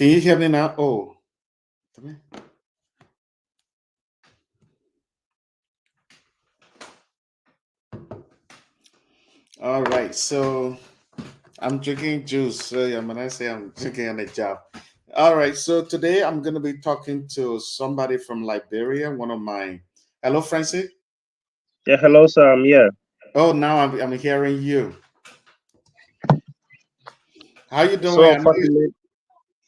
Can you hear me now? Oh, come here. All right. So I'm drinking juice. So yeah, when I say I'm drinking on the job. All right. So today I'm going to be talking to somebody from Liberia, one of my. Hello, Francie. Yeah, hello, Sam. Yeah. Oh, now I'm hearing you. How you So doing? unfortunately,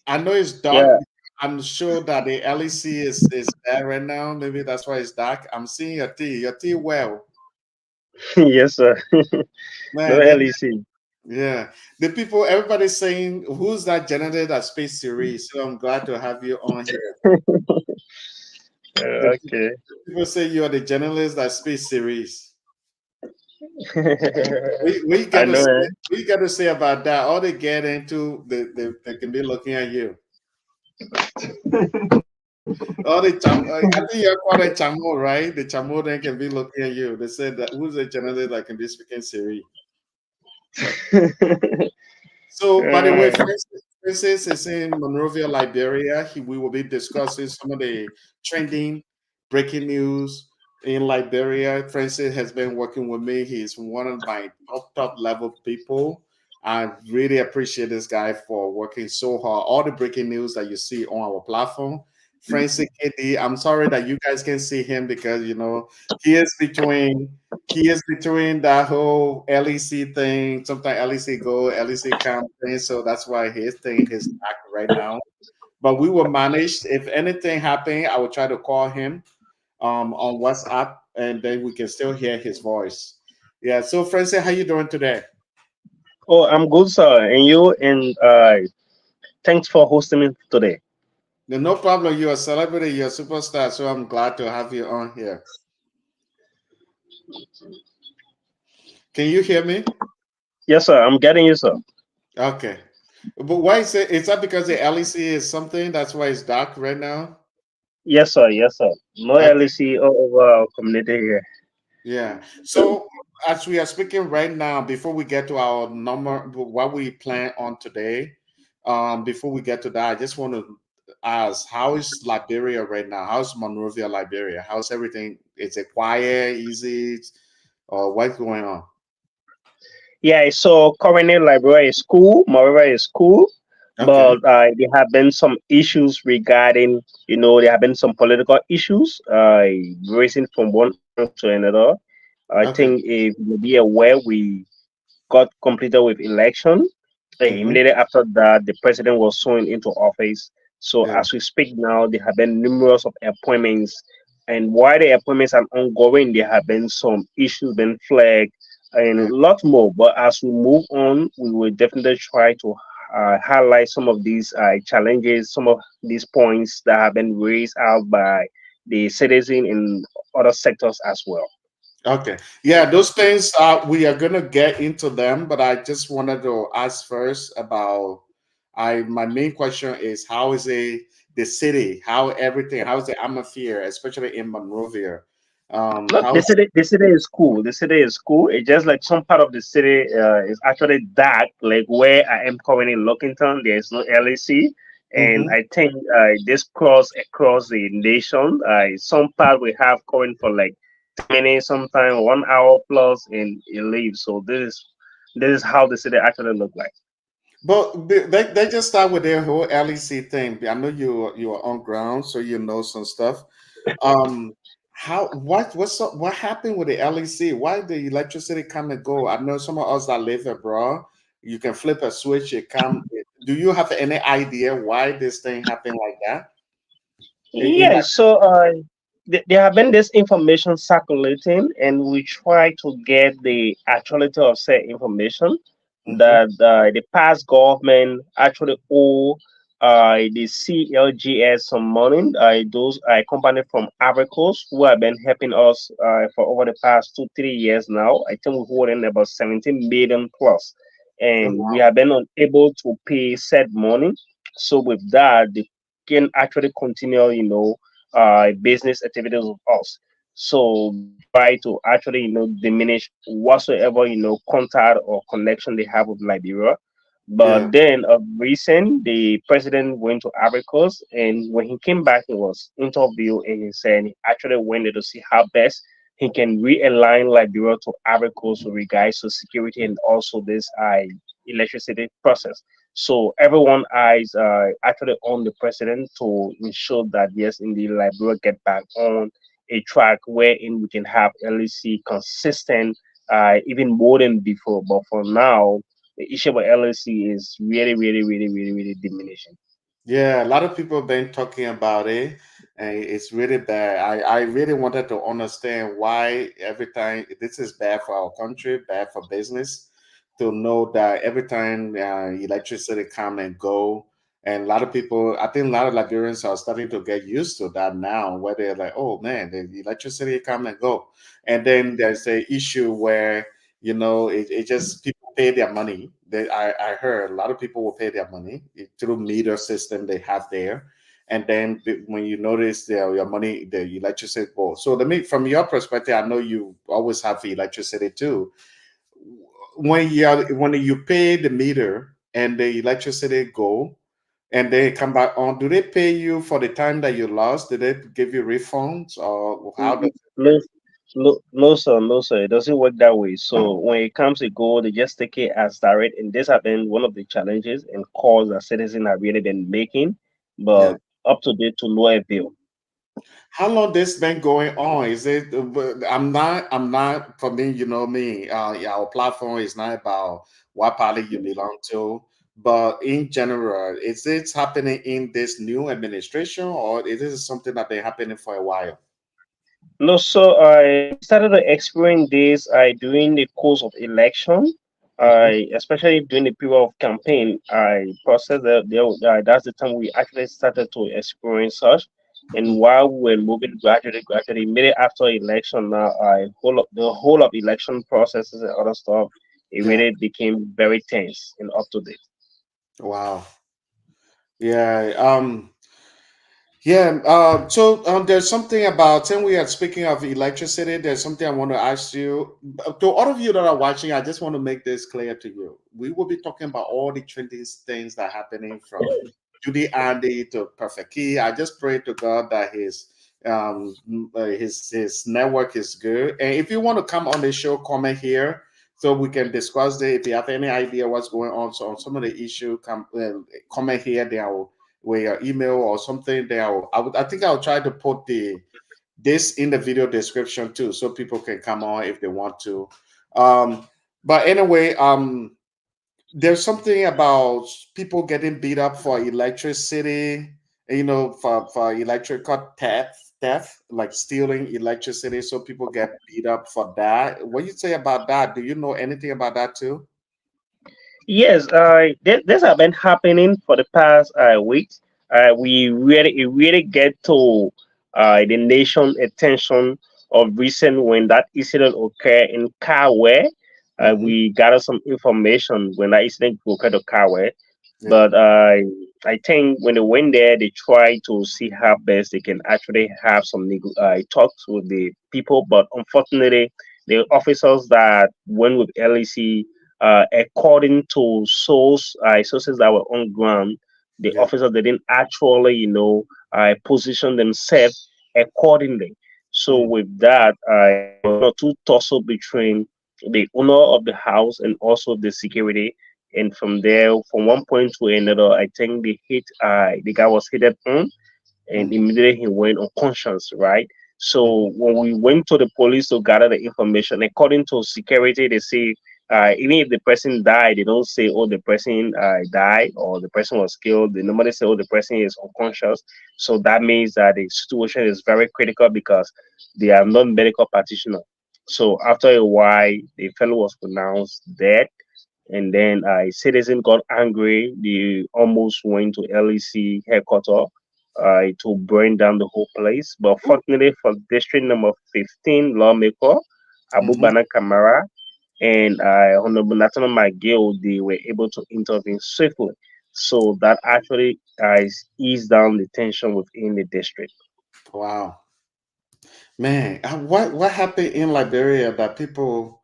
I know it's dark. yeah, I'm sure that the LEC is there right now. Maybe that's why it's dark. I'm seeing your tea. Your tea well. yes, sir. No Man, LEC. yeah, the people, everybody's saying, "Who's that generated at Space Series?" So I'm glad to have you on here. The Okay. people say you are the journalist at Space Series. We I got to know. say, Eh? we got to say about that. All they get into, they can be looking at you. I think you're called a chamo, right? The chamo then can be looking at you. They said that who's the journalist that can be speaking Siri. So, by the way, Uh, Francis is in Monrovia, Liberia. We will be discussing some of the trending, breaking news in Liberia. Francis has been working with me. He's one of my top level people. I really appreciate this guy for working so hard. All the breaking news that you see on our platform. Francis KD, I'm sorry that you guys can see him because he is between he is between that whole LEC thing, sometimes LEC go, LEC come thing. So that's why his thing is back right now. But we will manage. If anything happen, I will try to call him on WhatsApp, and then we can still hear his voice. Yeah. So, Francis, how you doing today? oh, I'm good, sir. And you? And thanks for hosting me today. No problem. You're a celebrity. You're a superstar. So I'm glad to have you on here. Can you hear me? Yes, sir. I'm getting you, sir. Okay. But why is it? Is that because the LEC is something? That's why it's dark right now. Yes, sir. Yes, sir. No Okay. LEC all over our community here. Yeah. So as we are speaking right now, before we get to our number, what we plan on today, before we get to that, I just want to ask, how is Liberia right now? How's Monrovia, Liberia? How's everything? Is it quiet, easy, or what's going on? Yeah, so currently Liberia is cool, Monrovia is cool, Okay. but there have been some issues regarding, there have been some political issues raising from one angle to another. I Okay. think if you be aware, we got completed with election. Mm-hmm. Immediately after that, the president was sworn into office. So Yeah. as we speak now, there have been numerous of appointments, and while the appointments are ongoing, there have been some issues been flagged and Yeah. a lot more. But as we move on, we will definitely try to highlight some of these challenges, some of these points that have been raised out by the citizen in other sectors as well. Okay. Yeah, those things we are gonna get into them, but I just wanted to ask first about I my main question is how is the city, how is the atmosphere, especially in Monrovia? Look, How's the city is cool. The city is cool. It's just like some part of the city is actually dark. Like where I am currently in Lockington, there is no LAC, and hmm I think this cross across the nation. Some part we have going for like 10 minutes, sometimes 1 hour plus, and it leaves. So this is how the city actually look like. but they just start with their whole LEC thing. I know you are on ground, so you know some stuff. Um, what happened with the LEC? Why the electricity come and go? I know some of us that live abroad, you can flip a switch, it come. Do you have any idea why this thing happened like that? In Yeah, so there have been this information circulating, and we try to get the actuality of said information Mhm. that the past government actually owe the CLGS some money. Those company from Ivory Coast who have been helping us for over the past 2 3 years now. I think we're holding about 17 million plus, Oh, and we wow. have been unable to pay said money. So with that, the can actually continue, business activities with us. So we try to actually, diminish whatsoever, contact or connection they have with Liberia. Yeah. But then of recent, the president went to Ivory Coast, and when he came back, he was interviewed, and he said he actually went there to see how best he can realign Liberia to Ivory Coast with regards to security and also this electricity process. So everyone eyes actually on the president to ensure that yes, indeed, Liberia get back on a track wherein we can have at least see consistent, even more than before. But for now, the issue with LLC is really, really, really, really, really diminishing. Yeah, a lot of people have been talking about it, and it's really bad. I really wanted to understand why every time this is bad for our country, bad for business, to know that every time electricity come and go, and a lot of people, I think a lot of Liberians are starting to get used to that now, where they're like, oh man, the electricity come and go, and then there's a issue where it just people pay their money. I heard a lot of people will pay their money through meter system they have there, and then when you notice your money, the electricity goes. So let me, from your perspective, I know you always have electricity too. When you pay the meter and the electricity go and they come back on, do they pay you for the time that you lost? Do they give you refunds, or how does it No, no, no, sir, no, sir. It doesn't work that way. So when it comes to gold, they just take it as direct, and this has been one of the challenges and calls that citizens have really been making, yeah. but up to date to no avail. How long this been going on? Is it? I'm not. For me, you know me. Yeah, our platform is not about what party you belong to, but in general, is it happening in this new administration, or is this something that been happening for a while? No, so I started to experience this during the course of election. Hmm. I especially during the period of campaign, I processed that's the time we actually started to experience such. And while we were moving gradually, immediately after election, now the whole of election processes and other stuff, it Yeah. really became very tense and up to date. Wow. Yeah. Yeah, so there's something about, and we are speaking of electricity, there's something I want to ask you. To all of you that are watching, I just want to make this clear to you. We will be talking about all the trending things that are happening from Judy Andy to Perfect Key. I just pray to God that his network is good. And if you want to come on the show, comment here so we can discuss it. If you have any idea what's going on, so on some of the issue, comment here. Then I will with your email or something there. I think I'll try to put the this in the video description too, so people can come on if they want to. Um, but anyway, there's something about people getting beat up for electricity, for electrical theft, like stealing electricity. So people get beat up for that. What do you say about that? Do you know anything about that too? Yes, this has been happening for the past weeks. We really, it really get to the nation attention of recent when that incident occurred in Kawe. Hmm. We gathered some information when that incident occurred in Kawe. Yeah, But I think when they went there, they tried to see how best they can actually have some talks with the people. But unfortunately, the officers that went with LEC, according to sources that were on ground, the yeah. officers they didn't actually, position themselves accordingly. So Mm, with that, there was not two tussle between the owner of the house and also the security. And from there, from one point to another, I think the guy was hit on, and mhm. immediately he went unconscious, right? Mhm. So when we went to the police to gather the information, according to security, they say even if the person died, they don't say, oh, the person died or the person was killed. They normally say, oh, the person is unconscious. So that means that the situation is very critical because they are not medical practitioner. So after a while, the fellow was pronounced dead, and then a citizen got angry. They almost went to LEC headquarters to burn down the whole place. But fortunately for district number 15 lawmaker, Abu Mhm. Bana Kamara and Honorable Nathan McGill, they were able to intervene swiftly. So that actually eased down the tension within the district. Wow, man, what happened in Liberia that people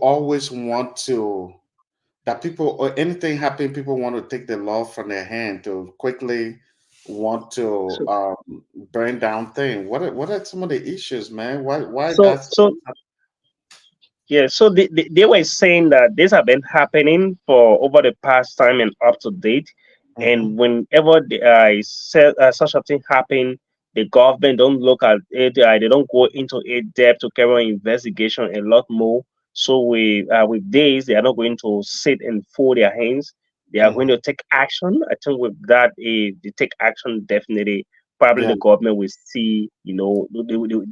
always want to that people or anything happen, people want to take the law from their hand to quickly want to So burn down thing. What are some of the issues, man? Why so that's so Yeah, so they were saying that this have been happening for over the past time and up to date, mm-hmm, and whenever such a thing happen, the government don't look at it. They don't go into it depth to carry on investigation a lot more. So with this, they are not going to sit and fold their hands. They are going mm-hmm. to take action. I think with that, they take action definitely. Probably Yeah, the government will see, the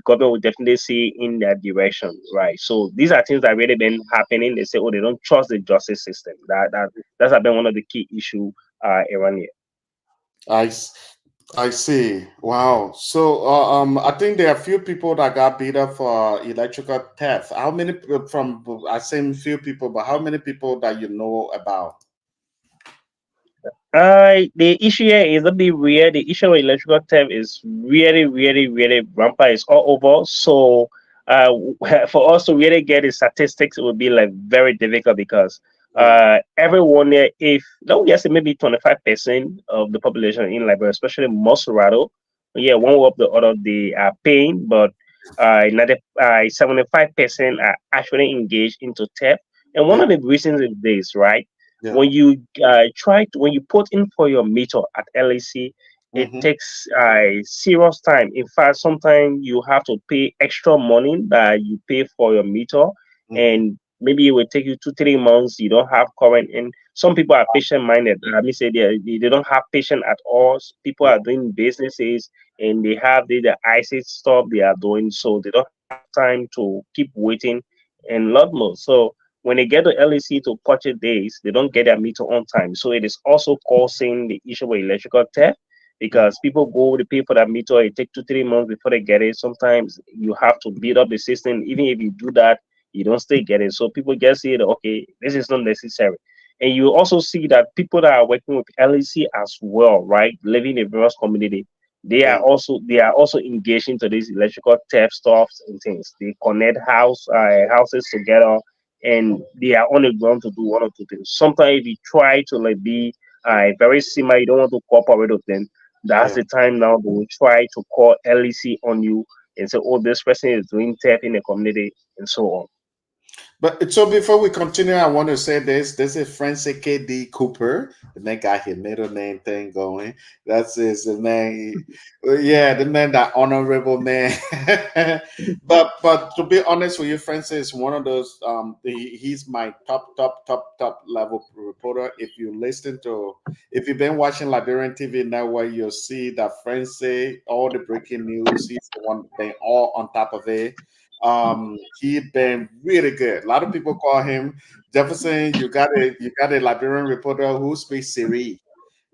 government will definitely see in that direction, right? So these are things that really been happening. They say, oh, they don't trust the justice system. That's been one of the key issue around here. I s- I see. Wow. So I think there are a few people that got beat up for electrical theft. How many people from I say few people, but how many people that you know about? The issue here is a bit weird. The issue with electrical theft is really, really, really rampant. It's all over. So, uh, for us to really get the statistics, it would be like very difficult because Yeah. everyone there, if no, yes, maybe 25% of the population in Liberia, especially Monrovia, yeah, one way or the other, they are paying, but 75% are actually engaged into theft. And one Yeah. of the reasons is this, right? Yeah. When you when you put in for your meter at LAC, it Mm-hmm. takes serious time. In fact, sometimes you have to pay extra money that you pay for your meter, Mm-hmm. and maybe it will take you 2 3 months. You don't have current, and some people are patient minded. Let me say they don't have patience at all. People Yeah. are doing businesses and they have the IC stuff they are doing, so they don't have time to keep waiting and lot more. So when they get to LEC to purchase days, they don't get their meter on time. So it is also causing the issue with electrical theft Mm-hmm. because people go to pay for that meter. It take 2 3 months before they get it. Sometimes you have to build up the system. Even if you do that, you don't still get it. So people just say that okay, this is not necessary. And you also see that people that are working with LEC as well, right, living in various community, Yeah. they are also engaged into these electrical theft stuffs and things. They connect houses together and they are on the ground to do one or two things. Sometimes if you try to like be very similar, you don't want to cooperate with them. That's Yeah. the time now they will try to call LEC on you and say, "Oh, this person is doing theft in the community," and so on. But so before we continue, I want to say this. This is Francis K.D. Cooper. The man got his middle name thing going. That's his man. Yeah, the man, that honorable man. but to be honest with you, Francis is one of those. He's my top level reporter. If you've been watching Liberian TV Network, you'll see that Francis, all the breaking news, he's the one been all on top of it. He been really good. A lot of people call him Jefferson. You got a Liberian reporter who speaks Siri.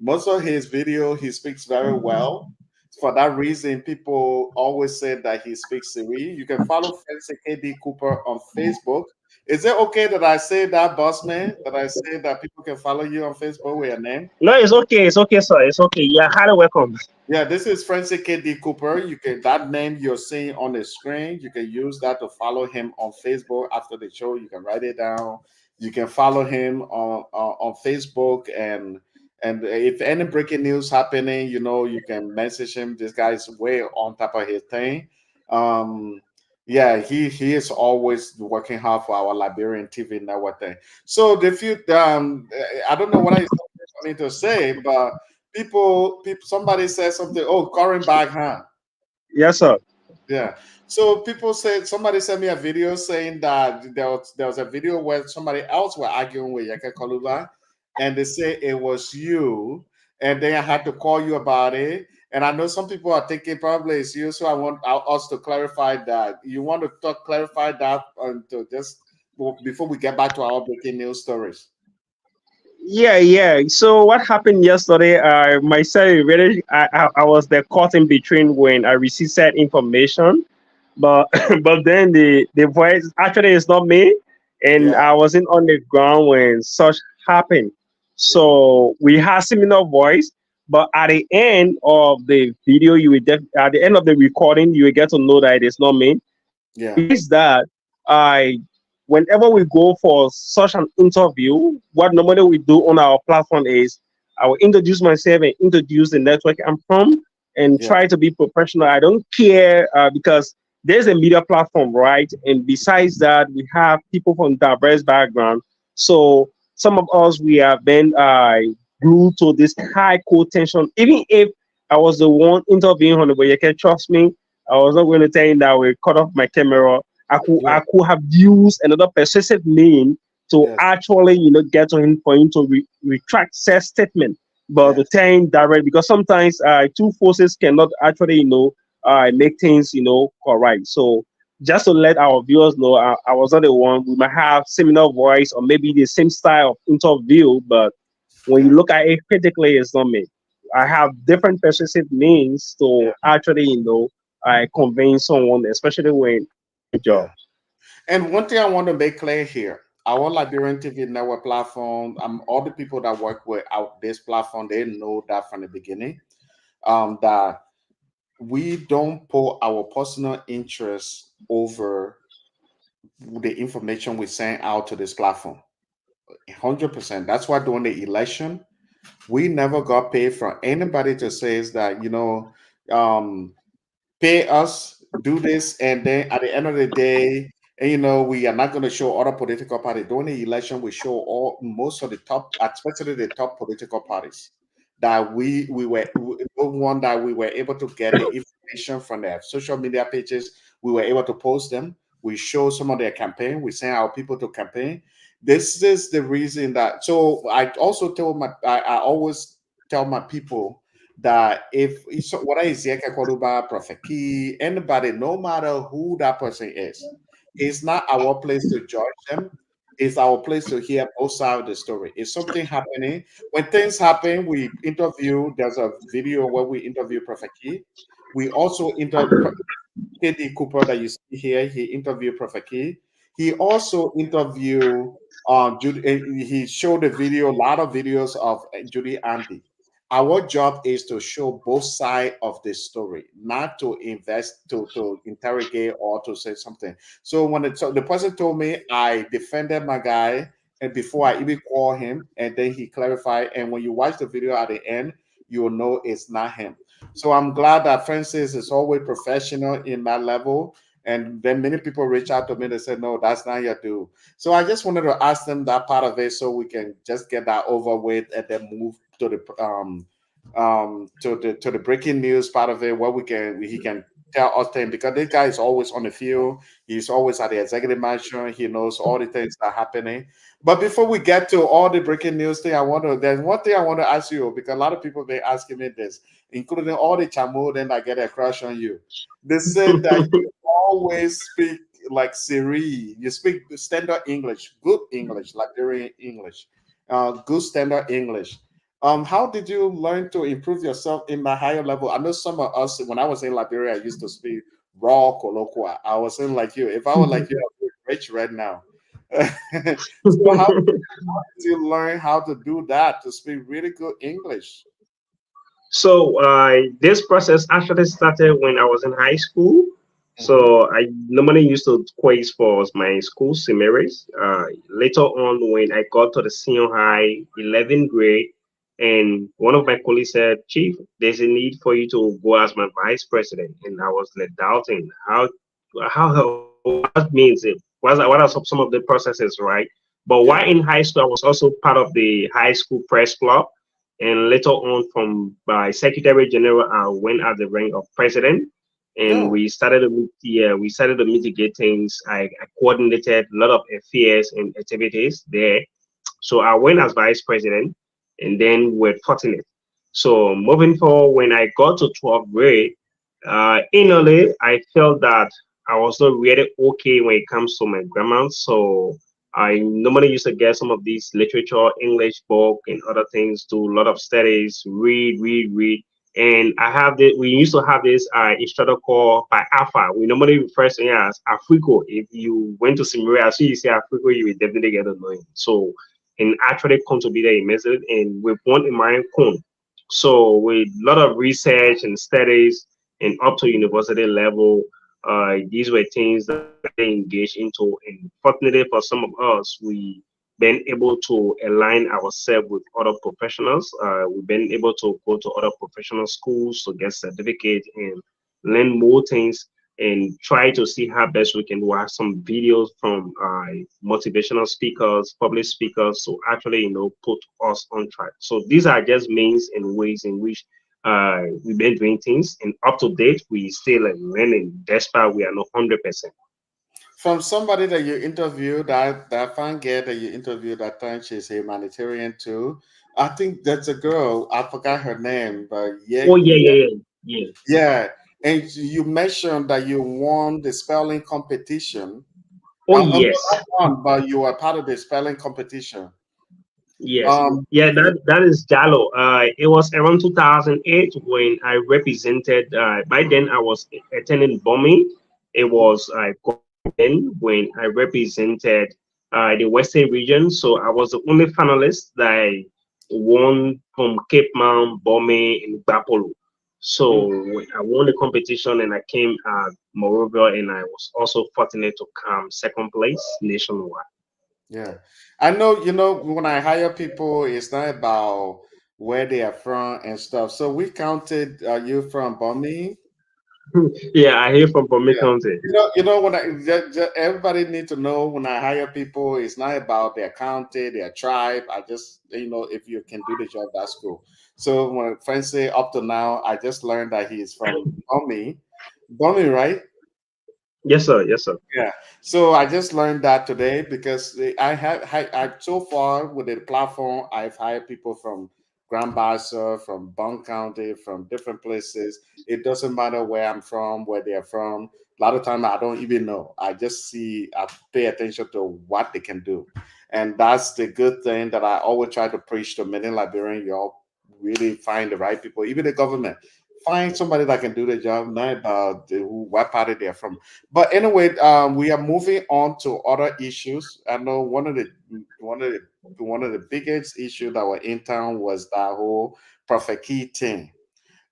Most of his video he speaks very well. For that reason, people always say that he speaks Siri. You can follow Francis KD Cooper on Facebook. Is it okay that I say that, boss man? That I say that people can follow you on Facebook with your name? No, it's okay. It's okay, sir. It's okay. You're highly welcome. Yeah, this is Francis K.D. Cooper. You can that name you're seeing on the screen. You can use that to follow him on Facebook after the show. You can write it down. You can follow him on Facebook and if any breaking news happening, you can message him. This guy's way on top of his thing. Um, yeah, he is always working hard for our Liberian TV network thing. So the few I don't know what I need to say, but people somebody said something, oh, current bag, huh? Yes, sir. Yeah. So people said somebody sent me a video saying that there was a video where somebody else were arguing with Yaka Koluba, and they say it was you, and then I had to call you about it. And I know some people are thinking probably it's you, so I want us to clarify that. You want to clarify that to just before we get back to our breaking news stories. Yeah, yeah. So what happened yesterday? Myself really, I was there caught in between when I received said information, but but then the voice actually is not me, and Yeah, I wasn't on the ground when such happened. yeah, So we had similar voice, but at the end of the video, at the end of the recording, you will get to know that it is not me. And yeah. with that, whenever we go for such an interview, what normally we do on our platform is I will introduce myself and introduce the network I'm from and Yeah. try to be professional. I don't care because there's a media platform, right? And besides that, we have people from diverse background. So some of us we have been glued to this high quotation. Even if I was the one interviewing on the way, you can trust me. I was not going to tell you that we cut off my camera. Yeah. I could have used another persuasive name to Yes. actually, get to him for him to retract said statement, but the Yes. thing direct because sometimes two forces cannot actually, make things, correct. So just to let our viewers know, I was not the one. We might have similar voice or maybe the same style of interview, but when you Yeah. look at it critically, it's not me. I have different persuasive means to Yeah. actually, convince someone, especially when a job. Yeah. And one thing I want to make clear here, our Liberian TV network platform, all the people that work with out this platform, they know that from the beginning. That we don't put our personal interests over the information we send out to this platform. 100%. That's why during the election, we never got paid from anybody to say is that, um, pay us, do this, and then at the end of the day, and we are not going to show other political parties. During the election, we show all most of the top, especially the top political parties, that we were one that we were able to get the information from their social media pages. We were able to post them. We show some of their campaign. We send our people to campaign. This is the reason that. So I also told I always tell my people that if so whether it's Yeka Koruba, Prophet Key, anybody, no matter who that person is, it's not our place to judge them. It's our place to hear both sides of the story. If something happening, when things happen, we interview. There's a video where we interview Prophet Key. We also KD Cooper that you see here. He interviewed Prophet Key. He also interviewed Judy. He showed a video, a lot of videos of Judy Andy. Our job is to show both sides of the story, not to invest, to interrogate or to say something. So so the person told me I defended my guy, and before I even call him, and then he clarified. And when you watch the video at the end, you will know it's not him. So I'm glad that Francis is always professional in that level. And then many people reach out to me and say, no, that's not your due. So I just wanted to ask them that part of it so we can just get that over with and then move to the breaking news part of it where he can tell us things because this guy is always on the field. He's always at the executive mansion. He knows all the things that are happening. But before we get to all the breaking news thing, there's one thing I want to ask you because a lot of people been asking me this, including all the Chamo, then I get a crush on you. They said that you always speak like Siri. You speak standard English, good English, Liberian English, good standard English. How did you learn to improve yourself in the higher level? I know some of us, when I was in Liberia, I used to speak raw colloquial. I was in like you. If I was like you, I would be rich right now. So how did you learn how to do that to speak really good English? So this process actually started when I was in high school. Hmm. So I normally used to quiz for my school seminaries. Later on, when I got to the senior high, 11th grade, and one of my colleagues said, "Chief, there's a need for you to go as my vice president." And I was like doubting what means it. What are some of the processes, right? But while Yeah. in high school, I was also part of the high school press club, and later on from by secretary general I went at the rank of president, and Oh, we started to mitigate things. I coordinated a lot of affairs and activities there, so I went as vice president, and then we're fortunate. So moving forward, when I got to 12th grade, initially I felt that I was not really okay when it comes to my grammar. So I normally used to get some of these literature, English book, and other things, do a lot of studies, read. And we used to have this instructor called by Alpha. We normally refer to it as Africo. If you went to Simiria, as soon as you say Africo, you will definitely get to know him. So, and actually come to be there in method, and we want a marine cone. So with a lot of research and studies and up to university level, These were things that we actually engaged into, and fortunately for some of us, we been able to align ourselves with other professionals. We've been able to go to other professional schools to get certificates and learn more things and try to see how best we can watch some videos from motivational speakers, public speakers, to actually put us on track. So these are just means and ways in which we've been doing things, and up to date we still learning despite we are not 100%. From somebody that you interviewed, that fan girl that you interviewed that time, she's a humanitarian too. I think that's a girl. I forgot her name, but yeah, Oh yeah, yeah, yeah, yeah, yeah. yeah. And you mentioned that you won the spelling competition. Oh Not yes. one, but you were part of the spelling competition. Yes, Um, yeah, that is Jalo. It was around 2008 when I represented. By then, I was attending bombing. It mhm, was COVID then when I represented the Western region. So I was the only finalist that I won from Cape Mount, bombing, and Bapolo. So mm, when I won the competition and I came Monrovia, and I was also fortunate to come second place nationwide. yeah. I know, when I hire people, it's not about where they are from and stuff. So we counted you from Bumi. Yeah, I hear from Bombay Yeah. County. When everybody need to know when I hire people, it's not about their county, their tribe. I just, if you can do the job, that's cool. So when friends say up to now, I just learned that he is from Bumi, right? Yes, sir. Yes, sir. Yeah. So I just learned that today because I so far with the platform, I've hired people from Grand Bassa, from Bond County, from different places. It doesn't matter where I'm from, where they're from. A lot of time I don't even know. I pay attention to what they can do. And that's the good thing that I always try to preach to many Liberians. Y'all really find the right people, even the government. Find somebody that can do the job, not about what party they're from. But anyway, we are moving on to other issues. I know one of the biggest issues that were in town was that whole Prophet Key thing.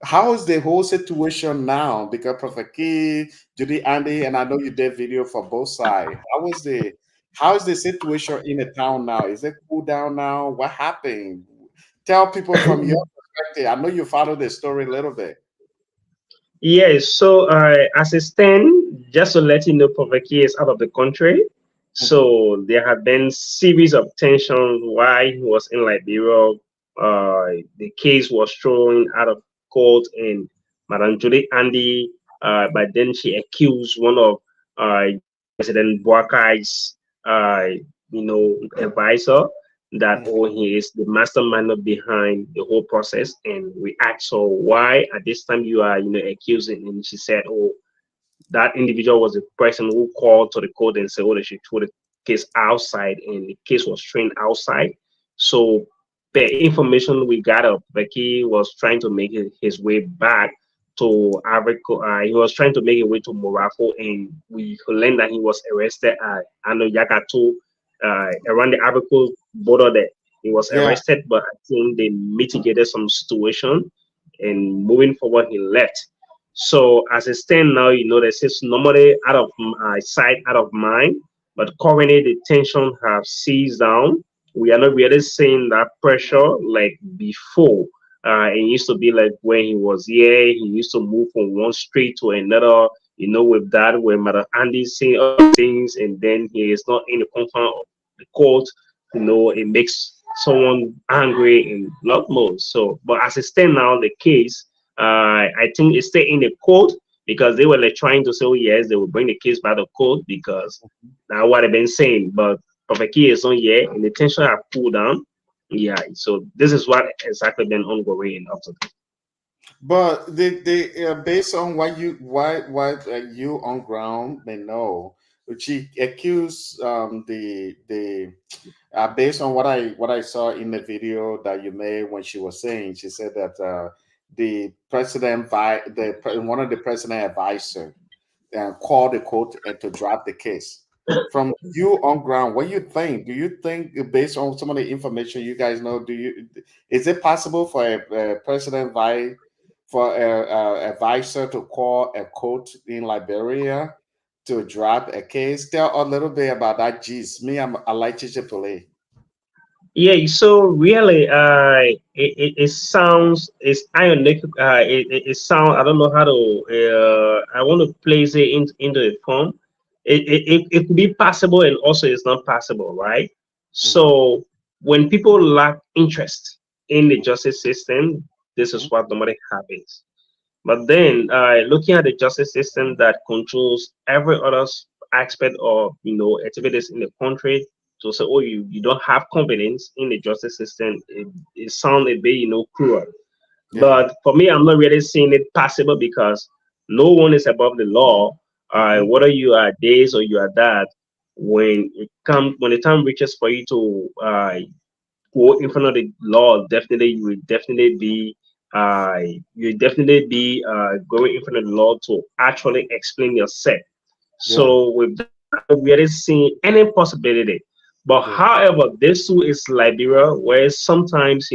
How is the whole situation now? Because Prophet Key, Judy Andy, and I know you did video for both sides. How is the situation in the town now? Is it cool down now? What happened? Tell people from your perspective. I know you followed the story a little bit. Yes. So, as a stand, just to let you know, Poveki is out of the country. Mhm. So there have been series of tensions while he was in Liberia. The case was thrown out of court, and Madam Judy Andy, but then she accused one of President Boakai's, advisor that Mhm. oh he is the mastermind behind the whole process, and we asked her why at this time you are accusing, and she said oh that individual was the person who called to the court and said, "Oh, they should throw the case outside," and the case was trained outside. So, the information we got up, Becky was trying to make his way back to Africa. He was trying to make his way to Morocco, and we learned that he was arrested at Ano Yakato, around the Africa border. There, he was Yeah. arrested, but I think they mitigated some situation, and moving forward, he left. So as it stands now, this is normally out of sight, out of mind. But currently, the tension have seized down. We are not really seeing that pressure like before. It used to be like when he was here, he used to move from one street to another. With that, when Mother Andy saying other things, and then he is not in the confines of the court. It makes someone angry and lot more. So, but as it stands now, the case I think it's still in the court because they were like trying to say, oh, yes, they will bring the case back to court because that's what they've been saying. But Prophet Key is on here and the tension have cooled down. Yeah, so this is what exactly been ongoing up to date. But based on what you on ground may know, she accused the based on what I saw in the video that you made when she was saying, she said that one of the president advisor called the court and to drop the case. From you on ground, what do you think? Do you think, based on some of the information you guys know, is it possible for a president for a advisor to call a court in Liberia to drop a case. Tell a little bit about that gist. Me, I like Chichipole. Yeah, so really, it sounds it's ionic. It sounds. I don't know how to. I want to place it into a form. It could be possible, and also it's not possible, right? Mm-hmm, So when people lack interest in the justice system, this is mm-hmm. what normally happens. But then, looking at the justice system that controls every other aspect of activities in the country, to say, oh, you don't have confidence in the justice system, it sounds a bit cruel. Yeah. But for me, I'm not really seeing it possible because no one is above the law. Mm-hmm. Whether you are this or you are that, when the time reaches for you to go in front of the law, definitely you will definitely be going in front of the law to actually explain yourself. Yeah. So with that, I'm not really seeing any possibility. But Yeah. however, this too is Liberia, where sometimes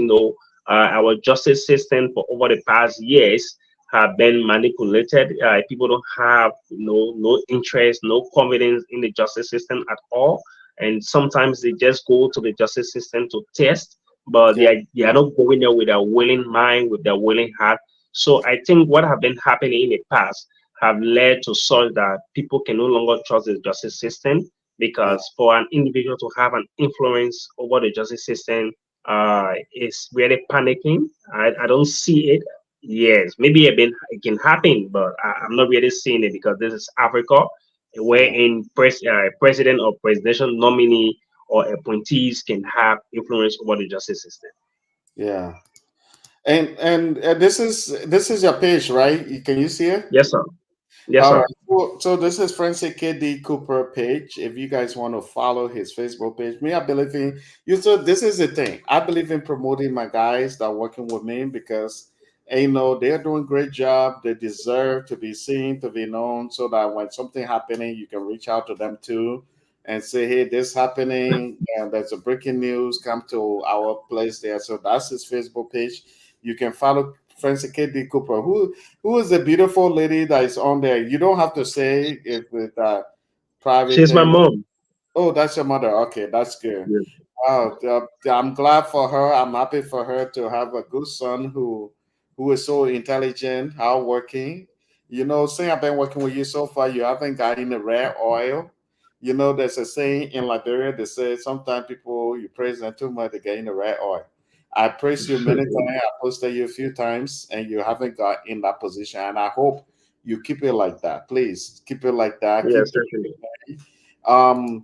our justice system for over the past years have been manipulated. People don't have no interest, no confidence in the justice system at all, and sometimes they just go to the justice system to test, but Yeah. they are not going there with a willing mind, with their willing heart. So I think what have been happening in the past have led to such that people can no longer trust the justice system, Yeah. because for an individual to have an influence over the justice system is really panicking. I don't see it. Yes, maybe it can happen, but I'm not really seeing it because this is Africa, Yeah. wherein president or presidential nominee or appointees can have influence over the justice system. Yeah. And this is your page, right? Can you see it? Yes, sir. Yes, All sir. right. So this is Francis KD Cooper page. If you guys want to follow his Facebook page, me, I believe in you. So this is the thing. I believe in promoting my guys that are working with me because they're doing great job. They deserve to be seen, to be known, so that when something happening, you can reach out to them too and say, hey, this happening, and there's a breaking news, come to our place there. So that's his Facebook page. You can follow Francis KD Cooper, who is the beautiful lady that is on there? You don't have to say it with private She's my thing. mom. Oh, that's your mother. Okay, that's good. Yeah. Wow, I'm glad for her. I'm happy for her to have a good son who is so intelligent, hardworking. Since I've been working with you so far, you haven't gotten the red oil. There's a saying in Liberia that says sometimes people you praise them too much, they get in the red oil. I praised you many times. I posted you a few times, and you haven't got in that position. And I hope you keep it like that. Please keep it like that. Yes, Keep doing certainly.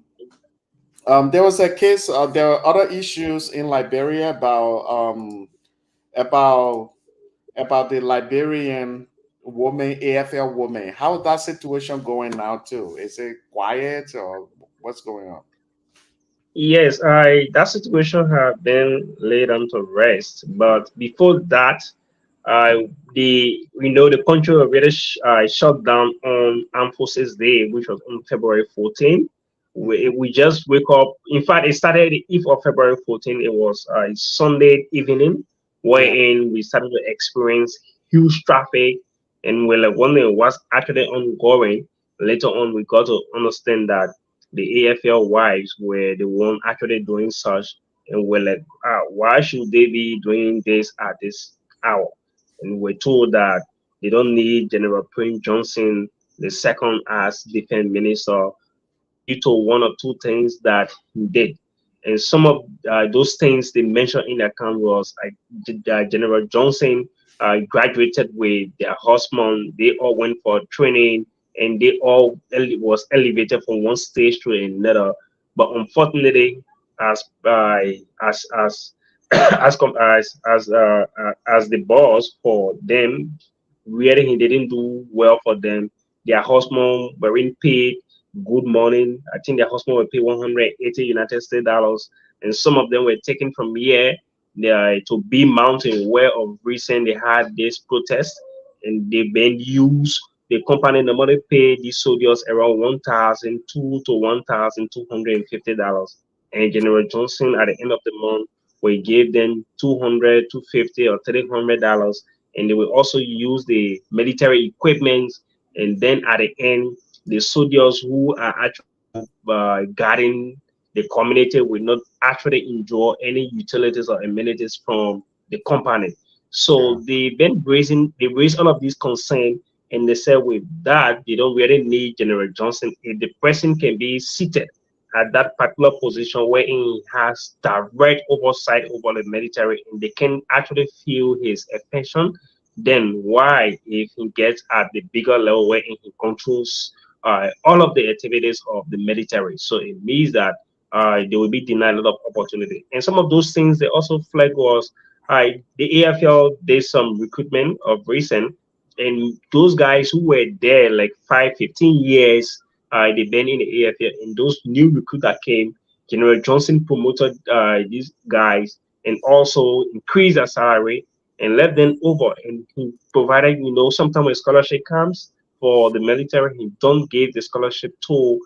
it. There was a case. There are other issues in Liberia about about the Liberian woman, AFL woman. How's that situation going now too? Is it quiet or what's going on? Yes, I that situation have been laid on to rest. But before that, the country already shut down on Armed Forces Day, which was on February 14. Hmm. We just wake up. In fact, it started the eve of February 14. It was Sunday evening, Yeah, wherein we started to experience huge traffic, and we're like wondering what's actually ongoing. Later on, we got to understand that the AFL wives were the one actually doing such, and we're like, why should they be doing this at this hour? And we're told that they don't need General Prince Johnson the second as defense minister due to one or two things that he did. And some of those things they mentioned in the account was General Johnson graduated with their husband. They all went for training, and they all was elevated from one stage to another. But unfortunately, as as as the boss for them, really he didn't do well for them. Their husband weren't paid good morning. I think their husband were paid 180 United States dollars, and some of them were taken from here to B Mountain, where of recent they had this protest, and they've been used. The company normally pay these soldiers around 1,002 to $1,250, and General Johnson at the end of the month we gave them 250 or $300, and they will also use the military equipment. And then at the end, the soldiers who are actually guarding the community will not actually enjoy any utilities or amenities from the company. Yeah. So they raised all of these concerns, and they said with that they don't really need General Johnson if the person can be seated at that particular position where he has direct oversight over the military and they can actually feel his affection. Then why, if he gets at the bigger level where he controls all of the activities of the military, so it means that they will be denied a lot of opportunity. And some of those things they also flag was the AFL did some recruitment of recent, and those guys who were there like 5, 15 years, they've been in the AFL, and those new recruit that came, General Johnson promoted these guys and also increased their salary and left them over. And he provided, sometimes when scholarship comes for the military, he don't give the scholarship to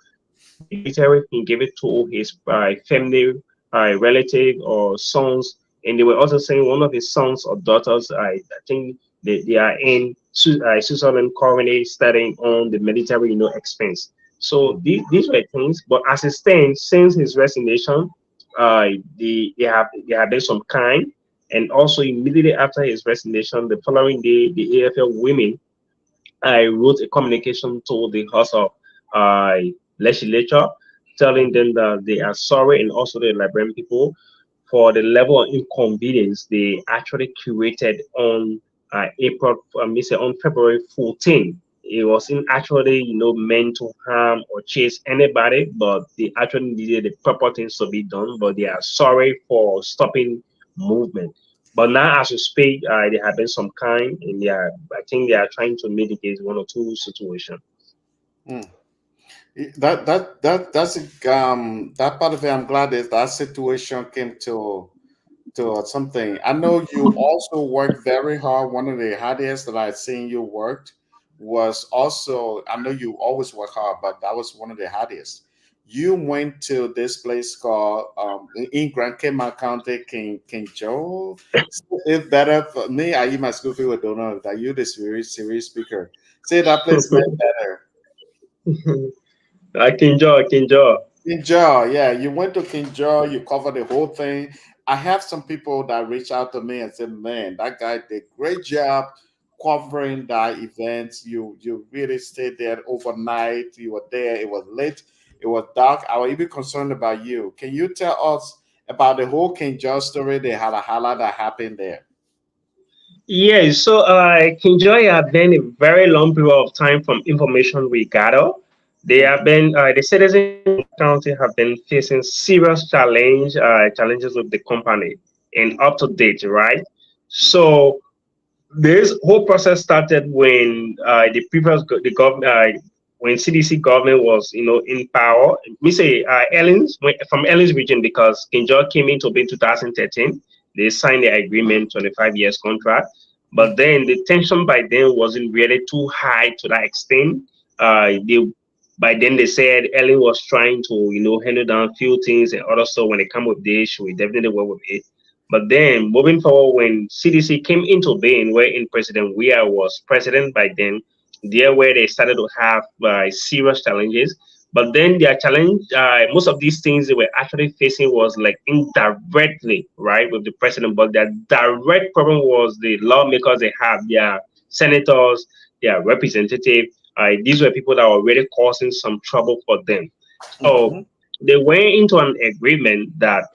the military, he gave it to his family, relative or sons. And they were also saying one of his sons or daughters, I think they are in Switzerland currently studying on the military, expense. So these were things, but as it stands, since his resignation, they have been some kind, and also immediately after his resignation, the following day, the AFL women I wrote a communication to the House of uh, Legislature, telling them that they are sorry, and also the Liberian people for the level of inconvenience they actually created on on February 14th. It wasn't actually, meant to harm or chase anybody, but they actually needed the proper things to be done. But they are sorry for stopping movement. But now, as we speak, there have been some kind, and I think they are trying to mitigate one or two situations. Mm. That's that part of it. I'm glad that that situation came to something. I know you also worked very hard. One of the hardest that I've seen you worked was also, I know you always work hard, but that was one of the hardest. You went to this place called in Grand Cayman County, King Joe. If better for me, I my school people don't know that you this very serious speaker. Say that place meant better. I can enjoy, I can enjoy. Kinjar, yeah, you went to Kinjar, you covered the whole thing. I have some people that reach out to me and say, "Man, that guy did great job covering that event. You really stayed there overnight. You were there. It was late. It was dark. I was even concerned about you. Can you tell us about the whole Kinjar story, the hala that happened there?" Yeah, so Kinjoy have been a very long period of time from information we gather. They have Mhm, been the citizens in that county have been facing serious challenges with the company and up to date, right? So this whole process started when the government when CDC government was in power. We say from Ellen's region because Kinjal came into being 2013. They signed the agreement 25 years contract, but mhm, then the tension by then wasn't really too high to that extent. They By then they said Ellen was trying to handle down a few things and other stuff. When it come with this, she will definitely work with it. But then moving forward, when CDC came into being, wherein President Weah was president by then, there where they started to have serious challenges. But then their challenge, most of these things they were actually facing was like indirectly, right, with the president. But their direct problem was the lawmakers they have, their senators, their representative. These were people that were really causing some trouble for them. So mhm, they went into an agreement that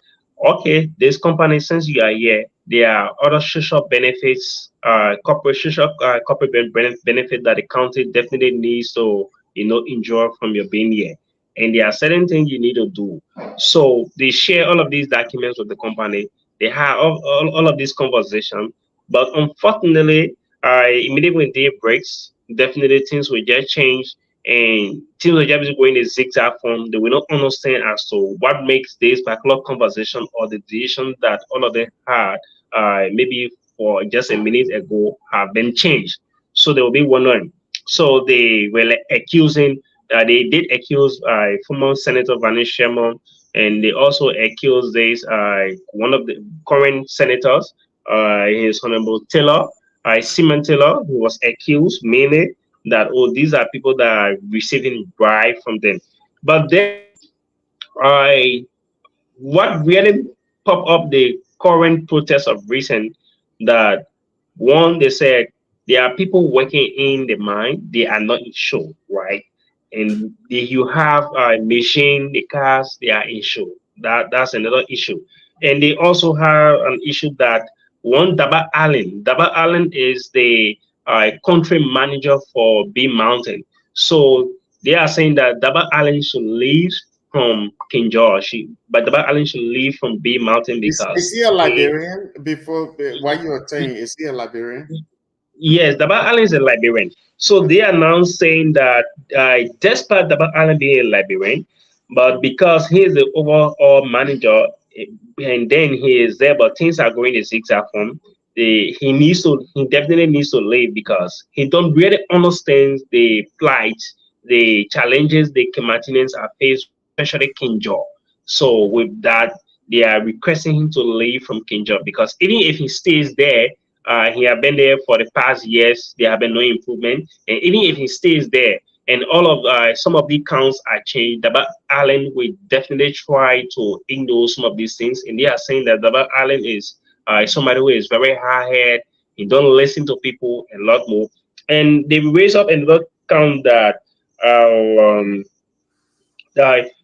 okay, this company, since you are here, there are other social benefits, corporate benefit that the county definitely needs to, enjoy from your being here. And there are certain things you need to do. So they share all of these documents with the company. They have all of this conversation. But unfortunately, immediately when day breaks, definitely things will just change and things will just be going in a zigzag form. They will not understand as to what makes this particular conversation or the decision that all of them had maybe for just a minute ago have been changed. So they will be wondering. So they were like accusing, they did accuse former Senator Vanish Sherman, and they also accused this one of the current senators, his Honorable Taylor. Simon Taylor, who was accused mainly that, oh, these are people that are receiving bribe from them. But then I what really pop up the current protest of recent, that one, they said there are people working in the mine, they are not insured, right? And you have machine, the cars, they are insured. That's another issue. And they also have an issue that one, Daba Allen is the country manager for B Mountain. So they are saying that Daba Allen should leave from King George, but Daba Allen should leave from B Mountain Is because he a he, Liberian? Before, while you were saying, is he a Liberian? yes, Daba Allen is a Liberian. So Okay. they are now saying that despite Daba Allen being a Liberian, but because he is the overall manager, eh, and then he is there, but things are going the zigzag for him. He definitely needs to leave because he don't really understand the plight, the challenges the Kematinians are faced with, especially Kinjo. So with that, they are requesting him to leave from Kinjo because even if he stays there, he have been there for the past years. There have been no improvement, and even if he stays there, and all of some of the counts are changed, Daba Allen will definitely try to ignore some of these things. And they are saying that Daba Allen is somebody who is very hard head. He don't listen to people a lot more, and they raise up another count that. Um,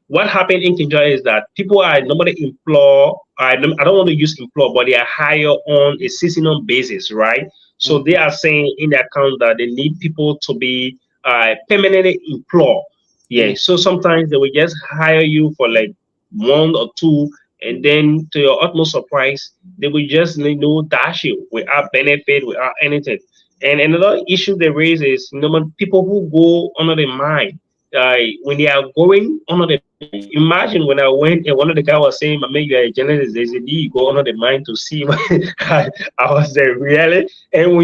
what happened in Kinja is that people are normally employed. I don't want to use employ, but they are hired on a seasonal basis, right? So they Mhm. are saying in the account that they need people to be permanently employed. Yeah. Mm. So sometimes they will just hire you for like 1 or 2, and then to your utmost surprise, they will just dash you without benefit, without anything. And another issue they raise is people who go under the mine, when they are going under the mine. Imagine when I went and one of the guy was saying, "Mama, you are a journalist. There's a need you go under the mine to see." I was there really, and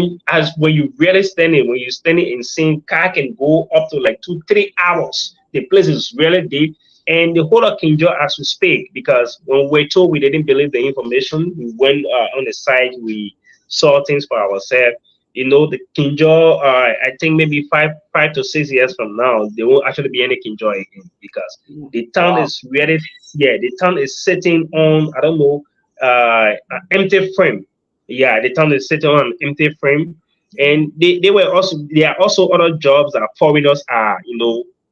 when you really standing, when you standing and seeing car can go up to like 2 3 hours. The place is really deep. And the whole of Kinjo as we speak, because when we're told we didn't believe the information, we went on the site, we saw things for ourselves. The Kinjo, I think maybe 5 to 6 years from now, there won't actually be any Kinjo again because Mm. the town Wow. is really, yeah, the town is sitting on, I don't know, an empty frame. Yeah, the town is sitting on an empty frame. And there are also other jobs that foreigners are,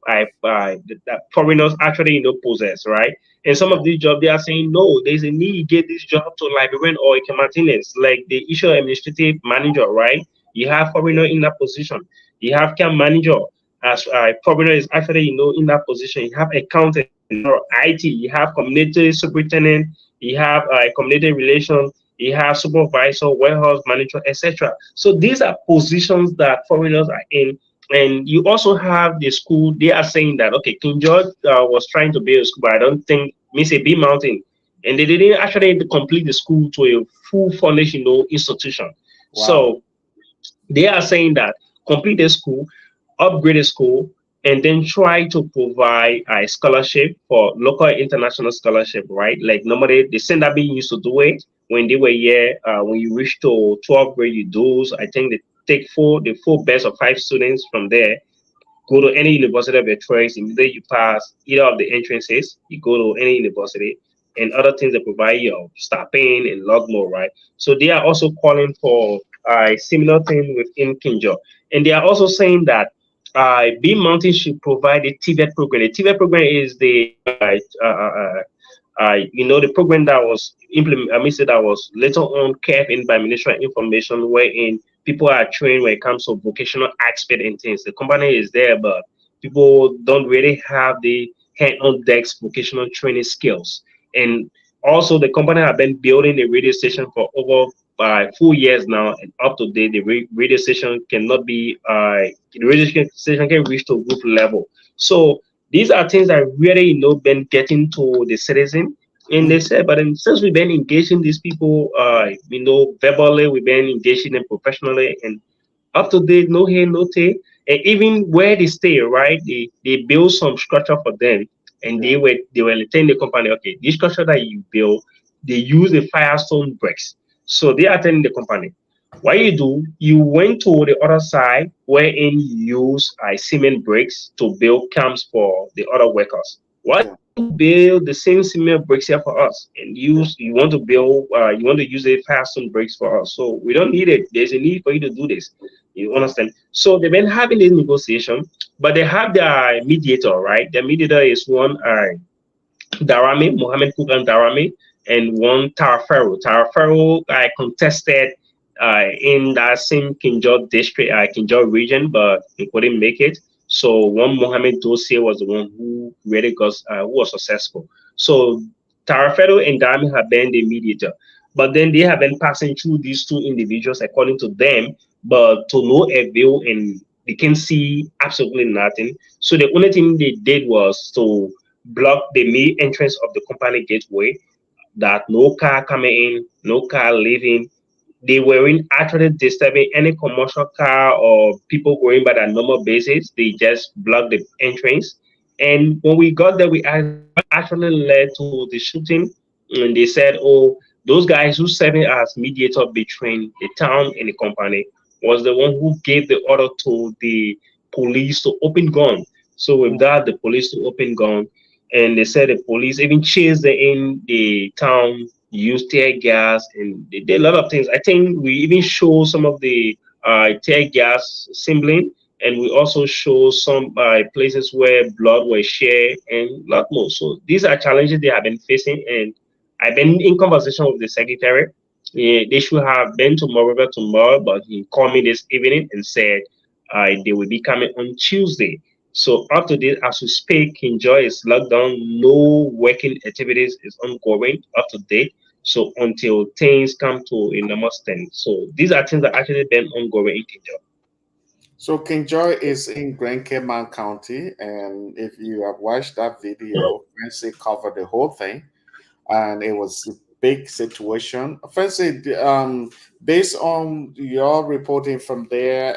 that foreigners actually, possess, right? And some Yeah. of these jobs, they are saying, no, there's a need, get this job to Liberian or a Martinez, like the issue administrative manager, right? You have foreigner in that position. You have camp manager as foreigner is actually in that position. You have accountant, IT. You have community superintendent. You have community relations. You have supervisor, warehouse manager, etc. So these are positions that foreigners are in. And you also have the school. They are saying that okay, King George was trying to build a school, but I don't think Miss B Mountain, and they didn't actually complete the school to a full furnished, institution. Wow. So they are saying that complete the school, upgrade the school, and then try to provide a scholarship for local international scholarship, right? Like normally the Sender used to do it when they were here. When you reach to 12th grade, you do. So I think they take the four best of 5 students from there, go to any university of your choice. Immediately you pass either of the entrances, you go to any university, and other things that provide you stipend and a lot more, right? So they are also calling for a similar thing within Kinjo. And they are also saying that B Mountain should provide a TVET program. The TVET program is the program that was implemented, I mean, that was later on kept in by Ministry of Information, wherein people are trained when it comes to vocational aspect and things. The company is there, but people don't really have the hand-on decks vocational training skills. And also, the company have been building a radio station for over 4 years now, and up to date, the radio station cannot be the radio station can reach to group level. So these are things that really been getting to the citizen. And they Mm. said, but then since we've been engaging these people, verbally, we've been engaging them professionally, and up to date, no here, no tay. And even where they stay, right? They build some structure for them, and Yeah. they were telling the company, okay, this structure that you build, they use the Firestone bricks. So they are telling the company, What you do, you went to the other side wherein you use cement bricks to build camps for the other workers. Why Yeah, you want to build the same cement bricks here for us and yeah, you want to build you want to use a fashion bricks for us? So we don't need it. There's a need for you to do this. You yeah, understand? So they've been having this negotiation, but they have their mediator, right? The mediator is one Darame, Mohammed Kugan Darame, and one Tarafero. Tarafero I contested in that same Kinjot district, Kinjot region, but he couldn't make it. So one Mohammed Dossier was the one who really got who was successful. So Tarafero and Darame have been the mediator, but then they have been passing through these two individuals according to them, but to no avail, and they can see absolutely nothing. So the only thing they did was to block the main entrance of the company gateway, that no car coming in, no car leaving. They weren't actually disturbing any commercial car or people going by their normal basis. They just blocked the entrance. And when we got there, we asked them what actually led to the shooting. And they said, oh, those guys who serving as mediator between the town and the company was the one who gave the order to the police to open gun. So with mm, that, the police to open gun, and they said the police even chased them in the town, used tear gas, and they did a lot of things. I think we even show some of the tear gas symbling, and we also show some places where blood was shared and a lot more. So these are challenges they have been facing, and I've been in conversation with the secretary. They should have been to Monrovia tomorrow, but he called me this evening and said they will be coming on Tuesday. So up to date, as we speak, Enjoy is locked down. No working activities is ongoing up to date. So until things come to a normal stand. So these are things that actually been ongoing in Kinjo. So King Joy is in Grand Cayman County, and if you have watched that video, Francie covered the whole thing, and it was a big situation. Francie, based on your reporting from there,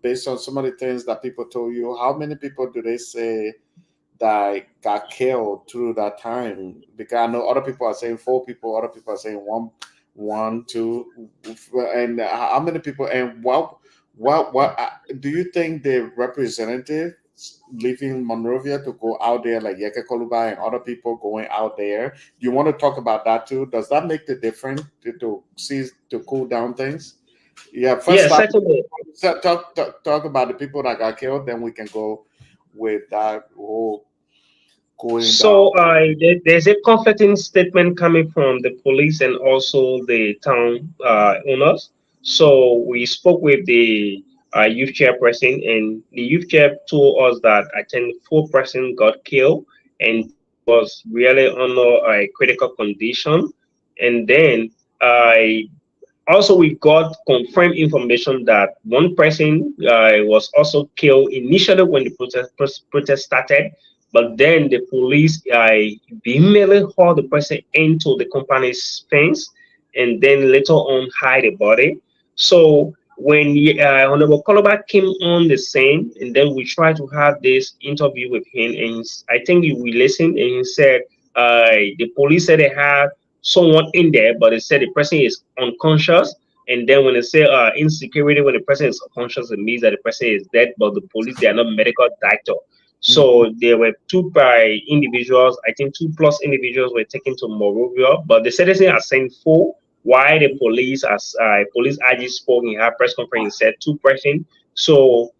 based on some of the things that people told you, how many people do they say that got killed through that time? Because I know other people are saying four people, other people are saying one, two, and how many people? And what do you think the representatives leaving Monrovia to go out there, like Yeke Koluba and other people going out there? Do you want to talk about that too? Does that make the difference to see to cool down things? Yeah, first Yes, stop. certainly. Talk about the people that got killed, then we can go with that whole cooling down. So there's a conflicting statement coming from the police and also the town owners. So we spoke with the youth chairperson, and the youth chair told us that I think four-person got killed and two was really under a critical condition. And then I also, we got confirmed information that one person was also killed initially when the protest started, but then the police vehemently hauled the person into the company's fence and then later on hide the body. So when Honorable Koloba came on the scene, and then we tried to have this interview with him, and I think we listened, and he said the police said they had someone in there, but they said the person is unconscious. And then when they say insecurity, when the person is unconscious, it means that the person is dead. But the police, they are not medical doctor. Mhm. So there were two by individuals. I think two plus individuals were taken to Monrovia, but the citizen are sent four. Why the police, as police IG spoke in her press conference, said two person. So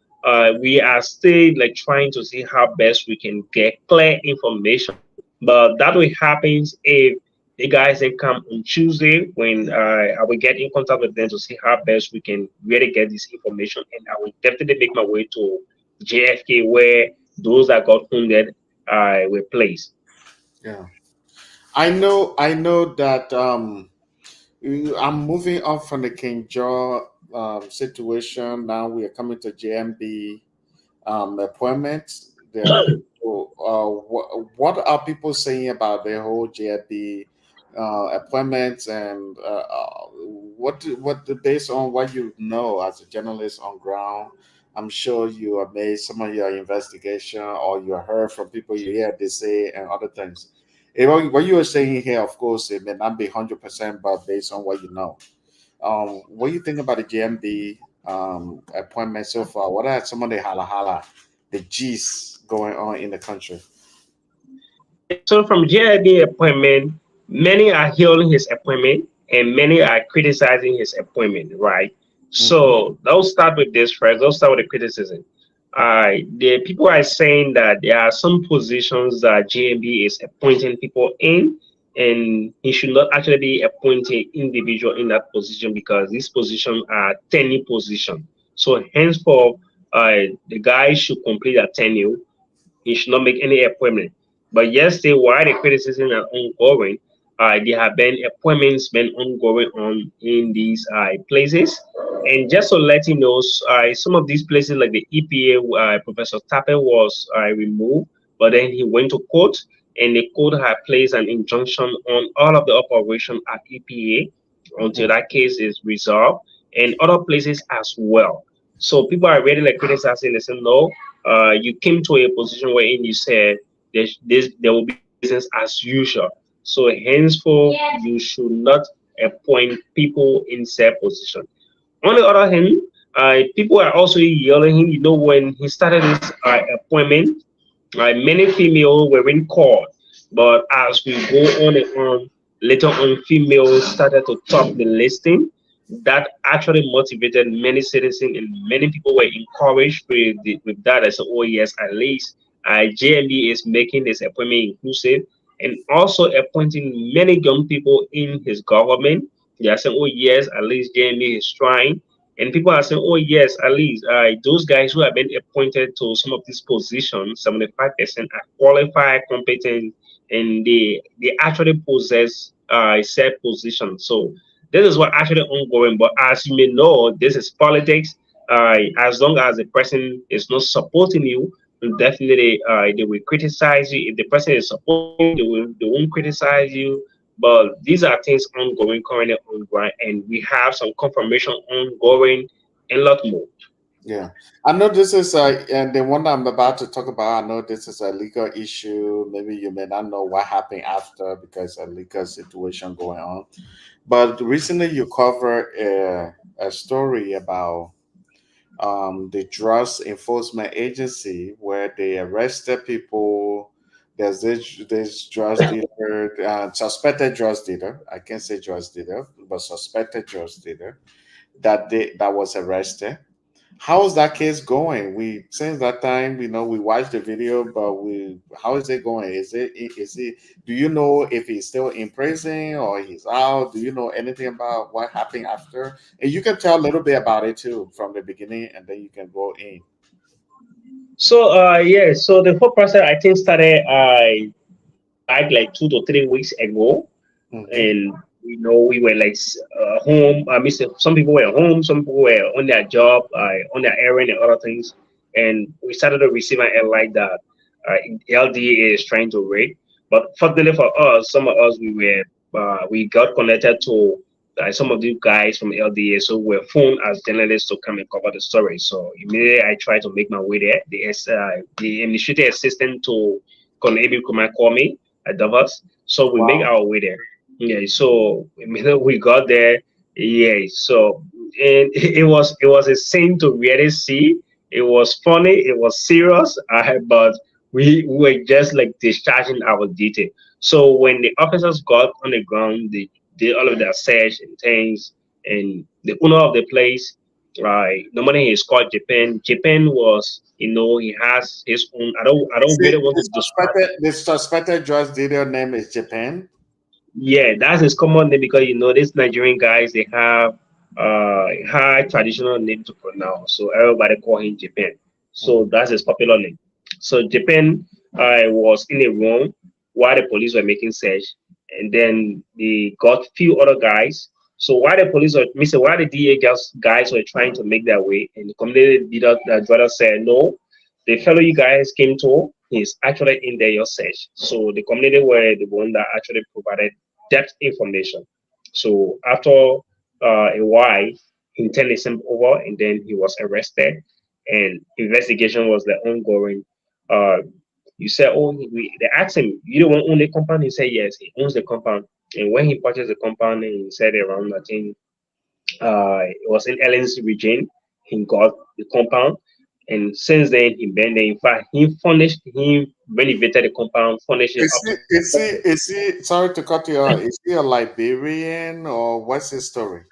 we are still like trying to see how best we can get clear information. But that will happen if the guys then come on Tuesday when I will get in contact with them to see how best we can really get this information. And I will definitely make my way to JFK where those that got wounded were placed. Yeah, I know that I'm moving on from the King Jaw situation. Now we are coming to JMB appointments. There are people. What are people saying about the whole JMB appointments, and based on what you know as a journalist on ground? I'm sure you have made some of your investigation, or you heard from people you hear they say and other things. What you were saying here, of course, it may not be 100%, but based on what you know. What do you think about the GMB appointment so far? What are some of the hala hala, the G's going on in the country? Okay, so from JIB appointment, many are hailing his appointment and many are criticizing his appointment, right? Mm-hmm. So they'll start with this first. They'll start with the criticism. The people are saying that there are some positions that JMB is appointing people in, and he should not actually be appointing individual in that position because these positions are tenure position. So henceforth, the guy should complete a tenure. He should not make any appointment. But yesterday, while the criticism are ongoing, there have been appointments been ongoing on in these places. And just to let you know, some of these places like the EPA, Professor Tappe was removed, but then he went to court, and the court had placed an injunction on all of the operation at EPA until Mm. that case is resolved, and other places as well. So people are really like criticizing. They say no, you came to a position wherein you said there will be business as usual. So henceforth, you should not appoint people in said position. On the other hand, people are also yelling him. You know, when he started his appointment, many females were in court, but as we go on and on, later on, females started to top the listing. That actually motivated many citizens and many people were encouraged with that. I said, oh yes, at least JMB is making this appointment inclusive and also appointing many young people in his government. They are saying, oh yes, at least JMB is trying. And people are saying, oh, yes, at least those guys who have been appointed to some of these positions, 75% are qualified, competent, and they actually possess said position. So this is what actually ongoing. But as you may know, this is politics. As long as the person is not supporting you, definitely they will criticize you. If the person is supporting you, they won't criticize you. But these are things ongoing, currently ongoing, and we have some confirmation ongoing and a lot more. Yeah, I know this is and the one I'm about to talk about. I know this is a legal issue. Maybe you may not know what happened after because a legal situation going on. But recently, you covered a story about the Drugs Enforcement Agency where they arrested people. There's this drugs dealer, suspected drugs dealer. I can't say drugs dealer, but suspected drugs dealer that was arrested. How is that case going? We since that time, we watched the video, but how is it going? Is it? Do you know if he's still in prison or he's out? Do you know anything about what happened after? And you can tell a little bit about it too from the beginning, and then you can go in. So yeah, so the whole process I think started back like 2 to 3 weeks ago, Mm-hmm. and we were like home. I mean, some people were home, some people were on their job, on their errand and other things, and we started to receive an alert that LDA is trying to raid. But fortunately for us, some of us we got connected to some of the guys from LDA, so we're phoned as journalists to come and cover the story. So immediately I tried to make my way there. The administrative assistant to Able Kuma call me at Davos, so we make Wow. our way there. Yeah, so immediately we got there. Yeah, so and it was a scene to really see. It was funny, it was serious, but we were just like discharging our duty. So when the officers got on the ground, they did all of their search and things, and the owner of the place, right? Normally he's called Japan. Japan was, he has his own. I don't See, really want to describe. the suspected drugs dealer name is Japan. Yeah, that's his common name because these Nigerian guys they have high traditional name to pronounce, so everybody call him Japan. So Mm. that's his popular name. So Japan was in a room while the police were making search, and then they got few other guys. So while the police were, while the DA guys were trying to make their way, and the community leader, the brother said no, the fellow you guys came to is actually in there your search. So the community were the one that actually provided depth information. So after a while, he turned himself over and then he was arrested and investigation was the ongoing. Uh, you said, oh, they asked him, you don't own the compound? He said, yes, he owns the compound. And when he purchased the compound, he said around, I think, It was in Ellen's region. He got the compound, and since then he been there. In fact, he renovated the compound, furnished it up to perfection. Is he, sorry to cut you off, is he a Liberian or what's his story?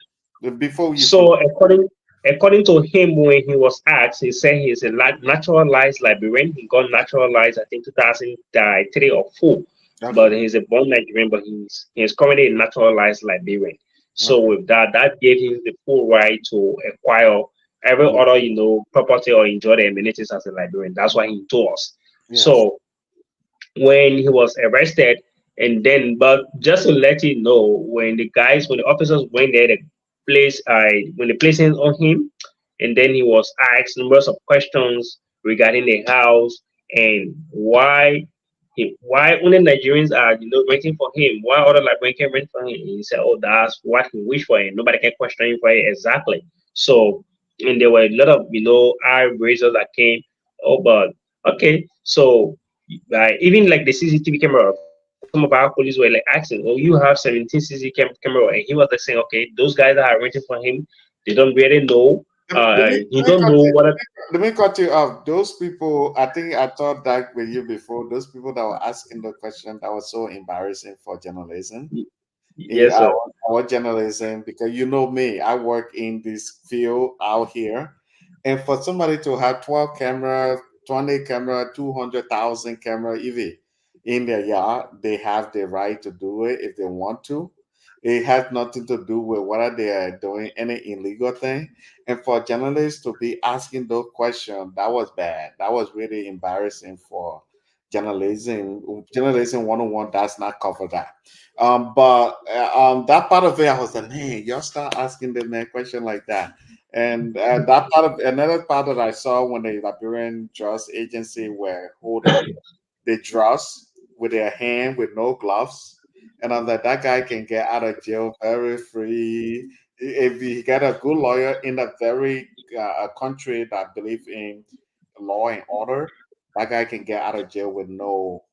Before you So proceed. according to him, when he was asked, he said he's a naturalized Liberian. He got naturalized, I think, 2003 or four. But Okay, he's a born Nigerian, but he's currently a naturalized Liberian. So okay. with that, that gave him the full right to acquire every other, Yes, property or enjoy the amenities as a Liberian. That's why he told us. yes. So when he was arrested, and then, but just to let you know, when the officers went there, when they placed hands on him, and then he was asked numerous of questions regarding the house and why only Nigerians are waiting for him, why other Liberians can wait for him. And he said, oh, that's what he wished for, and nobody can question him for it exactly. So, and there were a lot of eye raisers that came. Oh, but okay, so even like the CCTV camera, some of our police were like asking, "Oh, you have 17 camera," and he was like saying, "Okay, those guys that are waiting for him, they don't really know. He Let me don't cut know you, what." let me cut you off. Those people, I think I thought that with you before. Those people that were asking the question that was so embarrassing for journalism. Yes, sir. Our journalism, because you know me, I work in this field out here, and for somebody to have 12 camera, 20 camera, 200,000 camera even in their yard, they have the right to do it if they want to. It has nothing to do with whether they are doing any illegal thing. And for journalists to be asking those questions, that was bad. That was really embarrassing for journalism. Journalism 101 does not cover that. But that part of it, I was like, man, y'all start asking the man question like that. And that part of another part that I saw when the Liberian Trust Agency were holding the drugs with their hand with no gloves. And I'm like, that guy can get out of jail very free if he get a good lawyer in a very a country that believe in law and order. That guy can get out of jail with no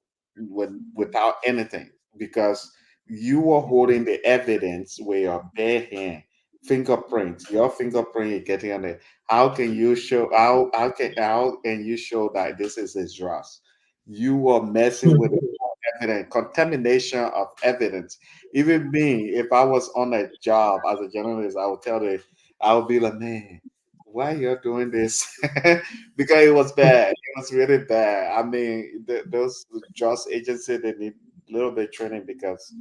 without anything because you were holding the evidence with your bare hand, fingerprints, your fingerprint you're getting on it. How can you show how can you show that this is his drugs? You were messing with the evidence, contamination of evidence. Even me, if I was on a job as a journalist, I would be like, man, why you're doing this? Because it was bad. It was really bad. I mean, those just agency they need a little bit training because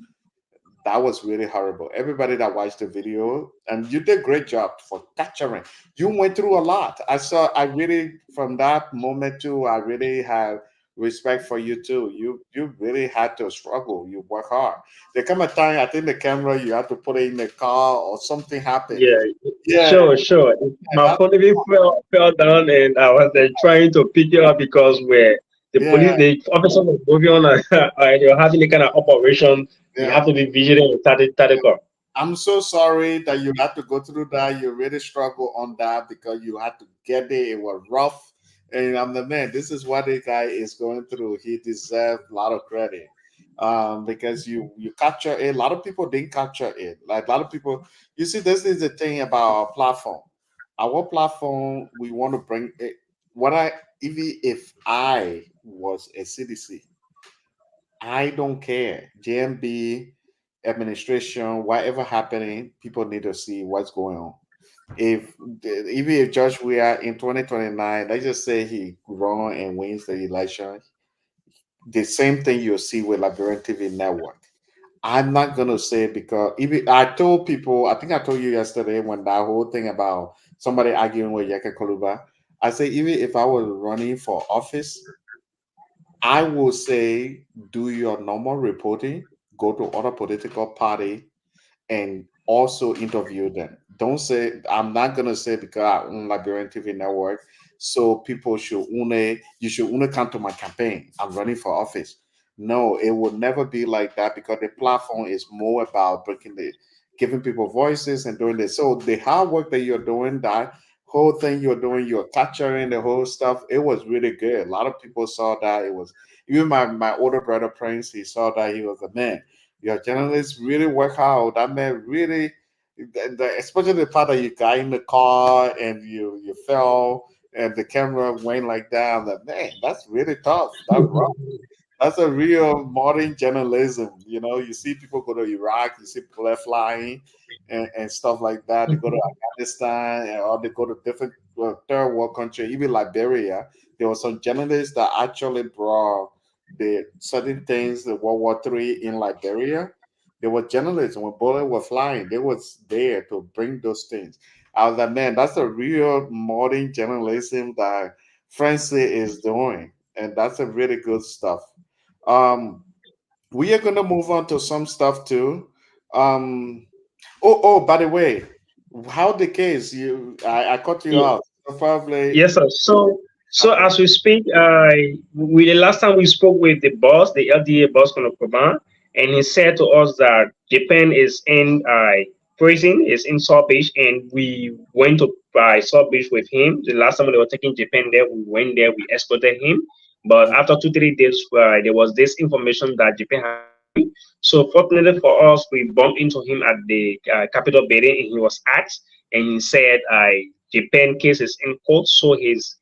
that was really horrible. Everybody that watched the video, and you did a great job for capturing. You went through a lot. I really, from that moment too, I really have respect for you too. You really had to struggle. You work hard. There come a time, I think the camera, you have to put it in the car or something happened. Yeah, Yeah, sure. My that, phone even fell down, and I was trying to pick it up because where yeah, the officer was moving on, and they were having a kind of operation. You yeah. have to be vigilant and start call. I'm so sorry that you had to go through that. You really struggle on that because you had to get there. It was rough. And I'm the man. This is what the guy is going through. He deserves a lot of credit. Because you capture it. A lot of people didn't capture it. Like a lot of people, you see, this is the thing about our platform. Our platform, we want to bring it. What I even if I was a CDC, I don't care. JMB administration, whatever happening, people need to see what's going on. If even if Josh we are in 2029, let's just say he run and wins the election, the same thing you'll see with Liberian TV network. I'm not gonna say because even I told people, I think I told you yesterday when that whole thing about somebody arguing with Yaka Koluba. I say even if I was running for office, I will say do your normal reporting, go to other political party and also interview them. Don't say I'm not gonna say because I own Liberian TV network, so people should only you should only come to my campaign. I'm running for office. No, it will never be like that because the platform is more about breaking the giving people voices and doing this. So the hard work that you're doing, that whole thing you're doing, you're capturing the whole stuff, it was really good. A lot of people saw that. It was even my older brother Prince, he saw that he was a man your journalists really work hard. That man really. especially the part that you got in the car and you fell and the camera went like that. I'm like, man, that's really tough. That's a real modern journalism. You know, you see people go to Iraq, you see people are flying and stuff like that. They go to Afghanistan or they go to different third world country, even Liberia. There were some journalists that actually brought the certain things, the World War III in Liberia. There were journalists when bullets were flying. They was there to bring those things. I was like, man, that's a real modern journalism that Francie is doing, and that's a really good stuff. Um, we are gonna move on to some stuff too. Um, by the way, how the case I cut you Ye- out. So probably Yes, sir. So happened. as we speak, we the last time we spoke with the boss, the LDA boss from Okoban, and he said to us that Japan is in prison, is in South Beach, and we went to South Beach with him. The last time they were taking Japan there, we went there, we escorted him. But after 2 3 days, there was this information that Japan has killed him. So fortunately for us, we bumped into him at the Capitol building, and he was asked, and he said, Japan case is in court, so his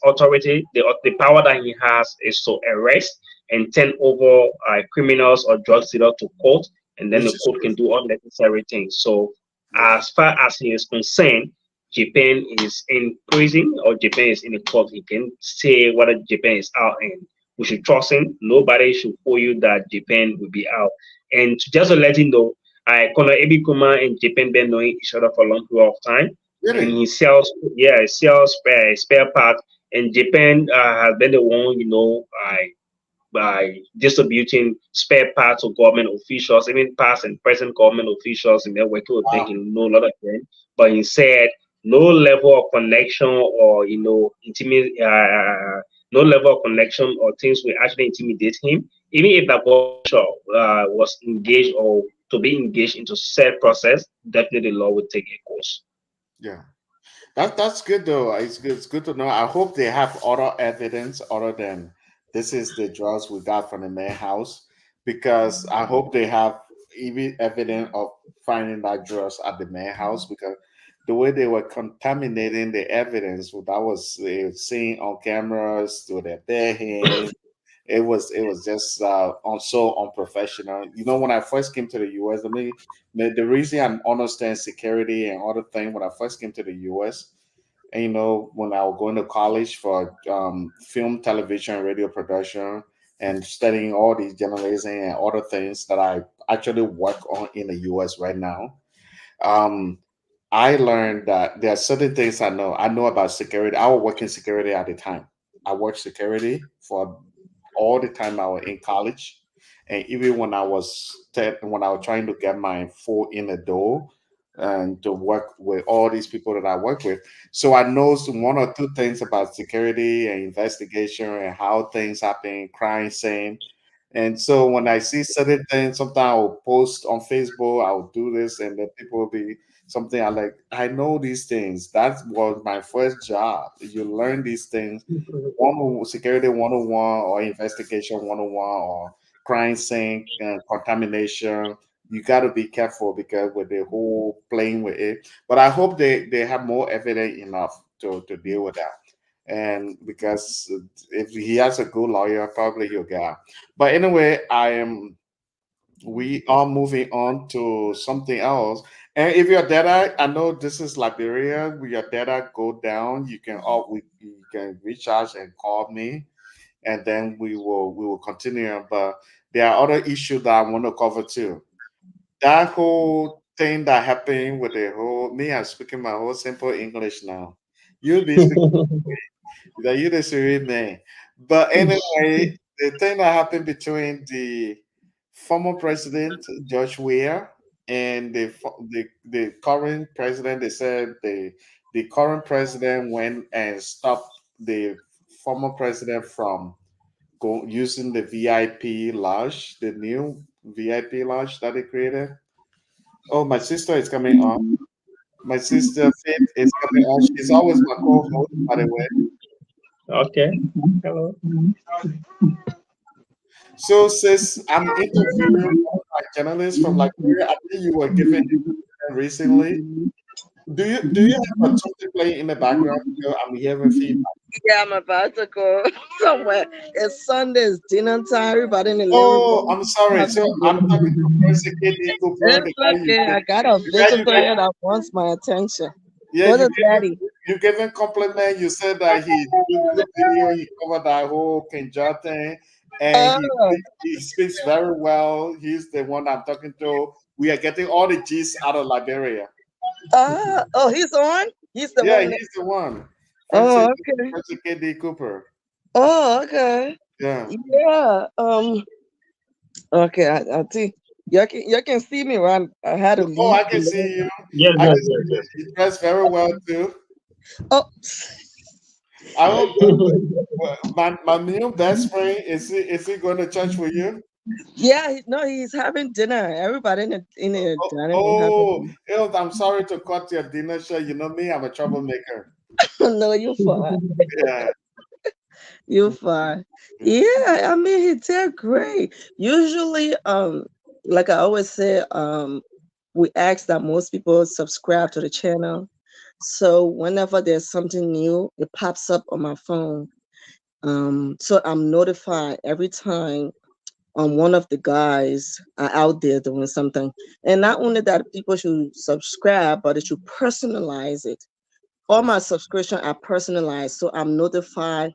authority, the power that he has is to arrest and turn over criminals or drug dealers to court, and then Which the is court good. can do unnecessary things. So, Yeah, as far as he is concerned, Japan is in prison or Japan is in the court. He can say whether Japan is out, and we should trust him. Nobody should fool you that Japan will be out. And just to let you know, Conor Ebikuma and Japan been knowing each other for a long period of time, and really. he sells, yeah, he sells spare parts. And Japan has been the one, by distributing spare parts to government officials, even past and present government officials, and they're working with them. Wow. He know a lot of them, but he said no level of connection or intimate, no level of connection or things will actually intimidate him. Even if the government was engaged or to be engaged into said process, definitely the law would take a course. Yeah. That's good though. It's good to know. I hope they have other evidence other than this is the drugs we got from the main house, because I hope they have even evidence of finding that drugs at the main house, because the way they were contaminating the evidence that was seen on cameras to their bare hands, it was just so unprofessional. You know, when I first came to the US, I mean, the reason I understand security and other things when I first came to the US, and when I was going to college for film, television, and radio production, and studying all these journalism and other things that I actually work on in the US right now. um, I learned that there are certain things I know. I know about security. I was working security at the time. I worked security for all the time I was in college, and even when I was trying to get my foot in the door and to work with all these people that I work with. So I know one or two things about security and investigation and how things happen, crime scene. And so when I see certain things, sometimes I'll post on Facebook, I'll do this, and then people will be something I like. I know these things. That was my first job. You learn these things, security 101 or investigation 101 or crime scene and contamination. You got to be careful because with the whole playing with it. But I hope they have more evidence enough to deal with that. And because if he has a good lawyer, probably he'll get out. But anyway, we are moving on to something else. And if your data, I know this is Liberia, with your data go down, you can reach out and call me, and then we will continue. But there are other issues that I want to cover too. That whole thing that happened with the whole me, I'm speaking my whole simple English now. You'll be speaking that you disagree, man. But anyway, the thing that happened between the former president George Weah and the current president, they said the current president went and stopped the former president from using the VIP lodge, the new VIP lodge that they created. Oh, my sister is coming on. My sister Faith is coming on. She's always my co-host, by the way. Okay. Hello. So, sis, I'm interviewing one of my journalists from Liberia. I think you were giving recently. Mhm. Do you have a something playing in the background? Because I'm hearing feedback. Yeah, I'm about to go somewhere. It's Sunday, it's dinner time. Everybody in the living Oh, room I'm sorry. So having I'm dinner. talking to Prince KD Cooper, It's okay. I got a the guy you visitor get. here that wants my attention. Yeah, Go to daddy. you gave him compliment. You said that he did a good video. He covered that whole Kinja thing, and Oh, he speaks very well. He's the one I'm talking to. We are getting all the G's out of Liberia. oh, he's on. He's the Yeah, one. he's the one. Oh, okay. Francis KD Cooper. Oh, okay. Yeah. Yeah. Okay. I think you can see me right. I had to Oh, leave. I can see you. Yes, I yes, can see yes, you. yes. You dress very well too. Oh, I hope my new best friend is he going to church with you? yeah. No, he's having dinner. Everybody in the Oh, dining room oh, having. I'm sorry to cut your dinner show. You know me, I'm a troublemaker. No, you fine. Yeah. You fine. Mm, Yeah, I mean he did great. Usually, like I always say, we ask that most people subscribe to the channel. So whenever there's something new, it pops up on my phone. So I'm notified every time one of the guys are out there doing something. And not only that people should subscribe, but they should personalize it. All yes. my subscription are personalized. So I'm notified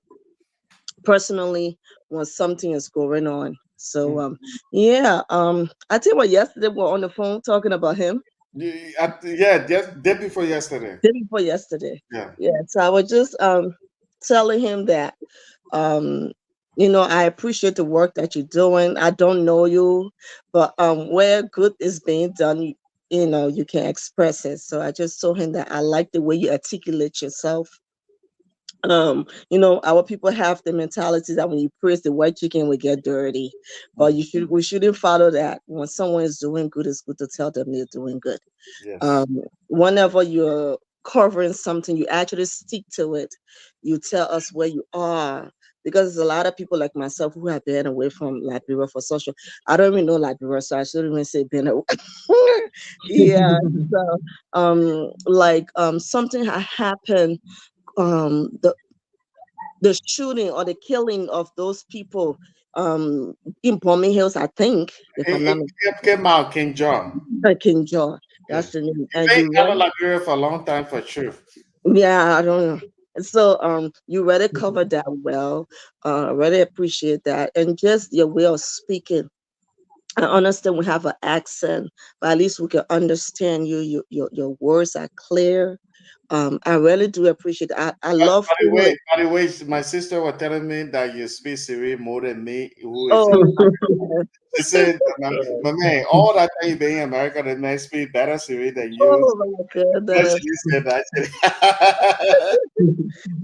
personally when something is going on. So Mm. yeah, I think what yesterday we were on the phone talking about him. Yeah, just day before yesterday. Day before yesterday. Yeah. Yeah. So I was just telling him that um I appreciate the work that you're doing. I don't know you, but where good is being done, you can express it. So I just told him that I like the way you articulate yourself. Our people have the mentality that when you praise the white chicken will get dirty, but Mm. we shouldn't follow that. When someone is doing good, it's good to tell them they're doing good. Yes. Whenever you're covering something, you actually stick to it. You tell us where you are, because there's a lot of people like myself who have been away from Liberia for social. I don't even know Liberia, so I shouldn't even say been away. Yeah. So like something had happened, the shooting or the killing of those people in Bombing Hills, I think, if I'm not It came out King John. mistaken, John. Yeah. That's the name. You've And been you out of read, Liberia for a long time for sure. yeah, I don't know. And so you really covered that well. Really appreciate that. And just your way of speaking. I understand we have an accent, but at least we can understand you. Your words are clear. I really do appreciate it. I love hearing. By the way, my sister was telling me that you speak Siri more than me, who is in. Oh my goodness. She said, my man, all that time you been in America, the man speak better Siri than you. Oh my But goodness. she said that.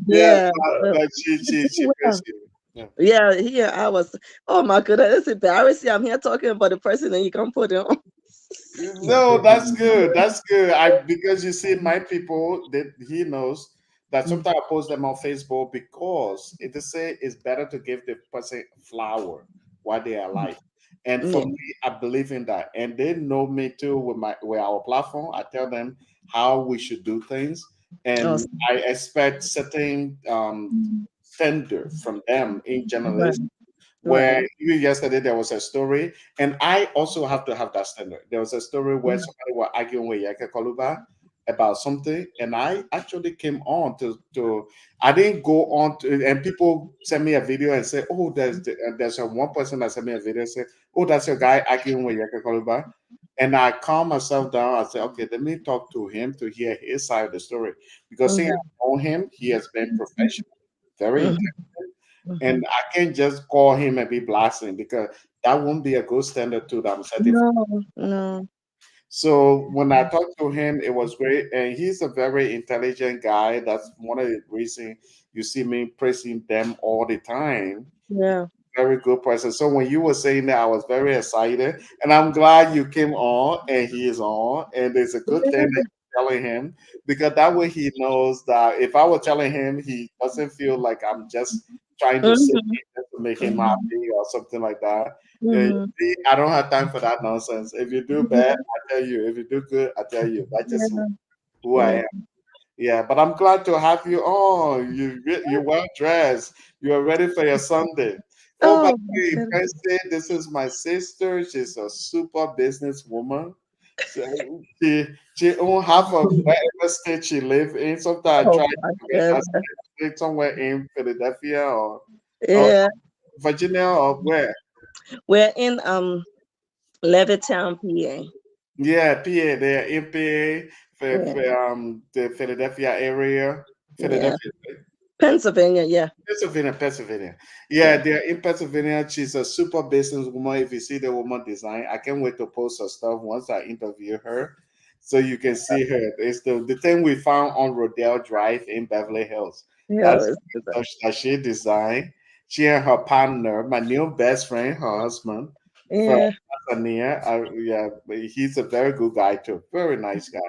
Yeah, Yeah. but she praised Well, you. Yeah. yeah, here I was. Oh my goodness, it's embarrassing. I'm here talking about the person and you can put it on. No, that's good. That's good. Because you see, my people that he knows that sometimes I post them on Facebook because it is say it's better to give the person flower while they are alive. And for Yeah. me, I believe in that. And they know me too with our platform. I tell them how we should do things, and Awesome. I expect certain standard from them in Right. journalism where Right. even yesterday there was a story, and I also have to have that standard. There was a story where somebody were arguing with Yaka Koluba about something, and I actually came on to I didn't go on to, and people send me a video and say, oh, there's a one person that sent me a video and say, oh, that's your guy arguing with Yaka Koluba. And I calm myself down. I say, okay, let me talk to him to hear his side of the story. Because seeing Mhm. I know him, he has been professional, very Mhm. intelligent, Mhm. and I can't just call him and be blasting because that won't be a good standard to that I'm setting for. No, no. So when I talked to him, it was great, and he's a very intelligent guy. That's one of the reasons you see me praising them all the time. Yeah. Very good person. So when you were saying that, I was very excited, and I'm glad you came on, and he is on, and it's a good thing that you're telling him because that way he knows that if I were telling him, he doesn't feel like I'm just trying to say Mhm. just to to make him Mhm. happy or something like that. Yeah, Mhm. I don't have time for that nonsense. If you do bad, I tell you. If you do good, I tell you. That's just Yeah. who I Yeah. am. Yeah, but I'm glad to have you on. You're well dressed. You are ready for your Sunday. Oh, by Oh the my way, goodness. Prince, this is my sister. She's a super businesswoman. So she owns half of whatever state she live in. Sometimes I Oh try my to get her goodness. state somewhere in Philadelphia or Yeah. Virginia or where. We're in Levittown, PA. Yeah, PA. They're in PA Yeah. for the Philadelphia area. Yeah. Philadelphia. Pennsylvania, yeah. Pennsylvania, Pennsylvania. Yeah, Yeah. they're in Pennsylvania. She's a super businesswoman. If you see the woman design, I can't wait to post her stuff once I interview her, so you can see her. It's the thing we found on Rodell Drive in Beverly Hills. Yeah. That's the stuff that she designed. She and her partner, my new best friend, her husband from Yeah. Tanzania. Yeah, but he's a very good guy too. Very nice guy.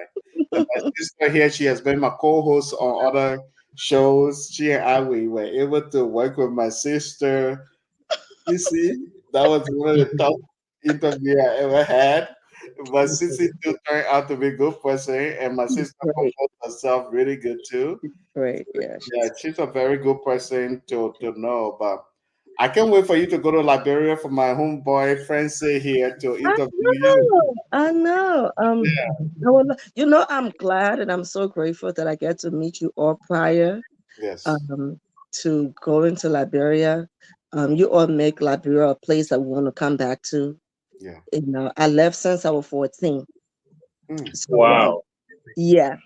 Then my sister here, she has been my co-host on other shows. She and I, we were able to work with my sister. You see, that was one of the top interview I ever had. But Sissy too turned out to be a good person, and my She's sister great. composed herself really good too. Great. Yeah. Yeah, she's a very good person to know. But I can't wait for you to go to Liberia for my homeboy Francie here to I interview you. know. I know. I'm glad and I'm so grateful that I get to meet you all prior Yes. um, to going to Liberia. You all make Liberia a place that we want to come back to. Yeah. I left since I was 14. Mm. So, Wow. yeah,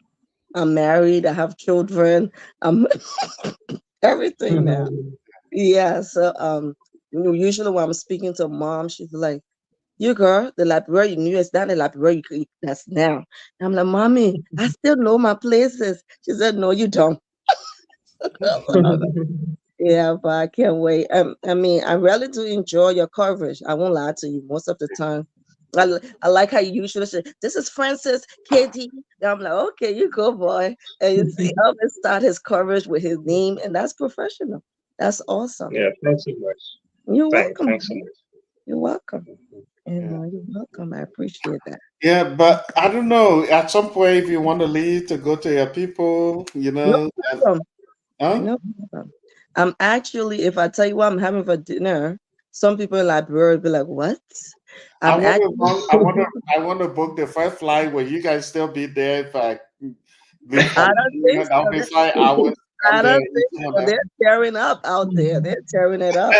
I'm married. I have children. I'm everything now. Yeah. So, usually when I'm speaking to mom, she's like, "You girl, the Liberia you knew is not the Liberia that's now." And I'm like, "Mommy, I still know my places." She said, "No, you don't." Yeah, but I can't wait. I mean, I really do enjoy your coverage. I won't lie to you. Most of the time, I like how you usually say, "This is Francis KD." And I'm like, "Okay, you go, boy." And you see, Elvis start his coverage with his name, and that's professional. That's awesome. Yeah, thanks so much. You're welcome. Thanks so much. You're welcome. Yeah. And you're welcome. I appreciate that. Yeah, but I don't know. At some point, if you want to leave to go to your people, No and, problem. huh? No problem. I'm actually, if I tell you what I'm having for dinner, some people in Liberia will be like, "What?" I I'm want to, actually, I want to book the first flight where you guys still be there. If I leave I from don't think here, that'll so. be 5 hours. I I'm there. don't think so. They're tearing up out there. They're tearing it up.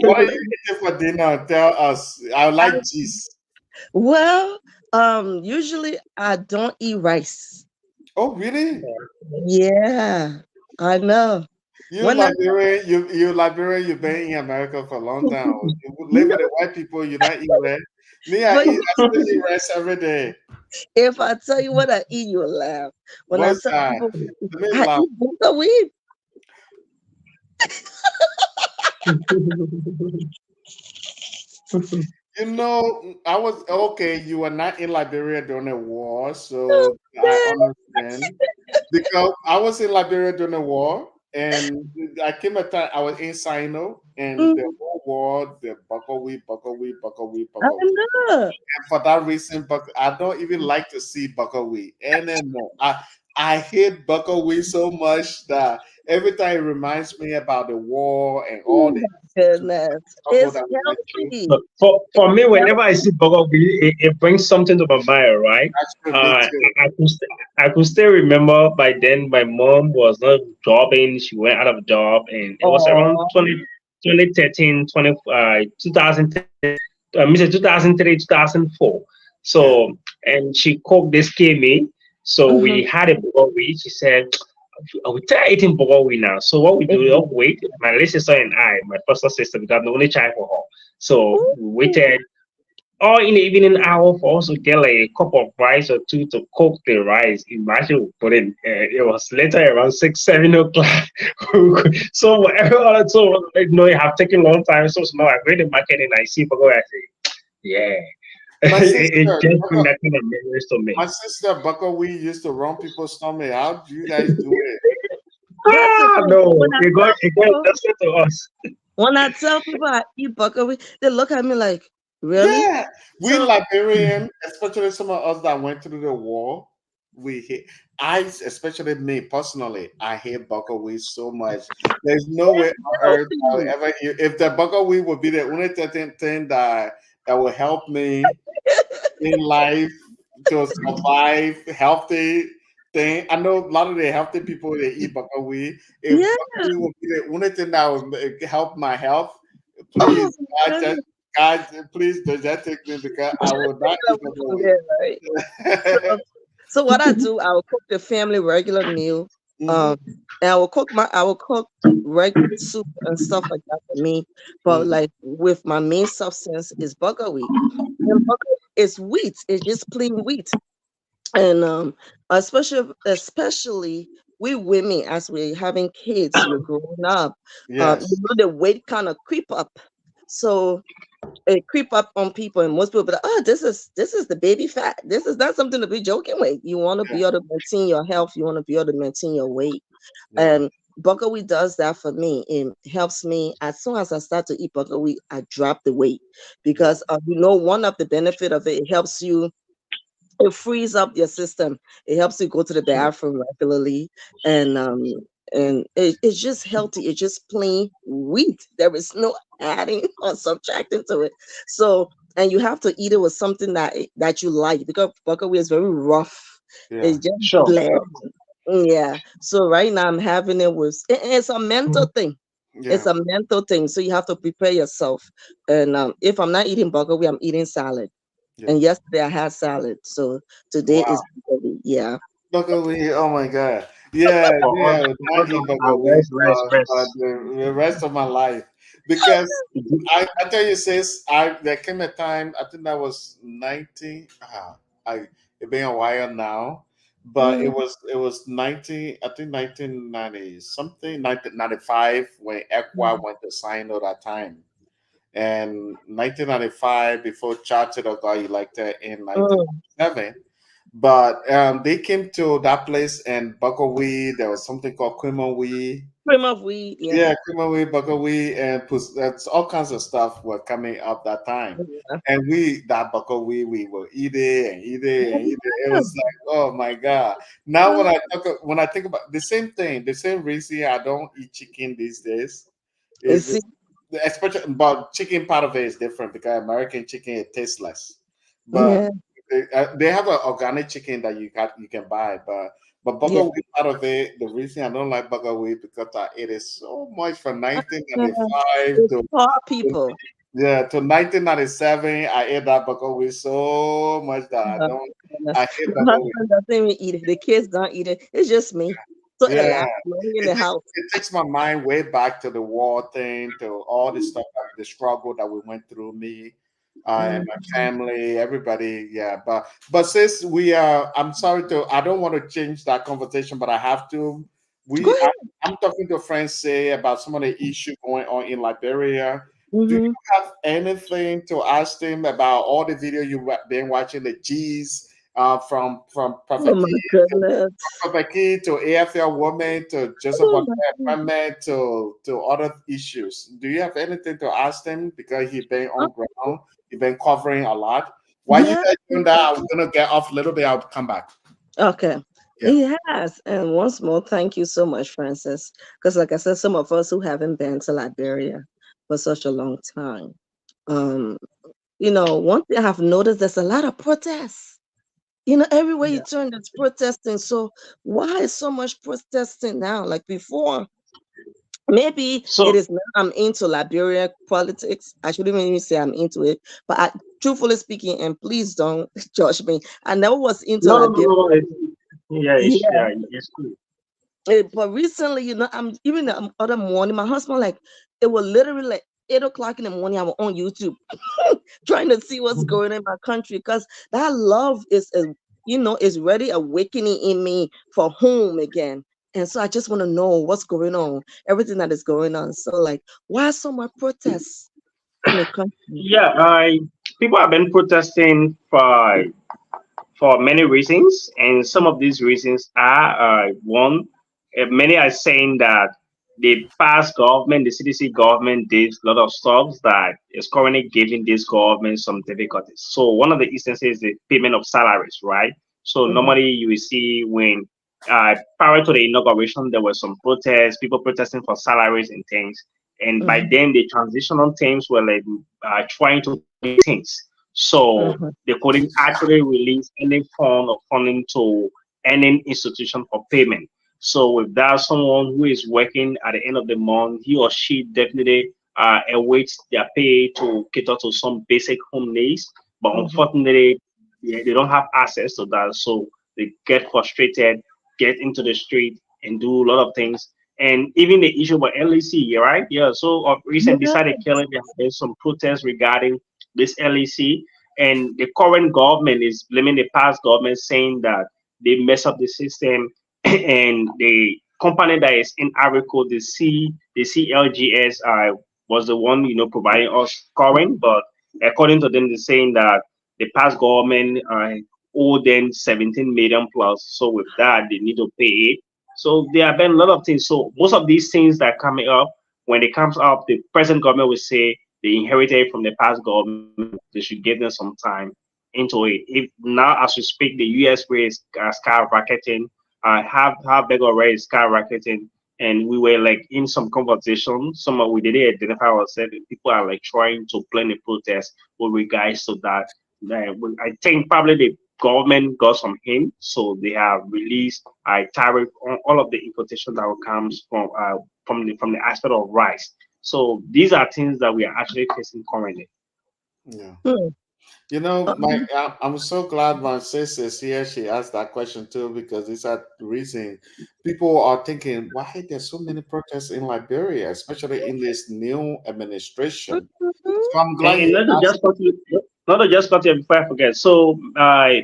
What are you eating for dinner? Tell us. I like cheese. Well, usually I don't eat rice. Oh, really? Yeah, I know. When I You Liberian, you've been in America for a long time. You live with no, the white people, you not eat rice. Me, but I still eat rice every day. if I tell you what I eat, you'll laugh. When I What's tell that? people To me, I laugh. eat buckwheat, I was okay. You were not in Liberia during the war, oh, so I man, understand. Because I was in Liberia during the war, and I came at time I was in Sino, and the mhm, whole war, the buckwheat, buckwheat, buckwheat, I buckwheat. know. And for that reason, I don't even like to see buckwheat anymore. I hate buckwheat so much that every time it reminds me about the war and all Oh the my goodness. trouble It's that we went through. healthy. For me, It's whenever I see Bogota, it brings something to my mind, right? That's for me Uh, too. I could still remember by then my mom was not jobbing. She went out of job, and it was around oh, 2013, 2010, I mean, 2003, 2004. Yeah. So, and she cooked this kidney. So mhm. we had a burger. She said, we try eating bulgogi now. So what we do, we Yeah. don't wait. My little sister and I, my foster sister, because I'm the only child for her. So we Ooh. waited all in the evening hour for us to get like a cup of rice or two to cook the rice. Imagine we put in. It was later around 6, 7 o'clock. So whatever other so it have taken a long time. So now I go to the market and I see bulgogi. I say, yeah. My It sister, just brings that kind of memories to me. my sister buckwheat used to run people's stomach. How do you guys do it? That's a Ah, So no, it got interesting to us. when I tell people I eat buckwheat, they look at me like, really? Yeah, we So Liberian, especially some of us that went through the war, we hate. Especially me personally, I hate buckwheat so much. There's no way on it's earth I would healthy. ever hear if the buckwheat would be the only thing that will help me in life to survive healthy thing. I know a lot of the healthy people they eat buckwheat. If Yeah. buckwheat would be the only thing that would help my health, Oh please, my God, just goodness. God, please don't just take me because I will not I eat went from buckwheat. there, right? So, so what I do, I will cook the family regular meal. Hmm. Um, and I will cook regular soup and stuff like that for me. But Hmm. like with my main substance is buckwheat. And buckwheat is wheat. It's just plain wheat. And especially we women, as we're having kids, we're growing up, Yes. the weight kind of creep up. So it creep up on people, and most people be like, oh, this is the baby fat. This is not something to be joking with. You want to Yeah. be able to maintain your health, you want to be able to maintain your weight. Yeah. And buckwheat does that for me. It helps me. As soon as I start to eat buckwheat, I drop the weight Yeah. because one of the benefit of it, it helps you, it frees up your system. It helps you go to the bathroom regularly, and it's just healthy. It's just plain wheat. There is no adding or subtracting to it. So, and you have to eat it with something that you like, because buckwheat is very rough. Yeah. It's just Sure, bland. sure. Yeah. So right now I'm having it with. It's a mental thing. Yeah. It's a mental thing. So you have to prepare yourself. And if I'm not eating buckwheat, I'm eating salad. Yeah. And yesterday I had salad. So today Wow. is buckwheat. Yeah. Buckwheat. Oh my God. Yeah. For Yeah. us, Not eat buckwheat rest, rest, for rest. the rest of my life because I tell you, sis, there came a time, I think that was 19. I It been a while now, but Mm, it was 19, I think 1990 something, 1995 when Equa mm, went to sign at that time. And 1995, before Chartered got elected in mm. 1997. But they came to that place and buckwheat. There was something called creamer. Cream of wheat. Yeah. Yeah, creamery, buckwheat, and that's all kinds of stuff were coming up that time. Yeah. And that buckwheat, we will eat it and eat it and eat it. It was like, oh my God. Now when I think about the same thing, the same reason I don't eat chicken these days And is see, especially, but chicken part of it is different because American chicken it tastes less. But yeah, they have an organic chicken that you can buy, but yeah. buckwheat part of it, the reason I don't like buckwheat because I ate it so much from Yeah. 1995 It's poor people. yeah, to 1997. I ate that buckwheat so much that Uh, uh, I hate my buckwheat. husband doesn't even eat it. The kids don't eat it. It's just me. So the Yeah, last money in the house. it takes my mind way back to the war thing, to all the stuff, the struggle that we went through, me and Mm. my family, everybody. Yeah, but since we are, I'm sorry to, I don't want to change that conversation, but I have to. Go We, I, ahead. I'm talking to friends say about some of the issue going on in Liberia. Do you Hmm. have anything to ask them about all the video you've been watching, the G's from Oh Prophet my goodness. Becky to AFL women to Joseph Oh my goodness. appointment to other issues. Do you have anything to ask them because he been Oh, on ground, he been covering a lot? While you yeah. guys doing that, I'm gonna get off a little bit. I'll come back. Okay. Yeah, He has. And once more, thank you so much, Francis. Because, like I said, some of us who haven't been to Liberia for such a long time, um, one thing I have noticed, there's a lot of protests. Everywhere you Yeah. turn, there's protesting. So, why is so much protesting now? Like before, maybe it So is now I'm into Liberia politics. I shouldn't even say I'm into it, but truthfully speaking, and please don't judge me, I never was into no, no, no, Liberia. no, no. Yeah. It's cool. But recently, I'm even the other morning, my husband, like, it was literally like 8 o'clock in the morning. I was on YouTube trying to see what's going on in my country, because that love is ready awakening in me for home again. And so I just want to know what's going on, everything that is going on. So, like, why so much protests in the country? Yeah, people have been protesting for many reasons, and some of these reasons are one. Many are saying that the past government, the CDC government did a lot of stuff that is currently giving this government some difficulties. So one of the instances is the payment of salaries, right? So Mhm, normally you will see when prior to the inauguration, there were some protests, people protesting for salaries and things. And by mhm, then, the transitional teams were like trying to coordinate things. So mhm, they couldn't actually release any fund or funding to any institution for payment. So with that, someone who is working at the end of the month, he or she definitely awaits their pay to cater to some basic home needs. But mhm, unfortunately, they don't have access to that. So they get frustrated, get into the street, and do a lot of things. And even the issue about LEC, right? Yeah. So recent yeah, beside the killing, there have been some protests regarding this LEC, and the current government is blaming the past government, saying that they mess up the system, and the company that is in Arico, the CLGS, was the one providing us current, but according to them, they're saying that the past government owe them 17 million plus. So with that, they need to pay it. So there have been a lot of things. So most of these things that are coming up, when it comes up, the present government will say they inherited it from the past government. They should give them some time into it. If now, as we speak, the US rate is skyrocketing, have bigger rate is skyrocketing, and we were like in some conversation. Some we didn't identify ourselves. People are like trying to plan a protest with regards to that. I think probably the government got some hint, so they have released a tariff on all of the importation that comes from the aspect of rice. So these are things that we are actually facing currently. Yeah. hmm. You know, Um, I'm so glad my sister is here. She asked that question too because it's that reason people are thinking why there's so many protests in Liberia, especially in this new administration. mhm, So I'm glad And you not to asked. just cut you, not to just cut you before I forget. So,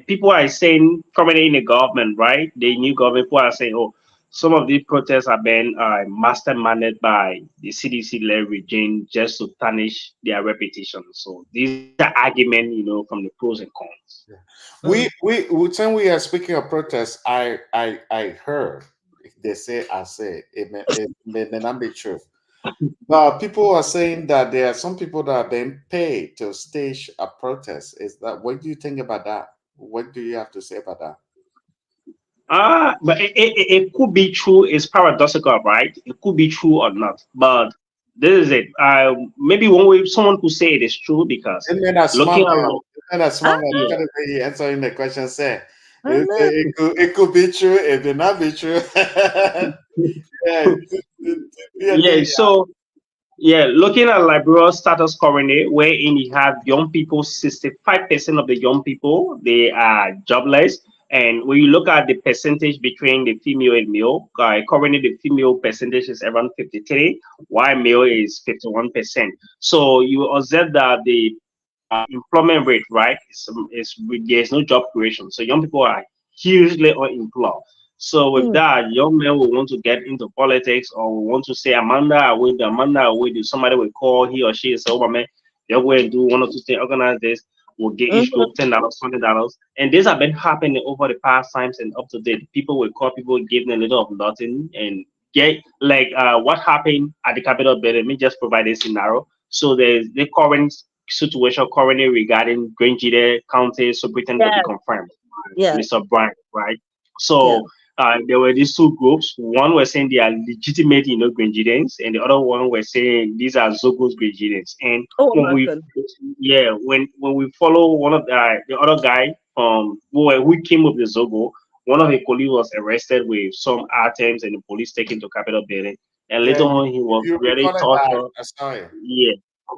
people are saying, coming in the government, right? The new government, people are saying, oh, some of these protests have been masterminded by the CDC-led regime just to tarnish their reputation. So, these are arguments, from the pros and cons. mhm. When we are speaking of protests, I heard they say I say it may not be true. But people are saying that there are some people that are being paid to stage a protest. Is that what do you think about that? What do you have to say about that? But it could be true. It's paradoxical, right? It could be true or not. But this is it. Maybe one way someone could say it is true because And then a smart looking at man, and a I smart man, yeah. look at the way he answering the question. Say I know. it could be true. It may not be true. Yeah, yeah, Yeah, so yeah, looking at Liberia status currently, wherein you have young people, 65% of the young people, they are jobless. And when you look at the percentage between the female and male, currently the female percentage is around 53, while male is 51%. So you observe that the employment rate, right, there's no job creation. So young people are hugely unemployed. So with Mm, that, young men will want to get into politics or will want to say Amanda, I will do. Somebody will call he or she and say, oh, my man, they'll go and do one or two things, organize this. We'll get each mhm, group $10, $20. And this have been happening over the past times and up to date. People will call people, give them a little of nothing and get like what happened at the Capitol building. Let me just provide a scenario. So there's the current situation currently regarding Grangeda County Superintendent to be yeah, confirmed, yeah, Mr. Brian, right? yeah. So there were these two groups. One was saying they are legitimate, Grenjidans, and the other one was saying these are Zogos Grenjidans. And Oh when my we, goodness. yeah, when we follow one of the other guy who came with the Zogo, one of his colleagues was arrested with some items, and the police taken to Capitol building. And yeah. later on, he was You really recorded that. tortured. I saw it. Yeah,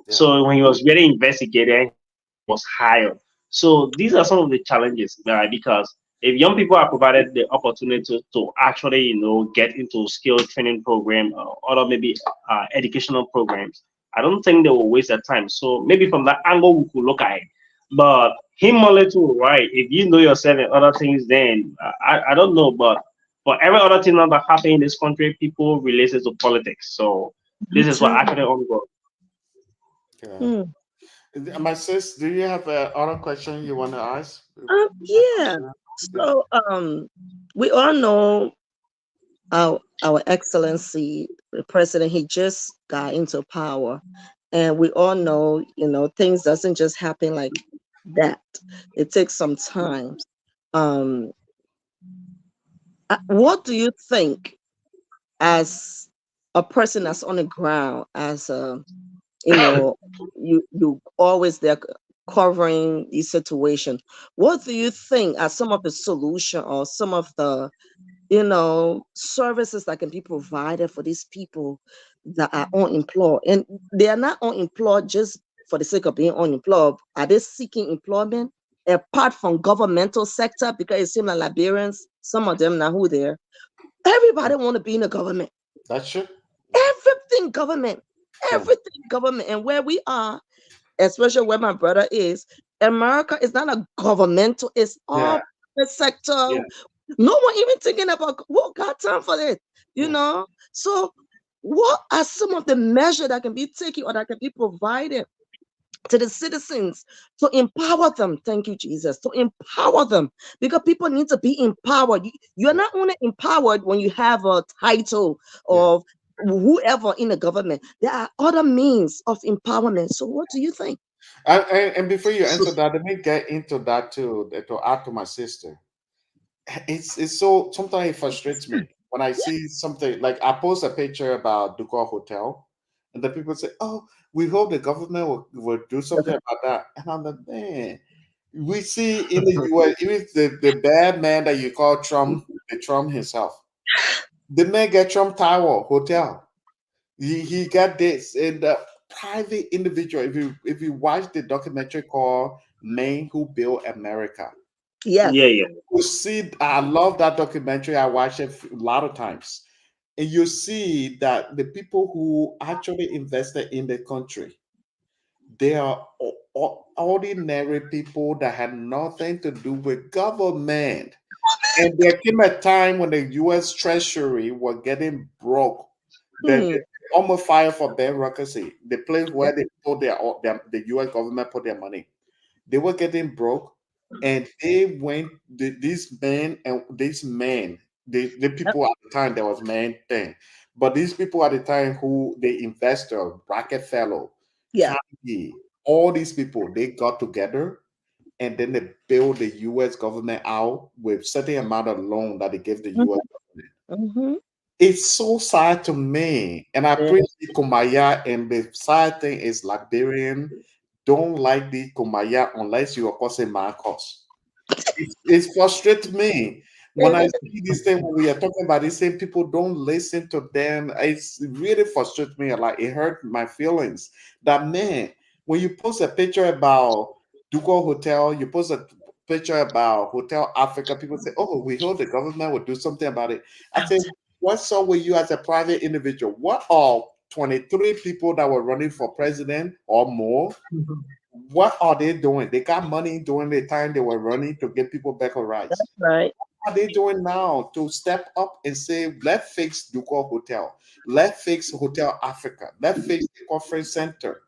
Yeah. so when he was getting investigated, he was hired. So these are some of the challenges, because if young people are provided the opportunity to actually, get into skill training program or other maybe educational programs, I don't think they will waste their time. So maybe from that angle we could look at it. But him only too, right? If you know yourself and other things, then I don't know. But for every other thing that happen in this country, people relate it to politics. So Me this is what too. actually ongoing. Yeah. Mm. My sis, do you have a other question you want to ask? Yeah. Yeah. So, we all know our excellency, the president, he just got into power. And we all know, things doesn't just happen like that. It takes some time. Um, what do you think, as a person that's on the ground, as a, you know, you always there covering these situations? What do you think are some of the solution, or some of the, services that can be provided for these people that are unemployed? And they are not unemployed just for the sake of being unemployed. Are they seeking employment apart from governmental sector? Because it seems like Liberians, some of them now who there, everybody want to be in the government. That's true. Everything government, Yeah. everything government. And where we are, especially where my brother is, America is not a governmental, it's Yeah. all private sector. Yeah. No one even thinking about who got time for it, Yeah. So, what are some of the measures that can be taken or that can be provided to the citizens to empower them? Thank you, Jesus, to empower them, because people need to be empowered. You're Yeah. not only empowered when you have a title Yeah. of whoever in the government. There are other means of empowerment. So, what do you think? And before you answer that, let me get into that too, to add to my sister. It's so sometimes it frustrates me when I see something like I post a picture about Ducal Hotel, and the people say, "Oh, we hope the government will do something about that." And I'm like, man, we see in the U.S. even the bad man that you call Trump, the Trump himself, the man get Trump Tower Hotel. He got this in the private individual. If you watch the documentary called "Man Who Built America," Yeah, Yes. yeah. you see, I love that documentary. I watch it a lot of times, and you see that the people who actually invested in the country, they are ordinary people that had nothing to do with government. And there came a time when the U.S. Treasury was getting broke. That Hmm. they almost filed for bankruptcy. The place where they put the U.S. government put their money, they were getting broke, and they went. These men, the people at the time, there was man thing, but these people at the time who the investor, Rockefeller, Yeah. Carnegie, all these people, they got together and then they bailed the U.S. government out with certain amount of loan that they gave the U.S. government. Mm-hmm. It's so sad to me, and I Yeah. appreciate Kumaya. And the sad thing is, Liberian don't like the Kumaya unless you are causing Marcos. It frustrates me when I see this thing when we are talking about this thing, people don't listen to them. It's it really frustrates me. Like it hurt my feelings. That man, when you post a picture about Dugo Hotel, you post a picture about Hotel Africa, people say, "Oh, we hope the government will do something about it." I say, "What's up with you as a private individual? What are 23 people that were running for president or more? What are they doing? They got money during the time they were running to get people back on rights. Right. What are they doing now to step up and say, let's fix Ducal Hotel, let's fix Hotel Africa, let's fix the conference center?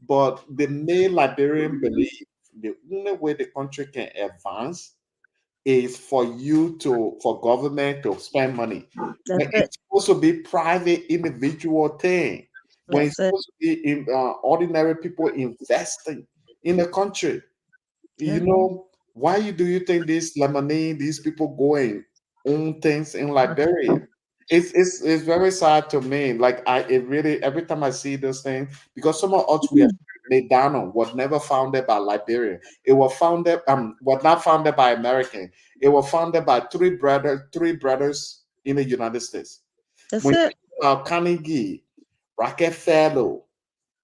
But the main Liberian believe the only way the country can advance is for government to spend money. That's When it. it's supposed to be private individual thing. When it's That's it. supposed to be ordinary people investing in the country. Yeah. Why do you think this Lemonade, these people going own things in Liberia? It's very sad to me. Like it really every time I see this thing, because some of us we are McDonald was never founded by Liberia. It was not founded by American. It was founded by three brothers in the United States. That's When you it. think about Carnegie, Rockefeller,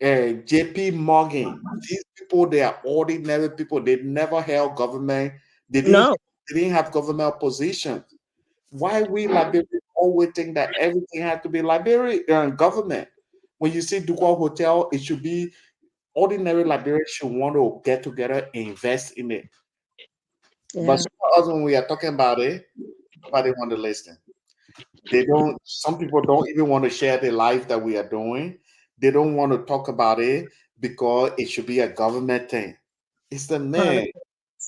JP Morgan, these people, they are ordinary people. They never held government. They didn't, No. they didn't have government position. Why we Liberians always think that everything has to be Liberian government? When you see Ducal Hotel, it should be ordinary Liberians should want to get together and invest in it. But Yeah. some of us, when we are talking about it, nobody want to listen. They don't. Some people don't even want to share the life that we are doing. They don't want to talk about it because it should be a government thing. It's the man.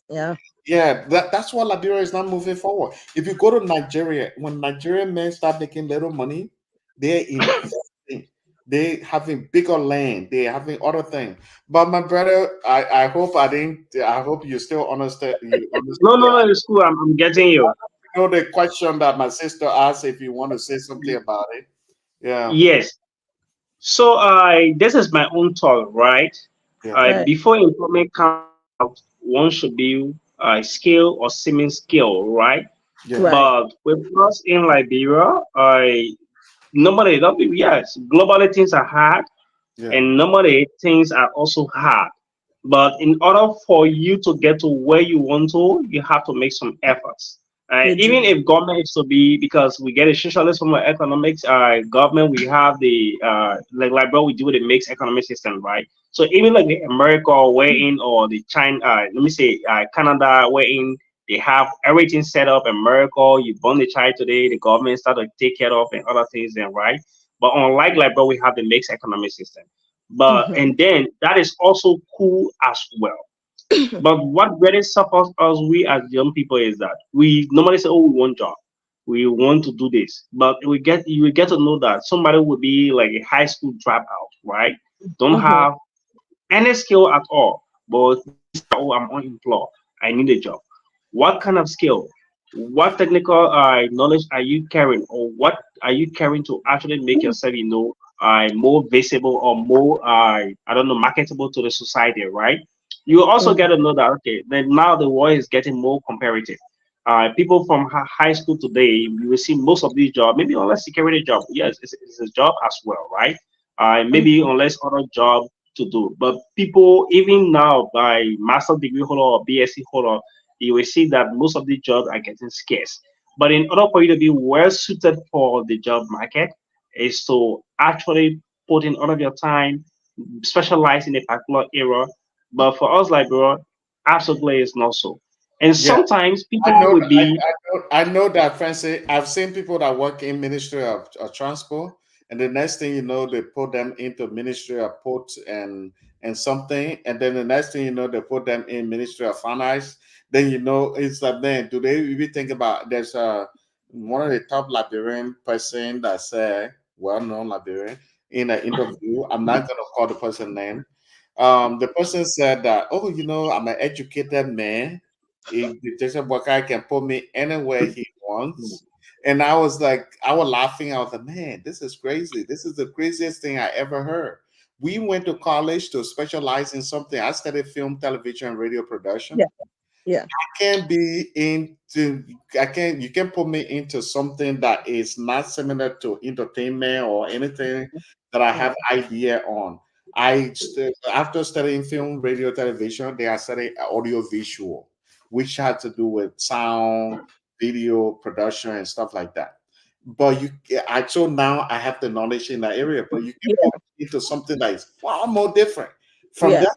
Yeah. Yeah, that's why Liberia is not moving forward. If you go to Nigeria, when Nigerian men start making little money, they're investing. They having bigger land. They having other things. But my brother, I hope I didn't. I hope you still understand. You No, understand. no, no, it's cool. I'm getting you. You know the question that my sister asked. If you want to say something about it, yeah, Yes. So this is my own thought, right? yeah, Right. Before employment comes out, one should be skill or semi skill, right? yeah, Right. But with us in Liberia, I normally, yes, globally things are hard, yeah. and normally things are also hard. But in order for you to get to where you want to, you have to make some efforts. You Even do. if government is to be, because we get a socialist from our economics, government, we have the, like bro, we do the mixed economic system, right? So even like the America, wherein, or the China, let me say, Canada, wherein they have everything set up. America, you born the child today, the government start to take care of and other things, then right. But unlike bro, we have the mixed economic system. But Mm-hmm. and then that is also cool as well. But what really suffers us, we as young people, is that we normally say, "Oh, we want job, we want to do this," but you will get to know that somebody would be like a high school dropout, right? Don't Mm-hmm. have any skill at all, but he said, "Oh, I'm unemployed. I need a job." What kind of skill? What technical knowledge are you carrying, or what are you carrying to actually make yourself, more visible, or more, I don't know, marketable to the society, right? You also get to know that, okay, then now the world is getting more comparative. People from high school today, you will see most of these jobs, maybe unless security job, yes, it's a job as well, right? Maybe Mm-hmm. unless other job to do. But people, even now, by master degree holder or BSc holder, you will see that most of these jobs are getting scarce. But in order for you to be well suited for the job market, is to actually put in all of your time, specialize in a particular area. But for us, like bro, absolutely is not so. And Yeah. sometimes I people know, will be, I know that, Francis. I've seen people that work in Ministry of Transport, and the next thing you know, they put them into Ministry of Ports and something, and then the next thing you know, they put them in Ministry of Finance. Then you know, it's like, man, do they even think about? There's one of the top Liberian person that said, well-known Liberian, in an interview. I'm not gonna call the person name. The person said that, oh, I'm an educated man. The Jason Buckeye can put me anywhere he wants. And I was like, I was laughing. I was like, man, this is crazy. This is the craziest thing I ever heard. We went to college to specialize in something. I studied film, television, and radio Yeah. production. Yeah. Can be into I can you can put me into something that is not similar to entertainment or anything that I Yeah. have idea on. After studying film, radio, television, they are studying audio visual, which had to do with sound, video production, and stuff like that. But I so now I have the knowledge in that area, but you can put Yeah. me into something that is far more different from Yeah. that.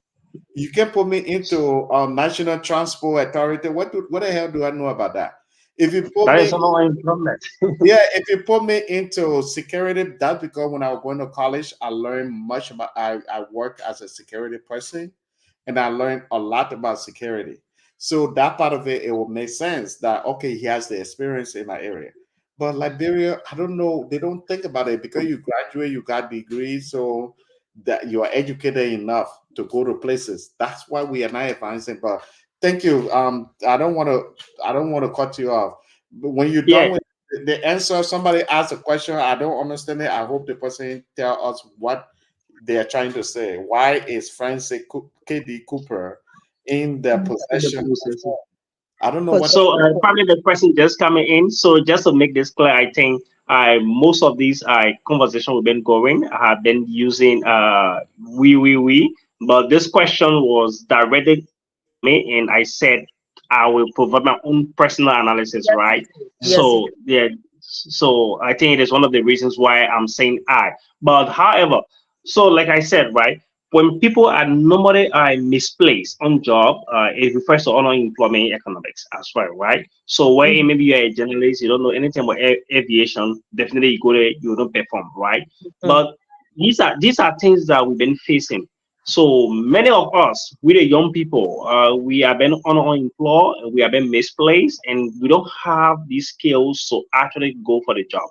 You can put me into National Transport Authority. What the hell do I know about that? If you put that me, is another improvement. yeah, if you put me into security, that's because when I was going to college, I learned much about. I worked as a security person, and I learned a lot about security. So that part of it, it will make sense that okay, he has the experience in that area. But Liberia, I don't know. They don't think about it because you graduate, you got degrees, so that you are educated enough to go to places. That's why we are not advancing. But thank you. I don't want to cut you off. But when you're Yeah, done with the answer, somebody asked a question, I don't understand it. I hope the person tell us what they are trying to say. Why is Francis KD Cooper in the in the possession of process. phone? I don't know what. Possession. So probably the person just coming in. So just to make this clear, I think most of these conversation we've been going have been using we. But this question was directed to me, and I said I will provide my own personal analysis, Yes, you right? do. Yes, you So yeah, so I think it is one of the reasons why I'm saying I. But however, so like I said, right, when people are normally misplaced on job, it refers to unemployment economics as well, right? So where do. maybe you're a journalist, you don't know anything about aviation, definitely you go there, you don't perform, right? Mm-hmm. But these are things that we've been facing. So many of us, we the young people, we have been unemployed, and we have been misplaced, and we don't have these skills to actually go for the job.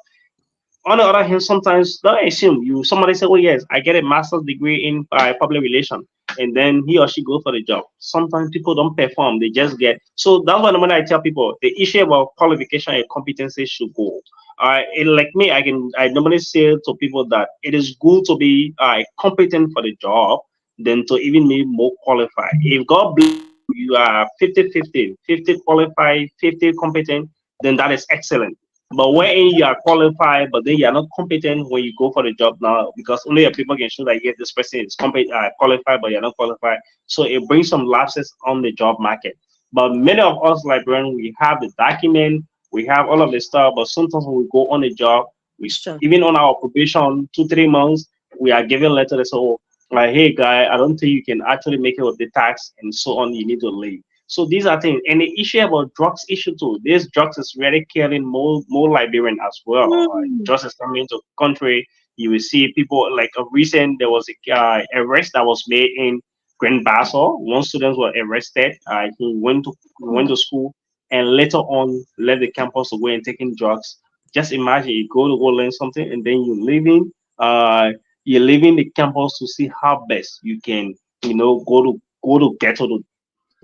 On the other hand, sometimes don't assume you. Somebody say, "Oh yes, I get a master's degree in public relation," and then he or she go for the job. Sometimes people don't perform; they just get. So that's why when I tell people the issue about qualification and competency should go. Like me, I normally say to people that it is good to be competent for the job than to even be more qualified. If God bless you, you are 50-50, 50 qualified, 50 competent, then that is excellent. But Mm. when you are qualified, but then you are not competent when you go for the job now, because only a people can show that yes, this person is qualified, but you're not qualified. So it brings some lapses on the job market. But many of us librarians, we have the document, we have all of the stuff, but sometimes when we go on the job, we Sure. even on our probation, 2-3 months, we are given letters that say, oh, like, hey guy, I don't think you can actually make it with the tax and so on. You need to leave. So these are things, and the issue about drugs issue too. This drugs is really killing more Liberian as well. Mm. Drugs is coming into the country. You will see people like a recent there was a arrest that was made in Grand Bassel. One student was arrested. He went to school and later on left the campus to go and taking drugs. Just imagine you go learn something and then uh you're leaving the campus to see how best you can go to ghetto to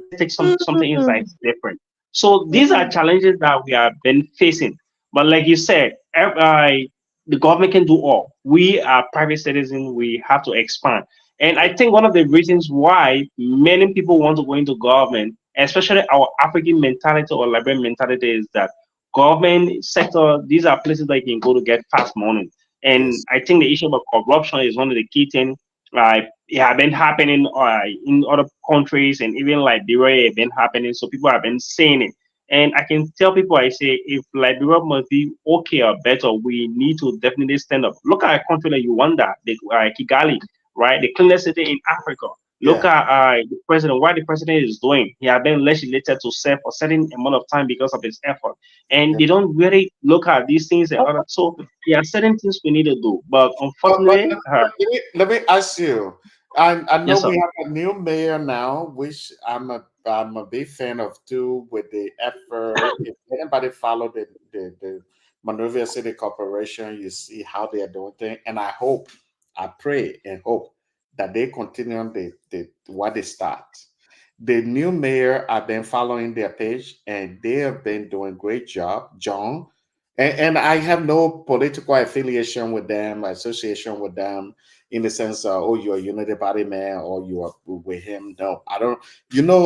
just take something inside Mm. is different. So these are Mm. challenges that we have been facing. But like you said, the government can do all. We are private citizens. We have to expand. And I think one of the reasons why many people want to go into government, especially our African mentality or Liberian mentality, is that government sector, these are places that you can go to get fast money. And Yes. I think the issue about corruption is one of the key things. It have been happening in other countries and even Liberia have been happening. So people have been saying it. And I can tell people, I say, if Liberia must be okay or better, we need to definitely stand up. Look at a country like Rwanda, Kigali, right? The cleanest city in Africa. Look Yeah. at the president, what the president is doing. He has been legislated to serve for a certain amount of time because of his effort. And Yeah. they don't really look at these things and other. So there are certain things we need to do. But But unfortunately, let me ask you. I know yes, sir. we have a new mayor now, which I'm a big fan of too. With the effort, if anybody follow the Monrovia City Corporation, you see how they are doing things, and I pray and hope that they continue on the what they start. The new mayor, I've been following their page, and they have been doing great job, John. And I have no political affiliation with them, association with them, in the sense of, oh, you're a unity party man or you are with him. No, I don't.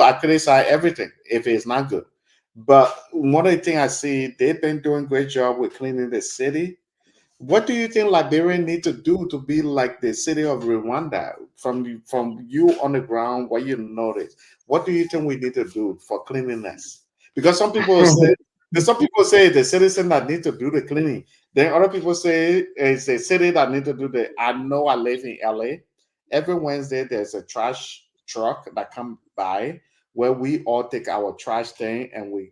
I criticize everything if it's not good. But one of the things I see, they've been doing great job with cleaning the city. What do you think Liberia need to do to be like the city of Rwanda? From you on the ground, what you notice, what do you think we need to do for cleanliness? Because some people say the citizen that need to do the cleaning. Then other people say it's the city that need to do the. I know I live in LA. Every Wednesday there's a trash truck that come by where we all take our trash thing and we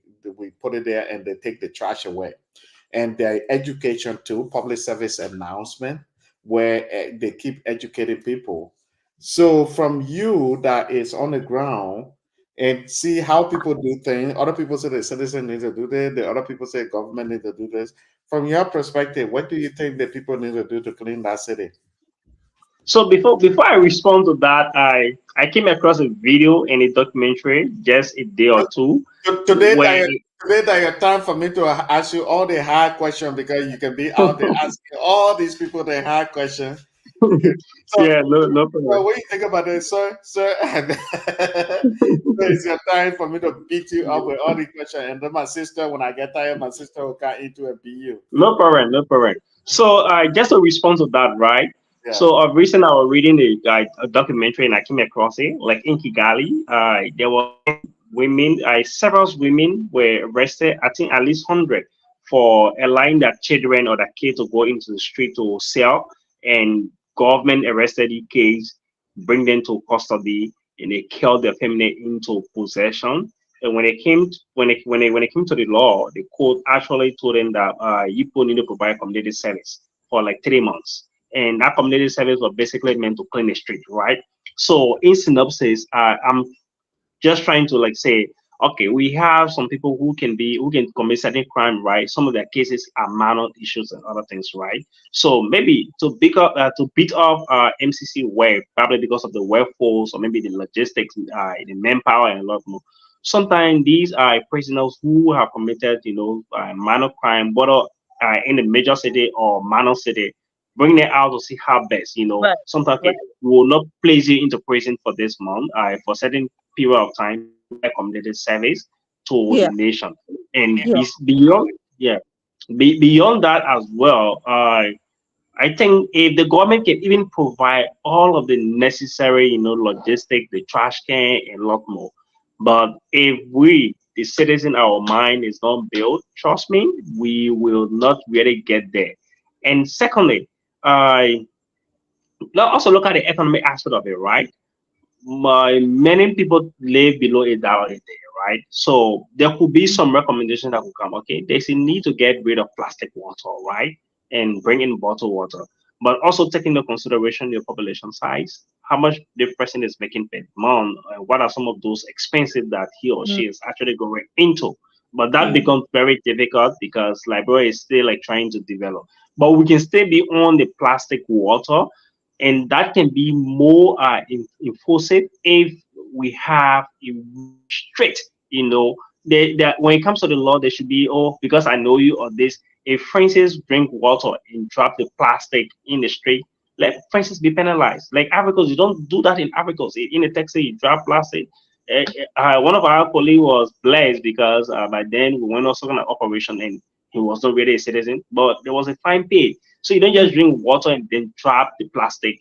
put it there and they take the trash away and their education too, public service announcement, where they keep educating people. So from you that is on the ground and see how people do things, other people say the citizen need to do this, the other people say government need to do this. From your perspective, what do you think that people need to do to clean that city? So before I respond to that, I came across a video in a documentary just a day or two Today, where that your time for me to ask you all the hard questions because you can be out there asking all these people the hard questions. So, yeah, no so problem. what do you think about this, sir? And so it's your time for me to beat you up with all the questions. And then my sister, when I get tired, my sister will come into and beat you. No problem, no problem. So, just to respond to that, right? Yeah. So, recently I was reading a documentary and I came across it, like in Kigali. There were women, several women were arrested, I think at least 100, for allowing their children or their kids to go into the street to sell. And government arrested the case, bring them to custody, and they killed their family into possession. And when it came to the law, the court actually told them that you people need to provide community service for like 3 months, and that community service was basically meant to clean the street, right? So in synopsis, I'm just trying to like say, okay, we have some people who can commit certain crime, right? Some of their cases are minor issues and other things, right? So maybe to beat off MCC way, probably because of the workforce or maybe the logistics, the manpower and a lot more. Sometimes these are prisoners who have committed, minor crime, whether in a major city or minor city, bring them out to see how best, Right, sometimes right. okay, we will not place you into prison for this month, for certain period of time to provide community service to the Yeah, nation. And yeah, beyond, yeah, beyond that as well, I think if the government can even provide all of the necessary, logistic, the trash can and a lot more. But if we, the citizen, our mind is not built, trust me, we will not really get there. And secondly, I also look at the economic aspect of it, right? Many people live below $8 a day, right? So there could be some recommendation that could come. Okay, there's a need to get rid of plastic water, right, and bring in bottled water, but also taking into consideration your population size, how much the person is making per month, what are some of those expenses that he or mm, she is actually going into. But that mm, becomes very difficult because Liberia is still like trying to develop. But we can still be on the plastic water, and that can be more enforced if we have a really strict, when it comes to the law, there should be, oh, because I know you or this. If Francis drink water and drop the plastic in the street, let Francis be penalized. Like Africans, you don't do that in Africans. In the Texas, you drop plastic. One of our colleagues was blessed because by then we went also on an operation and he was not really a citizen, but there was a fine paid. So you don't mm, just drink water and then drop the plastic,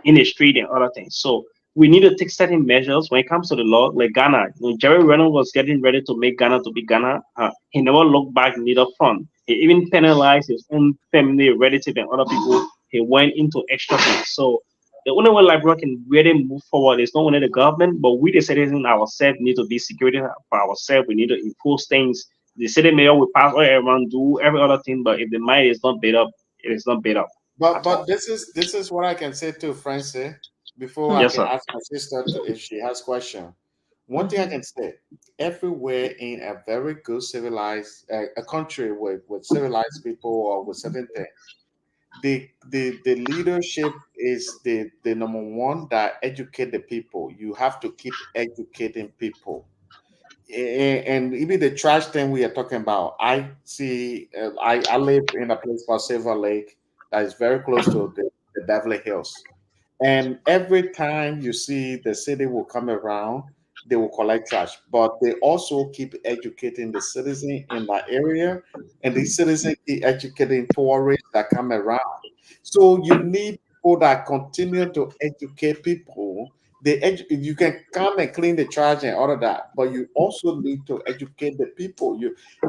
in the street and other things. So we need to take certain measures when it comes to the law. Like Ghana, when Jerry Reynolds was getting ready to make Ghana to be Ghana, he never looked back neither front. He even penalized his own family, relative, and other people. He went into extra things. So the only way Liberia can really move forward is not only the government, but we the citizens ourselves need to be security for ourselves. We need to enforce things. The city mayor will pass all around, do every other thing, but if the mind is not made up, it is not made up But at all. this is what I can say to Francie before I mm, Yes, can sir. ask my sister to, if she has question. One thing I mhm, can say, everywhere in a very good civilized a country with civilized people or with certain things, the leadership is the number one that educate the people. You have to keep educating people. And even the trash thing we are talking about, I see. I live in a place called Silver Lake that is very close to the Beverly Hills, and every time you see the city will come around, they will collect trash. But they also keep educating the citizen in that area, and the citizen keep educating tourists that come around. So you need people that continue to educate people. You can come and clean the trash and all of that, but you also need to educate the people.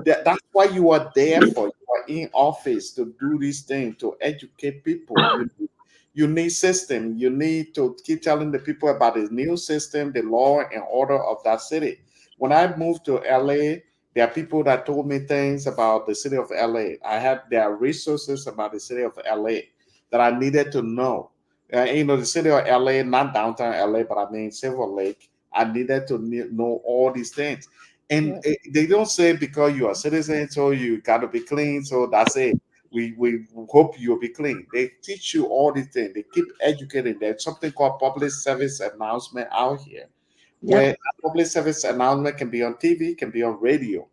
That's why you are there for. You are in office to do these things to educate people. You need system. You need to keep telling the people about the new system, the law and order of that city. When I moved to LA, there are people that told me things about the city of LA. There are resources about the city of LA that I needed to know. The city of LA, not downtown LA, but I mean Silver Lake. I needed to know all these things. And yeah, they don't say because you're a citizen, so you got to be clean. So that's it. We hope you'll be clean. They teach you all these things. They keep educating. There's something called public service announcement out here, yep, where a public service announcement can be on TV, can be on radio,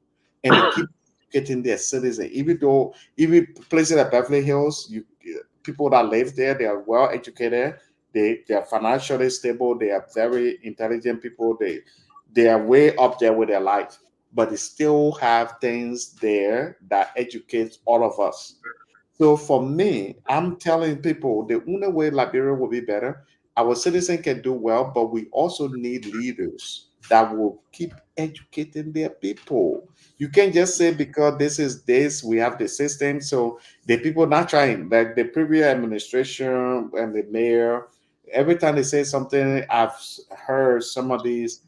and they keep getting their citizens. Even places like Beverly Hills, people that live there, they are well educated. They are financially stable. They are very intelligent people. They are way up there with their life, but they still have things there that educates all of us. So for me, I'm telling people the only way Liberia will be better, our citizens can do well, but we also need leaders that will keep educating their people. You can't just say because this is this, we have the system. So the people not trying, like the previous administration and the mayor, every time they say something, I've heard some of these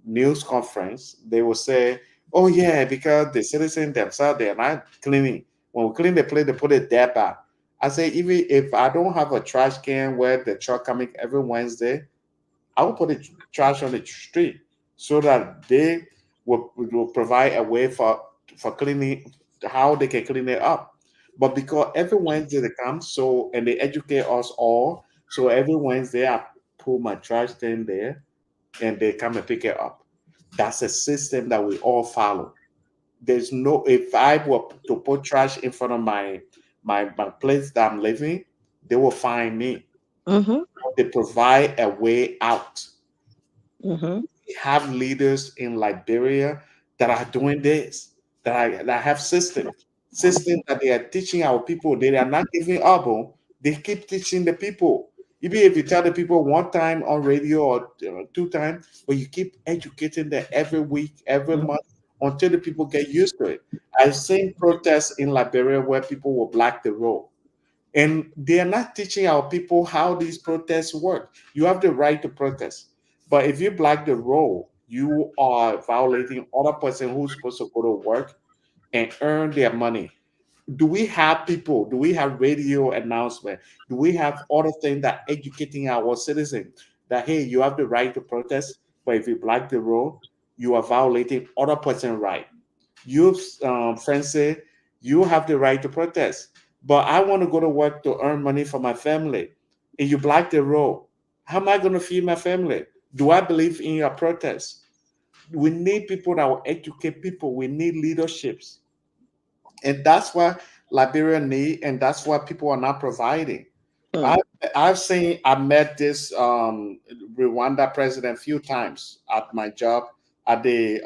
news conference, they will say, "Oh yeah, because the citizens themselves they're not cleaning. When we clean the plate, they put it there back." I say, even if I don't have a trash can where the truck coming every Wednesday, I will put the trash on the street so that they will provide a way for cleaning, how they can clean it up. But because every Wednesday they come, so and they educate us all, so every Wednesday I put my trash thing there and they come and pick it up. That's a system that we all follow. There's no, if I were to put trash in front of my place that I'm living, they will find me. Mm-hmm. They provide a way out. Mm-hmm. We have leaders in Liberia that are doing this, that have systems that they are teaching our people. They are not giving up. Oh. They keep teaching the people. Even if you tell the people one time on radio or two times, but you keep educating them every week, every month until the people get used to it. I've seen protests in Liberia where people will block the road. And they are not teaching our people how these protests work. You have the right to protest. But if you block the road, you are violating other person who's supposed to go to work and earn their money. Do we have people? Do we have radio announcement? Do we have other things that educating our citizens that hey, you have the right to protest, but if you block the road, you are violating other person right. You, friends say you have the right to protest, but I want to go to work to earn money for my family, and you block the road. How am I going to feed my family? Do I believe in your protest? We need people that will educate people. We need leaderships, and that's what Liberia need, and that's what people are not providing. Mm-hmm. I, I've seen. I met this Rwanda president a few times at my job at the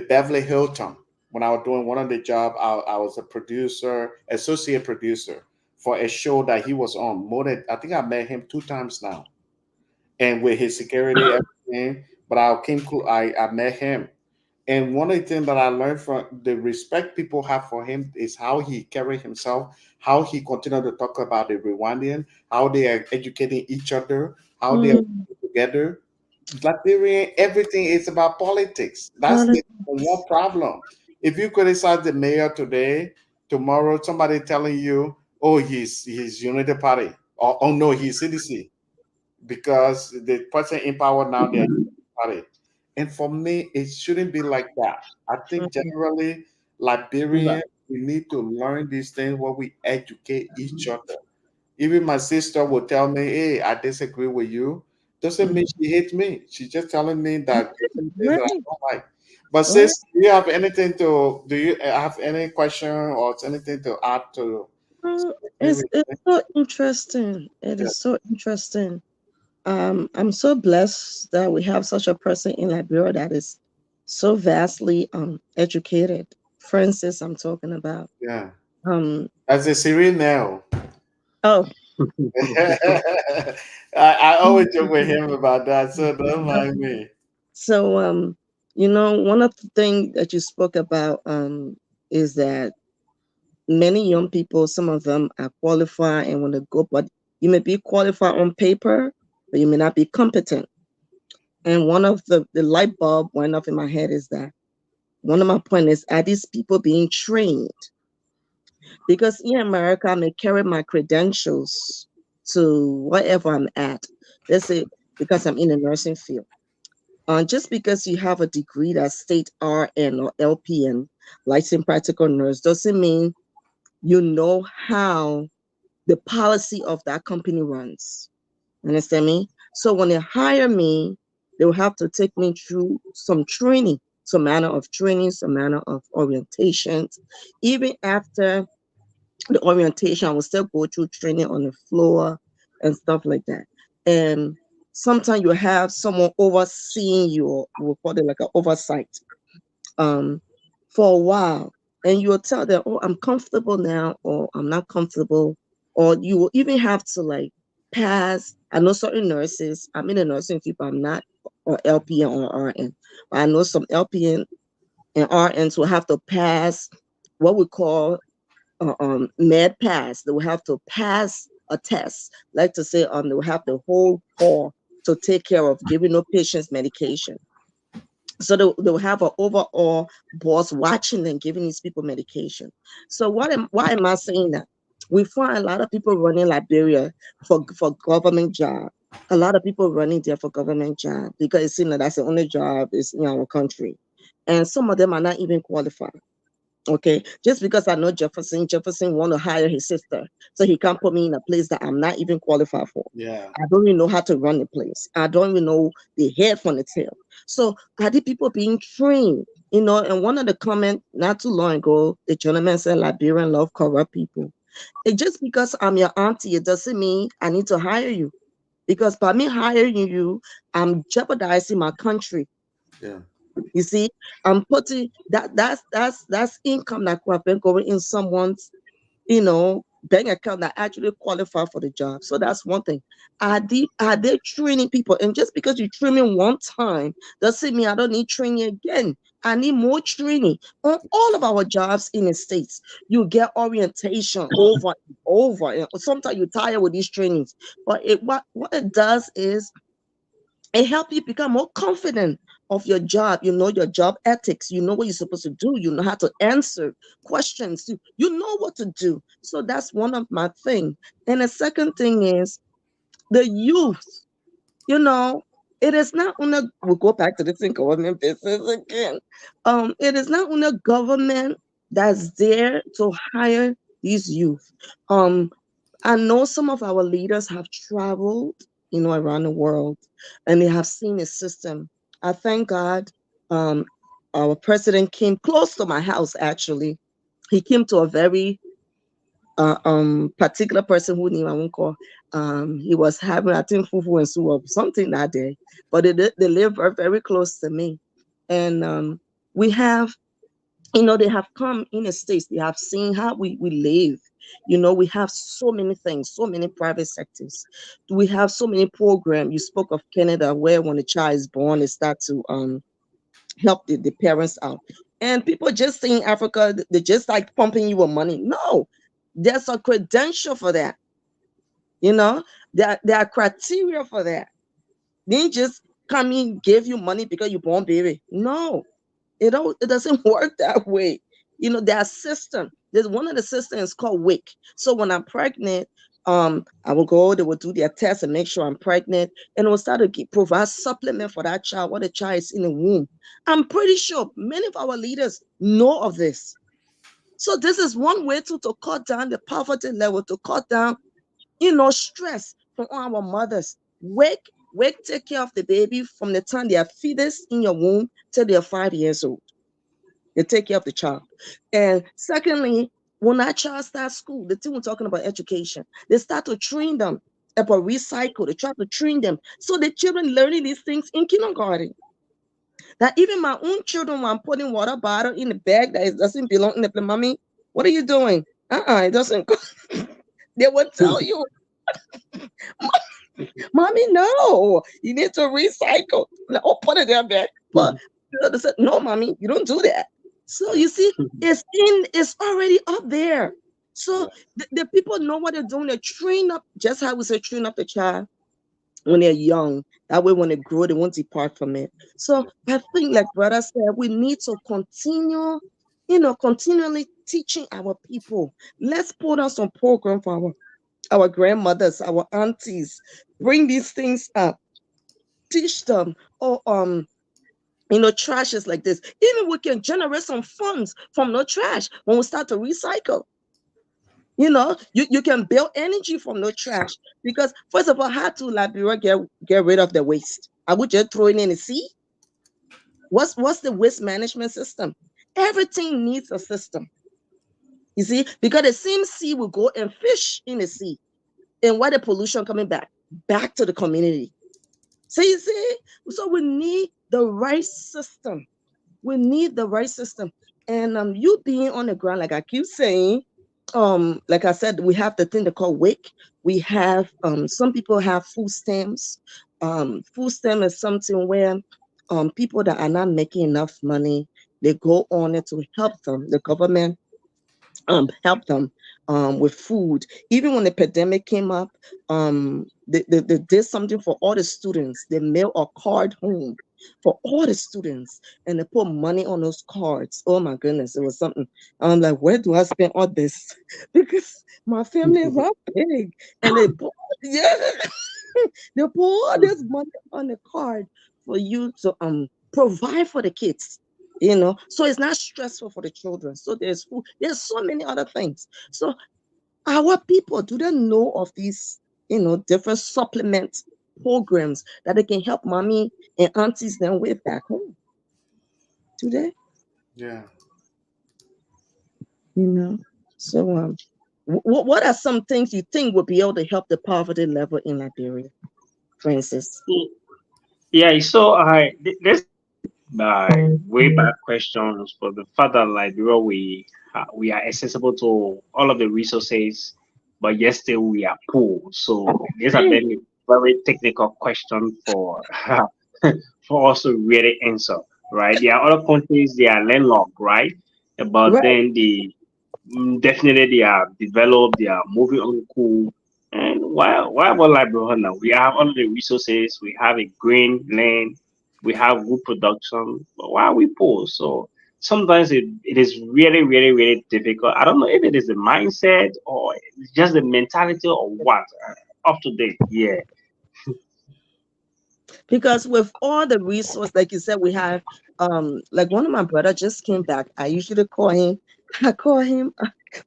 Beverly Hilton. When I was doing one of the job, I was a producer, associate producer for a show that he was on. More than I think I met him two times now, and with his security, everything. But I met him, and one of the things that I learned from the respect people have for him is how he carried himself, how he continued to talk about the Rwandan, how they are educating each other, how they are Mm-hmm. working together. Liberian, everything is about politics. That's the one problem. If you criticize the mayor today, tomorrow somebody telling you, "Oh, he's Unity Party," or "Oh no, he's CDC," because the person in power now they're Party. And for me, it shouldn't be like that. I think generally, Liberian, we need to learn these things where we educate each other. Even my sister will tell me, "Hey, I disagree with you." Doesn't mean she hates me. She's just telling me that there's some things that I Right. don't like. But Right. sis, do you have anything to? Do you have any question or anything to add to? Mm, Maybe. it's so interesting. It Yeah, is so interesting. I'm so blessed that we have such a person in Liberia that is so vastly educated. Francis, I'm talking about. yeah. Um, As a Syrian now. oh, I always joke with him about that, so don't mind me. so one of the things that you spoke about is that many young people, some of them are qualified and want to go, but you may be qualified on paper, but you may not be competent. And one of the light bulb went off in my head is that one of my points is, are these people being trained? Because in America, I may carry my credentials to wherever I'm at. Let's say because I'm in the nursing field. Just because you have a degree that state RN or LPN, licensed practical nurse, doesn't mean you know how the policy of that company runs. Understand me? So when they hire me, they will have to take me through some training, some manner of training, some manner of orientations. Even after the orientation, I will still go through training on the floor and stuff like that. And sometimes you have someone overseeing you, or we'll call it like an oversight, um, for a while. And you'll tell them, oh, I'm comfortable now, or I'm not comfortable. Or you will even have to like pass. I know certain nurses, I'm in a nursing field, but I'm not or LPN or RN. But I know some LPN and RNs will have to pass what we call med pass. They will have to pass a test, like to say, they will have the whole hall to take care of giving no patients medication. So they'll have an overall boss watching and giving these people medication. So why am I saying that? We find a lot of people running Liberia for government job. A lot of people running there for government job because it seems like that's the only job is in our country, and some of them are not even qualified. Okay, just because I know Jefferson want to hire his sister, so he can't put me in a place that I'm not even qualified for. Yeah. I don't even know how to run the place. I don't even know the head from the tail. So are the people being trained? And one of the comment not too long ago, the gentleman said Liberian love corrupt people. It just because I'm your auntie, it doesn't mean I need to hire you. Because by me hiring you, I'm jeopardizing my country. Yeah. You see, I'm putting that's income that could have been going in someone's bank account that actually qualify for the job. So that's one thing. Are they training people? And just because you train me one time doesn't mean I don't need training again. I need more training on all of our jobs in the states. You get orientation over and over, and sometimes you're tired with these trainings. But what it does is it helps you become more confident of your job. You know your job ethics. You know what you're supposed to do. You know how to answer questions. You know what to do. So that's one of my thing. And the second thing is the youth. You know, it is not only we'll go back to the thing government business again. It is not only government that's there to hire these youth. Um, I know some of our leaders have traveled, around the world, and they have seen the system. I thank God. Um, our president came close to my house. Actually, he came to a very particular person who name I won't call. He was having, I think, fufu and soup or something that day, but they live very close to me, and we have they have come in the States, they have seen how we live. We have so many things, so many private sectors. We have so many programs. You spoke of Canada, where when a child is born, they start to help the parents out. And people just say in Africa, they just like pumping you with money. No, there's a credential for that. You know, there are criteria for that. They ain't just come in, give you money because you born baby. No, it doesn't work that way. There are system. There's one of the systems called WIC. So when I'm pregnant, I will go, they will do their test and make sure I'm pregnant, and it will start to provide supplement for that child while the child is in the womb. I'm pretty sure many of our leaders know of this. So this is one way to cut down the poverty level, to cut down, stress from all our mothers. Wake, take care of the baby from the time they are fetus in your womb till they are 5 years old. They take care of the child. And secondly, when that child starts school, the thing we're talking about education, they start to train them about recycle. They try to train them. So the children learning these things in kindergarten. That even my own children, when I'm putting water bottle in the bag that doesn't belong in the plate, mommy, what are you doing? It doesn't go. They will tell you, mommy, no, you need to recycle. Oh, put it there back. But they said, no, mommy, you don't do that. So you see, it's already up there. So the people know what they're doing. They train up, just how we say train up the child when they're young. That way, when they grow, they won't depart from it. So I think, like brother said, we need to continue, continually teaching our people. Let's put on some program for our grandmothers, our aunties. Bring these things up, teach them. Or trash is like this. Even we can generate some funds from no trash when we start to recycle. You can build energy from no trash, because first of all, how to Liberia get rid of the waste? Are we just throwing in the sea? What's the waste management system? Everything needs a system. You see, because the same sea will go and fish in the sea, and why the pollution coming back to the community. So you see, so we need the right system. We need the right system. And you being on the ground, like I keep saying, like I said, we have the thing they call WIC. We have some people have food stamps. Food stamp is something where people that are not making enough money, they go on it to help them. The government help them with food. Even when the pandemic came up, they did something for all the students. They mail a card home for all the students, and they put money on those cards. Oh my goodness, it was something. I'm like, where do I spend all this? Because My family is not big, and they put yeah, they put all this money on the card for you to provide for the kids. So it's not stressful for the children. So there's food. There's so many other things. So our people, do they know of these, different supplement programs that they can help mommy and aunties then way back home? Today, Yeah. you know. So what are some things you think would be able to help the poverty level in Liberia, Francis? Yeah, so this way back questions for the further Liberia, we are accessible to all of the resources, but yet still we are poor. So these are very very technical question for for us to really answer, right? There are other countries they are landlocked, right? But Right. then definitely they are developed, they are moving on cool. And why about Liberia now? We have all the resources, we have a green land, we have good production, but why are we poor? So sometimes it is really, really, really difficult. I don't know if it is the mindset or it's just the mentality or what. Up to date, yeah. Because with all the resource, like you said, we have like one of my brother just came back. I usually call him, I call him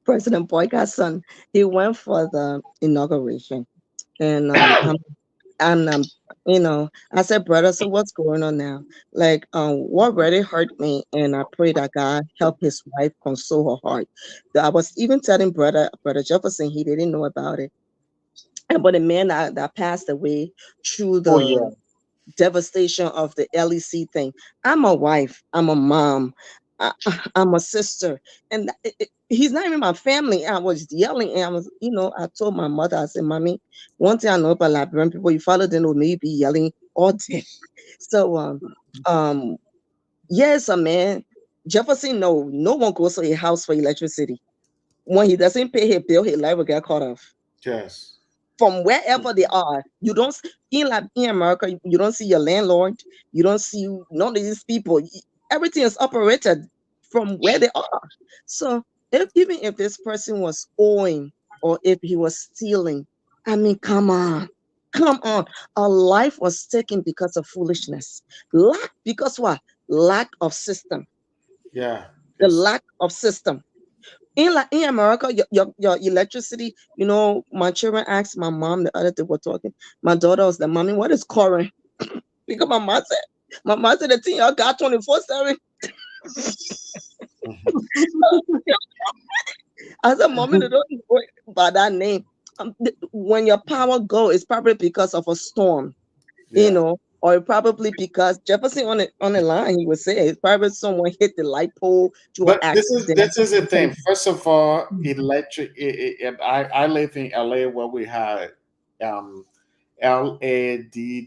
President Boyka's son. He went for the inauguration. And I said, brother, so what's going on now? Like, what really hurt me, and I pray that God help his wife console her heart. I was even telling brother Jefferson, he didn't know about it. But the man that passed away through Oh yeah. the devastation of the LEC thing. I'm a wife. I'm a mom. I'm a sister, and he's not even my family. I was yelling, and I told my mother, I said, "Mommy, one thing I know about Liberian people, you follow them with me, be yelling all day." So, um, yes, a man. Jefferson, no one goes to a house for electricity. When he doesn't pay his bill, his life will get cut off Yes. from wherever they are. You don't in America, you don't see your landlord, you don't see none of these people. Everything is operated from where they are. So even if this person was owing or if he was stealing, I mean, come on. Come on. A life was taken because of foolishness. Lack because what? Lack of system. Yeah. The Yes. lack of system in America, your electricity, my children asked my mom the other day, we're talking. My daughter was like, Mommy, what is current? Because my mom said the thing y'all got 24/7. Mhm. I said, Mommy, they don't know it by that name. When your power go, it's probably because of a storm, Yeah. or probably because Jefferson on the line, he would say it's probably someone hit the light pole to an But accident. this is the thing. First of all, electric. I live in LA where we had um, LADWP.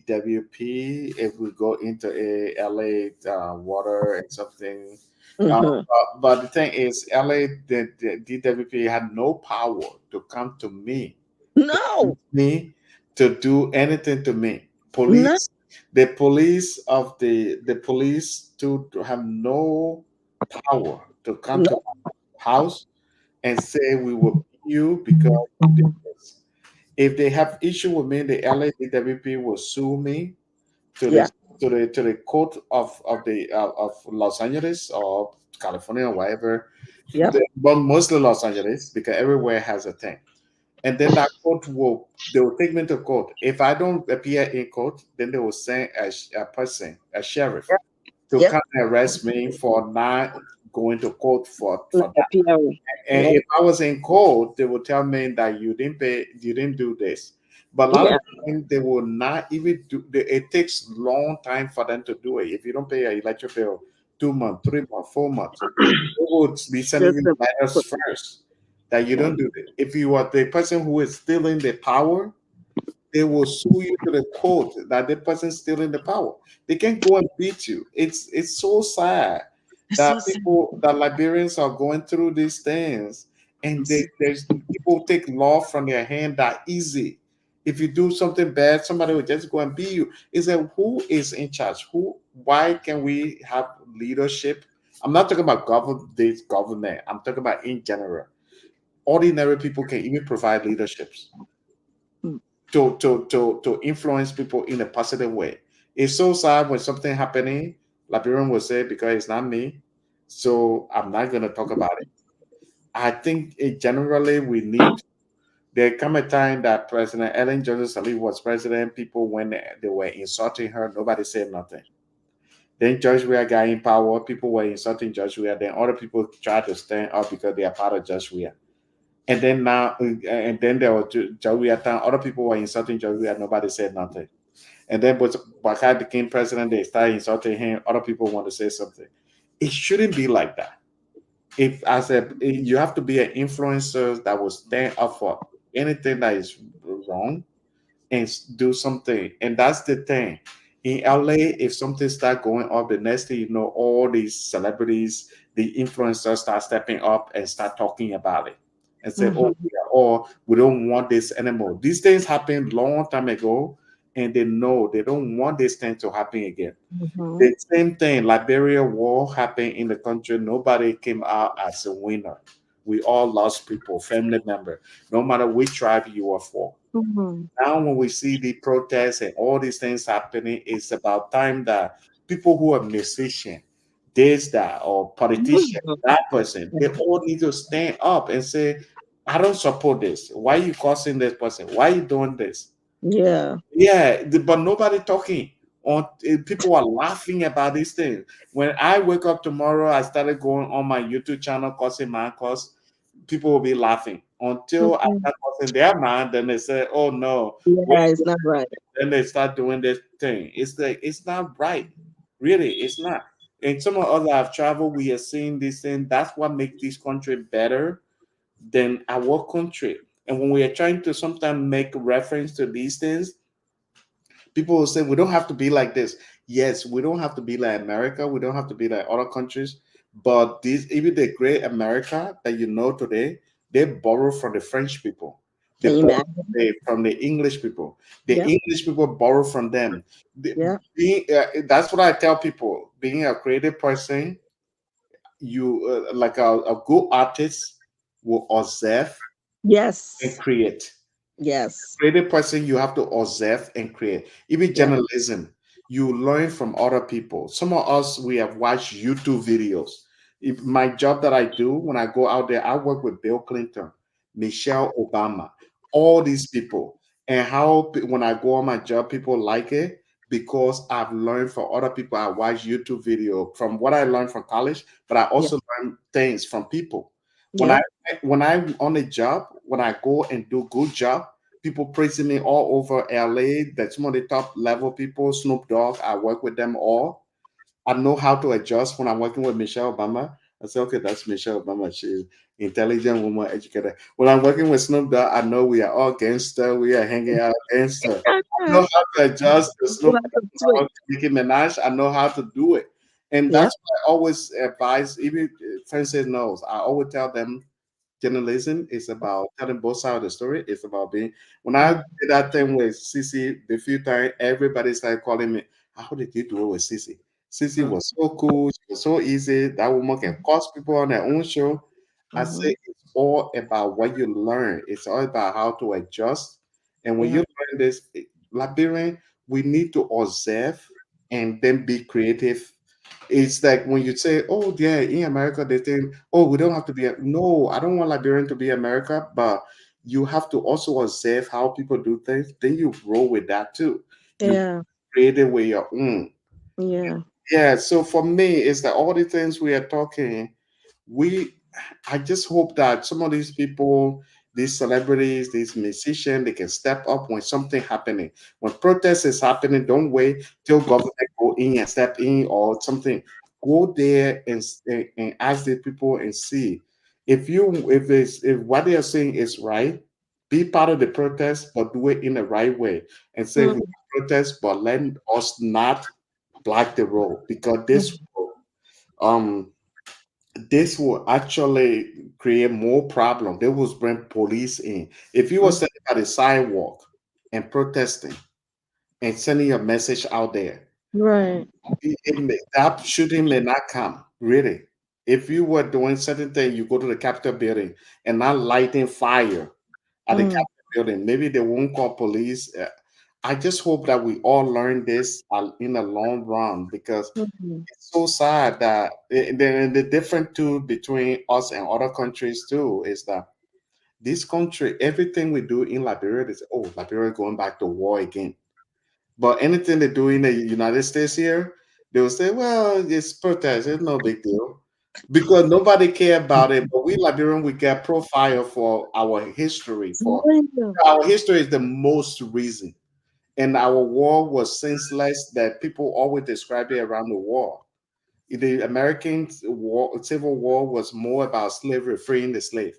If we go into a LA water and something, Mhm. but the thing is, LA the DWP had no power to come to me No, me to do anything to me. no, The police of the police to have no power to come to no, my house and say we will beat you because you did this. If they have issue with me, the LADWP will sue me to yeah, the court of the of Los Angeles or California or whatever, yep, but mostly Los Angeles because everywhere has a thing, and then that court will they will take me to court. If I don't appear in court, then they will send a person, a sheriff, yep, to yep. come and arrest me for not going to court for Not that. appearing. And Yep. if I was in court, they will tell me that you didn't pay, you didn't do this. But a lot of Yeah. times they will not even do. It takes long time for them to do it. If you don't pay your electric bill, 2 months, 3 months, 4 months, they will be sending you System. letters first that you Yeah. don't do it. If you are the person who is stealing the power, they will sue you to the court that the person stealing the power. They can go and beat you. It's so sad It's that so sad. people that Liberians are going through these things, and It's there's people take law from their hand that easy. If you do something bad, somebody will just go and beat you. Is that who is in charge? Who? Why can we have leadership? I'm not talking about government. I'm talking about in general. ordinary people can even provide leaderships Mm. to influence people in a positive way. It's so sad when something happening, Liberian will say, because it's not me, so I'm not gonna talk about it. I think generally we need. There come a time that President Ellen Johnson Sirleaf was president. People when they were insulting her, nobody said nothing. Then George Weah got in power. People were insulting George Weah. Then other people tried to stand up because they are part of George Weah. And then now, and then there was George Weah time. Other people were insulting George Weah. Nobody said nothing. And then, but Bakar became president. They started insulting him. Other people want to say something. It shouldn't be like that. If as a you have to be an influencer that will stand up for anything that is wrong and do something. And that's the thing. In LA, if something start going up, the next thing you know, all these celebrities, the influencers start stepping up and start talking about it and say, "Oh, Mhm. we don't want this anymore." These things happened long time ago, and they know they don't want this thing to happen again. Mhm. The same thing, Liberia war happened in the country. Nobody came out as a winner. We all lost people, family member, no matter which tribe you are for. Mhm. Now, when we see the protests and all these things happening, it's about time that people who are musician, this, that, or politician, Mhm. that person, they all need to stand up and say, I don't support this. Why are you causing this person? Why are you doing this? Yeah. Yeah, but nobody talking. People are laughing about these things. When I wake up tomorrow, I started going on my YouTube channel, causing my cause. People will be laughing until I Mhm. start causing their mind. Then they say, "Oh no, what Yeah, are it's you not right. doing?" Then they start doing this thing. It's like it's not right. Really, it's not. And some of other I've traveled, we are seeing this thing. That's what makes this country better than our country. And when we are trying to sometimes make reference to these things, people will say we don't have to be like this. Yes, we don't have to be like America. We don't have to be like other countries. But this, even the great America that you know today, they borrow from the French people. They Can you borrow imagine? from the English people. The Yep. English people borrow from them. Yeah. That's what I tell people. Being a creative person, you like a good artist will observe and Yes. create. Yes. Creative person, you have to observe and create. Even Yeah. journalism, you learn from other people. Some of us, we have watched YouTube videos. If my job that I do when I go out there, I work with Bill Clinton, Michelle Obama, all these people. And when I go on my job, people like it because I've learned from other people. I watch YouTube video from what I learned from college, but I Yeah. also learn things from people. When I Yep. when I'm on a job, when I go and do good job, people praising me all over LA. That some of the top level people, Snoop Dogg, I work with them all. I know how to adjust when I'm working with Michelle Obama. I say, okay, that's Michelle Obama. She's intelligent woman, educated. When I'm working with Snoop Dogg, I know we are all gangster. We are hanging out gangster. I know how to adjust to Snoop What Dogg. a When I twist. work with Nicki Minaj, I know how to do it. And Yep. that's what I always advise, even Francis knows. I always tell them journalism is about telling both sides of the story. It's about being. When I Mm. did that thing with Cece the few times, everybody started calling me. How did you do it with Cece? Cece Mm. was so cool. She was so easy. That woman can cost people on their own show. I Mhm. say it's all about what you learn. It's all about how to adjust. And when you Yeah. learn this, Liberian, we need to observe and then be creative. It's like when you say, "Oh, yeah, in America they think, oh, we don't have to be." No, I don't want Liberian to be America, but you have to also observe how people do things. Then you grow with that too. You Yeah. create it with your own. Yeah. Yeah. So for me, it's that all the things we are talking, we I just hope that some of these people, these celebrities, these musicians, they can step up when something happening. When protest is happening, don't wait till government go in and step in or something. Go there and ask the people and see if what they are saying is right. Be part of the protest, but do it in the right way and say we Mm. protest, but let us not block the road because Mhm. um this will actually create more problem. They will bring police in. If you were Mm. standing at the sidewalk and protesting and sending a message out there, Right. that shooting may not come. Really, if you were doing certain thing, you go to the Capitol building and not lighting fire at the Mm, Capitol building. Maybe they won't call police. I just hope that we all learn this in the long run, because mm, it's so sad that the difference too between us and other countries too is that this country, everything we do in Liberia is, oh, Liberia going back to war again. But anything they do in the United States here, they will say, well, it's protest, it's no big deal. Because nobody care about it. But we Liberian, we get profile for our history. For yeah. our history is the most reason. And our war was senseless that people always describe it around the war. The American war, Civil War was more about slavery, freeing the slave.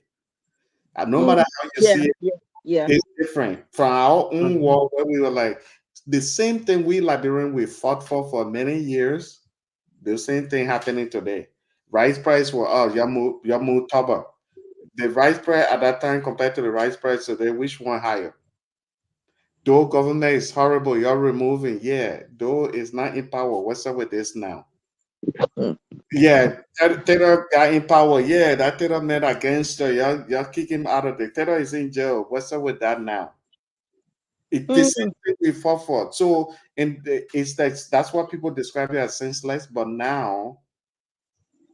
And no Mm, matter how you yeah, see it, yeah, yeah. it's different from our own Mhm. war where we were like the same thing we Liberian we fought for many years. The same thing happening today. Rice price were up, Yamu Taba. The rice price at that time compared to the rice price today, which one higher? Though government is horrible, you're removing. Yeah, though is not in power. What's up with this now? Mm, Yeah, Taylor got in power. Yeah, that Taylor man against her. Y'all kick him out of the Taylor is in jail. What's up with that now? The same mm, thing we fought for. So, it's like that's what people describe it as senseless. But now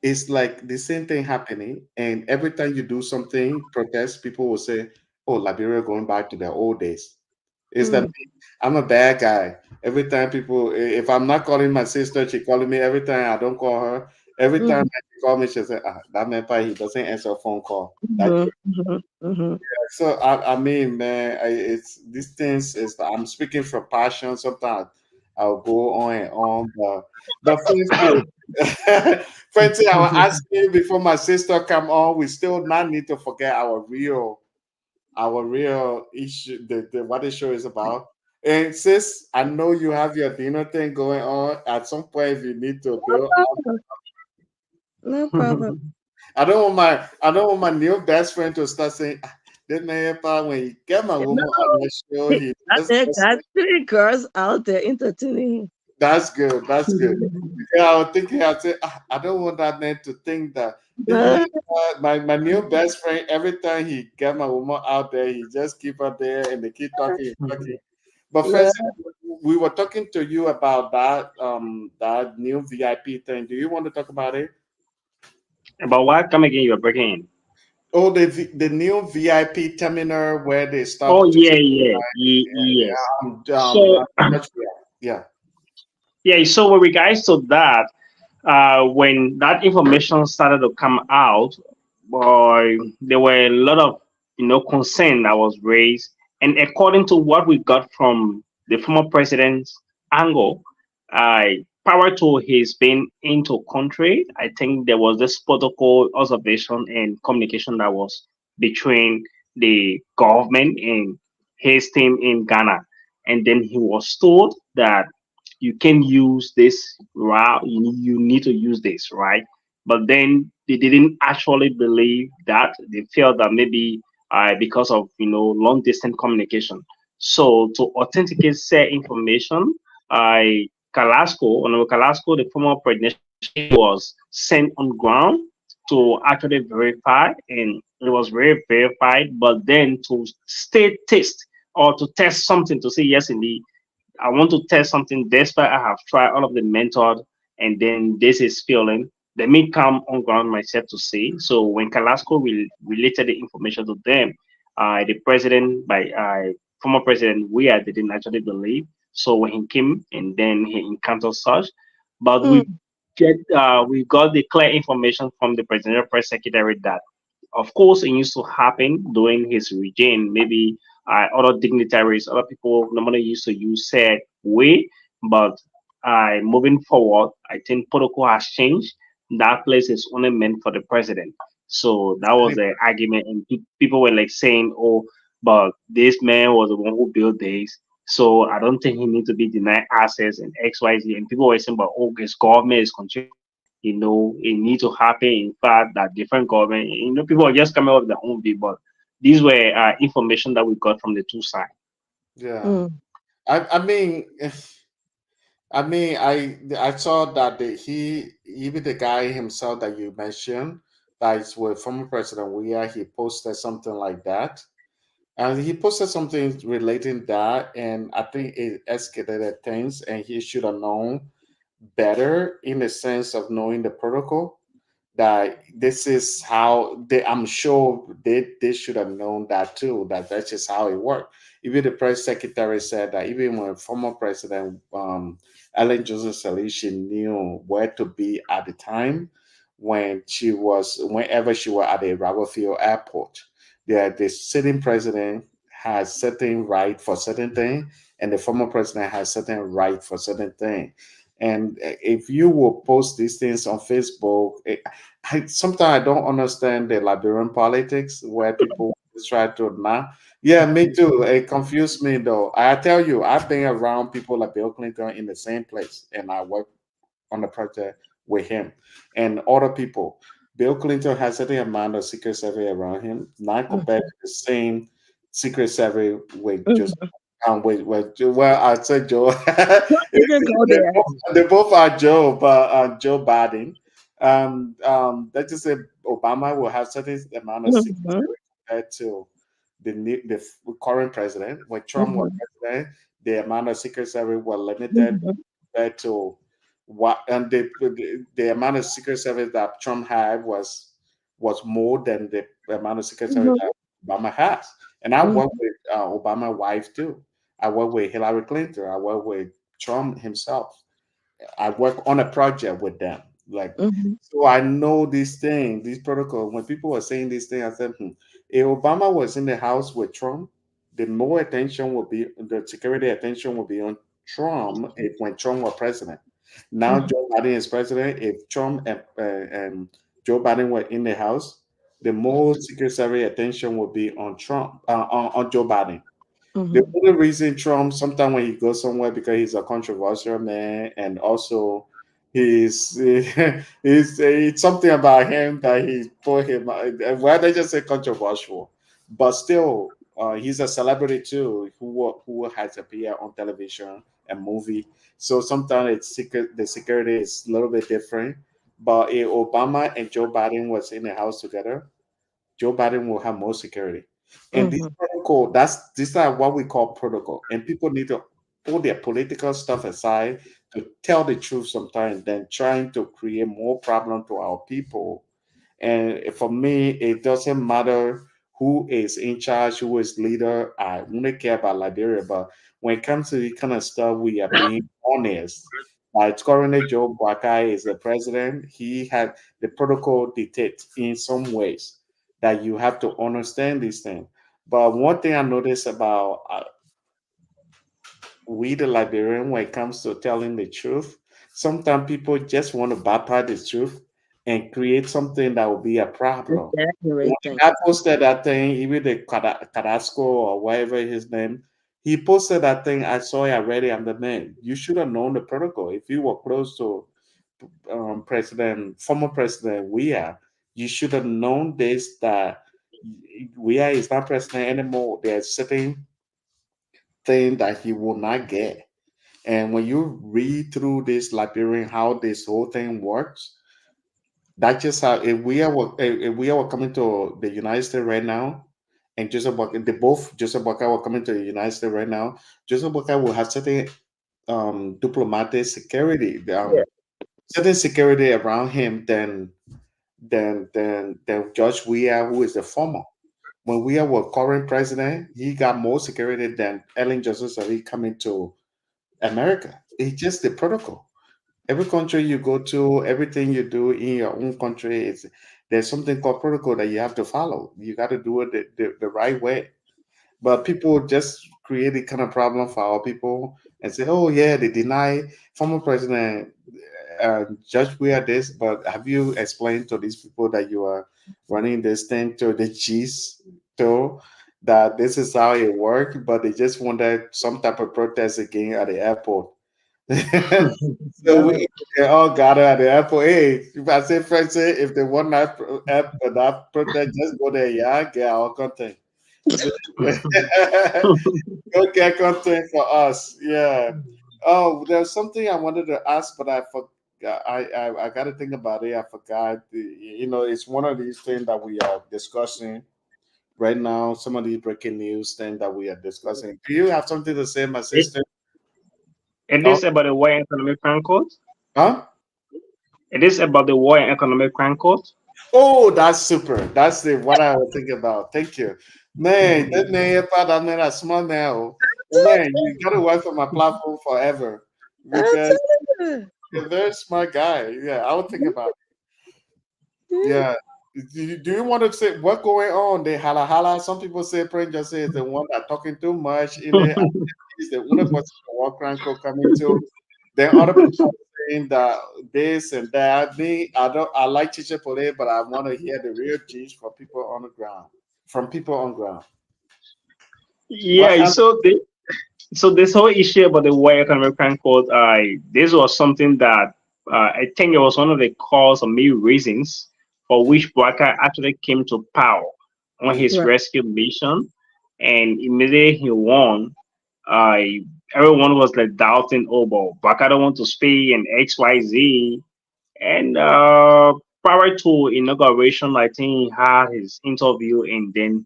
it's like the same thing happening. And every time you do something, protest, people will say, "Oh, Liberia going back to their old days." Is that mm, me? I'm a bad guy. Every time people, if I'm not calling my sister, she calling me. Every time I don't call her, every time mm, she call me, she say, "That man, he doesn't answer a phone call." That mhm, mhm, mhm. so I mean, man, it's these things is I'm speaking from passion. Sometimes I'll go on and on, but Francie, Francie, I was asking before my sister come on. We still not need to forget our real issue, the what the show is about. And sis, I know you have your dinner thing going on. At some point, if you need to No build, problem. No problem. I don't want my new best friend to start saying, this man, pa, when he get my No, woman on that show, he out just, there just got three girls out there entertaining that's good, that's good. him. Yeah, I was thinking, I said, I don't want that man to think that this man, No, my new best friend, every time he get my woman out there, he just keep her there and they keep talking, talking. But no, first, we were talking to you about that new VIP thing. Do you want to talk about it? About what? Come again, you're breaking in. Oh, the new VIP terminal where they Oh, stop. yeah, yeah, yes. So, Yeah, yeah, so with regards to that, when that information started to come out, boy, there were a lot of concern that was raised, and according to what we got from the former president's angle, uh, prior to his being into country, I think there was this protocol observation and communication that was between the government and his team in Ghana, and then he was told that you can use this route, you need to use this, right? But then they didn't actually believe that. They felt that maybe because of long distance communication. So to authenticate said information, I Calasco, Honorable Calasco, the former presidential was sent on ground to actually verify, and it was very verified. But then to state test or to test something to say yes, indeed, I want to test something despite I have tried all of the methods and then this is failing. Let me come on ground myself to see. So when Calasco related the information to them, the president, by former president, we didn't actually believe. So when he came and then he encountered such, but mm, we got the clear information from the presidential press secretary that of course, it used to happen during his regime. Maybe other dignitaries, other people normally used to use said way, but moving forward, I think protocol has changed. That place is only meant for the president. So that was the argument, and people were like saying, "Oh, but this man was the one who built this." So I don't think he needs to be denied access and X, Y, Z. And people were saying, "But oh, his government is controlling it need to happen. In fact, that different government, people are just coming up with their own view, but these were information that we got from the two sides. yeah. mm, I mean, I mean, I saw that he, even the guy himself that you mentioned, that is with former President Weah, he posted something like that. And he posted something relating that, and I think it escalated things, and he should have known better in the sense of knowing the protocol, that this is how they, I'm sure they should have known that too, that that's just how it worked. Even the press secretary said that even when former president Ellen Johnson Sirleaf, she knew where to be at the time when she was, whenever she was at the Robert Field airport. The sitting president has certain right for certain thing, and the former president has certain right for certain thing. And if you will post these things on Facebook, sometimes I don't understand the Liberian politics where people try to not. Yeah, me too. It confused me though. I tell you, I've been around people like Bill Clinton in the same place, and I work on the project with him and other people. Bill Clinton has a certain amount of secret survey around him, not compared to the same secret survey with just Mhm. well, I'd say Joe. You can go they, there. both, they both are Joe, but Joe Biden. Let's just say Obama will have certain amount of secret Mhm. survey compared to the current president. When Trump was Mhm. president, the amount of secret survey were limited Mhm. compared to what, and the amount of secret service that Trump had was more than the amount of secret service Mhm. that Obama has. And I Mhm. work with Obama's wife too. I work with Hillary Clinton. I work with Trump himself. I work on a project with them. Like, Mhm. so I know these things, these protocols. When people were saying these things, I said, if Obama was in the house with Trump, the more attention would be, the security attention would be on Trump if, when Trump was president. Now Mhm. Joe Biden is president. If Trump and Joe Biden were in the house, the more secret service attention would be on Trump, on Joe Biden. The Mhm. only reason Trump, sometimes when he goes somewhere, because he's a controversial man, and also he's he's it's something about him that he put him. Well, they just say controversial, but still, he's a celebrity too, who has appeared on television and movie. So sometimes it's secret. The security is a little bit different. But if Obama and Joe Biden was in the house together, Joe Biden will have more security. And this Mhm. protocol, that's these are what we call protocol. And people need to put their political stuff aside to tell the truth sometimes than trying to create more problem to our people. And for me, it doesn't matter who is in charge, who is leader. I only care about Liberia. But when it comes to this kind of stuff, we are being honest. Like currently, Joe Bakai is the president. He had the protocol dictates in some ways that you have to understand these things. But one thing I noticed about we, the Liberian, when it comes to telling the truth, sometimes people just want to bypass the truth and create something that will be a problem. When Exaggerating. I posted that thing, even the Carrasco or whatever his name, he posted that thing. I saw it already. I'm the man. You should have known the protocol. If you were close to former President Weah, you should have known this, that Weah is not president anymore. There's certain thing that he will not get. And when you read through this Liberian, how this whole thing works, that's just how, if we are coming to the United States right now, and Joseph Boakai, they both Joseph Boakai were coming to the United States right now, Joseph Boakai will have certain diplomatic security, Yeah. certain security around him than Judge Weah, who is the former. When Weah was current president, he got more security than Ellen Johnson Sirleaf coming to America. It's just the protocol. Every country you go to, everything you do in your own country, is there's something called protocol that you have to follow. You got to do it the right way. But people just create a kind of problem for our people and say, "Oh yeah, they deny former president Judge Weir this." But have you explained to these people that you are running this thing to the G's too? That this is how it works, but they just wanted some type of protest again at the airport. So Right. we they all gather at the airport. Hey, if I say friends say if they want that protest, just go there, yeah, get our content. Go get content for us. Yeah. Oh, there's something I wanted to ask, but I forgot. I got to think about it. I forgot. It's one of these things that we are discussing right now. Some of these breaking news things that we are discussing. Do you have something to say, my It, sister? it Oh, is about the war and economic crime court. huh? It is about the war and economic crime court. Oh, that's super. That's the what I was thinking about. Thank you, man. That man, that man, that's smart now. Man, you got to work for my platform forever I'm because telling you're a very smart guy. Yeah, I would think about. you. Yeah. Do you want to say what going on? The hala hala. Some people say Prince just is the one that talking too much. He's the only person the walk around coming to. Then other people are saying that this and that. Me, I like teacher Pole, but I want to hear the real gist from people on the ground. From people on ground. What Yeah, happened? so this whole issue about the war economic crime court, this was something that I think it was one of the cause or main reasons for which Bouakai actually came to power on his Right. rescue mission, and immediately he won. Uh, Everyone was like doubting, oh, but Bouakai don't want to stay in X Y Z, and prior to inauguration, I think he had his interview, and then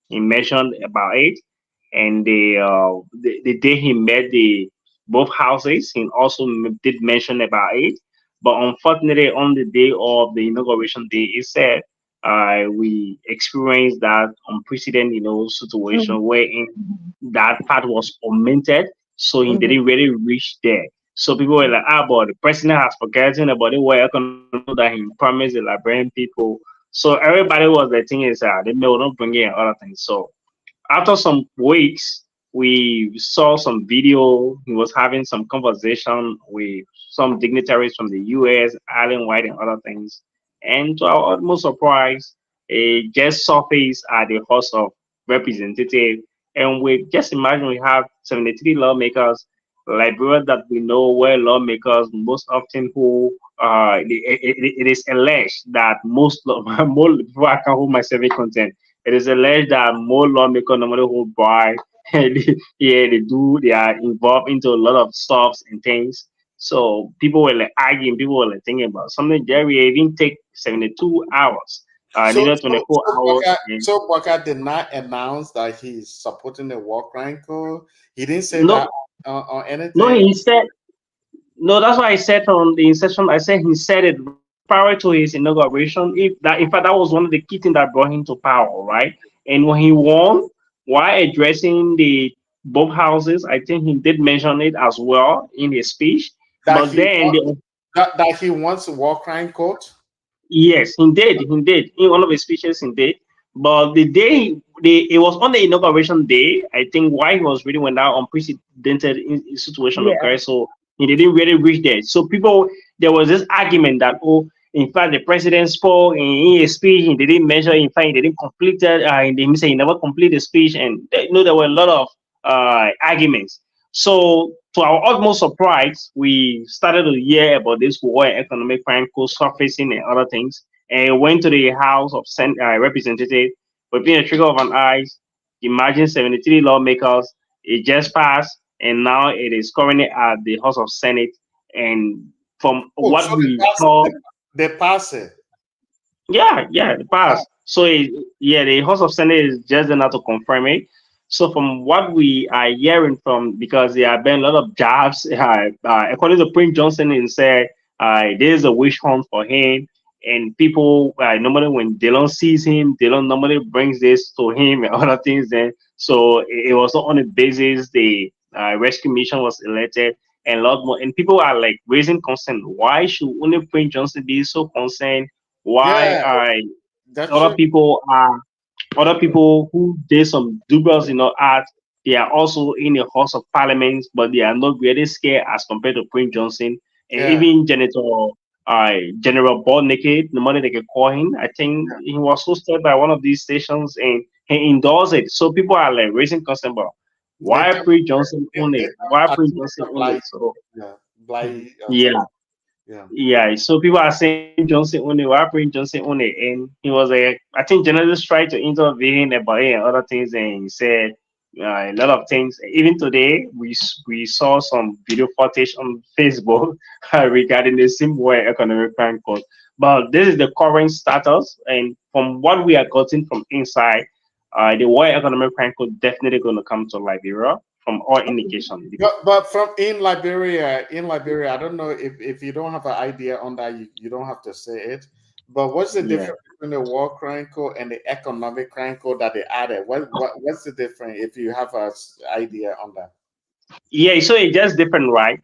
he mentioned about it, and the day he met the both houses, he also did mention about it. But unfortunately, on the day of the inauguration day, he said, "We experienced that unprecedented, Mhm. situation wherein that part was omitted, so he Mhm. didn't really reach there." So people were like, "Ah, but the president has forgotten about the way economic that he promised the Liberian people." So everybody was the thing is they may not bring in other things. So after some weeks, we saw some video. He was having some conversation with some dignitaries from the U.S., Island White, and other things. And to our utmost surprise, a just surfaced at the House of Representative. And we just imagine we have 73 lawmakers, Liberia that we know were lawmakers most often who it is alleged that more before I can hold myself in content, it is alleged that more lawmakers normally hold by. Yeah, they are involved into a lot of stuffs and things. So people were like arguing, people were like thinking about something. Jerry even take 72 hours, So needed so 24 hours. And So Waka did not announce that he's supporting the war crime code. He didn't say that no, on no, anything. he said no. That's why I said on the inception. I said he said it prior to his inauguration. If that, in fact, that was one of the key things that brought him to power, right? And when he won, while addressing the both houses, I think he did mention it as well in his speech. That But he then want, the that he wants a war crime court. Yes, he did. He did. In one of his speeches, he did. But the day, it was on the inauguration day, I think, why he was really when that unprecedented situation Yeah. occurred. So he didn't really reach there. So people, there was this argument that, oh, in fact, the president spoke in his speech, he didn't measure, in fact, he didn't complete it. And he said he never completed the speech. And, there were a lot of arguments. So, to our utmost surprise, we started to hear about this war and economic crime code surfacing and other things, and went to the House of Representatives. Within a trickle of an eye, imagine 73 lawmakers. It just passed, and now it is currently at the House of Senate. And from Oh, so what we saw, they pass it. yeah, the Ah, past. So yeah, the House of Senate is just enough to confirm it. So from what we are hearing from, because there have been a lot of jobs, according to Prince Johnson, and said there's a wish hunt for him, and people normally when Dillon sees him, Dillon normally brings this to him and other things. Then so it was not on the basis the rescue mission was elected and a lot more, and people are like raising concern. Why should only Prince Johnson be so concerned? Why yeah, I that's other true. people are other people who did some dubious art, they are also in the House of Parliament, but they are not really scared as compared to Prince Johnson and Yeah, even General Bob Naked, the money they can call him. I think yeah. he was hosted by one of these stations and he endorsed it. So people are like raising concern about They why talk, Prince Johnson own they it? talk, Why I Prince think they Johnson talk own like it? So yeah, blind yeah. thing. Yeah, Yeah, so people are saying Johnson only, why bring Johnson only? And he was like, I think journalists tried to intervene about it and other things, and he said, a lot of things. Even today, we saw some video footage on Facebook regarding the Zimbabwe economic crime code. But this is the current status, and from what we are getting from inside, the World Economic Crime Code definitely going to come to Liberia from all indication. But from in Liberia, I don't know if you don't have an idea on that, you don't have to say it. But what's the Yeah. difference between the war crime code and the economic crime code that they added? What's the difference if you have a idea on that? Yeah, so it's just different, right?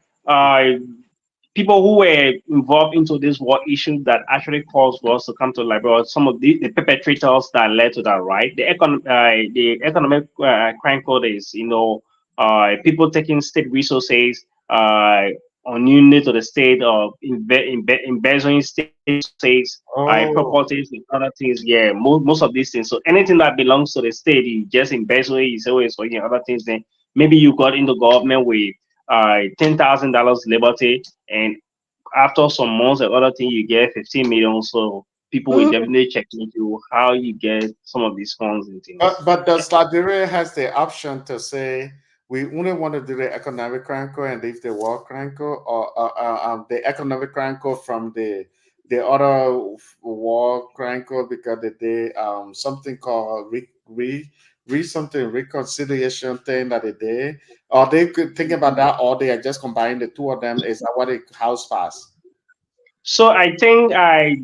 People who were involved into this war issue that actually caused wars to come to Liberia, some of the perpetrators that led to that, right? The economic crime code is, people taking state resources, unknowingly to the state, or embezzling state resources, Oh, properties and other things. Yeah, most of these things. So anything that belongs to the state, you just embezzle it, you say, oh, it's for you, other things. Then maybe you got into government with $10,000 liberty, and after some months or other thing, you get 15 million. So people will Mhm. definitely check into how you get some of these funds and things. but does Liberia has the option to say we only want to do the economic crime code and leave the war crime code, or the economic crime code from the other war crime code because they something called something reconciliation thing that they did, or they could think about that, or they are just combining the two of them. Is that what it house pass? So I think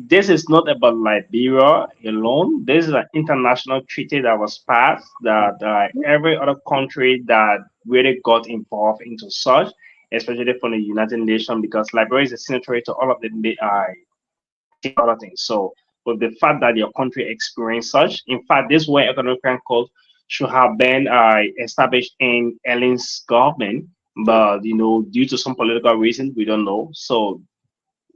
this is not about Liberia alone. This is an international treaty that was passed that every other country that really got involved into such, especially from the United Nations, because Liberia is a signatory to all of the treaty and other things. So with the fact that your country experienced such, in fact, this way economic crime code should have been established in Ellen's government, Yeah. but due to some political reasons, we don't know. So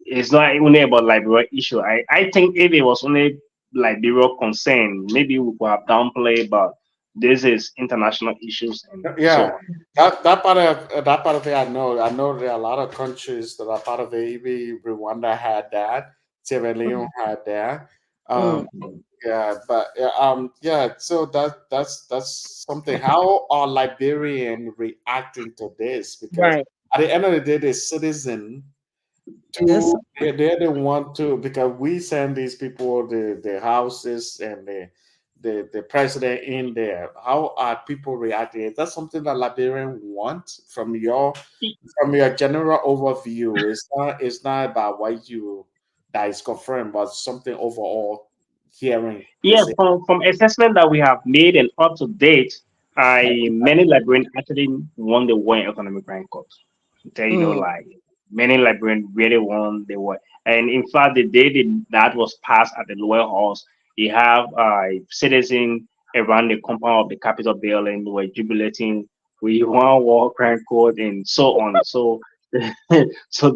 it's not only about Liberia issue. I think if it was only Liberia concern, maybe we could have downplayed, but this is international issues and so Yeah, on. that part of it, I know. I know there are a lot of countries that are part of it. Even Rwanda had that. Sierra Leone had that. Um, Mhm. yeah, but yeah. So that's something. How are Liberian reacting to this? Because Right. at the end of the day, the citizen Yes. to they're the one to, because we send these people the houses and the president in there. How are people reacting? Is that something that Liberian want from your general overview? It's not about what you that is confirmed, but something overall hearing the Yeah, same. from assessment that we have made and up to date, many Liberians actually won the World Economic Crime Court. Tell Mm. like many Liberians really won the war. And in fact, the day that was passed at the lower house, you have citizens around the compound of the Capitol building were jubilating. We won war crime court and so on. So, so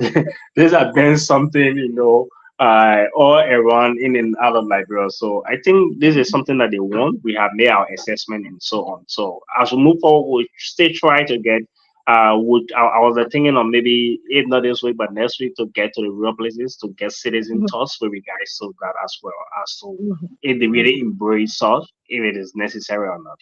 these have been something all around in and out of Liberia. So I think this is something that they want. We have made our assessment and so on. So as we move forward, we still try to get would I was thinking of maybe if not this week, but next week to get to the real places to get citizen Mhm. thoughts with regards to that as well as to Mhm. if they really embrace us, if it is necessary or not.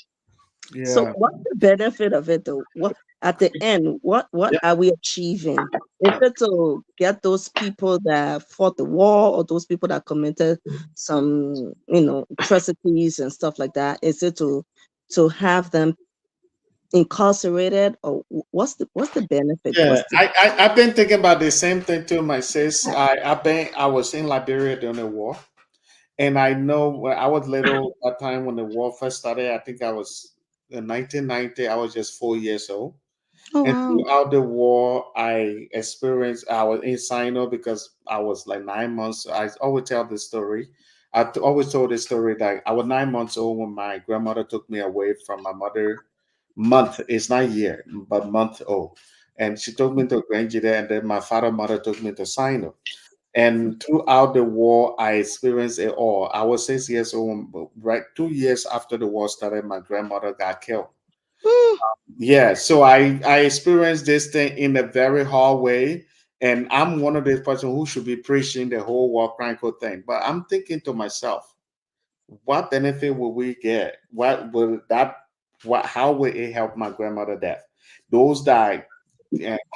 So Yeah, what's the benefit of it though? What at the end, what yeah, are we achieving? Is it to get those people that fought the war or those people that committed some, atrocities and stuff like that? Is it to have them incarcerated or what's the benefit? yeah. What's the I've been thinking about the same thing too, my sis. I was in Liberia during the war. And I know when I was little that time when the war first started, I think I was in 1990, I was just 4 years old. oh And wow. throughout the war, I was in Sino because I was like 9 months. I always tell this story. Always told this story that I was 9 months old when my grandmother took me away from my mother. Month, it's not year, but month old. And she took me to Grangida, and then my father mother took me to Sino. And throughout the war, I experienced it all. I was 6 years old, but right 2 years after the war started, my grandmother got killed. Mm, Yeah, so I experienced this thing in a very hard way, and I'm one of those person who should be preaching the whole war crime code thing. But I'm thinking to myself, what benefit will we get? What will that? How would it help my grandmother death? Those that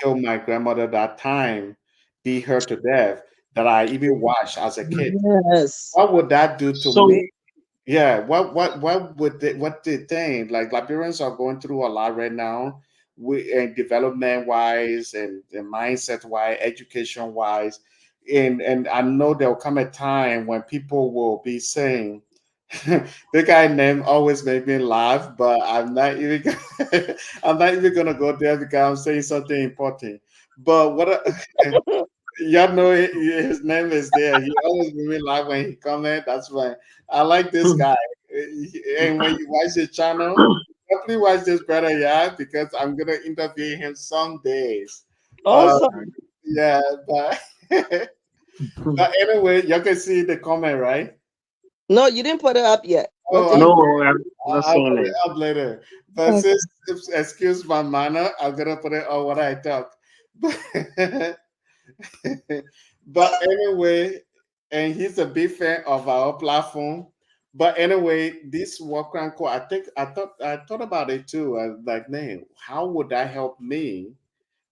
killed my grandmother that time, beat her to death, that I even watched as a kid. Yes. What would that do to So me? Yeah, what would what the thing like Liberians are going through a lot right now, we and development wise and mindset wise, education wise, and I know there'll come a time when people will be saying, the guy name always make me laugh, but I'm not even I'm not even gonna go there because I'm saying something important. But y'all know his name is there. He always make me laugh when he comment. That's why I like this guy. And when you watch his channel, definitely watch this brother, yeah, because I'm gonna interview him some days. Uh, Awesome. yeah, but but anyway, you can see the comment, right? No, you didn't put it up yet. What Oh, did he? no, I'm not I'll saying put it it. up later. But Okay. since excuse my manner, I'm gonna put it on what I talk. But but anyway, and he's a big fan of our platform. But anyway, this work code, I thought about it too. I was like, man, how would that help me?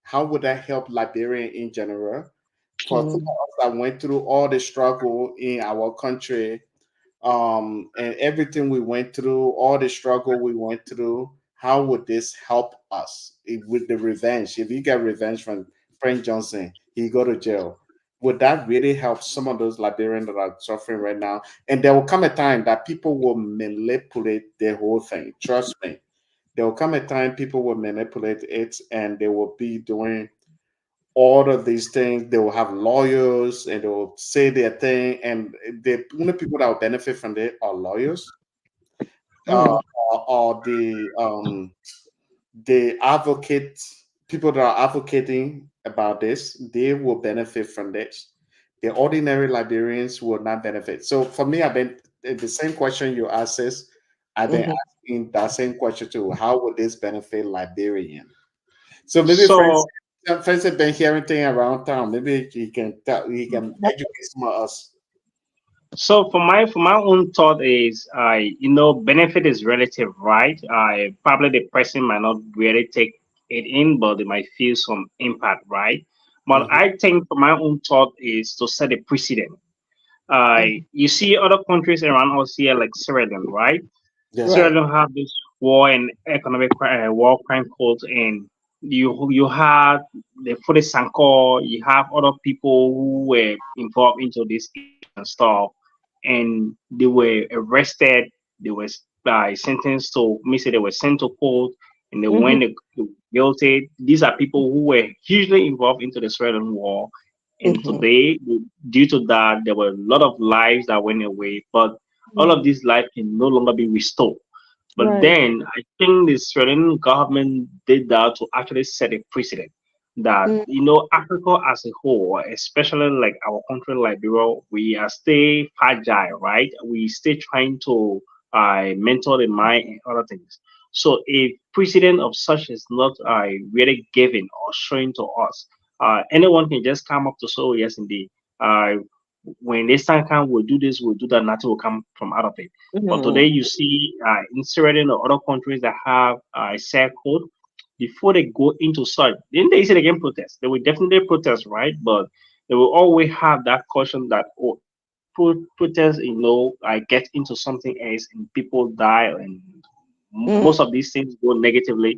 How would that help Liberian in general? For some of Mm, us that went through all the struggle in our country, and everything we went through, all the struggle we went through, how would this help us with the revenge? If you get revenge from Frank Johnson, he go to jail. Would that really help some of those Liberians that are suffering right now? And there will come a time that people will manipulate the whole thing. Trust me. There will come a time people will manipulate it and they will be doing all of these things. They will have lawyers and they will say their thing. And the only people that will benefit from it are lawyers, uh, mm, or the advocate people that are advocating about this. They will benefit from this. The ordinary Liberians will not benefit. So for me, I've been the same question you asked is, I've been mhm. asking that same question too. How would this benefit Liberian? So maybe friends, So friends have been hearing things around town. Maybe he can educate some of us. So for my own thought is, benefit is relative, right? I probably the person might not really take it in, but they might feel some impact, right? But Mhm. I think for my own thought is to set a precedent. Mhm. You see other countries around us here like Sierra Leone, right? Yeah. Right. Sierra Leone have this war and war crime court, and you have the Fode Sanko, you have other people who were involved into this issue and stuff, and they were arrested. They were sentenced to, me say they were sent to court, and they Mhm. went guilty. These are people who were hugely involved into the Sierra Leone war, and Mhm. today, due to that, there were a lot of lives that went away, but all of Mhm. these lives can no longer be restored. But Right. then I think the Australian government did that to actually set a precedent that, Mm, Africa as a whole, especially like our country Liberia, we are stay fragile, right? We stay trying to mentor the mind and other things. So a precedent of such is not really given or showing to us. Anyone can just come up to say, oh yes, indeed. Uh, when this time comes, we'll do this, we'll do that, nothing will come from out of it. But today, mhm. you see, in Syria and other countries that have a share code, before they go into such, then they say they can protest. They will definitely protest, right? But they will always have that caution that, oh, if protest, I get into something else and people die and Mm, most of these things go negatively.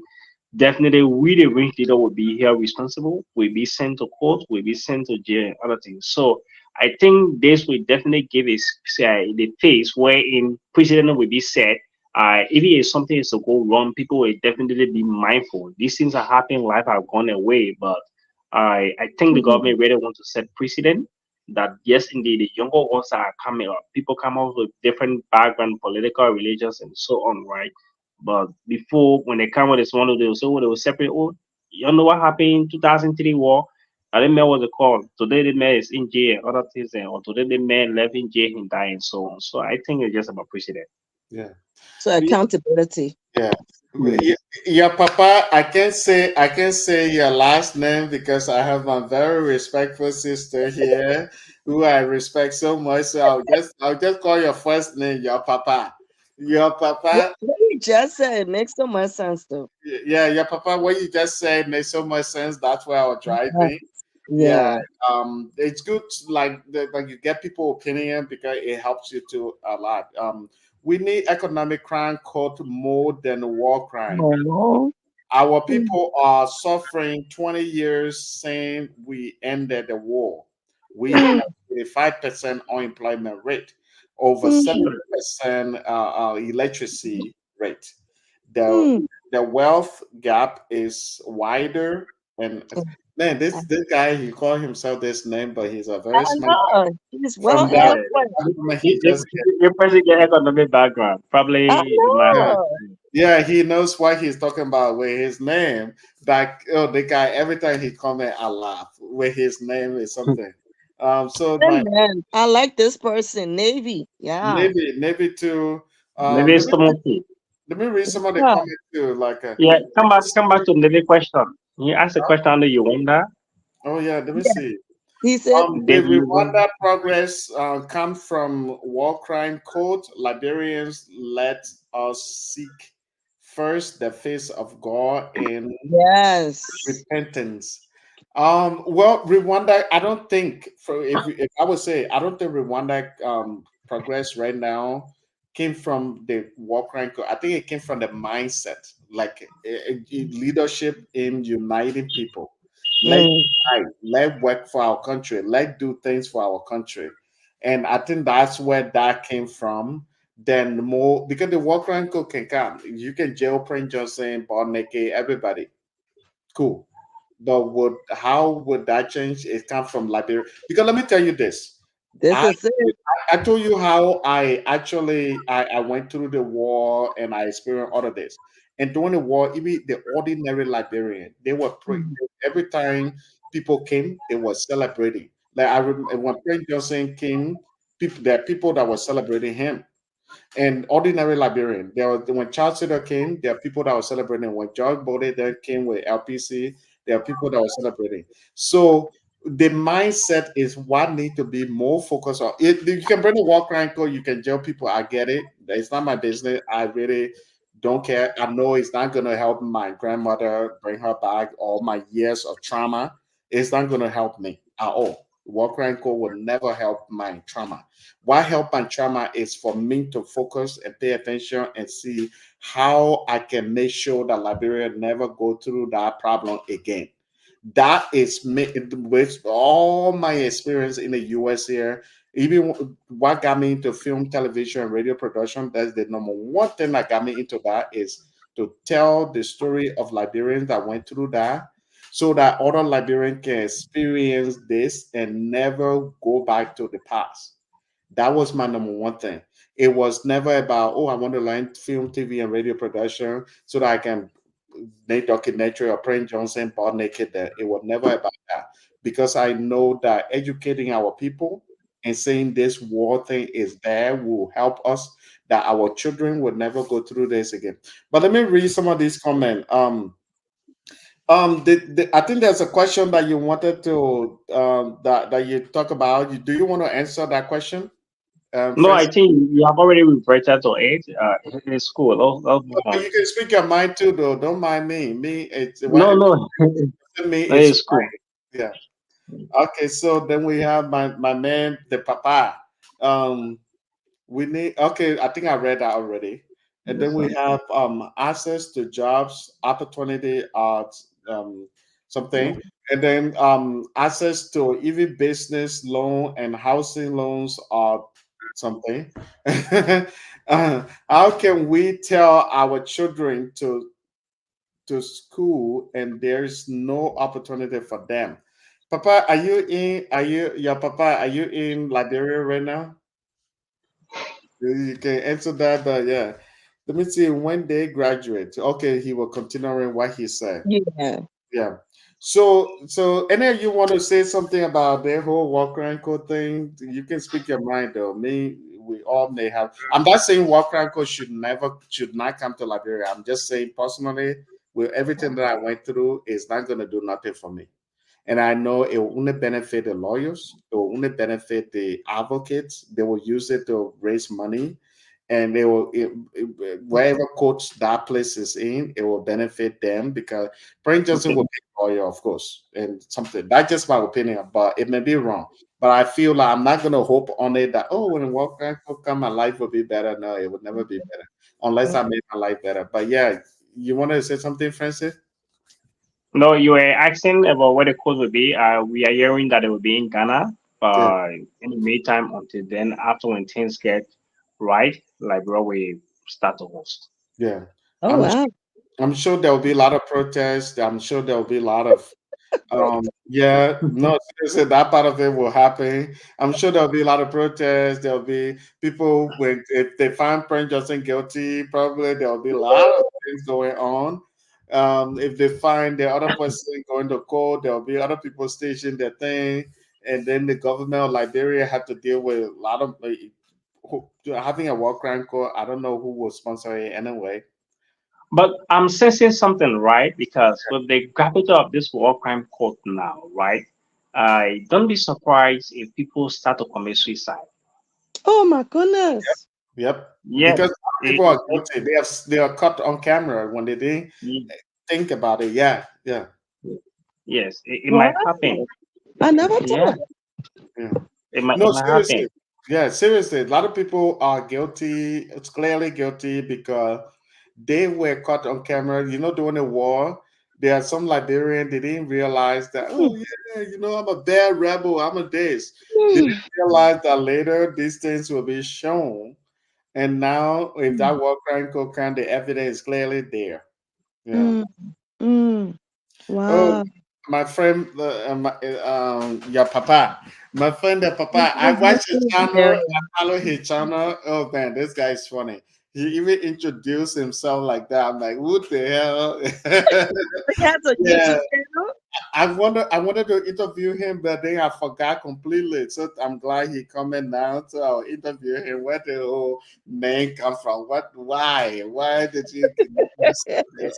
Definitely, we the rich leader will be here responsible. Will be sent to court. Will be sent to jail and other things. So I think this will definitely give us the phase wherein precedent will be set. If it is something is to go wrong, people will definitely be mindful. These things are happening, life have gone away, but I think the mhm. government really want to set precedent that yes, indeed, the younger ones are coming up. People come up with different background, political, religious, and so on, right? But before, when they come with this one, they will say, oh, they will separate. Oh, you know what happened in 2003 war? I didn't know what the call. Today the man is in jail, other things, or today the man left in jail and died, and so on. So I think it's just about precedent. Yeah. So accountability. Yeah. Mm. Your papa, I can't say your last name because I have my very respectful sister here who I respect so much. So I'll just call your first name, your papa. Your What? papa. just said it makes so much sense though. Yeah, yeah, Papa. What you just said makes so much sense. That's where I was Yeah. driving. Yeah, Yeah. it's good like you get people opinion because it helps you to a lot. We need economic crime code more than war crime. Oh. Our people are suffering 20 years saying we ended the war. We Mm, have 85% unemployment rate, over mm, 70% electricity rate. The mm. the wealth gap is wider. And man, this guy, he called himself this name, but he's a I very smart guy. know. He's well From that, Yeah, eloquent. he just your person get economic background. I Probably my yeah. know. Yeah, he knows what he's talking about with his name. Like, oh, the guy, every time he comment, I laugh with his name is something. So my Amen. I like this person. Navy. Yeah. Navy too. maybe Let it's me Tomoki. let me read some of the Yeah. comments too. Like, Yeah, come back to the question. You ask a question under Uganda. oh yeah, let me Yeah. see. He said, The Did you? Rwanda progress come from war crime code. Liberians let us seek first the face of God in yes. repentance. Well, Rwanda, I don't think for if I would say I don't think Rwanda progress right now came from the war crime. I think it came from the mindset, like leadership in uniting people. Let's Mm, unite, let work for our country, let do things for our country, and I think that's where that came from. Then more because the war crime code can come, you can jail Prince Johnson, Bob everybody. Cool. But would how would that change? It comes from Liberia. Because let me tell you this. this I is it. I told you how I actually I went through the war and I experienced all of this. And during the war, even the ordinary Liberian, they were Mm, every time people came, they were celebrating. Like I remember when Prince Johnson came, people there are people that were celebrating him and ordinary Liberian. There was when Charles Sitter came, there are people that were celebrating. When George Bode then came with LPC, there are people that were celebrating. So the mindset is what need to be more focused on. You can bring a war crime code, you can jail people. I get it. It's not my business. I really don't care. I know it's not going to help my grandmother bring her back all my years of trauma. It's not going to help me at all. War crime code will never help my trauma. What help and trauma is for me to focus and pay attention and see how I can make sure that Liberia never go through that problem again. That is me with all my experience in the US here. Even what got me into film, television, and radio production. That's the number one thing that got me into that is to tell the story of Liberians that went through that so that other Liberians can experience this and never go back to the past. That was my number one thing. It was never about, oh, I want to learn film, TV, and radio production so that I can make documentary or Prince Johnson, Paul Naked. That it was never about that because I know that educating our people and saying this war thing is there will help us that our children will never go through this again. But let me read some of these comments. I think there's a question that you wanted to that you talk about. Do you want to answer that question? No, I Francis. think you have already reverted to it. It's cool. I'll move But on. you can speak your mind too, though. Don't mind me. Me, it's No, whatever no, me. no, It's it's cool. yeah. Okay, so then we have my man, the papa. Um, we need. Okay, I think I read that already. And then Yes, we sir. have access to jobs, opportunity, um something, and then access to even business loan and housing loans or something. How can we tell our children to school and there's no opportunity for them? Papa, are you in? Are you your papa? Are you in Liberia right now? You can answer that. Yeah. Let me see when they graduate. Okay, he will continuing what he said. yeah. Yeah. So any of you want to say something about the whole Walker and Co thing? You can speak your mind though. Me, we all may have. I'm not saying Walker and Co should not come to Liberia. I'm just saying personally, with everything that I went through, it's not gonna do nothing for me. And I know it will only benefit the lawyers, it will only benefit the advocates. They will use it to raise money and wherever coach that place is in, it will benefit them because Brent Johnson will Okay. be a lawyer, of course, and something. That's just my opinion, but it may be wrong. But I feel like I'm not gonna hope on it that when Walker come, my life will be better. No, it would never be better unless I make my life better. But yeah, you want to say something, Francis? No, you were asking about where the course will be. We are hearing that it will be in Ghana. Yeah, In the meantime, until then, after when things get right, like where we start to host. yeah. Oh I'm wow. I'm sure there will be a lot of protests. I'm sure there will be a lot of yeah, no, seriously, that part of it will happen. I'm sure there'll be a lot of protests. There'll be people when if they find Prince Johnson guilty, probably there'll be a lot of things going on. If they find the other person going to court, there'll be other people stationing their thing, and then the government of Liberia have to deal with a lot of having a war crime court. I don't know who will sponsor it anyway. But I'm sensing something, right? Because with the gravity of this war crime court now, right? I don't be surprised if people start to commit suicide. Oh my goodness. Yep, Yes, because a lot of it, people are it, guilty. They are caught on camera when they didn't it- think about it. Yeah, yeah, yes, it Wow. might happen. I never Yeah, thought. yeah. it No, might happen. seriously. Yeah, seriously. A lot of people are guilty. It's clearly guilty because they were caught on camera. During the war, there are some Liberian. They didn't realize that. Oh yeah, I'm a bad rebel. I'm a this. They didn't realize that later these things will be shown. And now, if that war crime could come, the evidence is clearly there. Yeah. Mm, mm, Oh, wow. my friend, your papa, my friend, the papa. I watch his channel. Very. I follow his channel. Oh man, this guy is funny. He even introduced himself like that. I'm like, what the hell? He has a Yeah, YouTube channel. I wanted to interview him, but then I forgot completely. So I'm glad he coming now. So I'll interview him. Where the whole name come from? What? Why? Why did you say this?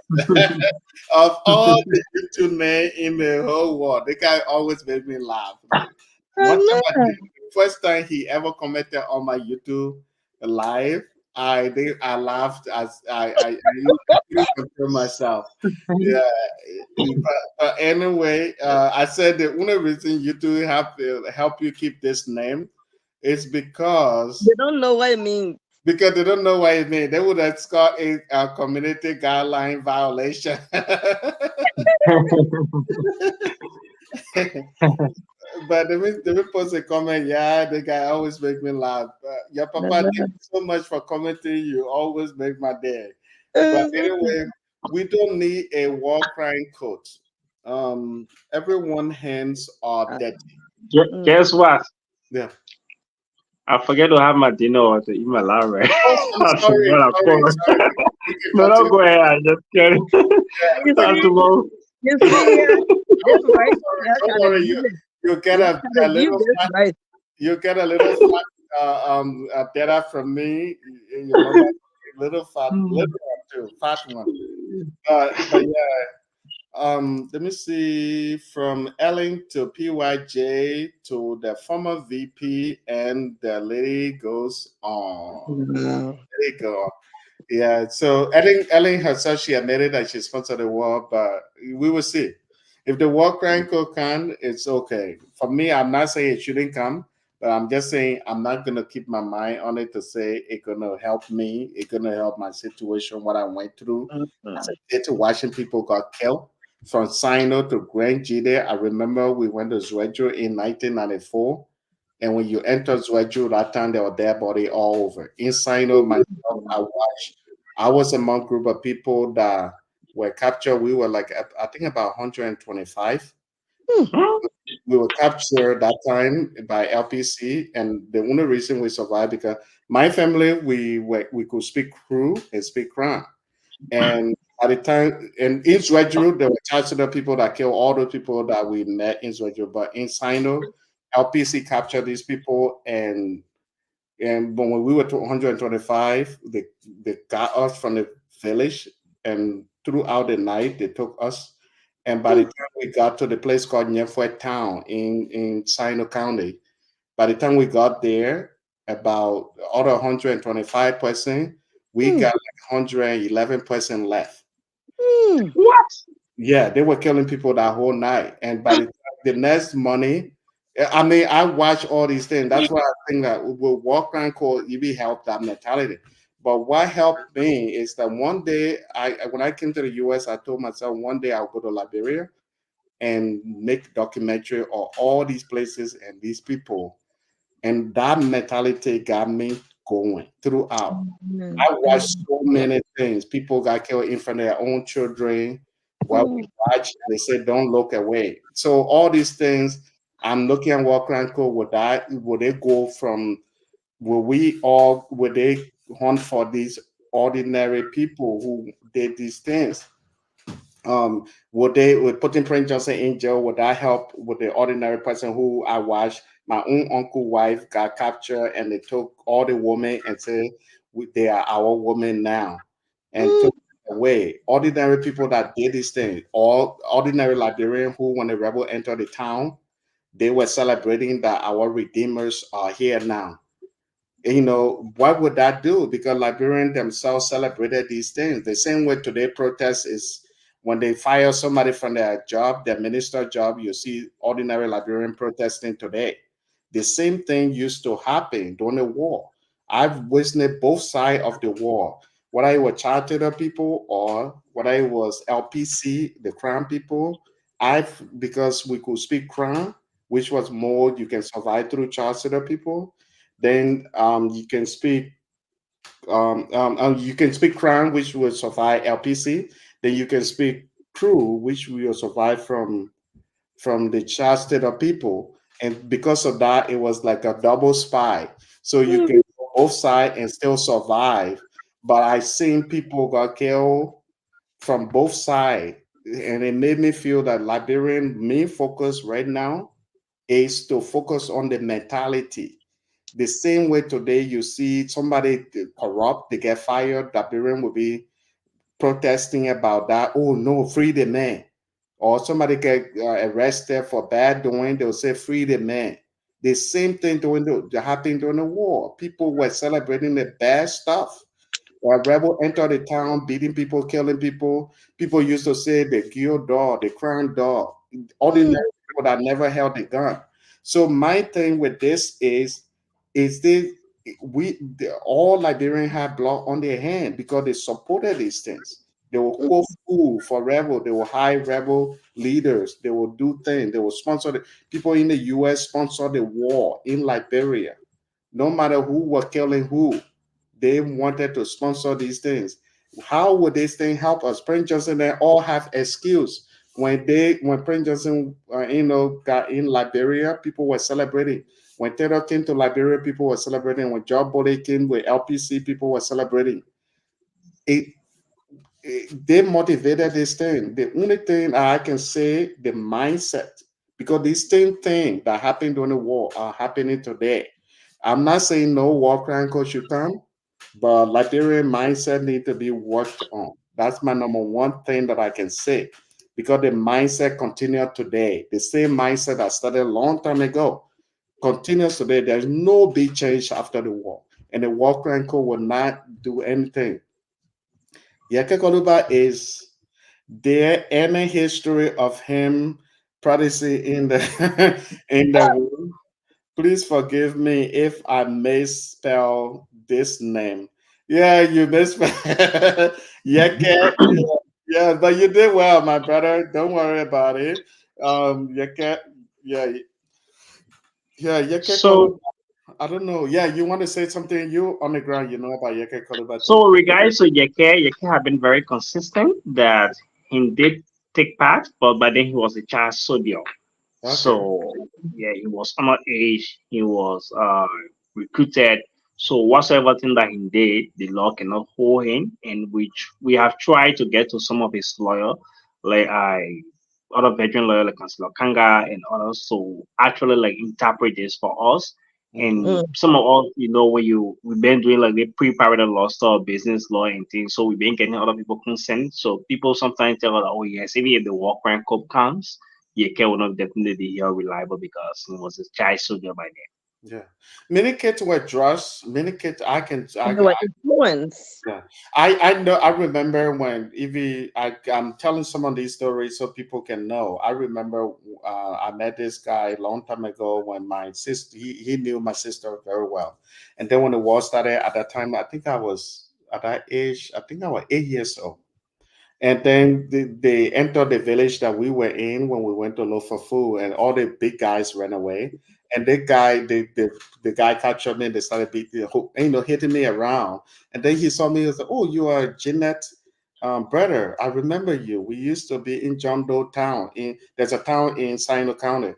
Of all the YouTube name in the whole world, the guy always made me laugh. Like I one time, know. the first time he ever commented on my YouTube live, I laughed as I couldn't control myself. Yeah, but anyway, I said the only reason YouTube help you keep this name is They don't know what it means. because they don't know what it means. They would have scored a community guideline violation. But the post a comment, yeah, the guy always make me laugh. Your papa, thank you so much for commenting. You always make my day. But anyway, we don't need a war crime coach. Everyone hands are dirty. Guess what? Yeah. I forget to have my dinner or to eat my lunch, right? Oh, I'm That's sorry, what I'm sorry, for. sorry. You can No, don't continue. go ahead. I just kidding. You Like, see, Tomorrow. you see, oh, this right sorry, here don't trying to worry. use it. You get They're a trying to use little this right. you get a little fat data from me. You know, like a little fat, little one too, fat one. But yeah, let me see from Ellen to PYJ to the former VP, and the lady goes on. Wow. There you go. Yeah, so Ellen herself, she admitted that she sponsored the war, but we will see. If the war crime could come, it's okay. For me, I'm not saying it shouldn't come, but I'm just saying I'm not gonna keep my mind on it to say it's gonna help me, it's gonna help my situation, what I went through. As Mhm. a kid to watching people got killed from Sino to Grand Jide. I remember we went to Zwedjo in 1994. And when you enter Zwedjo, that time there were dead body all over. In Sino, myself, I was among group of people that were captured. We were like, I think about 125. Hmm. We were captured that time by LPC, and the only reason we survived because my family we could speak Kru and speak Kran, and at the time in Zwedru, there were thousands of people that killed all the people that we met in Zwedru, but in Sino, LPC captured these people, and but when we were to 125, they got us from the village, and throughout the night they took us. And by the time we got to the place called Nyefwe Town in Sino County, by the time we got there, about other 125%. We Mm, got like 111% left. mm, What? Yeah, they were killing people that whole night. And by the time the next morning, I mean, I watch all these things. That's why I think that with walk around code, it will help that mentality. But what helped me is that one day, when I came to the US, I told myself one day I'll go to Liberia and make documentary of all these places and these people. And that mentality got me going throughout. mm, I watched mm, so many things. People got killed in front of their own children. While we mm, watch, they say, "Don't look away." So all these things, I'm looking at what Cranko would they go from? Would they hunt for these ordinary people who did these things? Would putting Prince Johnson in jail, would that help with the ordinary person who I watched? My own uncle wife got captured and they took all the women and said they are our women now and mm, took it away. Ordinary people that did this thing, all ordinary Liberian who when the rebel entered the town, they were celebrating that our redeemers are here now. What would that do? Because Liberians themselves celebrated these things. The same way today protest is when they fire somebody from their job, their minister job, you see ordinary Liberian protesting today. The same thing used to happen during the war. I've witnessed both sides of the war, whether it was charter people or whether it was LPC, the Crown people. Because we could speak Crown, which was more you can survive through charter people, then you can speak Crown, which will survive LPC. Then you can speak Crew, which will survive from the Chad State of people. And because of that, it was like a double spy. So you mm, can go both sides and still survive. But I seen people got killed from both sides, and it made me feel that Liberian main focus right now is to focus on the mentality. The same way today you see somebody corrupt, they get fired, Liberian will be protesting about that. Oh no, free the man. Or somebody get arrested for bad doing, they'll say free the man. The same thing happened during the war. People were celebrating the bad stuff. Rebel entered the town, beating people, killing people. People used to say the guild dog, the crown dog, mm, ordinary people that never held a gun. So my thing with this is this all Liberians have blood on their hand because they supported these things. They will mm, go school for rebel. They will hire rebel leaders. They will do things. They will sponsor people in the U.S. sponsor the war in Liberia. No matter who was killing who, they wanted to sponsor these things. How would this thing help us? Prince Johnson, they all have excuse. When Prince Johnson, got in Liberia, people were celebrating. When Taylor came to Liberia, people were celebrating. When Job Bode came with LPC, people were celebrating. It, they motivated this thing. The only thing I can say, the mindset, because these same things that happened during the war are happening today. I'm not saying no war crime code should come, but Liberian mindset need to be worked on. That's my number one thing that I can say, because the mindset continues today. The same mindset that started a long time ago continues today. There's no big change after the war, and the war crime code will not do anything. Yeke Koluba, is there any history of him practicing in the in the room? Please forgive me if I misspell this name. Yeah, you misspell Yeke. Yeah, but you did well, my brother. Don't worry about it. Yeke, yeah, yeah, Yeke Koluba. So, I don't know. Yeah, you want to say something? You on the ground, you know about Yeke Koluba too. so regarding Yeke have been very consistent that he did take part, but by then he was a child soldier. Okay. So yeah, he was underage. He was recruited. So whatsoever thing that he did, the law cannot hold him. And which we have tried to get to some of his lawyer, like other veteran lawyer like Councilor Kanga and others, to actually like interpret this for us. Mm-hmm. And mm, some of us, when we've been doing like the pre-parital law stuff, business law and things, so we've been getting other people consent. So people sometimes tell us, oh yes, even if the war crime code comes, Yeke will not definitely be here reliable because he was a child soldier by then. Yeah, many kids were drugs. Many kids, And they were influenced. yeah, I know. I remember when Evie. I'm telling some of these stories so people can know. I remember I met this guy a long time ago when my sister. He knew my sister very well, and then when the war started, at that time, I think I was at that age. I think I was 8 years old. And then they entered the village that we were in when we went to look for food, and all the big guys ran away. And the guy captured me. And they started beating, hitting me around. And then he saw me. He was like, "Oh, you are Jeanette, brother. I remember you. We used to be in John Doe Town. There's a town in Sino County."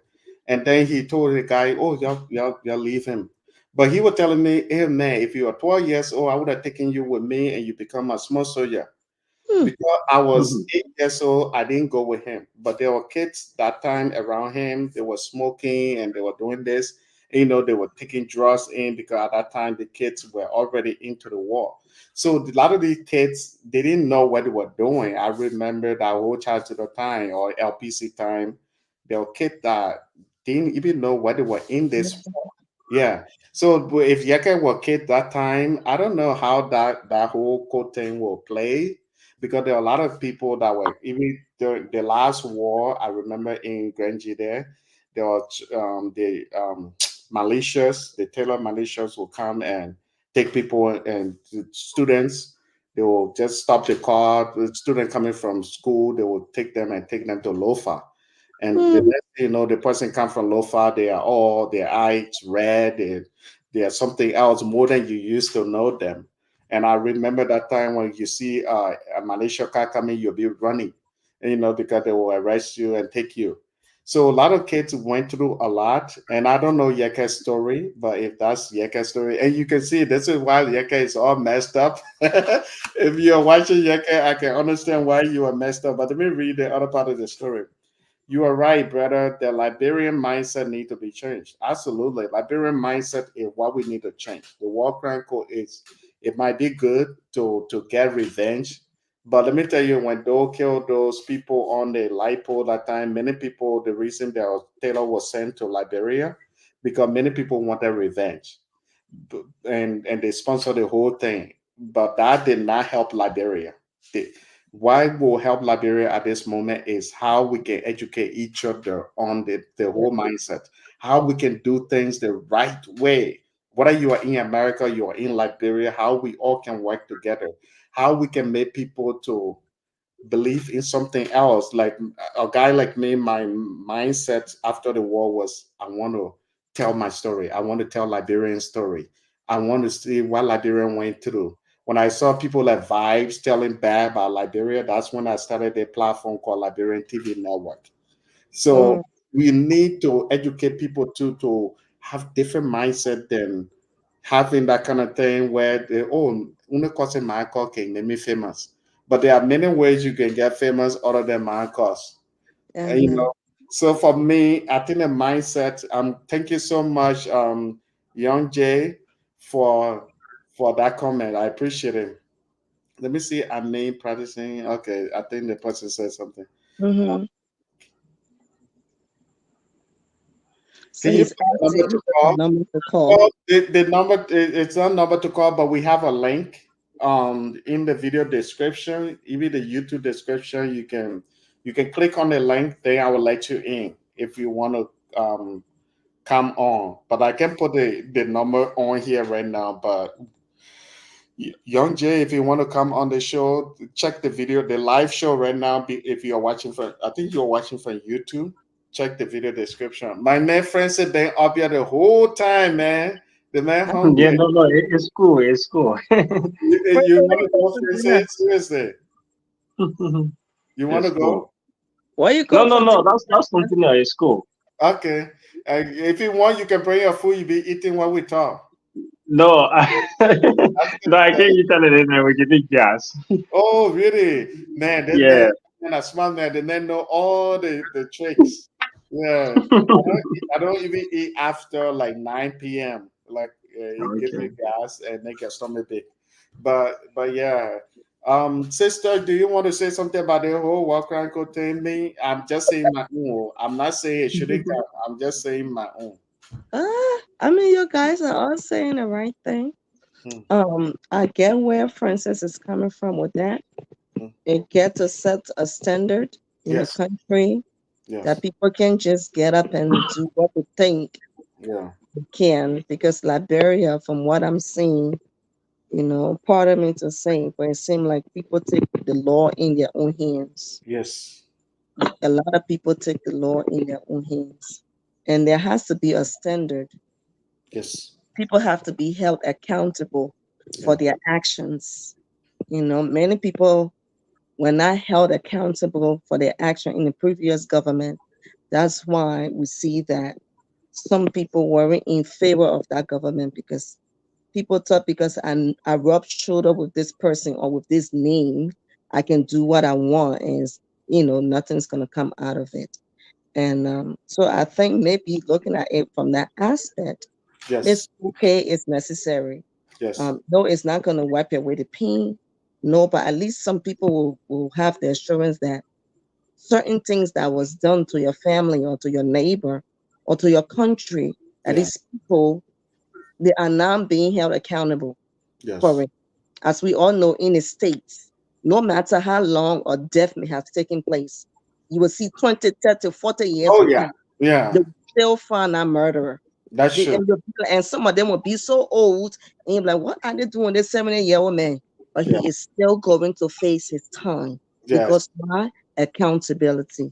And then he told the guy, "Oh, y'all leave him." But he was telling me, "Hey man, if you are 12 years old, I would have taken you with me, and you become a small soldier." Hmm. Because I was 8 years old, I didn't go with him. But there were kids that time around him. They were smoking and they were doing this. They were taking drugs in because at that time the kids were already into the war. So a lot of these kids, they didn't know what they were doing. I remember that whole childhood time or LPC time. There were kids that didn't even know what they were in this. Yeah. So if Yeke were kid that time, I don't know how that whole code thing will play because there are a lot of people that were even the last war. I remember in Granji there was the militias, the Taylor militias will come and take people and the students. They will just stop the car. The student coming from school, they will take them to Lofa, and the Hmm. next thing you know, the person come from Lofa, they are all their eyes red, they are something else more than you used to know them. And I remember that time when you see a Malaysia car coming, you'll be running, because they will arrest you and take you. So a lot of kids went through a lot, and I don't know Yeka's story, but if that's Yeka's story, and you can see this is why Yeka is all messed up. If you're watching Yeka, I can understand why you are messed up. But let me read the other part of the story. You are right, brother. The Liberian mindset need to be changed. Absolutely, Liberian mindset is what we need to change. The war crime code is it might be good to get revenge, but let me tell you, when they killed those people on the light pole that time, many people the reason that Taylor was sent to Liberia because many people wanted revenge, and they sponsored the whole thing, but that did not help Liberia. The, what will help Liberia at this moment is how we can educate each other on the whole mindset, how we can do things the right way. Whether you are in America, you are in Liberia, how we all can work together, how we can make people to believe in something else. Like a guy like me, my mindset after the war was I want to tell my story. I want to tell Liberian story. I want to see what Liberian went through. When I saw people like Vibes telling bad about Liberia, that's when I started a platform called Liberian TV Network. Hmm. So we need to educate people to have different mindset than having that kind of thing where they only causing my call can make me famous. But there are many ways you can get famous other than my cause. And, Uh-huh. so for me, I think the mindset. Thank you so much, Young Jay, for that comment. I appreciate it. Let me see. I'm name practicing. Okay, I think the person said something. Uh, Hmm. So can you he's put the number asking to for the call? number to call. Well, the number it's not number to call, but we have a link in the video description, even the YouTube description. You can click on the link. Then I will let you in if you want to come on. But I can put the number on here right now. But Young Jay, if you want to come on the show, check the video, the live show right now. If you're watching I think you're watching from YouTube. Check the video description. My man Francis been up here the whole time, man. The man Yeah, hungry. no, no, it's cool. It's cool. You want to go, Francis? Seriously, you want to It's go? cool. Where you No, come no, from no. today, That's Pastor? continue. It's cool. Okay. If you want, you can bring your food. You be eating while we talk. No, That's no, I can't good. eat anything with the big gas. Oh, really? Man, that man, Yeah. man, a smart man. The man know all the tricks. Yeah, I don't even eat after like 9 p.m. Like it give me Okay. gas and make your stomach big. But yeah, sister, do you want to say something about the whole walk around thing? Me, I'm just saying my own. I'm not saying it shouldn't count. I'm just saying my own. I mean, you guys are all saying the right thing. Hmm, I get where Francis is coming from with that. hmm. It get to set a standard in the Yes, country that yes, people can just get up and do what they think yeah, they can. Because Liberia, from what I'm seeing, part of me to say, but it seems like people take the law in their own hands. yes, A lot of people take the law in their own hands, and there has to be a standard. yes, People have to be held accountable for yeah, their actions. Many people were not held accountable for their action in the previous government. That's why we see that some people were in favor of that government because people thought because I rubbed shoulder with this person or with this name, I can do what I want, and nothing's gonna come out of it. And so I think maybe looking at it from that aspect, it's yes, okay, it's necessary. yes, No, it's not gonna wipe away the pain. No, but at least some people will have the assurance that certain things that was done to your family or to your neighbor or to your country, that yeah, these people they are now being held accountable for yes. it. As we all know, in the States, no matter how long or death may have taken place, you will see 20, 30, 40 years Oh will yeah, pass. They yeah, will still find that murderer. that's They, true. and some of them will be so old, and you're like, what are they doing? This 70-year-old man. But Yeah, he is still going to face his time yes, because why? Accountability,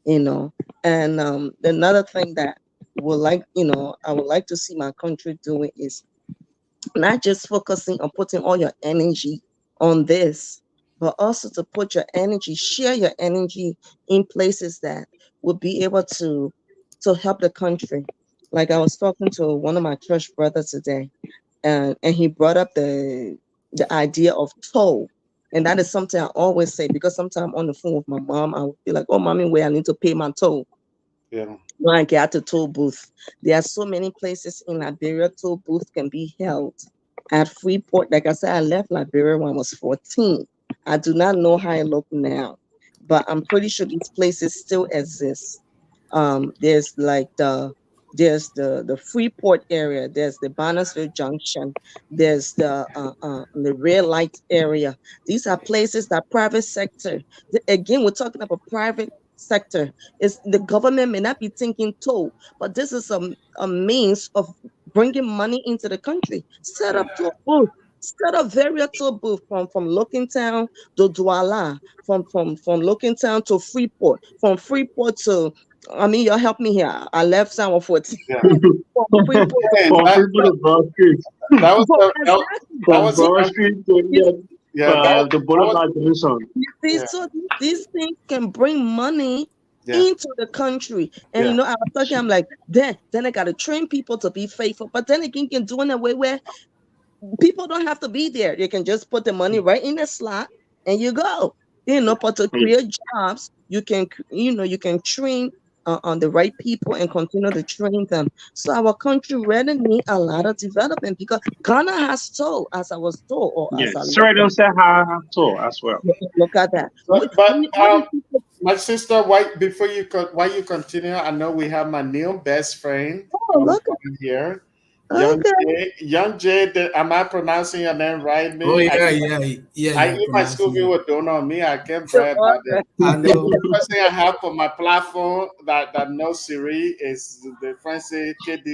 you know. And another thing that I would like to see my country doing is not just focusing on putting all your energy on this, but also to put your energy, share your energy in places that will be able to help the country. Like I was talking to one of my church brothers today, and he brought up the idea of toll. And that is something I always say because sometimes on the phone with my mom, I would be like, "Oh, mommy, where I need to pay my toll." yeah, When I get to toll booth, there are so many places in Liberia toll booth can be held. At Freeport, like I said, I left Liberia when I was 14. I do not know how it look now, but I'm pretty sure these places still exist. There's like the Freeport area, there's the Barnesville Junction, there's the red light area. These are places that private sector. Again, we're talking about private sector. Is the government may not be thinking toll, but this is a means of bringing money into the country. Set yeah, up toll booth. Set up various toll booth from Looking Town to Douala, from Looking Town to Freeport, from Freeport to I mean, you help me here. I left San 14 yeah. from Freeport to And From people to Broad Street, that was that from was the you, Broad first. Street to you, Yeah, the that was Boulevard Junction. you see, yeah, so these things can bring money yeah, into the country. And yeah, I was talking, I'm like, then I gotta train people to be faithful. But then again, you can do it in a way where people don't have to be there. They can just put the money right in the slot and you go. But to Yeah. create jobs, you can train on the right people and continue to train them. So our country really need a lot of development because Ghana has told, as I was told, or Yeah, as I look Sheridan said how too as well. look at that. but All these people, my sister, why before you while you continue, I know we have my new best friend oh, look on here, at okay. Young Jay. Am I pronouncing your name right? Oh Me, yeah, yeah, yeah. I You're eat my school pronouncing meal it. with donut on me. I can't So, brag about it. I The know. only person I have for my platform that knows Siri is the Francis KD,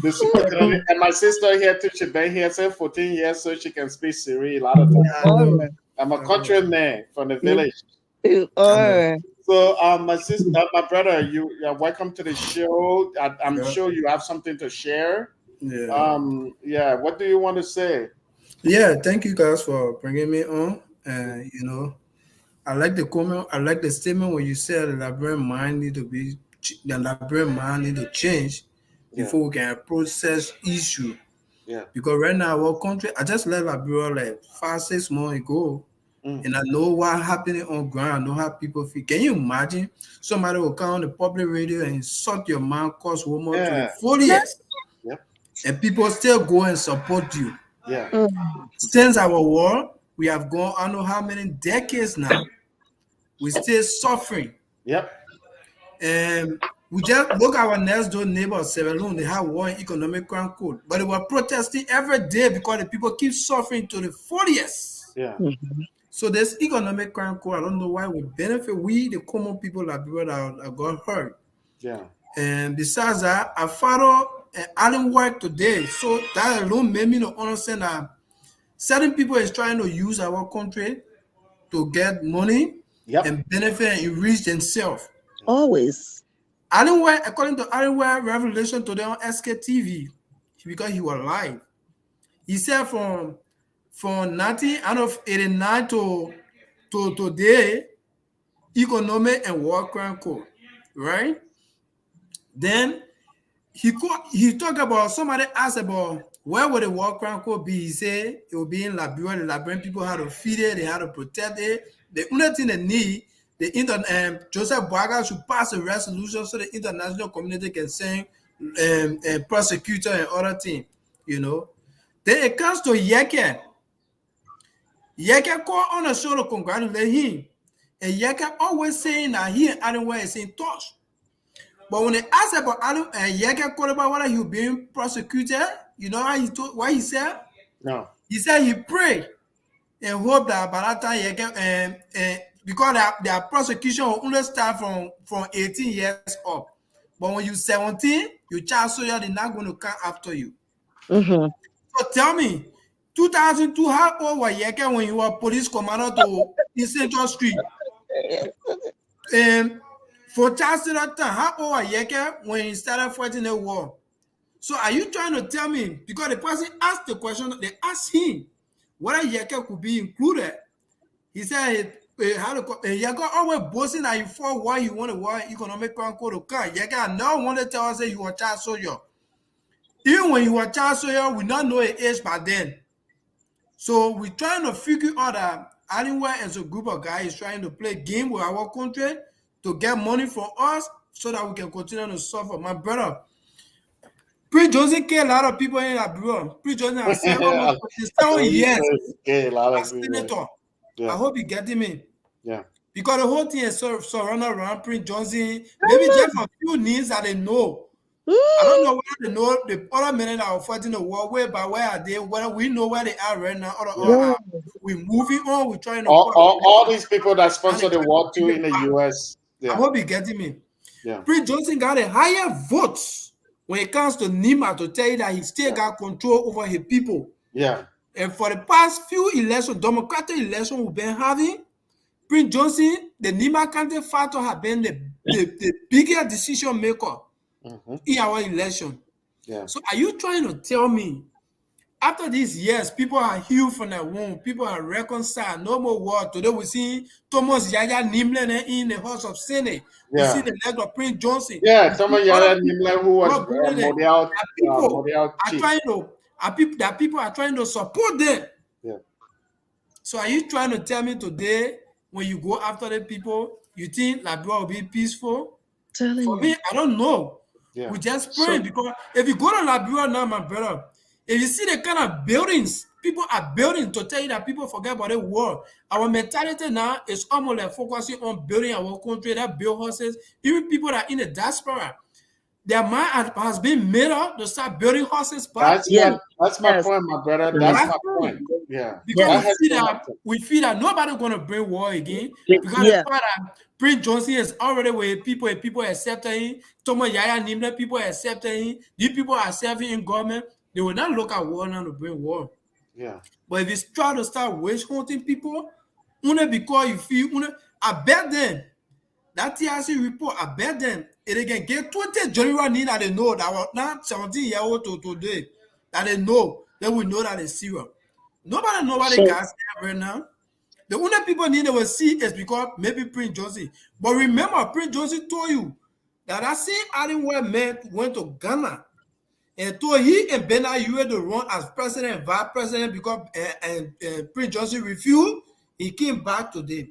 the super Canadian. And my sister here too. She been here since 14 years, so she can speak Siri a lot of times. I know. I'm a I country know. man from the you, village. you I know. are. So, my sister, my brother, you are welcome to the show. I'm Yeah. sure you have something to share. Yeah. Yeah. What do you want to say? Yeah. Thank you guys for bringing me on. And I like the comment. I like the statement when you said the Liberian mind need to be the Liberian mind need to change Yeah. before we can process issue. Yeah. Because right now our country, I just left Liberia like 5, 6 months ago. Mm, And I know what happening on ground. I know how people feel. Can you imagine somebody will come on the public radio and insult your man, cause woman to the yeah. fullest, Yep. and people still go and support you? Yeah. Mm, Since our war, we have gone, I don't know how many decades now. We still suffering. Yep. And We just look at our next door neighbor, Sierra Leone. They have one economic crime code, but they were protesting every day because the people keep suffering to the fullest. Yeah. So this economic crime code, I don't know why we benefit we, the common people, like people that got hurt. Yeah. And besides that, I follow Allen work today. So that alone made me to understand that certain people is trying to use our country to get money Yep. and benefit and enrich themselves. Always. Allen White, according to Allen White revelation today on SKTV, because he was live, he said from 1989 to today, economic and war crime code, right? Then he talked about, somebody asked about where would the war crime code be. He said it would be in Liberia. The Liberian people had to feed it, they had to protect it. The only thing they need, Joseph Boaga should pass a resolution so the international community can send prosecutor and other things, you know. Then it comes to Yeke. Yeke called on the show to congratulate him. And Yeke always saying that he and Adonway is in touch. But when they asked about Adam and Yeke called about whether he was being prosecuted, you know how what he said? No. He said he prayed and hoped that by that time Yeke and because their prosecution will only start from 18 years up. But when you're 17, your child soldier, they're not going to come after you. Mm-hmm. So tell me, 2002, how old was Yeke when you were police commander to in Central Street? And for child soldier time, how old was Yeke when he started fighting the war? So are you trying to tell me, because the person asked the question, they asked him whether Yeke could be included. He said Yeke always boasting that he fought war, he wanted war, economic crime code to come. Yeke now want to tell us that you were child soldier. Even when you were child soldier, we don't know his age by then. So we're trying to figure out that Anywhere as a group of guys trying to play game with our country to get money from us so that we can continue to suffer. My brother, Prince Johnson killed a lot of people in Liberia. Prince Johnson has served almost 27 years Okay, a lot as of people. senator. Yeah. I hope you getting me. Yeah. Because the whole thing is surrounded around Prince Johnson. Maybe just a few names that they know. I don't know whether they know the other men that are fighting the war, where are they? Whether we know where they are right now, or we're moving on, we're trying to all these people that sponsor the war too in the US. I hope you getting me. Yeah. Prince Johnson got a higher votes when it comes to Nima to tell you that he still got control over his people. Yeah. And for the past few elections, Democratic elections we've been having, Prince Johnson, the Nima County factor, have been the biggest decision maker in our election. Yeah. So are you trying to tell me after these years, people are healed from their wound, people are reconciled, no more war? Today we see Thomas Yaya Nimlen in the House of Senate. We see the leg of Prince Johnson. Yeah, Thomas Yaya Nimlen, who was model chief. People are trying to support them. Yeah. So are you trying to tell me today, when you go after the people, you think Liberia will be peaceful? For me, I don't know. Yeah. We just pray, because if you go to Liberia now, my brother, if you see the kind of buildings people are building to tell you that people forget about the war, our mentality now is almost like focusing on building our country, that build houses. Even people that are in the diaspora, their mind has been made up to start building houses. That's my point, my brother. That's my point. Yeah. Because we feel that nobody's going to bring war again. Because the fact that Prince Johnson is already with people accepting him. Thomas Yaya Nimle, people accepting him. These people are serving in government. They will not look at war now to bring war. Yeah. But if you try to start witch hunting people, only because you feel, I bet them, that TRC report, I bet them, if they can get 20 general need that they know that were not 17-year-old to today, that they know, they will know that it's serious. Nobody knows what they got right now. The only people need they will see is because maybe Prince Johnson. But remember, Prince Johnson told you that that same Adinware man went to Ghana and told he and Bernard Yue to run as president and vice president because Prince Johnson refused. He came back today.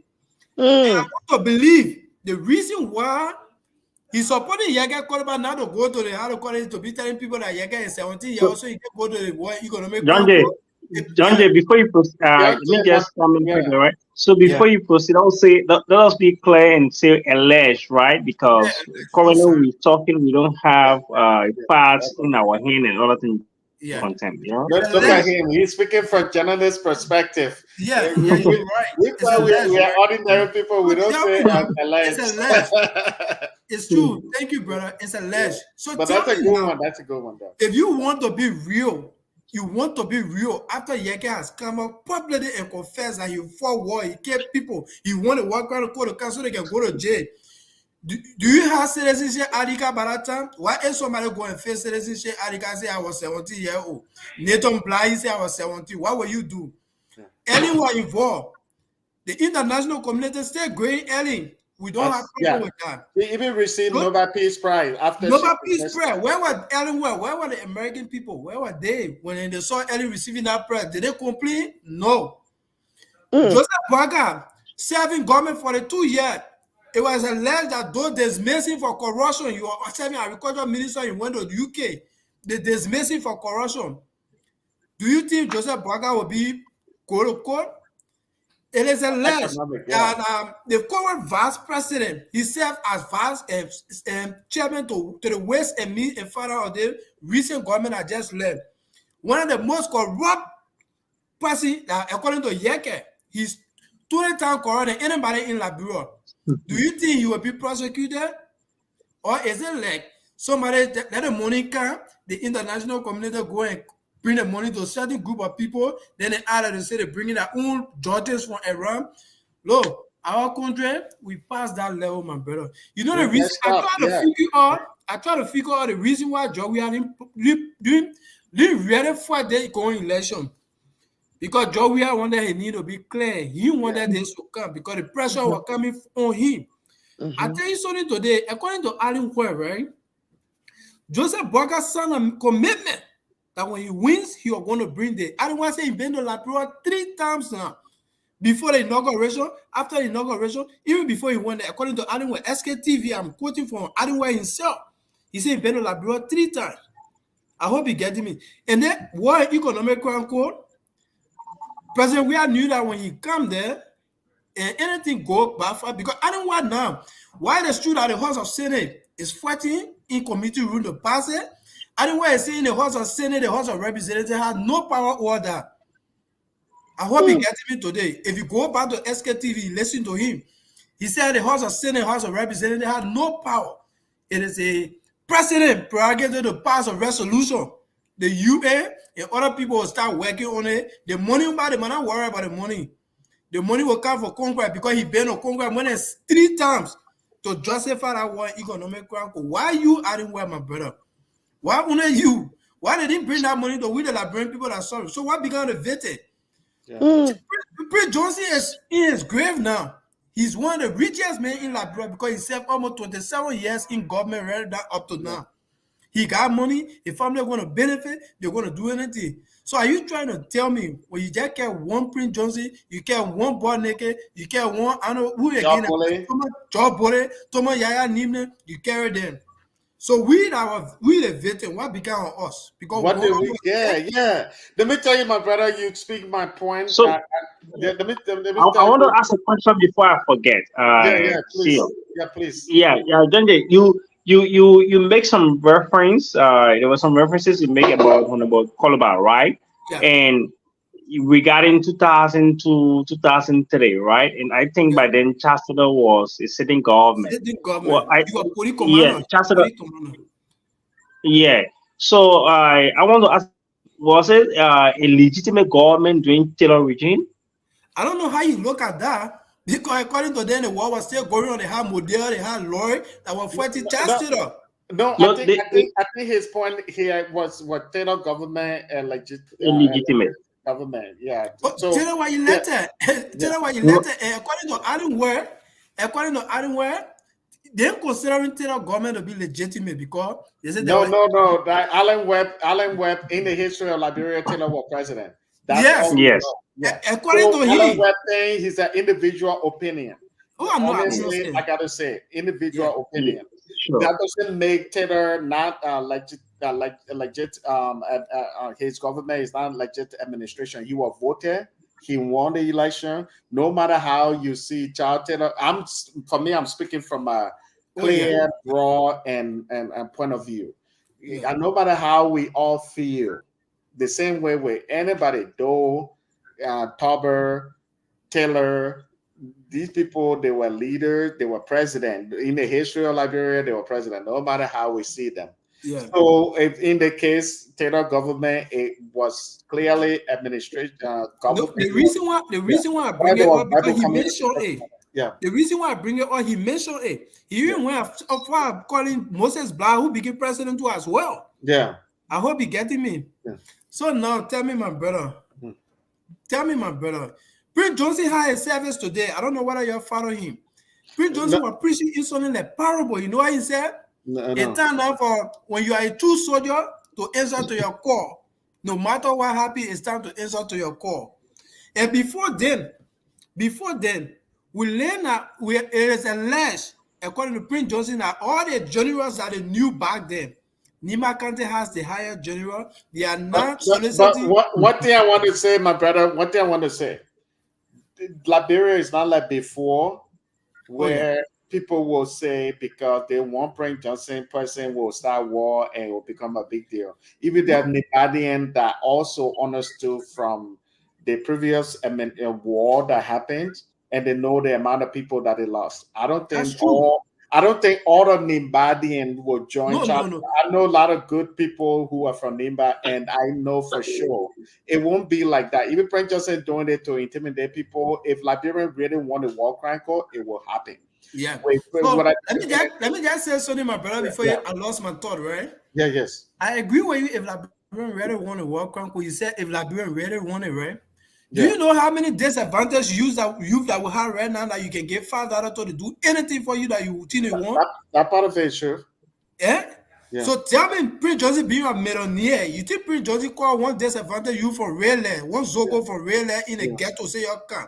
And I want to believe the reason why he's supporting Yege Koloba now to go to the how to call it, to be telling people that Yege is 17 years old, so he can go to the war economic. John yeah, Jay, before you proceed, Just let me one, just come in yeah. quickly, right? So yeah, before you proceed, I'll say let us be clear and say alleged, right? yeah. Because Oh, currently sorry. we're talking, we don't Yeah, have yeah, facts that's in okay. our hand and other things Yeah, content, you know? Look at alleged. him. He's speaking from journalist perspective. Yeah, Eh, yeah, you're right. we It's thought we alleged, are right? ordinary people. We So don't tell say me now. It's alleged. alleged. It's true. Thank you, brother. It's Yeah. alleged. So But tell that's a me good now. one. That's a good one, though. If you want to be real, you want to be real after Yeke has come up publicly and confessed that he fought war, he killed people, he want to walk around the court of council, they can go to jail. Do you have citizenship Adika by that time? Why is somebody go and face citizenship Adika say I was 70 years old? Nathan Bly say I was 70. What will you do? Yeah. Anyone involved, the international community still going early. We don't have Yeah. problem with that. He even received Good. Nobel Peace Prize after she Nobel Peace confessed. Prize. Where were Ellen? Where were the American people? Where were they when they saw Ellen receiving that prize? Did they complain? No. Mm. Joseph Boaga serving government for the 2 years. It was alleged that those dismissing for corruption, you are serving agriculture minister, you went to the UK, they dismissing for corruption. Do you think Joseph Boaga will be go to court? It is alleged, Economic, yeah. and the current vice president, he served as vice chairman to the West and Mid and father of the recent government I just left. One of the most corrupt person, according to Yeke, he's 20 times corrupt than anybody in Liberia. Do you think he will be prosecuted? Or is it like somebody let the money come, the international community go and bring the money to a certain group of people, then they add and say they're bringing their own judges from Iran? Look, our country, we passed that level, my brother. You know We the reason messed up. Yeah. I try to figure out the reason why we are doing ready for the going election. Because Joe wanted he need to be clear. He wanted this to come because the pressure was coming on him. I tell you something today, according to Alan Ware, right? Joseph Boaga signed a commitment that when he wins, he was going to bring the. Alan Ware said he been to Liberia 3 times now. Before the inauguration, after the inauguration, even before he won, according to Alan Ware, SKTV, I'm quoting from Alan Ware himself. He said he been to Liberia 3 times. I hope you getting me. And then, World Economic Crime Code, President Weah knew that when he come there, and anything go bad because I don't want now. Why the true that the House of Senate is fighting in committee rule to pass it? I don't want to say in the House of Senate, the House of Representatives has no power over that. I hope you get me today. If you go back to SKTV, listen to him. He said the House of Senate, House of Representatives have no power. It is a president prerogative to pass a resolution. The UN and other people will start working on it. The money about the money, not worry about the money. The money will come for Congress because he been on Congress more than 3 times to justify that one economic crime. Why you adding where, my brother? Why only you? Why they didn't bring that money to we the Liberian people that sorry? So what began to vet it? Yeah. Prince Johnson is in his grave now. He's one of the richest men in Liberia because he served almost 27 years in government right now up to now. He got money. His family are going to benefit. They're going to do anything. So are you trying to tell me when you just get one Prince Johnson, you get one boy naked, you get one, I don't know who again, Job Bole, Thomas Yaya Nimne, you carry them. So we the victim, what became of us? Because What did we get? Yeah. Let me tell you, my brother, you speak my point. So Let me I tell want to you. ask a question before I forget. Yeah, See, please. Yeah, please. John Jay, you make some reference. There were some references you make about Colabar, right? Yeah, And regarding 2000 to 2003, right? And I think yeah. by then Chancellor was a sitting government. Sitting Well, government. You are police yeah, commander. Chancellor, Police commander. yeah. So I want to ask, was it a legitimate government during Taylor regime? I don't know how you look at that because according to them, the war was still going on. They had model, they had Lloyd that were fighting No, Chancellor. no, No, I think his point here was what federal government and illegitimate. government. Yeah. But tell So them why you yeah, let it. yeah. Tell them why you No, let it. And according to Adam Ware, they're considering Taylor government to be legitimate because they said they No, were. no, no. That Alan Webb in the history of Liberia, Taylor was president. That's Yes, all we yes. know. Yeah. according So to Alan him. Webb thing, he's an individual opinion. Oh, I'm not. I'm not Honestly, I saying. gotta say, Yeah. individual Yeah, opinion. sure. That doesn't make Taylor not legit. His government is not legit administration. He was voted. He won the election. No matter how you see Charles Taylor, for me, I'm speaking from a Oh yeah, clear, broad, and point of view. yeah, And no matter how we all feel, the same way with anybody, Doe, Tauber, Taylor, these people, they were leaders, they were president. In the history of Liberia, they were president, no matter how we see them. yeah. So if in the case Taylor government, it was clearly administration No, government. the Yeah. reason why I Why bring there it was up because Bible he community. mentioned it. Yeah. The reason why I bring it up, he mentioned it. He Yeah. even went after calling Moses Blah, who became president too as well. Yeah. I hope he getting me. Yeah. So now tell me, my brother. Mhm. Tell me, my brother. Prince Johnson had a service today. I don't know whether you follow him. Prince Johnson No, was preaching in something like parable. You know what he said? no, It's no. time now for when you are a true soldier to answer to your call. No matter what happens, it's time to answer to your call. And before then, we learn that it is alleged, according to Prince Johnson, that all the generals that they knew back then, Nima Kante has the higher general. They are not But soliciting. what thing I want to say, my brother, one thing I want to say, Liberia is not like before, Oh yeah, where people will say because they want Frank Johnson, person will start war and it will become a big deal. Even the no, Nigerian that also understood from the previous war that happened, and they know the amount of people that they lost. that's true. I don't think all of Nimbadian will join No, Chad. no, no. I know a lot of good people who are from Nimba, and I know for sure it won't be like that. Even Frank Johnson doing it to intimidate people. If Liberia really want a war crime court, it will happen. Yeah. What I So let me just say something, my brother, before yeah, I lost my thought, right? yeah, yes, I agree with you if Liberian really want to work on. You said if Liberian really want it, right? Do yeah. you know how many disadvantages youth that we have right now that you can get $5 to do anything for you that you think you want? That part of it is true. Eh? Yeah, So tell me, Prince Johnson being a millionaire, you think Prince Johnson call one disadvantage you for real land, one yeah, Zogo for real land in a yeah, ghetto say you can? yeah,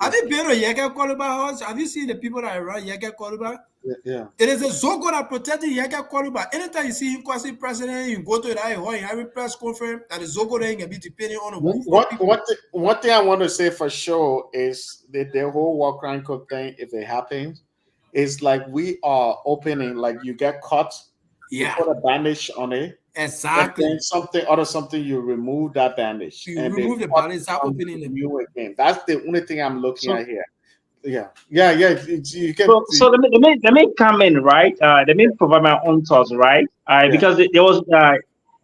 Have you been to Yega Koluba house? Have you seen the people that are around Yega Koluba? yeah, yeah. It is a Zogo that protecting Yega Koluba. Anytime you see him crossing president, you go to that hall, you have a press conference, that the Zogo there can be depending on who for people. One thing I want to say for sure is that the whole war crime code thing, if it happens, is like we are opening, like you get caught, you Yeah, put a bandage on it, and then exactly. something you remove that bandage, You and the remove the cut balance, start comes opening it. new again. That's the only thing I'm looking So at here. Yeah, yeah, yeah. You can. so let me come in, right? Let me provide my own thoughts, right? Yeah, Because there was I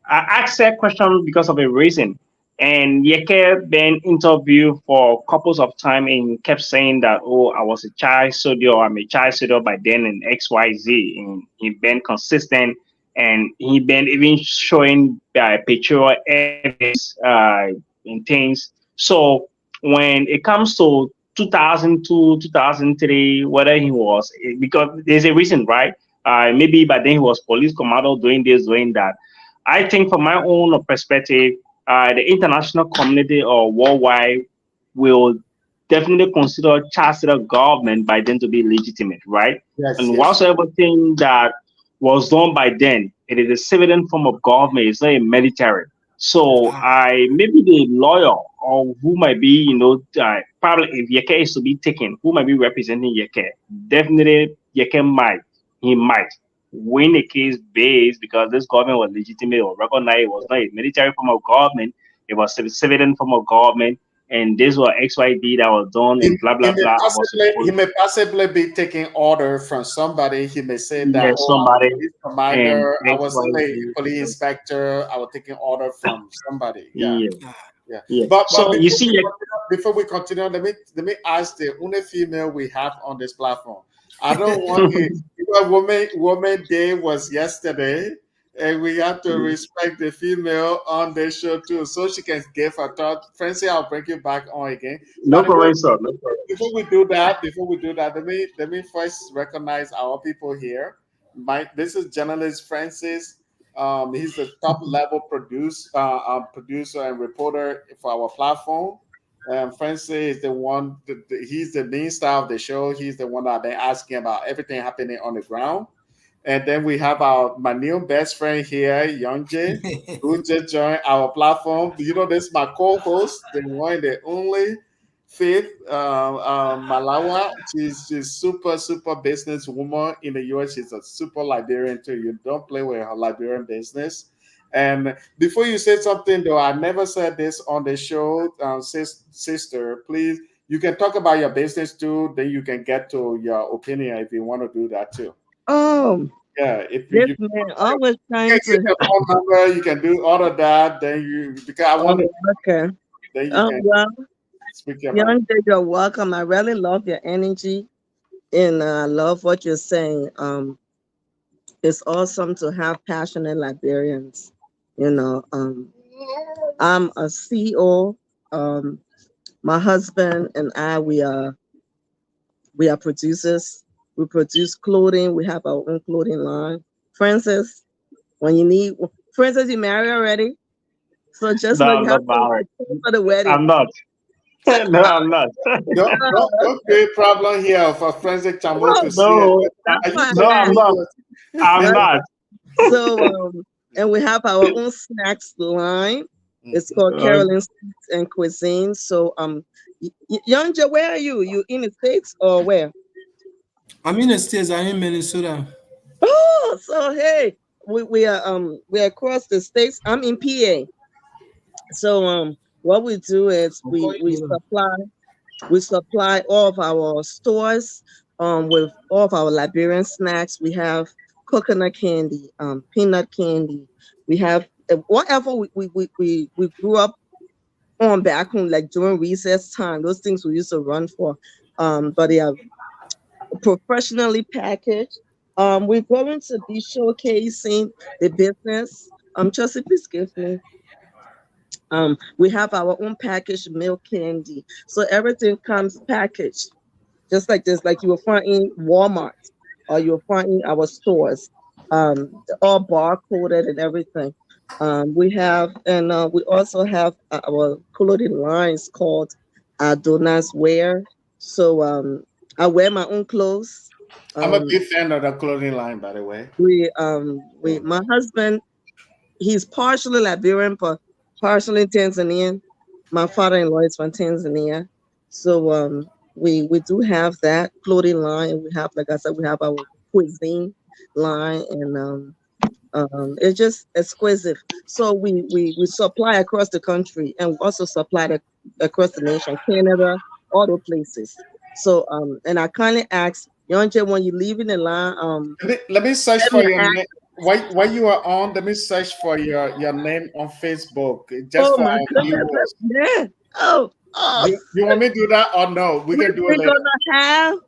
asked that question because of a reason. And Yeke been interviewed for couples of time and kept saying that, oh, I was a child soldier, I'm a child soldier by then and XYZ. And he been consistent and he been even showing pictorial evidence and things. So when it comes to 2002, 2003, whether he was, because there's a reason, right? Maybe by then he was police commando doing this, doing that. I think from my own perspective, the international community or worldwide will definitely consider chancellor government by then to be legitimate, right? yes, And yes. whatsoever thing that was done by then, it is a civilian form of government, it's not a military. So Exactly. I maybe the lawyer or who might be, probably if Yeke is to be taken, who might be representing Yeke, definitely Yeke he might win a case based because this government was legitimate or recognized. It was not a military form of government, it was a civilian form of government, and this was XYD that was done and blah He blah may blah. I was possibly he supposed may possibly be taking order from somebody. He may say to that, get "Oh, I'm a somebody police and commander. I was a XYZ. police inspector. I was taking order from somebody." Yeah, Yeah, Ah, yeah. yeah. But So you see, before we continue, let me ask the only female we have on this platform. I don't want it. Because woman day was yesterday, and we have to respect the female on the show too, so she can give her thought. Francie, I'll bring you back on again. By no the way, problem, sir. No problem. before we do that, let me first recognize our people here. This is journalist Francis. He's the top level producer and reporter for our platform. Francis is the one. He's the main star of the show. He's the one that I've been asking about everything happening on the ground. And then we have my new best friend here, Young J, who just joined our platform. You know, this is my co-host, the one, the only Faith Malawa. She's super businesswoman in the US. She's a super Liberian too. You don't play with her Liberian business. And before you say something, though, I never said this on the show, sister. Please, you can talk about your business too. Then you can get to your opinion if you want to do that too. Oh, Yeah, if this you man always can trying get to. the phone number, you can do all of that. Then because I want Oh, to, okay. then you can Well, speak your mind. young J, you're welcome. I really love your energy, and I love what you're saying. It's awesome to have passionate Liberians. You know, I'm a CEO. Um, my husband and I, we are producers. We produce clothing. We have our own clothing line. Francis, when you need, Francis, you married already? So just No, know I'm you have not to married. pay for the wedding. I'm not. No, I'm not. Don't create problem here for forensic Chamo Oh, to see it. No, that's Are you why no, I I'm asked. not. I'm That's, not. so, and we have our own snacks line. It's Mhm. called Uh, Carolyn's Sweets and Cuisine. So, Yonja, where are you? You in the States or where? I'm in the States, I'm in Minnesota. Oh, so hey, we're across the states. I'm in PA. So what we do is I'll call we you we later. supply we supply all of our stores with all of our Liberian snacks. We have coconut candy, peanut candy. We have whatever we grew up on back home, like during recess time. Those things we used to run for. But they are professionally packaged. We're going to be showcasing the business. Chelsea, please give me. We have our own packaged milk candy. So everything comes packaged, just like this, like you will find in Walmart or you'll find in our stores. They're all barcoded and everything. We also have our clothing lines called Adona's Wear. So I wear my own clothes. I'm a Um, big fan of the clothing line, by the way. we my husband, he's partially Liberian, but partially Tanzanian. My father-in-law is from Tanzania, so we do have that clothing line. We have, like I said, we have our cuisine line, and it's just exquisite. So we supply across the country, and we also supply across the nation, Canada, all those places. So and I kindly ask Yonche, when you leave in the line, Let me search let me for your ask. name. While you are on, let me search for your name on Facebook just Oh for my our goodness, viewers. yeah. Oh. You want me to do that or no? We can do it We're later. gonna have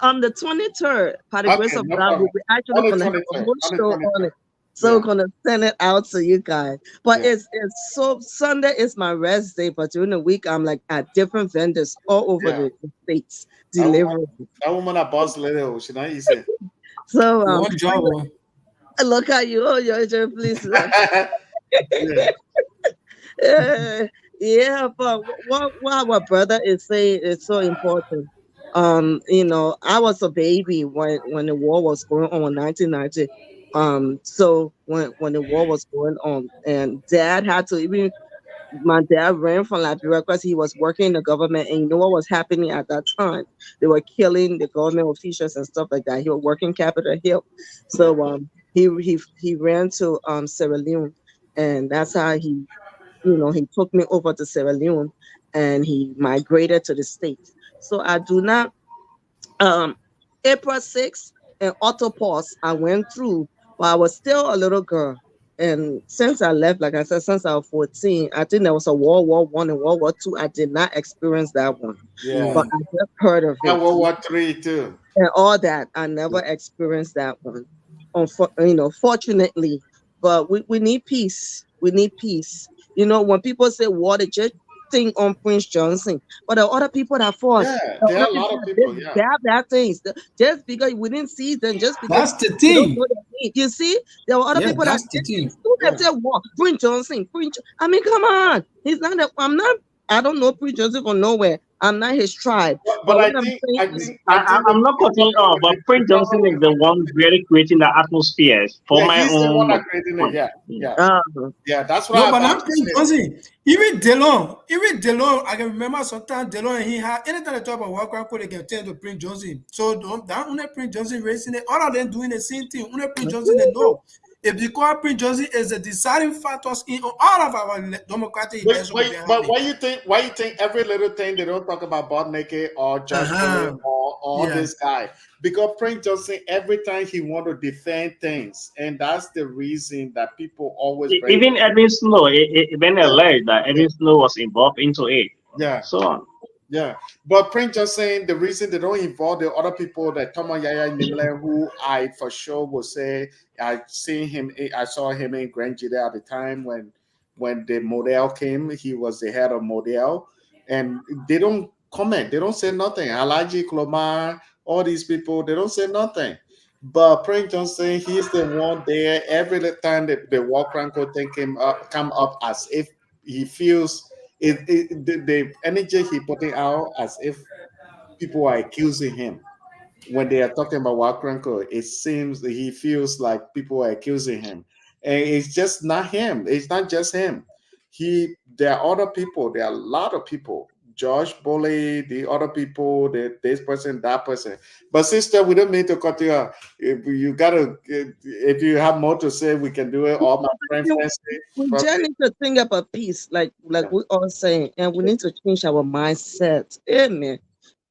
on the 23rd, by the grace Okay, of no God, problem. we're actually On the gonna have a 23rd. whole On the show on 23rd. it. So we're Yeah, gonna send it out to you guys. But yeah. it's so Sunday is my rest day, but during the week I'm like at different vendors all over Yeah. the states That woman, delivering. that woman a boss lady. Oh, she not easy. So One job. look at you, oh your please. Yeah. Yeah, yeah, but what our brother is saying is so important. I was a baby when the war was going on in 1990. So when the war was going on, and dad had to even my dad ran from Liberia because he was working in the government, and you know what was happening at that time? They were killing the government officials and stuff like that. He was working Capitol Hill, Yeah. so he ran to Sierra Leone, and that's how he took me over to Sierra Leone and he migrated to the States. So I do not, um, April 6th and autopause I went through, but I was still a little girl. And since I left, like I said, since I was 14, I think there was a World War I and World War II. I did not experience that one, Yeah. but Yeah. I just heard of And it World War Three too. and all that. I never experienced that one, fortunately. But we need peace. We need peace. When people say war, they just think on Prince Johnson, but there are other people that fought. Yeah, There are there other are a lot people of that people. did Yeah. bad things. Just because we didn't see them, just because That's the we don't know thing. their name. You see, there were other Yeah, people that that's the thing. as soon Yeah. as they war, Prince Johnson, I mean, come on, he's not. I don't know Prince Johnson from nowhere. I'm not his tribe. but But I what I'm think saying I is, think I think the I'm not cutting you off, but Prince no, Johnson is the one really creating the atmosphere for yeah, my he's the one that own created it. point. Yeah, Yeah. yeah, uh, yeah. That's what No, I'm but about I'm to Prince say. Johnson. Even Delon, I can remember sometimes Delon and he had anytime they talk about Walker Code, they can turn to Prince Johnson. So that only Prince Johnson racing it, all of them doing the same thing. Only Prince Johnson they know. If because Prince Johnson is the deciding factors in all of our democratic election we've been But having. why you think? Why you think every little thing they don't talk about Bob Naked or Josh Bullet Uh-huh. or Yeah. this guy? Because Prince Johnson every time he want to defend things, and that's the reason that people always bring. Even Edwin Snow, it been Yeah, alleged that yeah, Edwin Snow was involved into it. yeah. So Yeah, but Prince just saying the reason they don't involve the other people that Tomo Yaya Nimle, who I for sure will say I saw him in Grand Jide at the time when the model came, he was the head of model, and they don't comment, they don't say nothing. Alaji Klomar, all these people, they don't say nothing. But Prince Johnson, he's the one there every time that the Walk Ranko thing come up as if he feels the energy he putting out as if people are accusing him when they are talking about Wakranko. It seems that he feels like people are accusing him, and it's just not him. It's not just him. There are other people. There are a lot of people. Josh Boley, the other people, this person, that person. But sister, we don't mean to cut you off. If you gotta, if you have more to say, we can do it. All my friends, you- we just need to think about peace, like we all saying, and we need to change our mindset. Amen.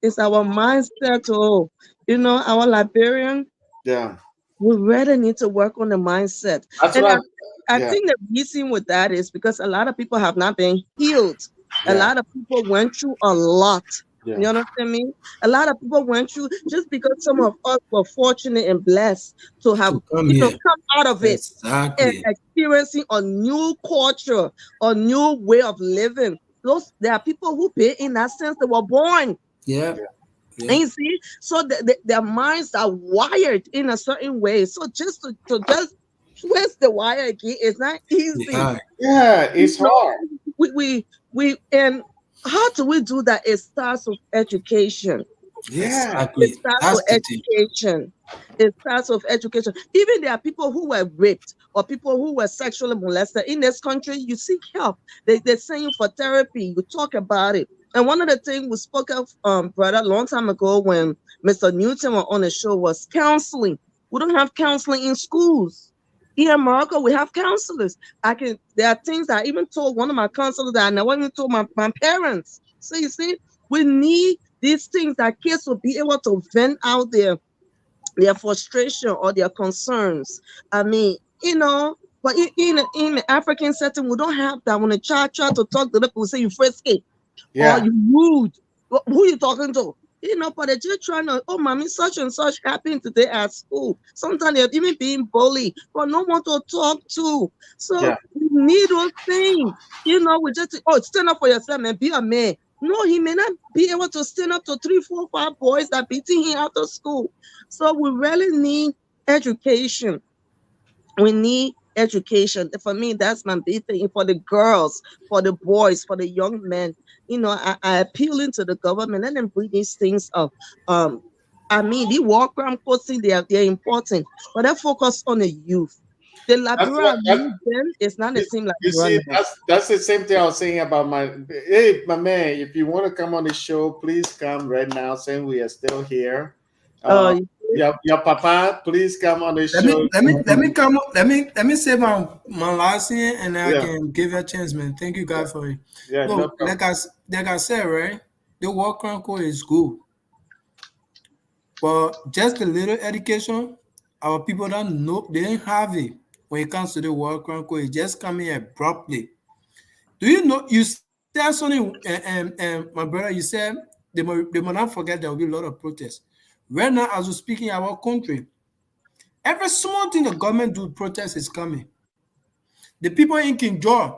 It's our mindset. Oh, our Liberian, yeah. we really need to work on the mindset. That's And what I, I. I Yeah, think the reason with that is because a lot of people have not been healed. A yeah, lot of people went through a lot. yeah. You understand me? A lot of people went through just because some of us were fortunate and blessed to have, To come here. come out of it and Exactly. experiencing a new culture, a new way of living. There are people who pay in that sense they were born. Yeah. And Yeah. you see, so their minds are wired in a certain way. So to just twist the wire again is not easy. Yeah. Yeah, You it's know, hard. and how do we do that? It starts with education. Yeah, It Exactly. starts That's with the thing. education. It starts with education. Even there are people who were raped or people who were sexually molested in this country. You seek help. They send you for therapy. You talk about it. And one of the things we spoke of, brother, a long time ago when Mr. Newton was on the show was counseling. We don't have counseling in schools. Here in Morocco, we have counselors. There are things I even told one of my counselors that I never even told my parents. So you see, we need these things that kids will be able to vent out their frustration or their concerns. I mean, but in the African setting, we don't have that. When a child try to talk to them, we say you frisky or yeah, you rude. Who you talking to? But they're just trying to, oh, mommy, such and such happened today at school. Sometimes they're even being bullied, but no one to talk to. So yeah, we need those things. We just, oh, stand up for yourself and be a man. No, he may not be able to stand up to 3, 4, 5 boys that beating him out of school. So we really need education. We need education. For me, that's my big thing. For the girls, for the boys, for the young men. I appealing to the government. Let them bring these things up. The war crime posting, they're important, but they focus on the youth. The that's what Liberia that's, youth then is not the same you Liberia see, now. that's the same thing I was saying about hey, my man, if you want to come on the show, please come right now, saying we are still here. uh Uh, your papa, please come on the Let me show. let me let me come up. Let me say my last thing, and then I Yeah, can give you a chance, man. Thank you, yeah, God, for it. yeah, no Look, problem. like I said, right? The work code is good, but just a little education, our people don't know, they didn't have it when it comes to the work code. It just coming abruptly. Do you know? You said something, and my brother, you said they will not forget there will be a lot of protests. Right now, as we're speaking, our country, every small thing the government do, protest is coming. The people in King George,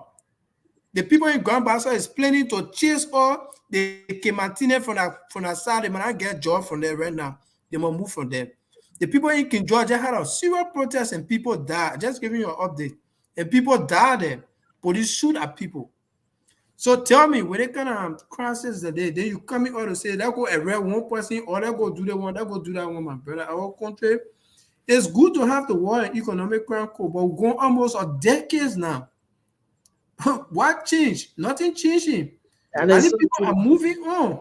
the people in Grand Bassa is planning to chase all the Kematine from that side. They might not get job from there right now. They might move from there. The people in King George, they had a serious protest and people died. Just giving you an update. And people died there. Police shoot at people. So tell me, when they kind of crisis the day, then you come in or to say that go arrest one person or that go do the one, that go do that one, my brother. Our country, it's good to have the war and economic crime code, but we're going almost a decades now. What changed? Nothing changing. And And it's the so people true. are moving on.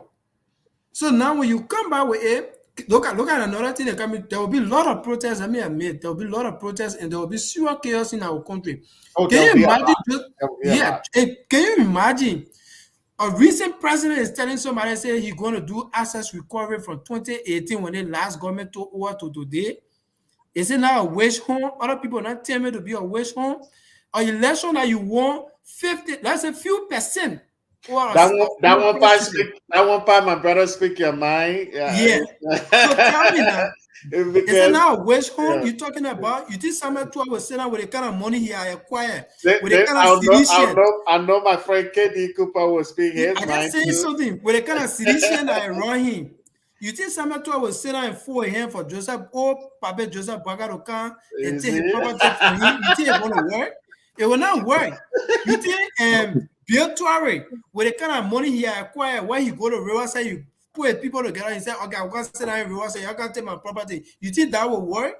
So now when you come back with it, look at another thing that coming. There will be a lot of protests. I mean, admit there will be a lot of protests, and there will be serious chaos in our country. Oh, Can there'll you be a imagine? lot. There'll be a Yeah, lot. can you imagine? A recent president is telling somebody say he's going to do access recovery from 2018 when the last government took over to today. Is it now a wish home? Other people not tell me to be a wish home. An election that you won 50, let's say few percent over a former president. That one part, my brother, speak your mind. Yeah. Yeah. So tell me now, is it Because now a wish home yeah, you're talking about? You think somebody 12 was saying with the kind of money he acquired, they, with the they, kind of sedition? I know my friend KD Cooper will speak his I just mind saying too. something with the kind of sedition that around him. You think somebody 12 was sitting in 4 a.m. for Joseph, oh, Papa Joseph Bagaro can and You take his see? property from him? You think it's going to work? It will not work. You think Bill Tuare, with the kind of money he acquired, when he go to Riverside, you put people together and say, okay, I'm going to sit down in Riverside, you can take my property. You think that will work?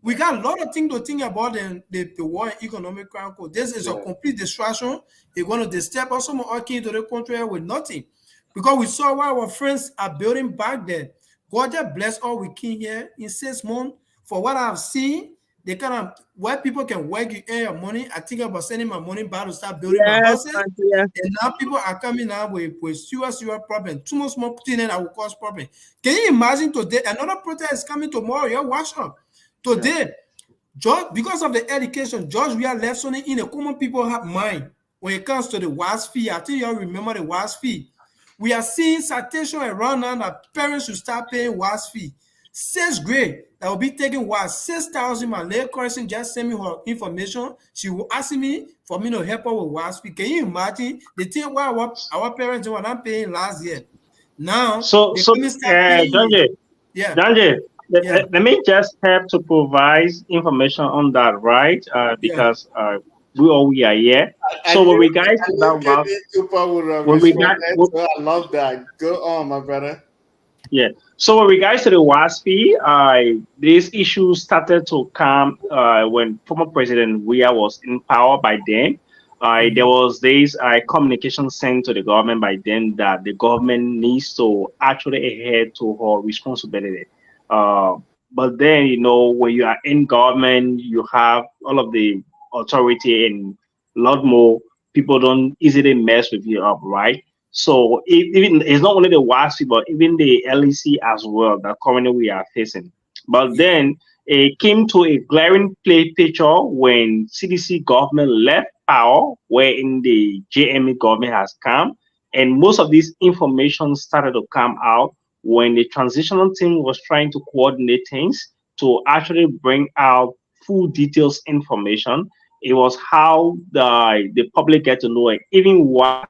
We got a lot of things to think about the war and economic crime code. This is a Yeah, complete distraction. They're going to disturb us some our king to the country with nothing. Because we saw what our friends are building back there. God just bless all we can here in 6 months. For what I've seen, they kind of where people can work, you earn your money. I think about sending my money back to start building my Yes, houses. my dear. And now people are coming out with serious problem. Too much more putting in that will cause problem. Can you imagine today another protest is coming tomorrow? You're watch up. yeah. Today, just because of the education, George we are left something in the common people have mind when it comes to the WAS fee. I think you all remember the WAS fee. We are seeing citation around now that parents should start paying WAS fee. 6th grade that will be taking WAS 6,000. My late cousin just sent me her information. She will ask me for me to help her with WAS fee. Can you imagine the thing why our parents were not paying last year? Now So, they so, come and start paying it. Danje, Yeah, Danje, yeah, let me just help to provide information on that, right? yeah. Because we are here. I So, with knew regards I to knew that, KD Cooper would when we got, responded. So I love that. Go on, my brother. yeah. So with regards to the WASP, this issue started to come when former President Weah was in power by then. There Mhm. was this communication sent to the government by then that the government needs to actually adhere to her responsibility. Uh, but then, when you are in government, you have all of the authority and a lot more. People don't easily mess with you up, right? So even it's not only the WASP, but even the LEC as well that currently we are facing. But Yeah. then it came to a glaring picture when CDC government left power, wherein the JME government has come, and most of this information started to come out when the transitional team was trying to coordinate things to actually bring out full details information. It was how the public get to know it. Even why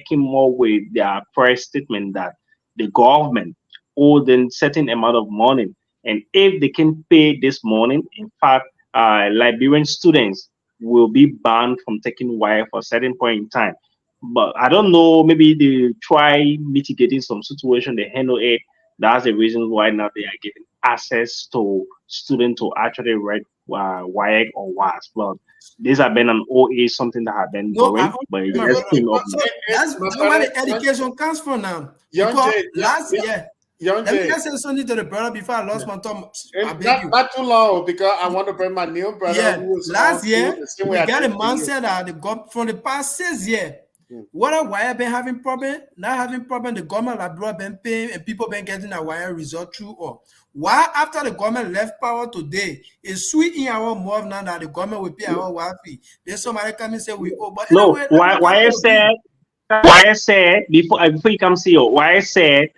came more with their press statement that the government owed them certain amount of money, and if they can pay this money, in fact, Liberian students will be banned from taking wire for a certain point in time. But I don't know, maybe they try mitigating some situation, they handle it. That's the reason why now they are giving access to students to actually write WIAC or WAS. But this have been an OA, something that have been No, I going, but it understand my just brother. came up Because now. so that's My where brother, the education comes from now. Young Because J, last year, Young let me J. just say something to the brother before I lost my thumb. I And beg not you. not too long because I want to bring my new brother Yeah, who was on last too, year the same way we I got a did for you. mindset that the from the past 6 years, Mm. whether wire been having problem, not having problem, the government like been paying and people been getting a wire result through or why after the government left power today, it's sweet in our mouth now that the government will pay our wire fee. Then somebody come and say we owe, but No, anyway, let me why just I continue. said why I said before you come see you, why I said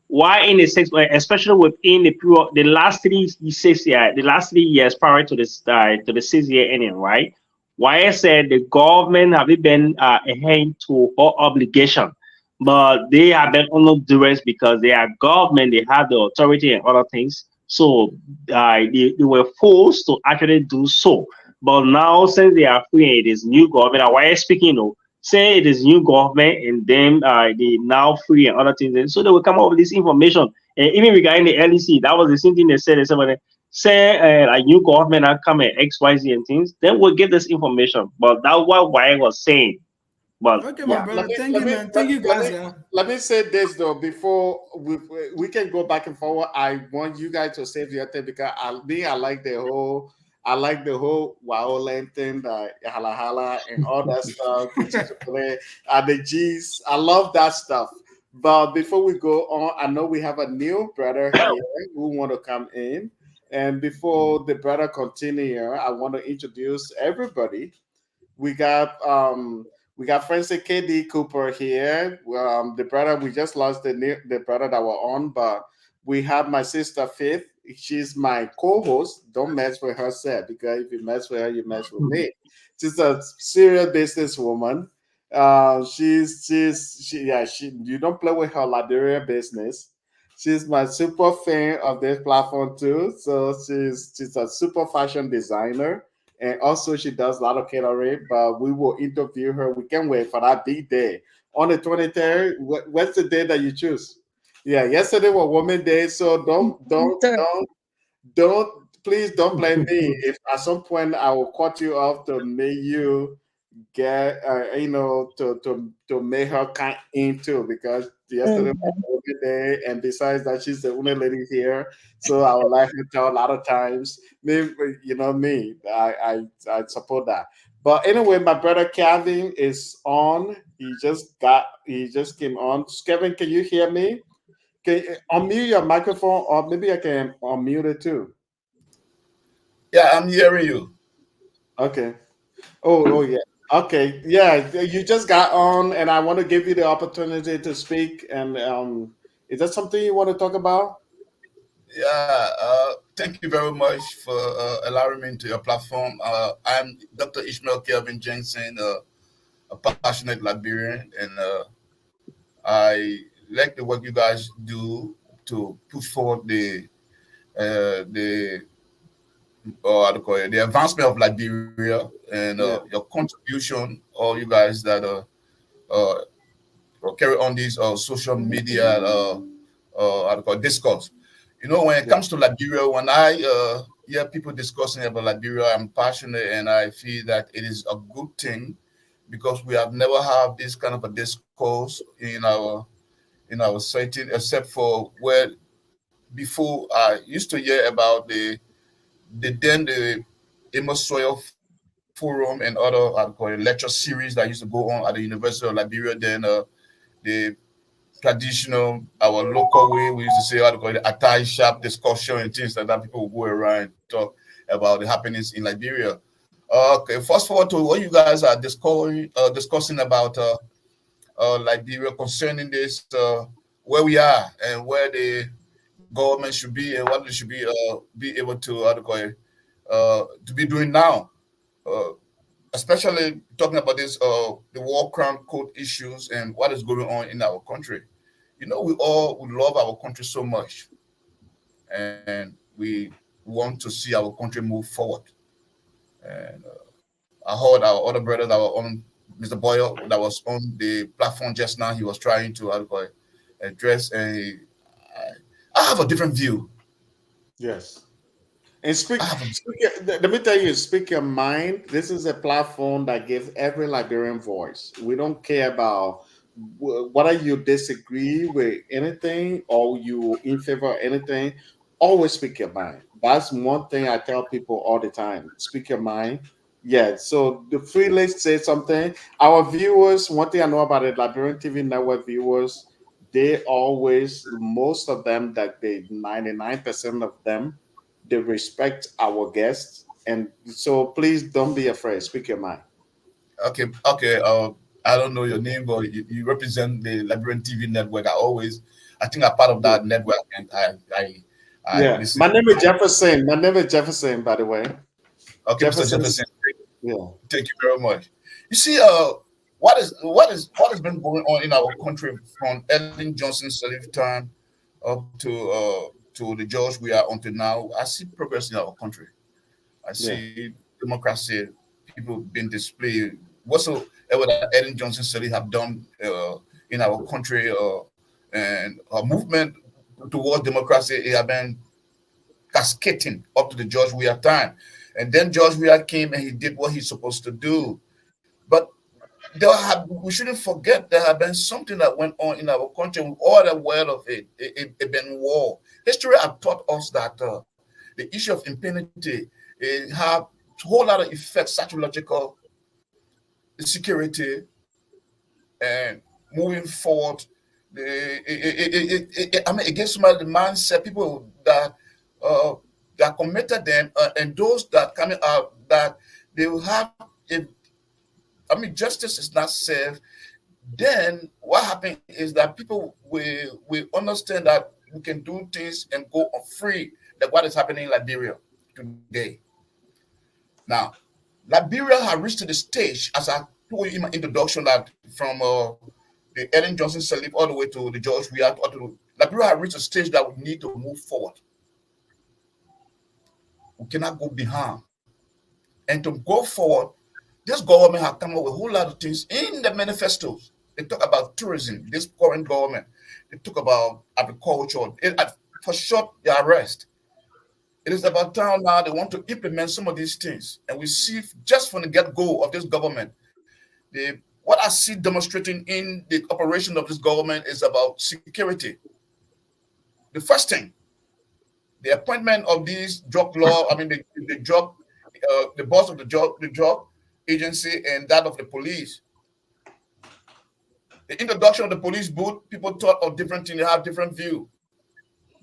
why in the six, especially within the period, the last 3 6 years, the last 3 years prior to the 6 year ending, right? Why I said the government have been adhering to all obligation, but they have been under duress because they are government, they have the authority and other things. So they were forced to actually do so. But now, since they are free, it is new government. Why I speaking, say it is new government and then they now free and other things. And so they will come up with this information. And even regarding the LEC, that was the same thing they said. They said, "Well, say a new government are come and XYZ and things, then we'll get this information." But that was what I was saying. But Okay, my yeah. Let brother. me Thank let you, me man. let, Thank you, let guys. me Yeah. let me say this though before we can go back and forward. I want you guys to save your thing because I I like the whole wow thing, the hala hala and all that stuff, and the G's. I love that stuff. But before we go on, I know we have a new brother here who want to come in. And before the brother continue, I want to introduce everybody. We got Francis KD Cooper here. The brother we just lost the brother that we're on, but we have my sister Faith. She's my co-host. Don't mess with her, set because if you mess with her, you mess with me. She's a serious businesswoman. She you don't play with her Liberia business. She's my super fan of this platform too. So she's a super fashion designer, and also she does a lot of catering. But we will interview her. We can't wait for that big day on the 23rd. What's the day that you choose? Yeah, yesterday was Women Day, so don't please don't blame me if at some point I will cut you off to make you get to make her kind into because yesterday was Women Day, and besides that, she's the only lady here, so I would like her tell a lot of times. Me, me, I support that. But anyway, my brother Kevin is on. He just came on. Kevin, can you hear me? Can unmute your microphone, or maybe I can unmute it too. Yeah, I'm hearing you. Okay. Oh yeah. Okay. Yeah. You just got on, and I want to give you the opportunity to speak. And is that something you want to talk about? Yeah, thank you very much for allowing me into your platform. I'm Dr. Ishmael Kelvin Jensen, a passionate Liberian, and I like the work you guys do to push forward the how to call it, the advancement of Liberia and Yeah. your contribution, all you guys that uh, carry on this social media how to call it, discourse. You know, when it Yeah. comes to Liberia, when I hear people discussing about Liberia, I'm passionate and I feel that it is a good thing because we have never had this kind of a discourse in our setting, except for where before I used to hear about the Amos Soil Forum and other I call it, lecture series that used to go on at the University of Liberia. Then the traditional, our local way, we used to say how to call it attire sharp discussion and things like that. People will go around and talk about the happenings in Liberia. Okay, fast forward to what you guys are discussing about Liberia concerning this, where we are and where the government should be and what they should be able to how to call it, to be doing now. Uh, Especially talking about this the war crime code issues and what is going on in our country. You know, we all we love our country so much, and we want to see our country move forward. And I heard our other brother that were on, Mr. Boyle, that was on the platform just now. He was trying to how to call it, address a. I have a different view. Yes. And I have a let me tell you, speak your mind. This is a platform that gives every Liberian voice. We don't care about whether you disagree with anything or you in favor of anything. Always speak your mind. That's one thing I tell people all the time. Speak your mind. Yeah. So the freely say something. Our viewers, one thing I know about the Liberian TV network viewers, they always, most of them, that they 99% of them, they respect our guests, and so please don't be afraid. Speak your mind. okay. I don't know your name, but you represent the Liberian TV network. I think I'm part of Yeah, that network, and I yeah. listen. My name is Jefferson. My name is Jefferson, by the way. Okay, Mr. Jefferson's. Jefferson, Yeah, thank you very much. You see, what has been going on in our country from Ellen Johnson's slave time up to the George we are until now. I see progress in our country. I yeah, see democracy, people being displayed whatsoever that Ellen Johnson Sirleaf have done in our country, and our movement towards democracy, it have been cascading up to the George Weah time. And then George Weah came and he did what he's supposed to do. But we shouldn't forget there have been something that went on in our country. We're all aware of it. It been war. History has taught us that the issue of impunity have a whole lot of effects, psychological, security, and moving forward. I mean, against some of the mindset, people that committed them, and those that coming out, that they will have. Justice is not safe. Then what happened is that people will understand that we can do things and go free. Like what is happening in Liberia today. Now, Liberia has reached to the stage, as I told you in my introduction, that from the Ellen Johnson Sirleaf all the way to the George Weah, Liberia has reached a stage that we need to move forward. We cannot go behind. And to go forward, this government has come up with a whole lot of things in the manifestos. They talk about tourism, this current government. They talk about agriculture. For short, the arrest. It is about time now they want to implement some of these things. And we see just from the get-go of this government, what I see demonstrating in the operation of this government is about security. The first thing, the appointment of these drug law, the boss of the drug agency and that of the police. The introduction of the police boot, people thought of different things, they have different view.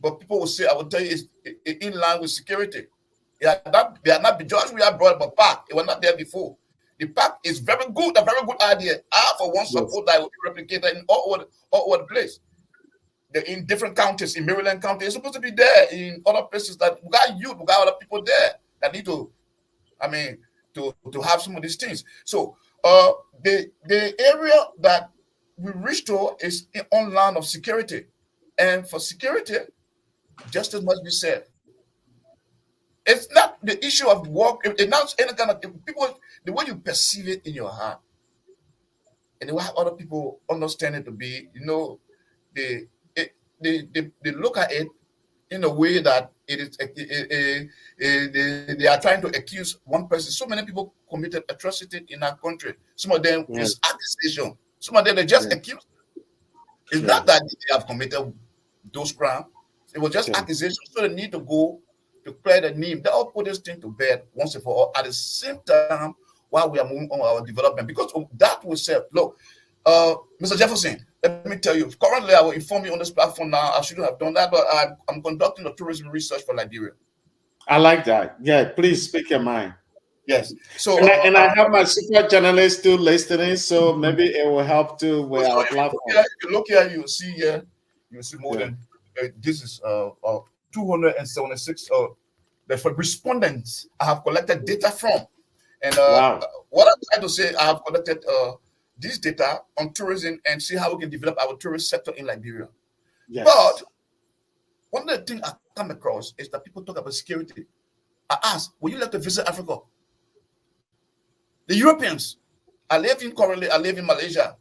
But people will say, I will tell you, it's in line with security. They are not the judge we have brought up a park. It was not there before. The park is very good, a very good idea. I, for one, support that will be replicated in all over the place. They're in different counties. In Maryland County, it's supposed to be there. In other places that we got youth, we got other people there that need to, to have some of these things. So the area that we reach to is on line of security. And for security, justice must be said. It's not the issue of work. It's not any kind of people, the way you perceive it in your heart. And the way other people understand it to be, they look at it in a way that they are trying to accuse one person. So many people committed atrocity in our country. Some of them is accusation. Some of them they just accused. It's not that they have committed those crimes. It was just accusation. So they need to go to clear the name. They all put this thing to bed once and for all. At the same time, while we are moving on our development, because of that we said, look, Mr. Jefferson, let me tell you, currently I will inform you on this platform now. I shouldn't have done that, but I'm conducting a tourism research for Liberia. I like that. Yeah, please speak your mind. Yes. So and I have my super journalists still listening, so maybe it will help too with our platform. If you look here, you see here, you see more than this is 276 the respondents I have collected data from. And what I'm trying to say, I have collected this data on tourism and see how we can develop our tourist sector in Liberia. Yes. But one of the things I come across is that people talk about security. I ask, would you like to visit Africa? The Europeans, I live in Malaysia.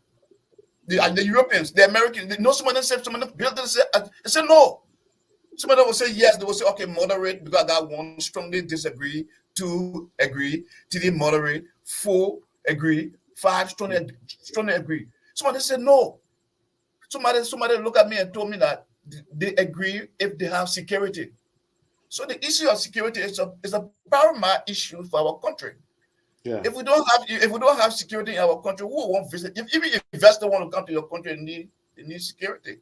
The Europeans, the Americans, they know some of them say, some of them builders say no. Some of them will say yes, they will say, okay, moderate, because that one strongly disagree, 2 agree, 3 moderate, 4 agree, 5 strongly agree. Somebody said no. Somebody look at me and told me that they agree if they have security. So the issue of security is a paramount issue for our country. Yeah. If we don't have security in our country, who won't visit? If even investors want to come to your country, they need security.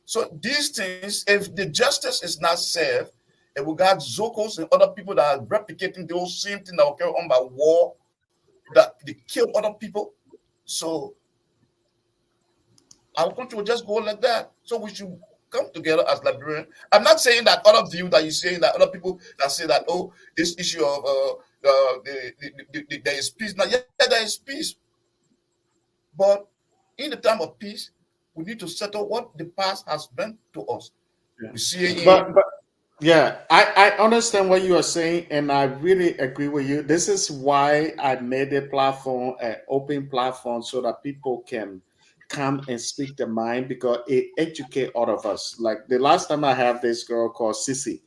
So these things, if the justice is not safe, and we got Zokos and other people that are replicating those same things that were carried on by war, that they kill other people, so our country will just go like that. So we should come together as Liberians. I'm not saying that other view that you're saying, that other people that say that, oh, this issue of there is peace. Now, yeah, there is peace. But in the time of peace, we need to settle what the past has been to us. Yeah. We see it Yeah, I understand what you are saying, and I really agree with you. This is why I made a platform, an open platform, so that people can come and speak their mind because it educate all of us. Like the last time I have this girl called Sissy,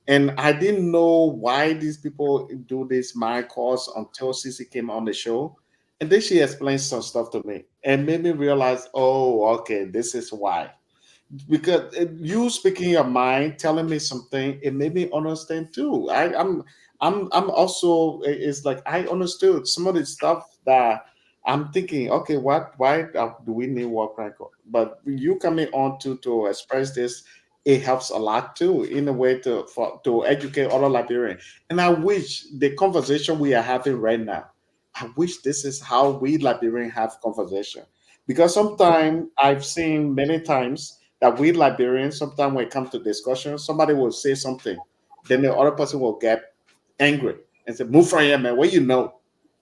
and I didn't know why these people do this mind calls until Sissy came on the show. And then she explained some stuff to me and made me realize, oh, okay, this is why, because you speaking your mind, telling me something, it made me understand too. I'm also, it's like I understood some of the stuff that I'm thinking. Okay, what? Why do we need work record? But you coming on to express this, it helps a lot too in a way to educate other Liberians. And I wish the conversation we are having right now. I wish this is how we Liberians have conversation, because sometimes I've seen many times that we Liberians, sometimes when it comes to discussion, somebody will say something, then the other person will get angry and say, "Move from here, man. What you know?"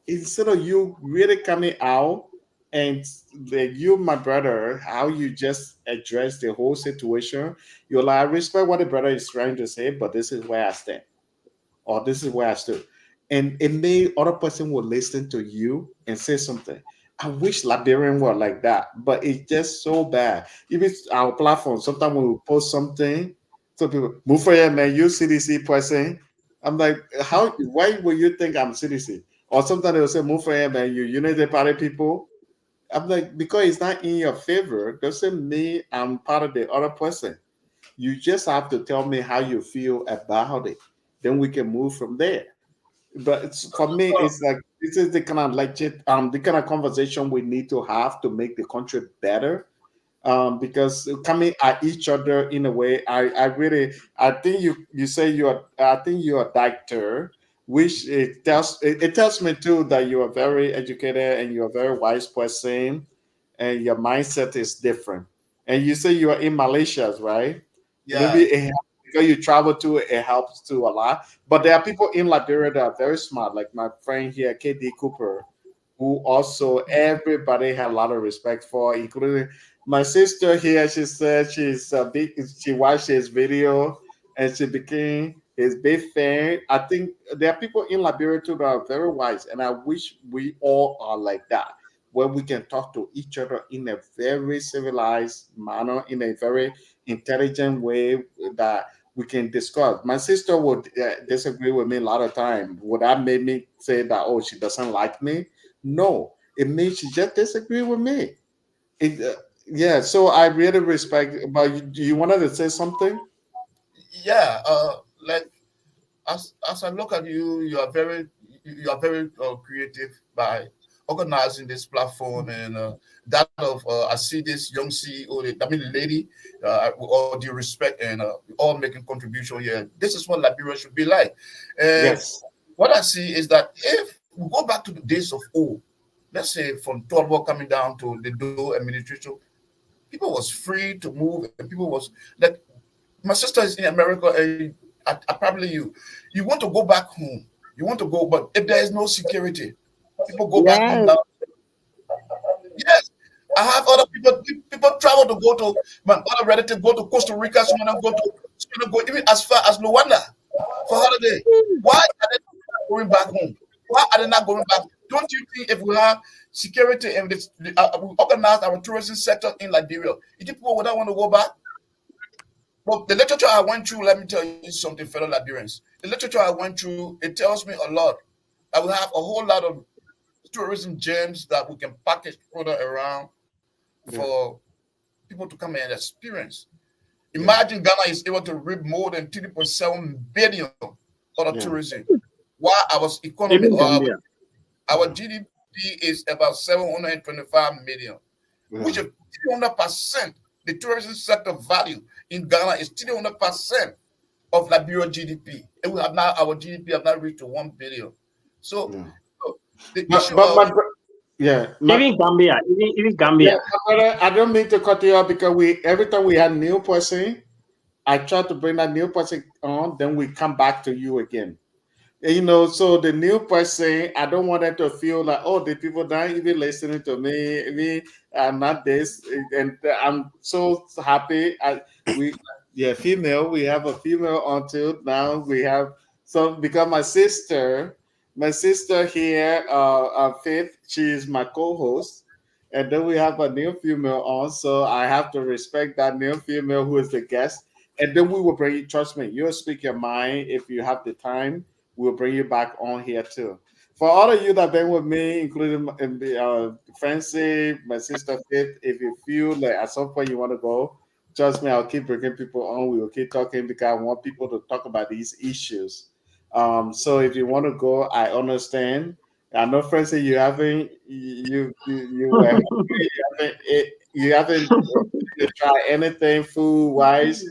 Instead of you really coming out and you, my brother, how you just address the whole situation, you're like, I respect what the brother is trying to say, but this is where I stand, or this is where I stood. And it made other person will listen to you and say something. I wish Liberian were like that, but it's just so bad. Even our platform, sometimes when we post something, some people move for here, man. You CDC person. I'm like, how? Why would you think I'm CDC? Or sometimes they will say, move for here, man. You Unity Party people. I'm like, because it's not in your favor doesn't mean I'm part of the other person. You just have to tell me how you feel about it. Then we can move from there. But for me, it's like this is the kind of legit, the kind of conversation we need to have to make the country better. Because coming at each other in a way, I really, I think you say you're, I think you're a doctor, which it tells me too that you are very educated and you're a very wise person, and your mindset is different. And you say you are in Malaysia, right? Maybe Yeah, it helps because you travel to it, it helps too a lot. But there are people in Liberia that are very smart, like my friend here, KD Cooper, who also everybody had a lot of respect for, including my sister here. She said she's a big, she watched his video and she became his big fan. I think there are people in Liberia too that are very wise, and I wish we all are like that, where we can talk to each other in a very civilized manner, in a very intelligent way that we can discuss. My sister would disagree with me a lot of time. Would that make me say that, oh, she doesn't like me? No, it means she just disagree with me. Yeah, so I really respect. But you wanted to say something? yeah. Like as I look at you, you are very creative by organizing this platform, and that of I see this young CEO, I mean lady, with all due respect, and all making contribution here. This is what Liberia should be like. And Yes. what I see is that if we go back to the days of old, let's say from third world coming down to the Doe administration, people was free to move, and people was like, my sister is in America, and probably you want to go back home. You want to go, but if there is no security, people go back home Yes, now. Yes, I have other people. People travel to go to my other relative go to Costa Rica. Some of them go to, some of them go even as far as Luanda for holiday. Why are they not going back home? Why are they not going back? Don't you think if we have security and this, we organize our tourism sector in Liberia, you think people would not want to go back? Well, the literature I went through, let me tell you something, fellow Liberians. The literature I went through, it tells me a lot. I will have a whole lot of tourism gems that we can package further around Yeah. for people to come and experience. Yeah. Imagine Ghana is able to reap more than 3.7 billion out of Yeah. tourism. While our economy, Even Gambia. our Yeah. GDP is about 725 million, which Yeah. is 300%. The tourism sector value in Ghana is 300% of Liberia GDP. And we have now our GDP have now reached to 1 billion. So, Yeah. so the But issue but of my yeah, Even Gambia. Even yeah, Gambia. my brother, I don't mean to cut you off because we every time we had new person, I try to bring that new person on, then we come back to you again. So the new person, I don't want them to feel like, oh, the people not even listening to me, I'm not this, and I'm so happy. We Yeah, female. We have a female on too. Now we have some because my sister here, Faith, she is my co-host, and then we have a new female on. So I have to respect that new female who is the guest, and then we will bring you. Trust me, you'll speak your mind if you have the time. We'll bring you back on here too. For all of you that been with me, including Francie, my sister Faith, if you feel like at some point you want to go, trust me, I'll keep bringing people on. We will keep talking because I want people to talk about these issues. So if you want to go, I understand. I know, Francie, you were hungry, you haven't tried anything food wise,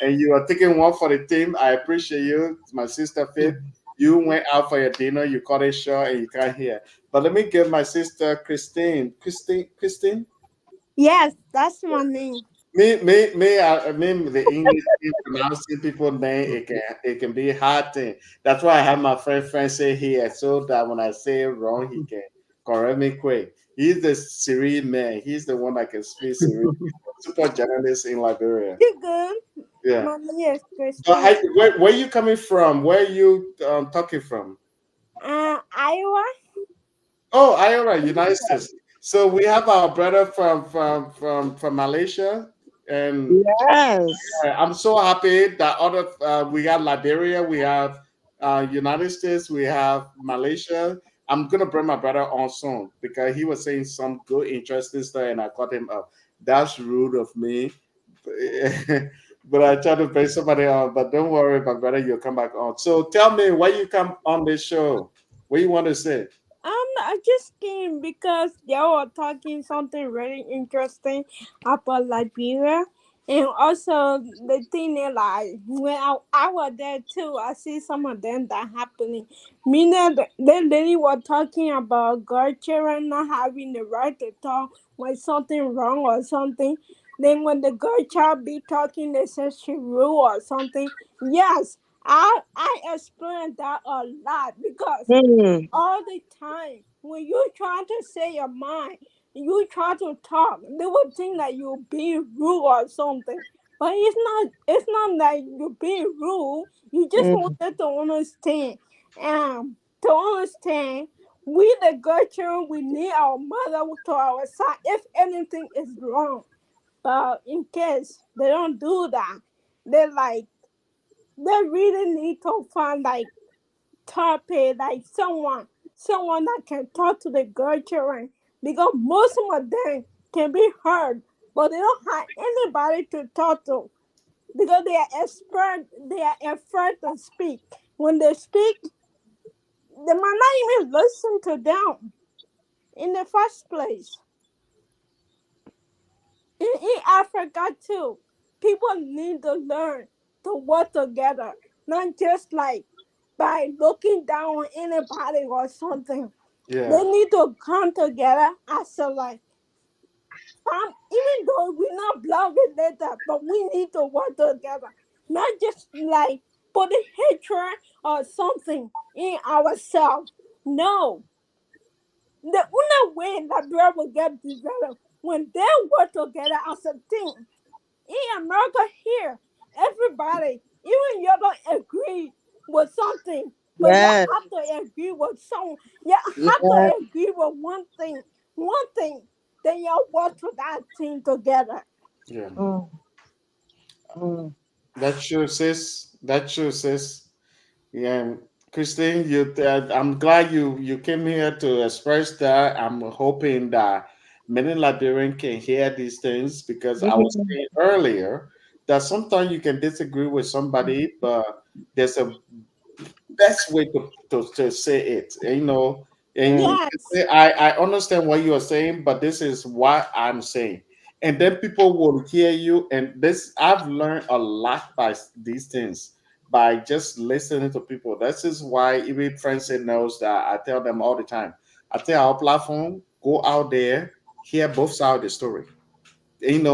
and you are taking one for the team. I appreciate you, my sister Faith. You went out for your dinner, you cut it short, and you can't hear. But let me give my sister Christine. Christine. Yes, that's my name. The English in pronouncing people's name, it can be a hard thing. That's why I have my friend say here so that when I say it wrong, he can correct me quick. He's the serene man. He's the one that can speak serene. Super journalist in Liberia. You good? Yeah. My name is But Christine. where you coming from? Where you talking from? Iowa. Oh, Iowa, United States. So we have our brother from Malaysia, and Yes. I'm so happy that we have Liberia, we have United States, we have Malaysia. I'm gonna bring my brother on soon because he was saying some good, interesting stuff, and I cut him up. That's rude of me, but I try to bring somebody on. But don't worry, my brother, you'll come back on. So tell me why you come on this show. What you want to say? I just came because they were talking something really interesting about Liberia. And also the thing is like when I was there too, I see some of them that happening. Meaning they literally were talking about girl children not having the right to talk when something wrong or something. Then when the girl child be talking, they say she rude or something. Yes, I experienced that a lot because Hmm. all the time. When you try to say your mind, you try to talk, they would think that you're being rude or something. But it's not that you're being rude. You just Hmm. wanted to understand. To understand, we the good children, we need our mother to our side if anything is wrong. But in case they don't do that, they like they really need to find like topic like someone that can talk to the girl children because most of them can be heard but they don't have anybody to talk to because they are afraid to speak. When they speak, they might not even listen to them in the first place. In Africa too, people need to learn to work together, not just like by looking down on anybody or something. They Yeah, need to come together as a like even though we're not blood related, but we need to work together. Not just like putting hatred or something in ourselves. No. The only way that we will get developed when they work together as a team. In America here, everybody, even you don't agree with something, but you Yes. have to agree with someone. You have Yes. to agree with one thing. Then you work to that team together. yeah. Mm, mm. That's true, sis. That's true, sis. Yeah, Christine, I'm glad you came here to express that. I'm hoping that many Liberians can hear these things because I was Mhm. saying earlier that sometimes you can disagree with somebody, but there's a best way to say it, and you Mm. can Yes. say, I understand what you are saying, but this is what I'm saying. And then people will hear you. And this, I've learned a lot by these things, by just listening to people. This is why even friends knows that I tell them all the time. I tell our platform, go out there, hear both sides of the story. Then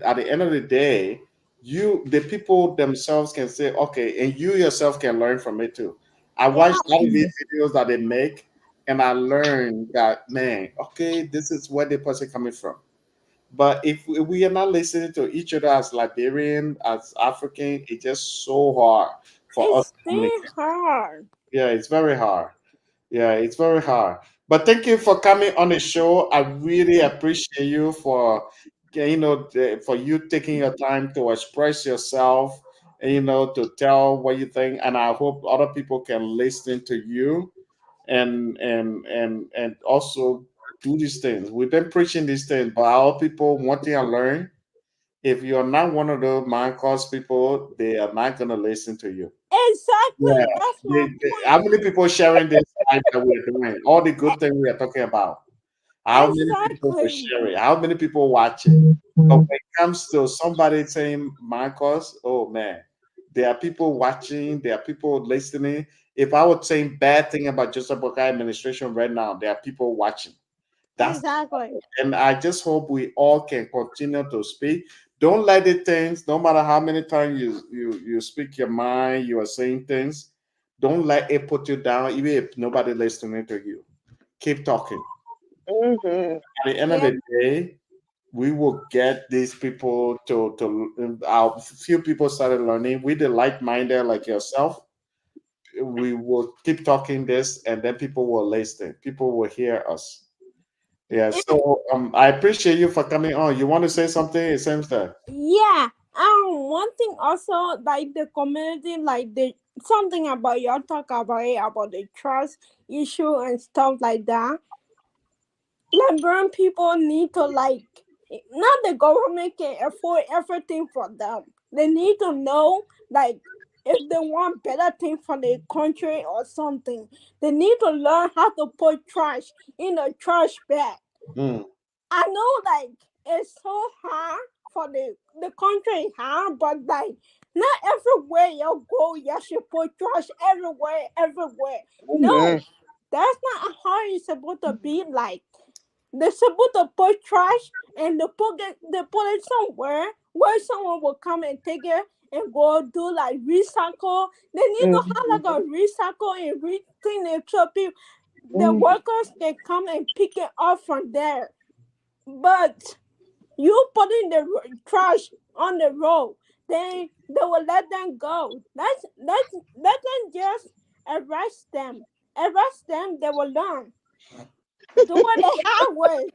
at the end of the day, the people themselves can say, okay, and you yourself can learn from it too. I watch a lot of these Mm. videos that they make, and I learned that, man, okay, this is where the person coming from. But if we are not listening to each other as Liberian, as African, it's just so hard for us It's to still communicate. hard. Yeah, it's very hard. Yeah, it's very hard. But thank you for coming on the show. I really appreciate you for, for you taking your time to express yourself and, to tell what you think. And I hope other people can listen to you and also do these things. We've been preaching these things, but our people wanting to learn. If you're not one of those mind cause people, they are not gonna listen to you. Yeah. Exactly. That's my How point. many people sharing this live that we're doing? All the good things we are talking about. How many people will Exactly. share it? How many people watch it? But when it comes to somebody saying Marcos, oh man, there are people watching, there are people listening. If I was saying bad thing about Joseph Boca administration right now, there are people watching. That's Exactly. and I just hope we all can continue to speak. Don't let it things, no matter how many times you speak your mind, you are saying things. Don't let it put you down, even if nobody listening to you. Keep talking. Mm-hmm. At the end of Yeah. the day, we will get these people to our few people started learning. We the like-minded like yourself. We will keep talking this, and then people will listen. People will hear us. Yeah. And So I appreciate you for coming on. You want to say something? It seems that. yeah. One thing also like the community, like the something about y'all talk about it about the trust issue and stuff like that. Liberian people need to like not the government can afford everything for them. They need to know like if they want better thing for the country or something. They need to learn how to put trash in a trash bag. Mm, I know like it's so hard for the country is hard, but like not everywhere you go you should put trash everywhere, everywhere. Amen. No, that's not how it's supposed to be like. They're supposed to put trash and they put it somewhere where someone will come and take it and go do like recycle. They need to have like Mm-hmm. a recycle and clean it so people the Mm-hmm. workers can come and pick it up from there. But you putting the trash on the road, then they will let them go. That's let them just arrest them. Arrest them, they will learn. Do it the hard way.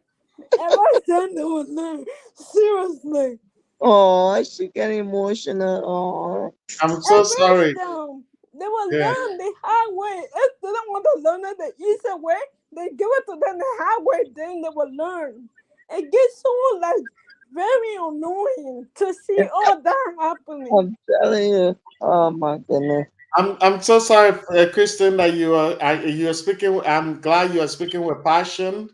Arrest them, they will learn. Seriously. Oh, she get emotional. Oh. I'm so Arrest sorry. them. They will Yeah. learn the hard way. If they don't want to learn it the easy way, they give it to them the hard way, then they will learn. It gets so like very annoying to see all that happening. I'm telling you. Oh my goodness. I'm so sorry, Kristen, that you are speaking. I'm glad you are speaking with passion,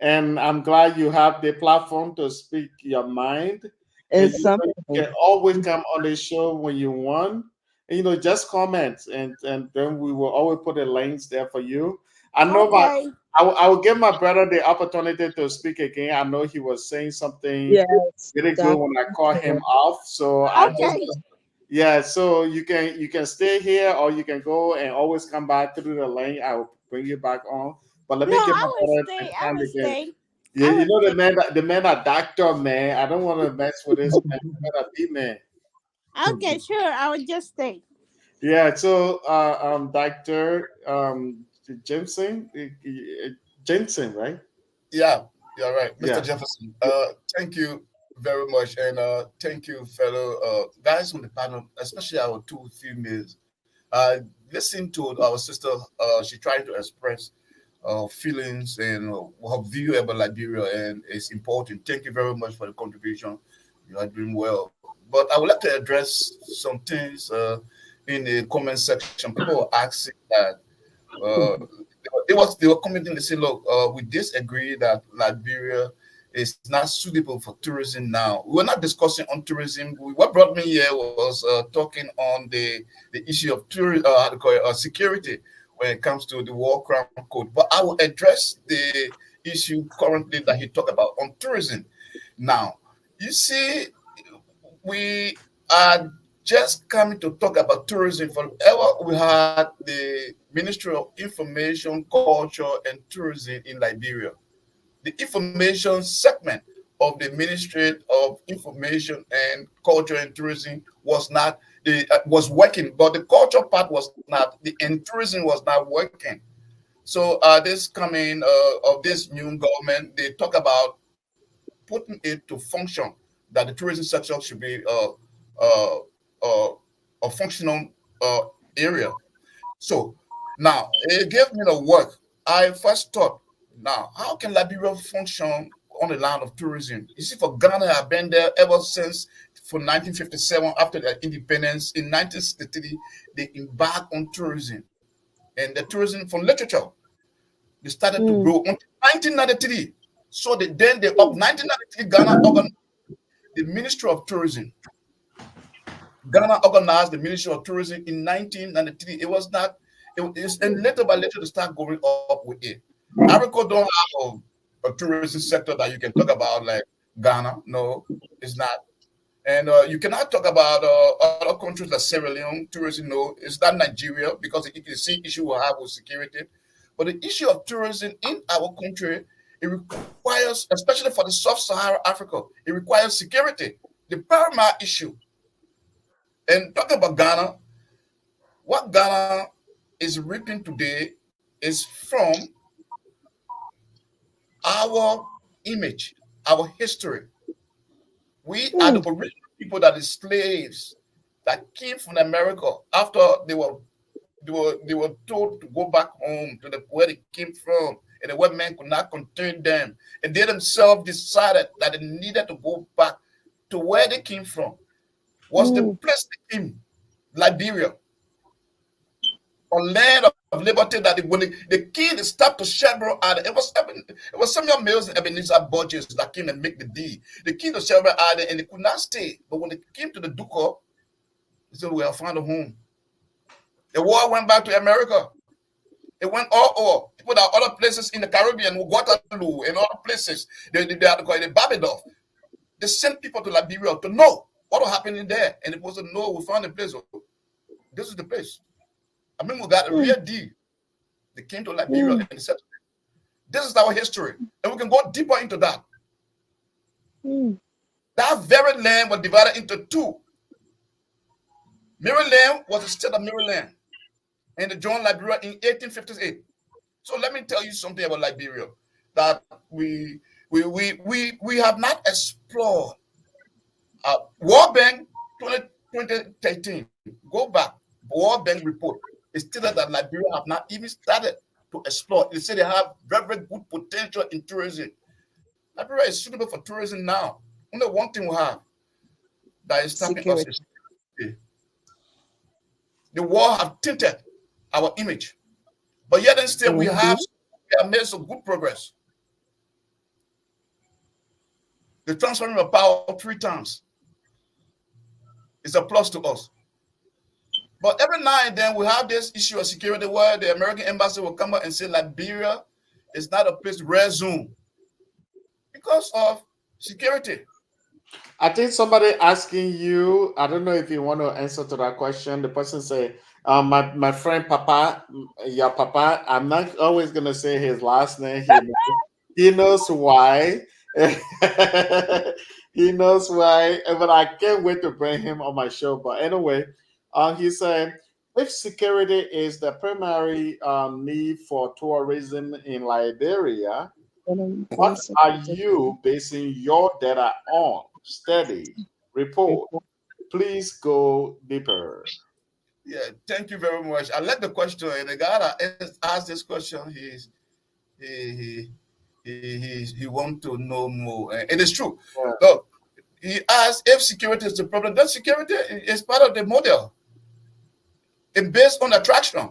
and I'm glad you have the platform to speak your mind. And It's you something. can always come on the show when you want. And, just comment, and then we will always put the links there for you. I know Okay. I will give my brother the opportunity to speak again. I know he was saying something Yes, really good when I called him definitely. off. So I just Okay. yeah, so you can stay here or you can go and always come back through the lane. I will bring you back on. But let No, me give my I will brother stay. a I time will again. stay. Yeah, I you will know stay. the man a doctor, man. I don't want to mess with this man. The man a B man. Okay, sure. I will just stay. Yeah, so Dr. Jensen, Jensen, right? Yeah, you're right, Mr. Yeah. Jefferson. Thank you very much, and thank you, fellow guys on the panel, especially our two females. Listen to our sister. She tried to express feelings and her view about Liberia, and it's important. Thank you very much for the contribution. You are doing well. But I would like to address some things in the comment section. People were asking that they were commenting. They say, "Look, we disagree that Liberia is not suitable for tourism now." We were not discussing on tourism. What brought me here was talking on the issue of tourism, how to call it, security when it comes to the War Crime Code. But I will address the issue currently that he talked about on tourism. Now, you see, we are just coming to talk about tourism. Forever, we had the Ministry of Information, Culture, and Tourism in Liberia. The information segment of the Ministry of Information and Culture and Tourism was not the was working, but the culture part was not. The and tourism was not working. So this coming of this new government, they talk about putting it to function, that the tourism sector should be uh, uh, a functional area. So now it gave me the work. I first thought, now how can Liberia function on the land of tourism? You see, for Ghana, I've been there ever since for 1957 after their independence. In 1963, they embarked on tourism and the tourism from literature. They started to Mm. grow until 1993. So then they up 1993 Ghana organized the Ministry of Tourism. Ghana organized the Ministry of Tourism in 1993. It was not, it's and little by little to start going up with it. Africa don't have a tourism sector that you can talk about like Ghana. No, it's not. And you cannot talk about other countries like Sierra Leone tourism. No, it's not Nigeria because the same issue we have with security. But the issue of tourism in our country, it requires, especially for the sub-Saharan Africa, it requires security. The paramount issue. And talking about Ghana, what Ghana is reaping today is from our image, our history. We are the Mm. original people that is slaves that came from America after they were told to go back home to where they came from, and the white man could not contain them, and they themselves decided that they needed to go back to where they came from. Was the Mm. place they came, Liberia, a land of liberty that when the king stopped to Shebro, it was Samuel Mills and Ebenezer Burgess that came and make the deal. The king of Shebro Island and they could not stay, but when they came to the Duke, they said we have found a home. The war went back to America. It went all over. People that are other places in the Caribbean, Waterloo, and other places, they had to call it Barbados. They sent people to Liberia to know what was happening there. And it was to know we found a place. This is the place. I mean, we got a Mm. real deal. They came to Liberia Mm. and said, this is our history. And we can go deeper into that. Mm. That very land was divided into two. Maryland was the state of Maryland. And they joined Liberia in 1858. So let me tell you something about Liberia that we have not explored. World Bank 2013, go back. World Bank report. It stated that Liberia have not even started to explore. They say they have very, very good potential in tourism. Liberia is suitable for tourism now. Only one thing we have that is stopping us Security. is the war have tinted our image. But yet and still we Mm-hmm. have made some good progress. The transferring of power 3 times is a plus to us. But every now and then we have this issue of security where the American embassy will come out and say Liberia is not a place red zone because of security. I think somebody asking you, I don't know if you want to answer to that question. The person say, my friend Papa, yeah, Papa, I'm not always gonna say his last name. He knows why. He knows why, but I can't wait to bring him on my show. But anyway, he said, if security is the primary need for tourism in Liberia, what are you basing your data on? Study, report. Please go deeper. Yeah, thank you very much. I like the question, and the guy that asked this question, he he want to know more. And it is true. Yeah. Look, he asked if security is the problem. That security is part of the model. It's based on attraction.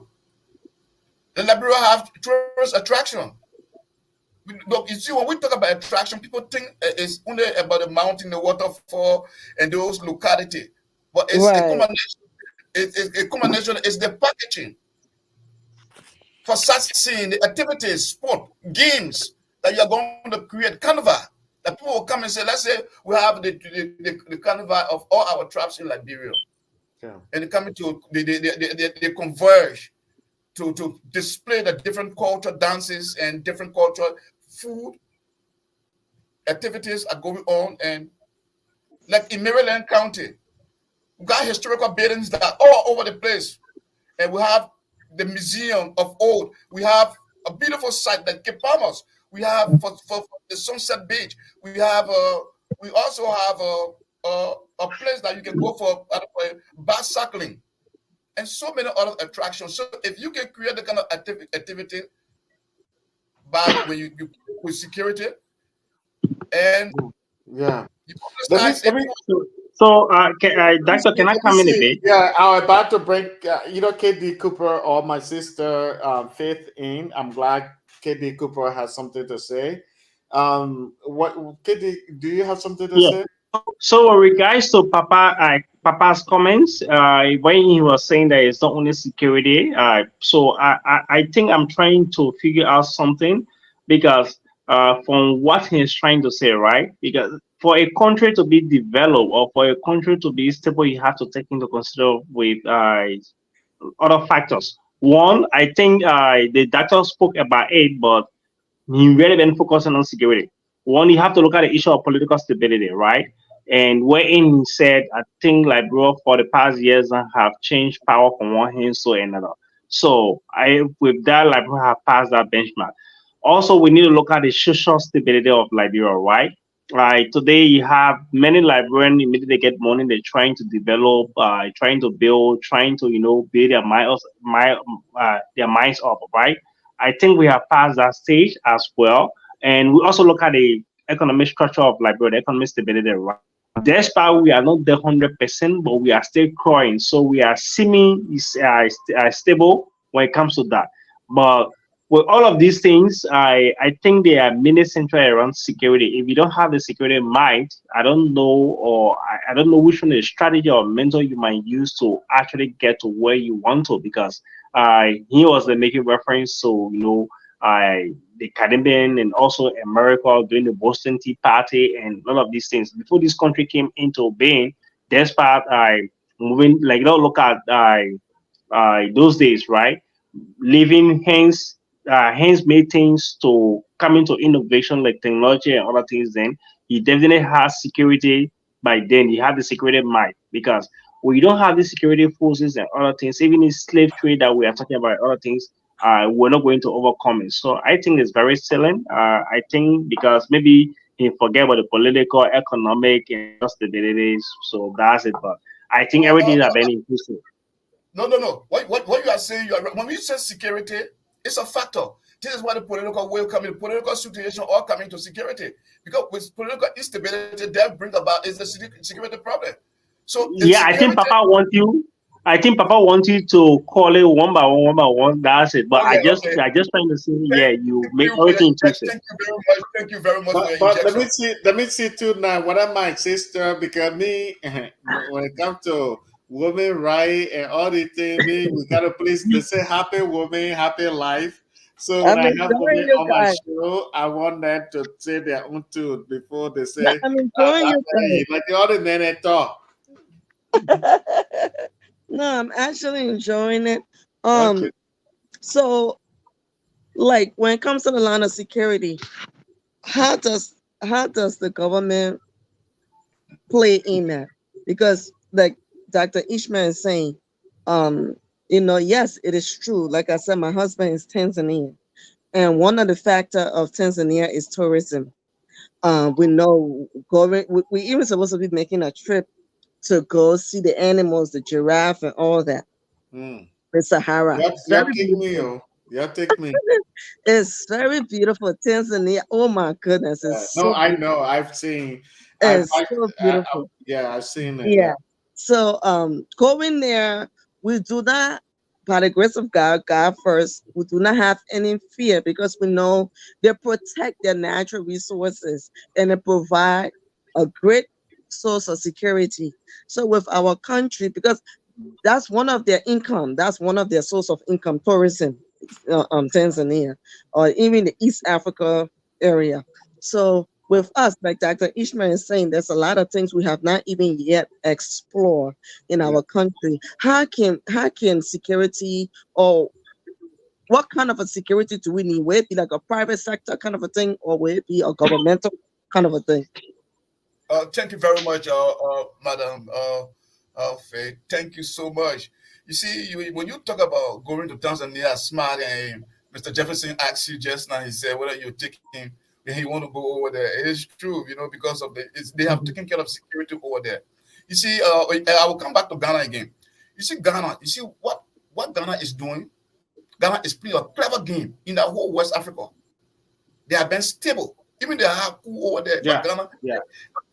The Liberia have tourist attraction. Look, you see, when we talk about attraction, people think it's only about the mountain, the waterfall, and those locality. But it's a Right. combination. It's a combination. It's the packaging for sightseeing, the activities, sport, games that you're going to create. Carnival that people will come and say, let's say we have the carnival of all our tribes in Liberia, Yeah. and they come to they converge to display the different culture dances and different culture food activities are going on, and like in Maryland County, we got historical buildings that are all over the place, and we have the museum of old. We have a beautiful site like Cape Palmas. We have for the Sunset Beach. We have we also have a place that you can go for bicycling and so many other attractions. So if you can create the kind of activity by when you with security and Yeah. you Let publicize me it. Doctor, can I let me come in a see. bit? Yeah, I'm about to bring KD Cooper or my sister Faith in. I'm glad KD Cooper has something to say. What KD? Do you have something to Yeah. say? So with regards to Papa's comments, when he was saying that it's not only security, I think I'm trying to figure out something because from what he's trying to say, right? Because for a country to be developed or for a country to be stable, you have to take into consider with other factors. One, I think the doctor spoke about it, but he really been focusing on security. One, you have to look at the issue of political stability, right? And wherein he said, I think like bro, for the past years have changed power from one hand to another. So I with that like we have passed that benchmark. Also, we need to look at the social stability of Liberia, right? Like today, you have many Liberians immediately get money. They're trying to develop, trying to build, trying to build their minds up, right? I think we have passed that stage as well. And we also look at the economic structure of Liberia, the economic stability, right? Despite we are not the 100%, but we are still growing. So we are seeming stable when it comes to that. But with all of these things, I think they are mainly centered around security. If you don't have the security in mind, I don't know, or I don't know which one is strategy or mentor you might use to actually get to where you want to. Because he was making reference to the Caribbean and also America during the Boston Tea Party and all of these things before this country came into being. Despite moving like look at those days, right? Leaving hands made things to coming to innovation like technology and other things. Then he definitely has security. By then he had the security mind because we don't have the security forces and other things, even in slave trade that we are talking about, other things, we're not going to overcome it. So I think it's very silent. I think because maybe he forget about the political, economic, and other stabilities. So that's it. But I think No, everything is very inclusive. no. What you are saying, you are right. When we say security, it's a factor. This is why the political will come in, the political situation all coming to security. Because with political instability, that brings about is the security problem. So in Yeah, security, I think Papa wants you to call it one by one. That's it. But okay, okay. I just trying to say, Thank, yeah, you thank make you for your everything injection. inclusive. Thank you very much. Thank you very much for your But let injection. me see. Let me see too now. What am my sister? Because me, when it comes to women right and all the things, me we gotta please. They say happy woman, happy life. So when I'm I have enjoying women you on my guys. show, I want them to say their own tune before they say I'm enjoying that you man, like the other men they talk. guys. No, I'm actually enjoying it. Okay. So like when it comes to the line of security, how does the government play in that? Because like Dr. Ishmael is saying, um, yes, it is true. Like I said, my husband is Tanzanian, and one of the factor of Tanzania is tourism. We know going, we even supposed to be making a trip to go see the animals, the giraffe and all that. Mm. The Sahara. Y'all, It's y'all very take me, beautiful. oh. Y'all take me. It's very beautiful. Tanzania. Oh my goodness, it's No, so I beautiful. know. I've seen. It's so beautiful. Yeah, I've seen it. Yeah. Yeah. So going there, we do not, by the grace of God, God first, we do not have any fear because we know they protect their natural resources and they provide a great source of security. So with our country, because that's one of their income, that's one of their source of income, tourism, Tanzania, or even the East Africa area. So with us, like Dr. Ishmael is saying, there's a lot of things we have not even yet explored in Yeah. our country. How can security, or what kind of a security do we need? Will it be like a private sector kind of a thing, or will it be a governmental kind of a thing. Thank you very much, Madam Faye. Thank you so much. You see, when you talk about going to Tanzania, smart, and Mr. Jefferson asked you just now, he said whether you're taking, when you want to go over there. It is true, because of they have Mhm. taken care of security over there. You see, I will come back to Ghana again. You see, Ghana, you see what Ghana is doing? Ghana is playing a clever game in the whole West Africa. They have been stable. Even they have coup over there, but Yeah, Ghana, yeah,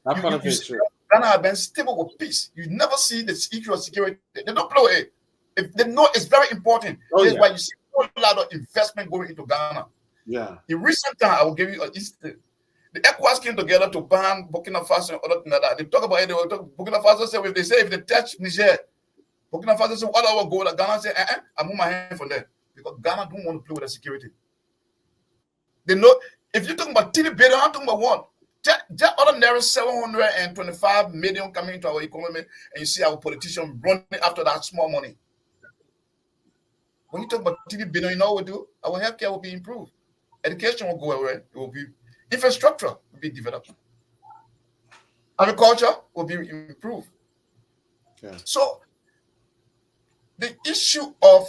that part of you it see is true. Ghana have been stable with peace. You never see the issue of security. They don't blow it. If they know it's very important. Oh That's yeah, why you see a whole lot of investment going into Ghana. yeah, In recent time, I will give you the ECOWAS came together to ban Burkina Faso and other things like that. They talk about it. They will talk. Burkina Faso say if they touch Niger, Burkina Faso say what I will go. Like Ghana say, I move my hand from there because Ghana don't want to play with the security. They know if you're talking about 30 billion, I'm talking about one. Just ordinary 725 million coming into our economy, and you see our politicians running after that small money. When you talk about 30 billion, you know what we do? Our healthcare will be improved, education will go away, it will be infrastructure will be developed, agriculture will be improved. yeah. So the issue of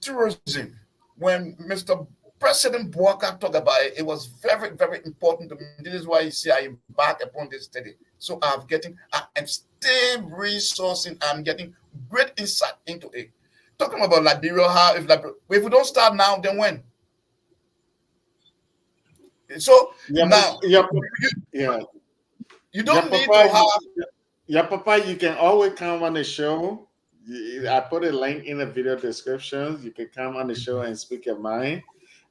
tourism, when Mr. President Bouaka talked about it, it was very, very important to me. This is why you see I embark upon this study. So I'm still resourcing, I'm getting great insight into it. Talking about Liberia, how if we don't start now, then when? So Yeah, now you, yeah. you Your don't need to papa, have your papa, you can always come on the show. I put a link in the video description. You can come on the show and speak your mind.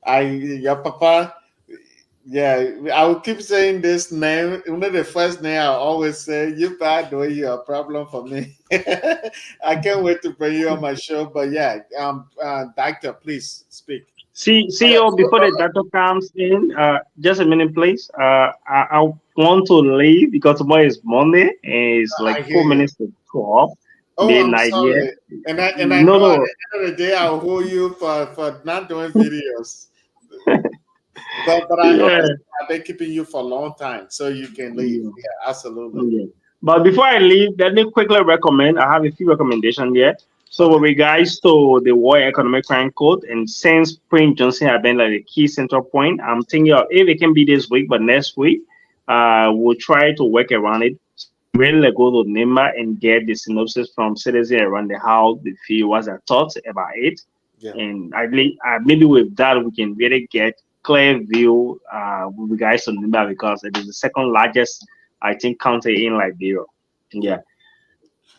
Your papa, yeah, I will keep saying this name. One of the first name I always say, you bad way you're a problem for me. I can't wait to bring you on my show. But yeah, doctor, please speak. CEO, before the doctor comes in, just a minute, please. I want to leave because tomorrow is Monday and it's like I hear four you. minutes to 12 Oh, I'm midnight here. sorry. And I No, know at no. the end of the day I'll hold you for not doing videos. But I Yeah. understand I've been keeping you for a long time, so you can leave. Yeah. Yeah, absolutely. Yeah. But before I leave, let me quickly recommend. I have a few recommendations here. So, Okay. with regards to the World Economic Crime Code, and since Prince Johnson has been like a key central point, I'm thinking of if it can be this week, but next week, we'll try to work around it. So, we really like, go to NIMA and get the synopsis from citizens around the house, the feel, what's their thoughts about it. Yeah. And maybe with that, we can really get clear view with regards to NIMA because it is the second largest I think county in Liberia. Yeah,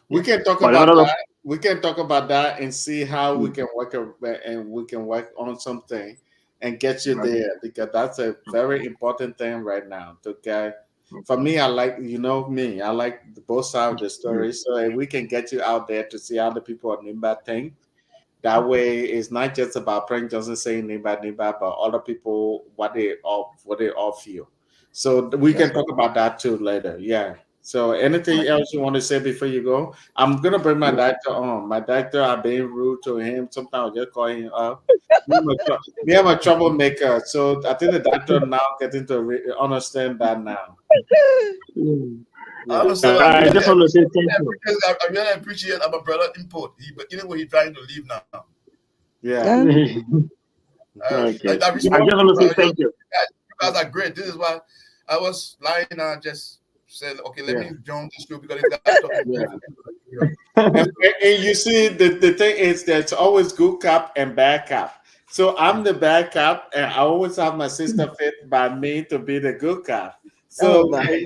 We yeah. can talk But a about lot of that. We can talk about that and see how we mm, can work on something and get you okay, there because that's a very important thing right now. To get for me, I like me. I like both sides of the mm, story. So if we can get you out there to see how the people of Nimba think. That way, it's not just about Frank Johnson saying neighbor, but other people what they all feel. So we can that's talk right. about that too later. Yeah. So anything Okay. else you want to say before you go? I'm gonna bring my Yeah. doctor on. My doctor, I've been rude to him. Sometimes I just call him up. Me, I'm a troublemaker. So I think the doctor now getting to understand that now. Mm. I Yeah. understand. I just want to say thank you. I really appreciate our brother input. But anyway, he's trying to leave now. Yeah. Yeah. Okay. I I respect just you. want to say thank you. You guys are great. This is why I was lying and just said, okay, let Yeah. me join this show because this guy talking Yeah. beautiful. And you see, the thing is, there's always good cop and bad cop. So I'm the bad cop, and I always have my sister fit by me to be the good cop. Oh So my.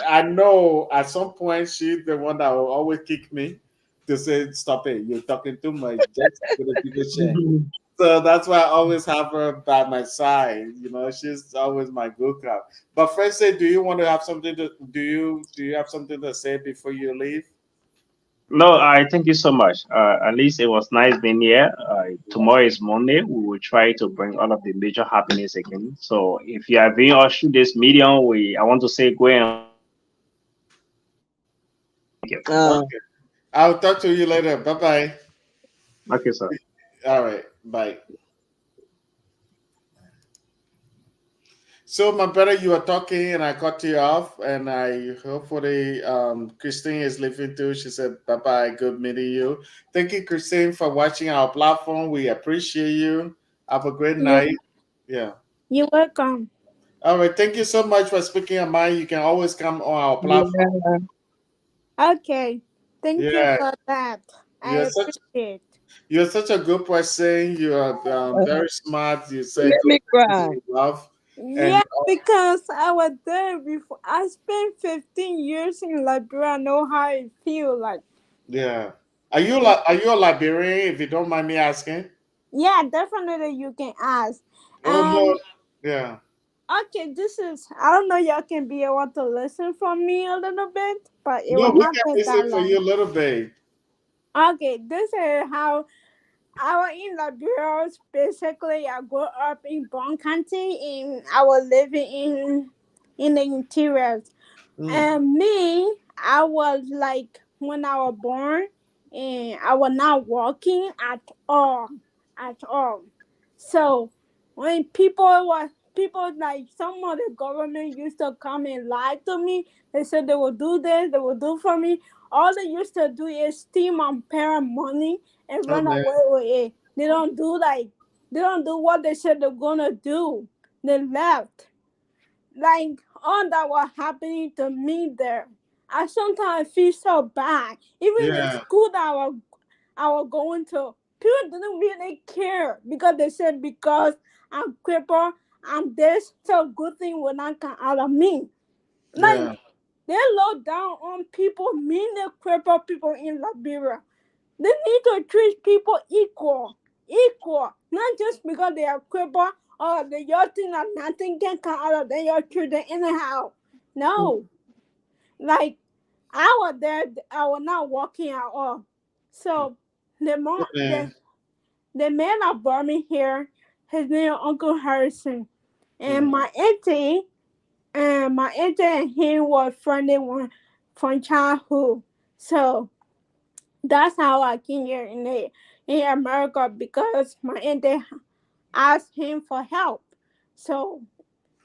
I know at some point she's the one that will always kick me to say, "Stop it! You're talking too much. Just give the people share." So that's why I always have her by my side. She's always my good cop. But Fred said, "Do you want to have something to do you have something to say before you leave?" No, I thank you so much. At least it was nice being here. Tomorrow is Monday. We will try to bring all of the major happiness again. So if you are being or shoot this medium, I want to say go and thank you. Okay. I'll talk to you later. Bye bye. Okay, sir. All right. Bye. So, my brother, you were talking and I cut you off, and I hopefully Christine is leaving too. She said, "Bye bye, good meeting you." Thank you, Christine, for watching our platform. We appreciate you. Have a great You night. Yeah. you're welcome. All right. Thank you so much for speaking your mind. You can always come on our platform. Yeah. Okay. Thank you Yeah. for that. You're I such appreciate. you're such a good person. You are very smart. You You say made good me things cry. in love, Yeah, and because I was there before. I spent 15 years in Liberia. I know how it feel like. yeah. Are you a Liberian? If you don't mind me asking. Yeah, definitely you can ask. Oh no. Um, Yeah. okay, this is. I don't know. Y'all can be able to listen from me a little bit, but it No, will we not can take that listen for you long. a little bit. Okay, this is how I was in Liberia. Basically, I grew up in Bon County, and I was living in the interior. Mm, And me, I was like when I was born, and I was not walking all, at all. So when people like some of the government used to come and lie to me. They said they will do this, they will do for me. All they used to do is steal my parent money and oh run man. away with it. They don't do what they said they're gonna do. They left like all that was happening to me there. I sometimes feel so bad. Even the Yeah, school that I was going to, people didn't really care because they said because I'm crippled, I'm this, so good thing will not come out of me. Like yeah, they look down on people, mean the crippled people in Liberia. They need to treat people equal, not just because they are crippled or the your thing that nothing can come out of them, your children anyhow. mm, No, like I was there, I was not walking at all. So the oh, mom, man. the man that brought me here, his name is Uncle Harrison, and Mm, my auntie and him were friendly one from childhood. So that's how I came here in America because my auntie asked him for help. So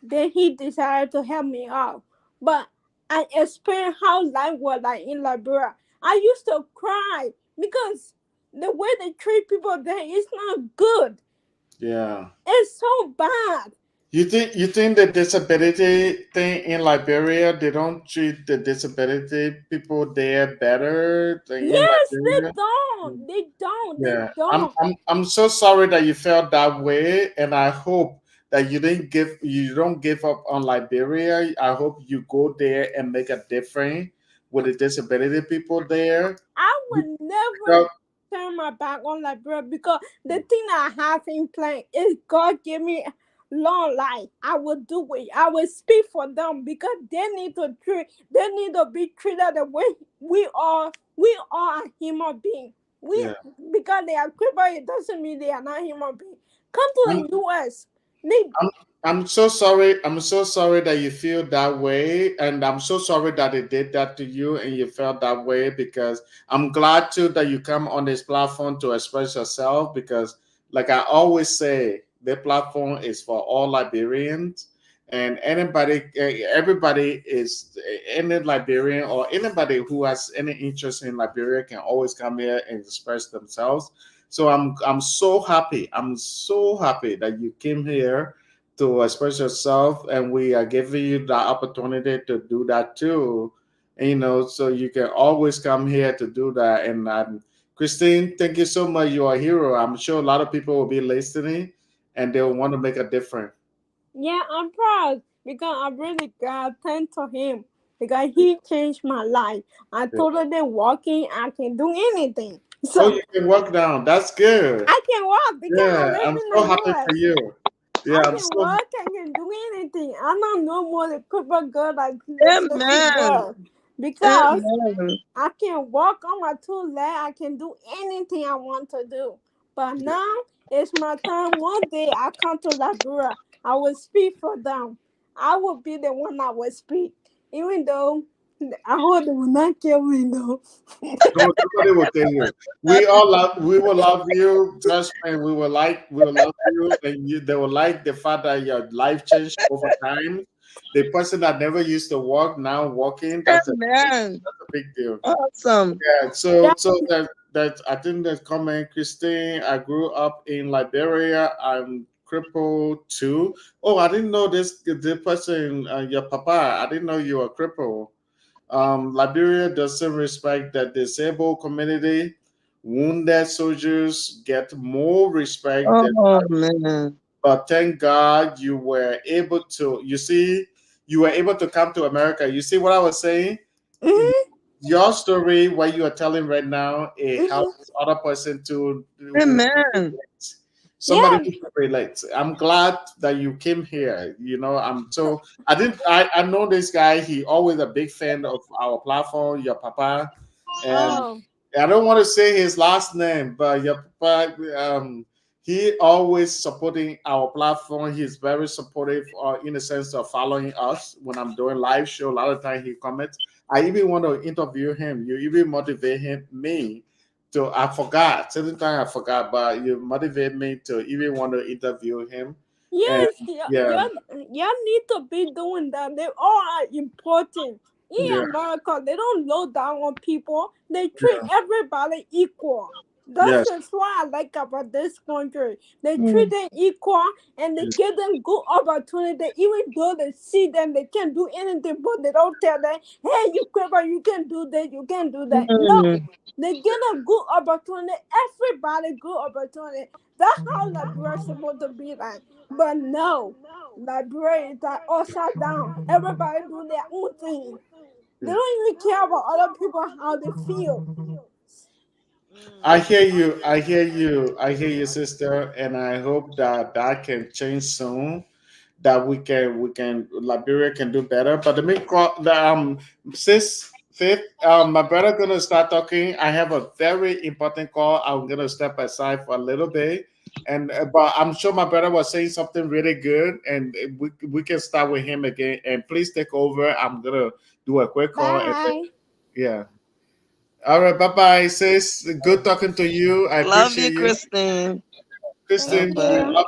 then he decided to help me out. But I explained how life was like in Liberia. I used to cry because the way they treat people there is not good. yeah. It's so bad. You think the disability thing in Liberia, they don't treat the disability people there better than in Yes, Liberia? they Yeah, don't. I'm so sorry that you felt that way, and I hope that you don't give up on Liberia. I hope you go there and make a difference with the disability people there. I would never Because- turn my back on Liberia because the thing I have in plan is God give me long life. I will do it. I will speak for them because they need to be treated the way we are a human being. We yeah, because they are crippled, it doesn't mean they are not human being. Come to I'm, the US. They I'm I'm so sorry. I'm so sorry that you feel that way, and I'm so sorry that they did that to you, and you felt that way. Because I'm glad too that you come on this platform to express yourself. Because, like I always say, the platform is for all Liberians, and everybody is any Liberian or anybody who has any interest in Liberia can always come here and express themselves. So I'm so happy. I'm so happy that you came here to express yourself, and we are giving you the opportunity to do that too. So you can always come here to do that. And Christine, thank you so much. You are a hero. I'm sure a lot of people will be listening, and they will want to make a difference. Yeah, I'm proud because I really got thanks to him because he changed my life. I Yeah. totally walking. I can do anything. Oh, So you can walk down. That's good. I can walk because I Yeah, live I'm in so the happy for US. you. Yeah, I I'm can so. walk. I can do anything. I'm not no more the crippled girl like they said she Amen. was because Amen. I can walk on my two legs. I can do anything I want to do. But now it's my time. One day I come to Liberia. I will speak for them. I will be the one that will speak. Even though I hope they will not kill me though. No, nobody will tell you. We will love you. Trust me, we will love you, and they will like the fact that your life changed over time. The person that never used to walk now walking. Amen. That's a big deal. Awesome. Yeah. Yeah. So that I think that comment, Christine. I grew up in Liberia. I'm crippled too. Oh, I didn't know this. The person, your papa. I didn't know you were crippled. Liberia doesn't respect the disabled community. Wounded soldiers get more respect than, Oh man. but thank God you were able to. You see, you were able to come to America. You see what I was saying? Mhm. Your story, what you are telling right now, it Mhm. helps other person to who Amen. somebody Yeah. who can relate. I'm glad that you came here. You know, I'm so I know this guy. He always a big fan of our platform, your papa, and Oh. I don't want to say his last name, but your papa. He always supporting our platform. He's very supportive, in the sense of following us when I'm doing live show. A lot of time he comments. I even want to interview him. You even motivate me to. I forgot. Certain time I forgot, but you motivate me to even want to interview him. And Yes, yeah, you need to be doing that. They all are important. yeah, In America, they don't look down on people. They treat yeah, everybody equal. That's yes, just what I like about this country. They treat Mm. them equal and they give them good opportunity. Even though they see them, they can't do anything, but they don't tell them, hey, you clever, you can do this, you can do that. No, Mm. they give them good opportunity. Everybody good opportunity. That's how Liberia is supposed to be like. But no, Liberia is like upside down. Everybody do their own thing. They yeah. don't even care about other people how they feel. I hear you. I hear you. I hear you, sister. And I hope that that can change soon. That we can Liberia can do better. But let me call the sis Faith. My brother gonna start talking. I have a very important call. I'm gonna step aside for a little bit. And but I'm sure my brother was saying something really good, and we can start with him again. And please take over. I'm gonna do a quick call. And then, Bye. yeah. All right. Bye bye, sis. Good talking to you. I Love appreciate you, you, Christine. Bye Kristen. bye. Yeah.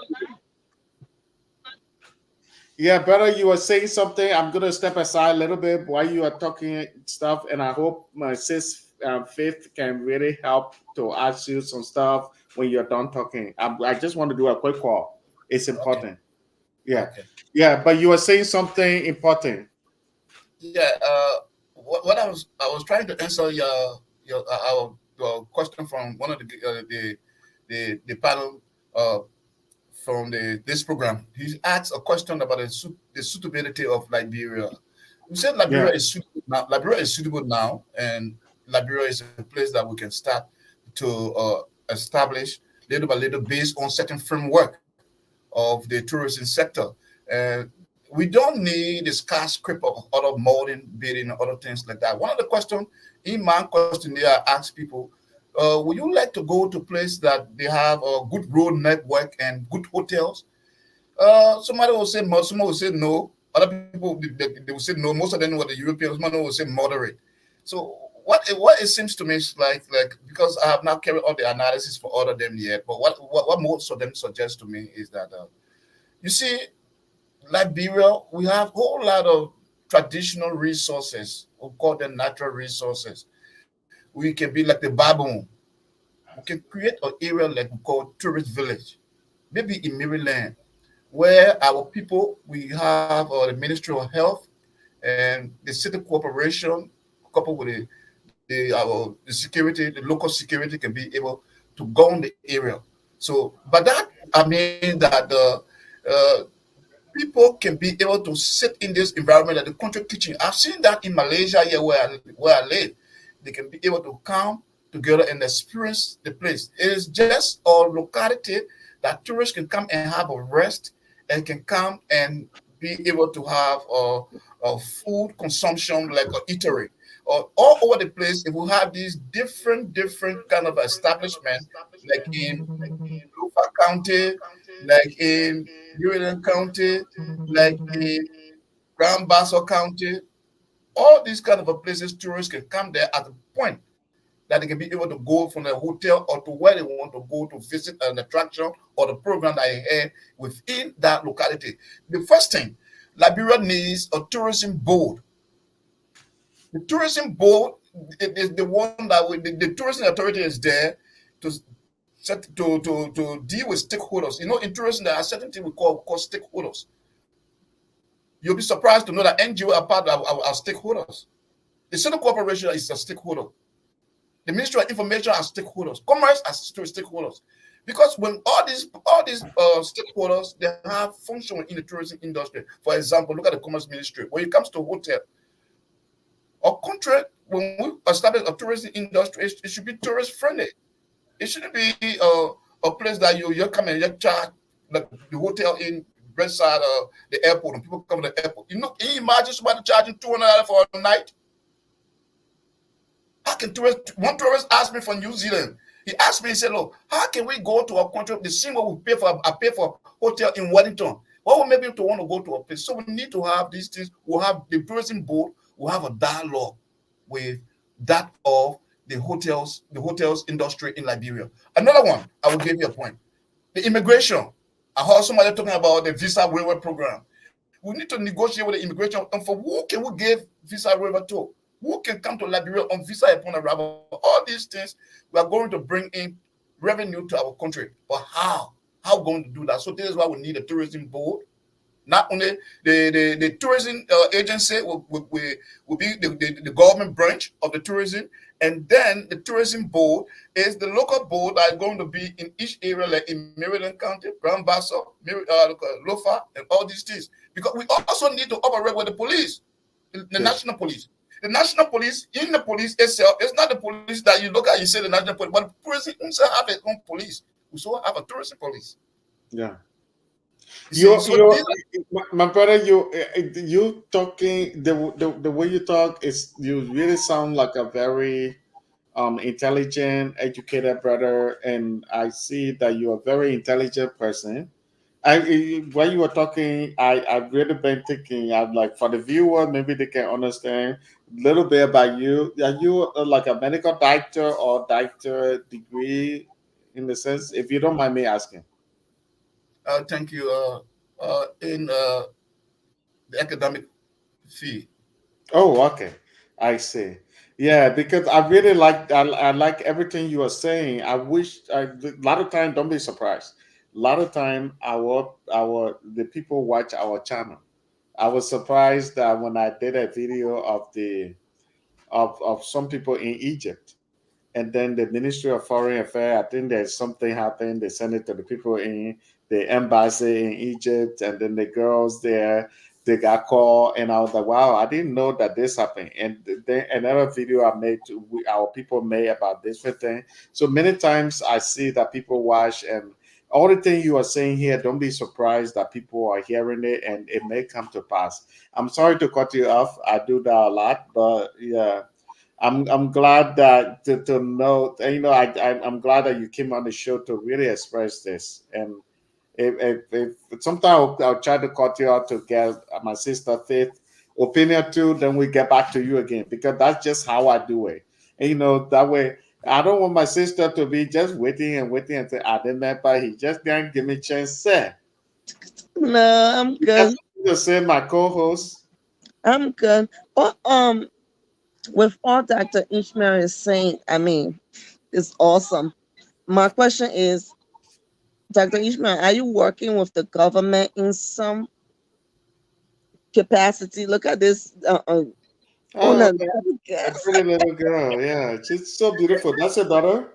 Yeah, brother, you were saying something. I'm gonna step aside a little bit while you are talking stuff, and I hope my sis Faith can really help to ask you some stuff when you're done talking. I just want to do a quick call. It's Okay. important. Yeah, Okay. yeah. But you were saying something important. Yeah. What I was trying to answer your question from one of the panel uh, from this program. He asked a question about the suitability of Liberia. We said Yeah, Liberia is suitable now. Liberia is suitable now, and Liberia is a place that we can start to establish little by little based on certain framework of the tourism sector. And we don't need the skyscraper of other molding, building, and other things like that. One of the questions in my questionnaire, I ask people, would you like to go to place that they have a good road network and good hotels? Somebody will say someone will say no. Other people they will say no. Most of them were the Europeans. Someone will say moderate. So what it seems to me is like because I have not carried out the analysis for all of them yet. But what most of them suggest to me is that you see Liberia, we have a whole lot of traditional resources. We call them natural resources. We can be like the baboon. We can create an area like we call tourist village, maybe in Maryland, where our people we have the Ministry of Health and the city corporation, coupled with the security, the local security can be able to go in the area. So, but that I mean that the uh, people can be able to sit in this environment at the country kitchen. I've seen that in Malaysia here where I live. They can be able to come together and experience the place. It is just a locality that tourists can come and have a rest and can come and be able to have a food consumption like a eatery. Or all over the place, if we have these different kind of establishment, like in Lufa County, like in Maryland County, like in Grand Bassa County, All these kind of places, tourists can come there at a point that they can be able to go from the hotel or to where they want to go to visit an attraction or the program that they have within that locality. The first thing, Liberia needs a tourism board. The tourism board is the one that the tourism authority is there to to deal with stakeholders. You know, in tourism there are certain things we call stakeholders. You'll be surprised to know that NGO are part of our stakeholders. The Center Corporation is a stakeholder. The Ministry of Information are stakeholders. Commerce are stakeholders. Because when all these stakeholders they have function in the tourism industry. For example, look at the Commerce Ministry. When it comes to hotel, or country, when we establish a tourism industry, it should be tourist friendly. It shouldn't be a place that you come and you charge like the hotel in bedside the airport and people come to the airport. You know, can you imagine somebody charging $200 for a night? How can one tourist asked me from New Zealand? He asked me, he said, look, how can we go to a country the same way we pay for I pay for hotel in Wellington? What will make people to want to go to a place? So we need to have these things. We'll have the tourism board, we'll have a dialogue with that of the hotels industry in Liberia. Another one, I will give you a point. The immigration. I heard somebody talking about the visa waiver program. We need to negotiate with the immigration and for who can we give visa waiver to? Who can come to Liberia on visa upon arrival? All these things we are going to bring in revenue to our country. But how? How are we going to do that? So this is why we need a tourism board. Not only the tourism agency will be the government branch of the tourism, and then the tourism board is the local board that is going to be in each area, like in Maryland County, Grand Bassa, Lofa, and all these things. Because we also need to operate with the police, the national police. The national police, in the police itself, it's not the police that you look at, you say the national police, but the tourism also have its own police. We also have a tourism police. Yeah. You see, so these My brother, you talking the way you talk is you really sound like a very intelligent, educated brother, and I see that you're a very intelligent person. While you were talking, I've really been thinking. I'm like for the viewer, maybe they can understand a little bit about you. Are you like a medical doctor or doctor degree in the sense? If you don't mind me asking. thank you. In the academic field. Oh, okay. I see. Yeah, because I really I like everything you are saying. I wish a lot of time don't be surprised. A lot of time our the people watch our channel. I was surprised that when I did a video of the of some people in Egypt, and then the Ministry of Foreign Affairs, I think there's something happened. They sent it to the people in the embassy in Egypt, and then the girls there, they got called, and I was like, wow, I didn't know that this happened. And then another video I made, our people made about different thing. So many times I see that people watch, and all the thing you are saying here, don't be surprised that people are hearing it, and it may come to pass. I'm sorry to cut you off. I do that a lot, but yeah. I'm glad that to know I'm glad that you came on the show to really express this. And if sometimes I'll try to cut you out to get my sister Faith opinion too, then we get back to you again because that's just how I do it. And that way I don't want my sister to be just waiting and waiting until I remember he just didn't give me chance. Say, No, I'm you got good. something to say, my co-host. I'm good. Well, with all Dr. Ishmael is saying, I mean, it's awesome. My question is, Dr. Ishmael, are you working with the government in some capacity? Look at this. Oh Oh, no, a yes. pretty little girl. Yeah, she's so beautiful. That's your daughter?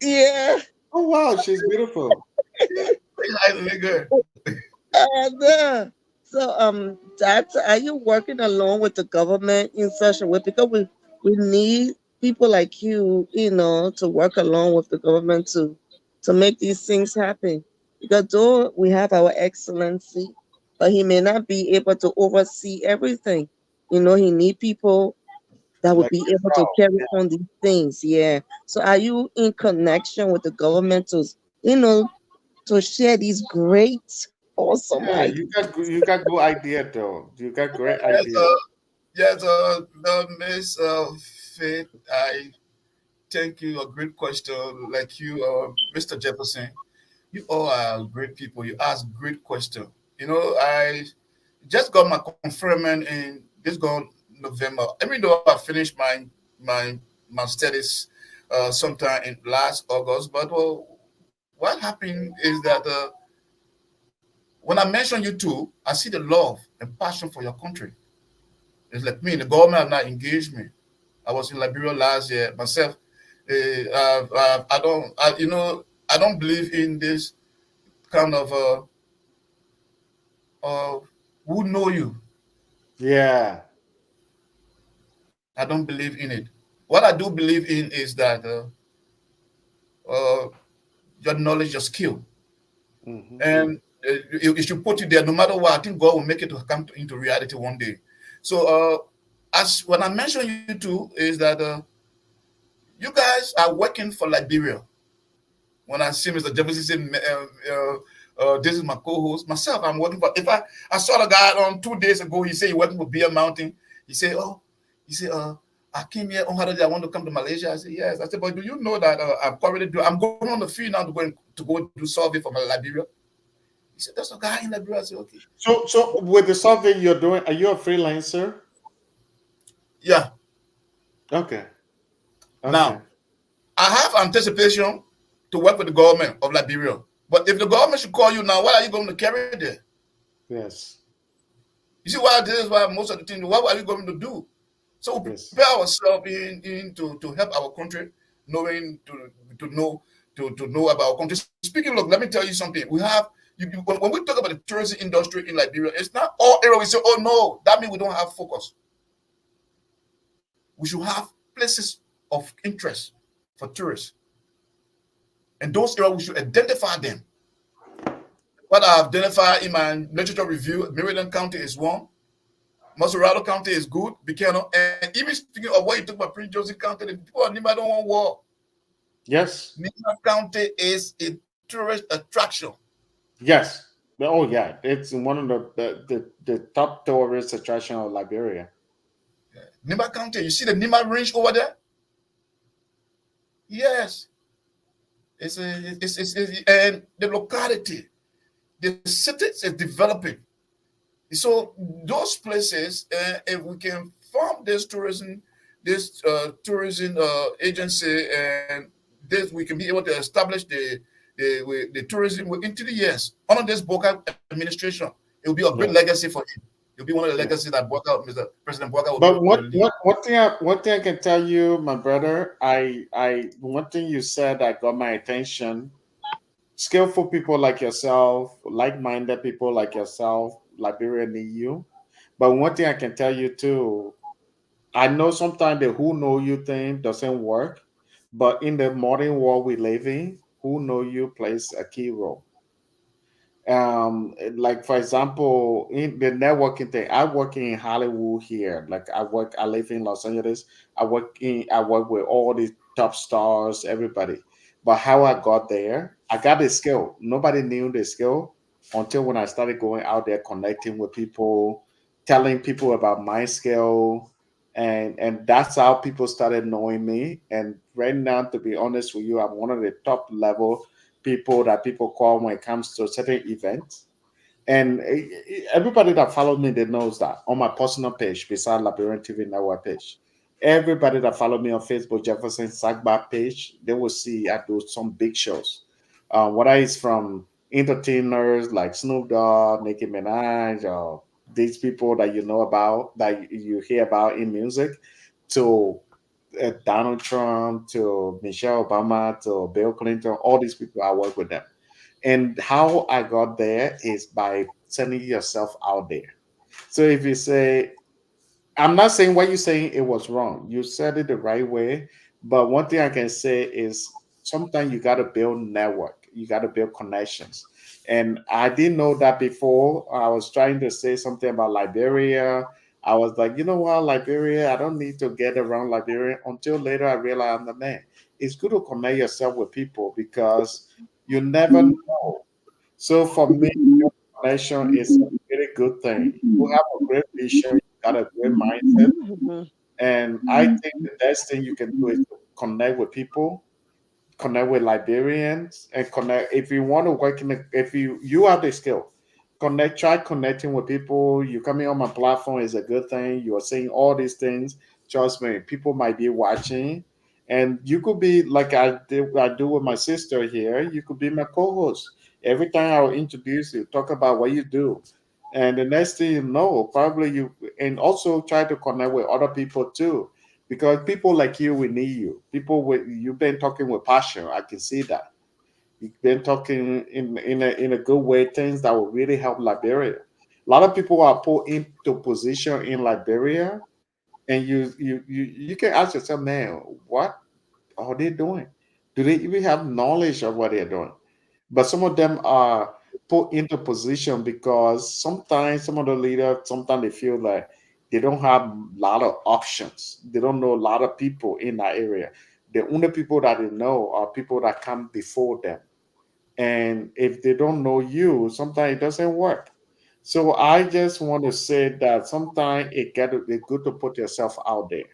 Yeah. Oh wow, she's beautiful. Highly good. Yeah. So, Doctor, are you working along with the government in such a way because we need people like you, to work along with the government to make these things happen. Because though we have our excellency, but he may not be able to oversee everything. He need people that would Like be able to carry on these things. Yeah. So, are you in connection with the government you know, to share these great, awesome yeah, ideas? you got good idea though. You got great Yes, idea. Yes, Miss Faith, I thank you. A great question. Like you, Mr. Jefferson, you all are great people. You ask great question. You know, I just got my conferment in this gone November. Even though I finished my my studies sometime in last August, but what happened is that when I mention you two, I see the love and passion for your country. It's like me, the government have not engaged me. I was in Liberia last year myself. I don't believe in this kind of uh, who know you. Yeah. I don't believe in it. What I do believe in is that uh, your knowledge, your skill, Hmm. and it should put you there. No matter what, I think God will make it to come into reality one day. So, as when I mention you two, is that you guys are working for Liberia. When I see Mr. Jefferson say, "This is my co-host," myself, I'm working for. If I saw the guy on 2 days ago, he said he working for Beer Mountain. He said, "Oh, he said, I came here on holiday. I want to come to Malaysia." I said, "Yes." I said, "But do you know that I'm going on the field now to go do survey for my Liberia?" He said, "There's a guy in Liberia." I said, "Okay." So with the survey you're doing, are you a freelancer? Yeah. Okay. Okay. Now I have anticipation to work with the government of Liberia. But if the government should call you now, what are you going to carry there? Yes. You see why this is why most of the things, what are we going to do? So we Yes. prepare ourselves to help our country, knowing to know to know about our country. Speaking, look, let me tell you something. We have when we talk about the tourism industry in Liberia, it's not all area we say, oh no, that means we don't have focus. We should have places of interest for tourists. And those areas we should identify them. What I've identified in my literature review, Meridian County is one. Monrovia County is good, Buchanan, and even speaking of what you talk about Prince Joseph County, the people of Nima don't want war. Yes. Nima County is a tourist attraction. Yes. Oh yeah. It's one of the top tourist attraction of Liberia. Nima County, you see the Nima Range over there? Yes, and the locality, the cities is developing. So those places, if we can form this tourism agency, and this we can be able to establish the tourism into the years under this Boca administration. It will be a great Yeah. legacy for him. It will be one of the Yeah. legacies that Boca, Mr. President Boca, will be But able to leave. one thing I can tell you, my brother, I one thing you said that got my attention. Skillful people like yourself, like-minded people like yourself, Liberia need you. But one thing I can tell you too, I know sometimes the who know you thing doesn't work, but in the modern world we live in, who know you plays a key role. Like for example, in the networking thing, I work in Hollywood here. Like I live in Los Angeles. I work with all these top stars, everybody. But how I got there, I got the skill. Nobody knew the skill until when I started going out there connecting with people, telling people about my skill, and that's how people started knowing me. And right now, to be honest with you, I'm one of the top level people that people call when it comes to certain events. And everybody that follows me, they knows that on my personal page, beside Liberian TV Network page. Everybody that follow me on Facebook, Jefferson Sagba page, they will see I do some big shows. Whether it's from entertainers like Snoop Dogg, Nicki Minaj, or these people that you know about, that you hear about in music, to Donald Trump, to Michelle Obama, to Bill Clinton, all these people, I work with them. And how I got there is by sending yourself out there. So if you say, I'm not saying what you're saying it was wrong. You said it the right way. But one thing I can say is sometimes you got to build network. You got to build connections. And I didn't know that before. I was trying to say something about Liberia. I was like, you know what, Liberia, I don't need to get around Liberia until later I realized I'm the man. It's good to connect yourself with people because you never know. So for me, connection is a very good thing. You have a great vision, you got a great mindset. Mhm. And I think the best thing you can do is to connect with people, connect with Liberians, and connect. If you want to work in, if you have the skill, connect. Try connecting with people. You coming on my platform is a good thing. You are saying all these things. Trust me, people might be watching, and you could be like I do with my sister here. You could be my co-host. Every time I'll introduce you, talk about what you do, and the next thing you know, probably you, and also try to connect with other people too, because people like you, we need you. People with you've been talking with passion. I can see that you've been talking in a good way, things that will really help Liberia. A lot of people are put into position in Liberia, and you can ask yourself, man, what are they doing? Do they even have knowledge of what they're doing? But some of them are put into position because sometimes some of the leaders, sometimes they feel like they don't have a lot of options. They don't know a lot of people in that area. The only people that they know are people that come before them. And if they don't know you, sometimes it doesn't work. So I just want to say that sometimes it's good to put yourself out there.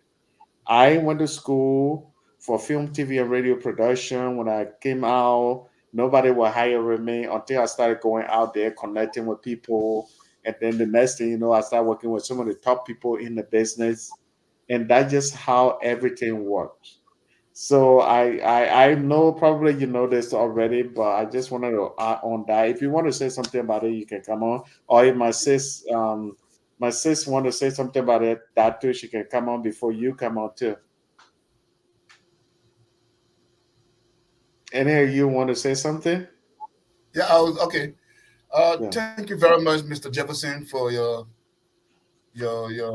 I went to school for film, TV, and radio production. When I came out, nobody was hiring me until I started going out there, connecting with people. And then the next thing you know, I started working with some of the top people in the business. And that's just how everything works. So I know probably you know this already, but I just wanted to add on that. If you want to say something about it, you can come on. Or if my sis want to say something about it, that too, she can come on before you come on too. Any of you want to say something? Yeah, I was okay. Yeah. Thank you very much, Mr. Jefferson, for your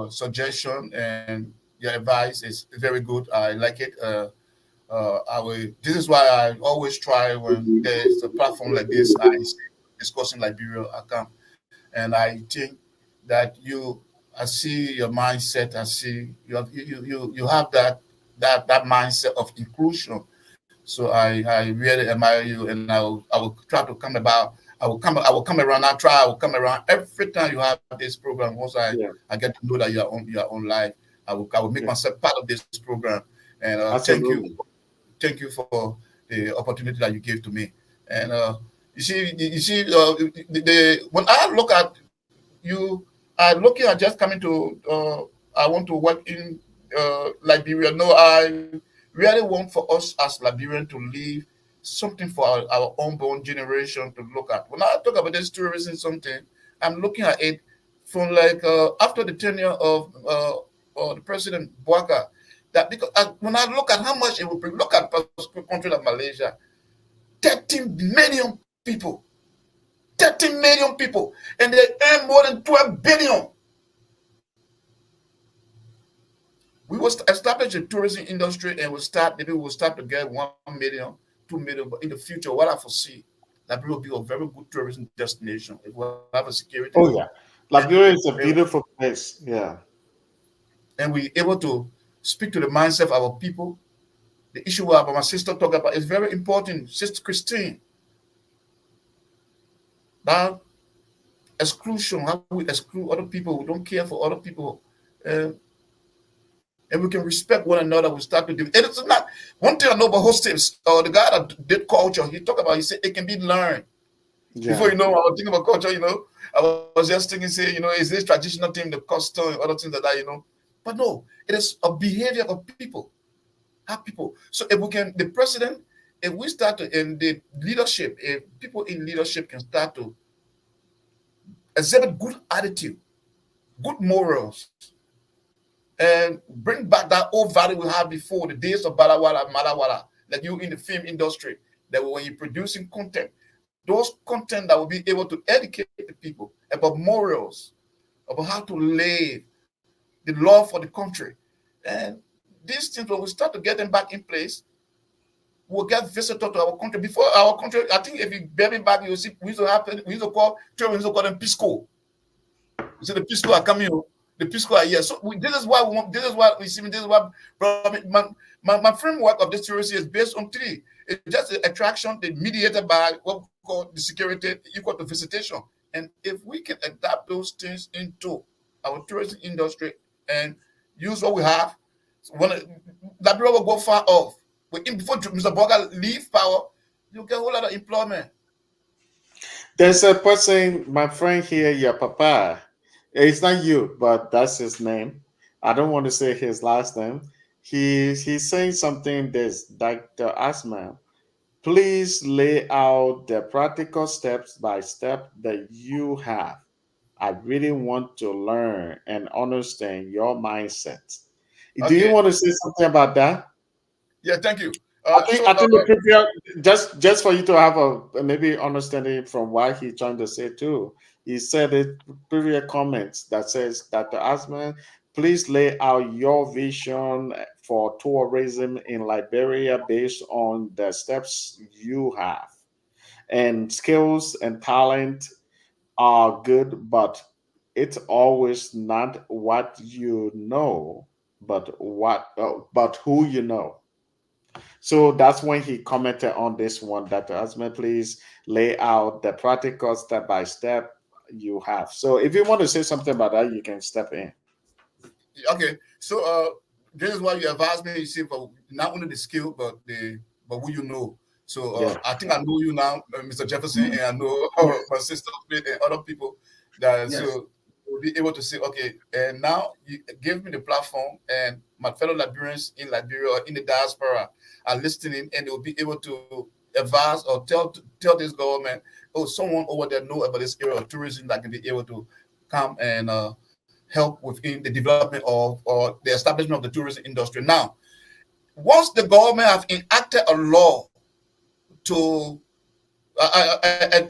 suggestion, and your advice is very good. I like it. I will. This is why I always try when there's a platform like this. I discussing Liberia. I come and I think that I see your mindset. I see you have that mindset of inclusion. So I really admire you, and I will try to come about. I will come around. I will come around every time you have this program. Once Yeah. I get to know that you are on live, I will make Yeah. myself part of this program. And Absolutely. thank you for the opportunity that you gave to me. And you see when I look at you are looking at just coming to I want to work in Liberia. No, I really want for us as Liberian to leave something for our unborn generation to look at. When I talk about this tourism something, I'm looking at it from like after the tenure of the President Bouaga. That because when I look at how much it will bring, look at a country like Malaysia, 13 million people, 13 million people, and they earn more than 12 billion. We will establish a tourism industry and we'll start to get 1 million, 2 million. But in the future, what I foresee, Liberia will be a very good tourism destination if we have a security Oh yeah. and Liberia is a beautiful place. Yeah. and we able to speak to the mindset of our people. The issue where my sister talked about is very important. Sister Christine, that exclusion, how we exclude other people, we don't care for other people. Uh, and we can respect one another. We start to do. And it's not one thing I know about hostess or the guy that did culture. He talked about. He said it can be learned. Before Yeah. you know, I was thinking about culture. I was just thinking, say, is this traditional thing, the custom, other things like that. But no, it is a behavior of people. How people. So if we can, the president, if we start to in the leadership, if people in leadership can start to exhibit good attitude, good morals, and bring back that old value we had before the days of Balawala, Malawala, like you in the film industry, that when you're producing content, those content that will be able to educate the people about morals, about how to live, the law for the country. And these things, when we start to get them back in place, we'll get visitor to our country. Before our country, I think if you bear me back, you'll see we used to call them Pisco. You see, the Pisco are coming. The Pisco are here. So this is why we want. This is why we see. This is why my framework of this tourism is based on three. It's just the attraction, the mediated by what we call the security equal to visitation. And if we can adapt those things into our tourism industry and use what we have. When Liberia will go far off. But before Mr. Burger leave power, you get a whole lot of employment. There's a person, my friend here, your papa. It's not you, but that's his name. I don't want to say his last name. He's saying something. This Dr. Asma. Please lay out the practical steps by step that you have. I really want to learn and understand your mindset. Do you Okay. want to say something about that? Yeah, thank you. I think the previous, just for you to have a maybe understanding from what he's trying to say too. He said it previous comments that says Dr. Asman, please lay out your vision for tourism in Liberia based on the steps you have. And skills and talent are good, but it's always not what you know, but who you know. So that's when he commented on this one that Asma, please lay out the practical step by step you have. So if you want to say something about that, you can step in. okay. So this is why you advise me. You see, for not only the skill, but who you know. So Yeah. I think I know you now, Mr. Jefferson, and I know Yes. my sister Smith and other people that Yes. so will be able to say, okay, and now you give me the platform, and my fellow Liberians in Liberia or in the diaspora are listening, and they will be able to advise or tell this government, oh, someone over there know about this area of tourism that can be able to come and help within the development of or the establishment of the tourism industry. Now, once the government have enacted a law to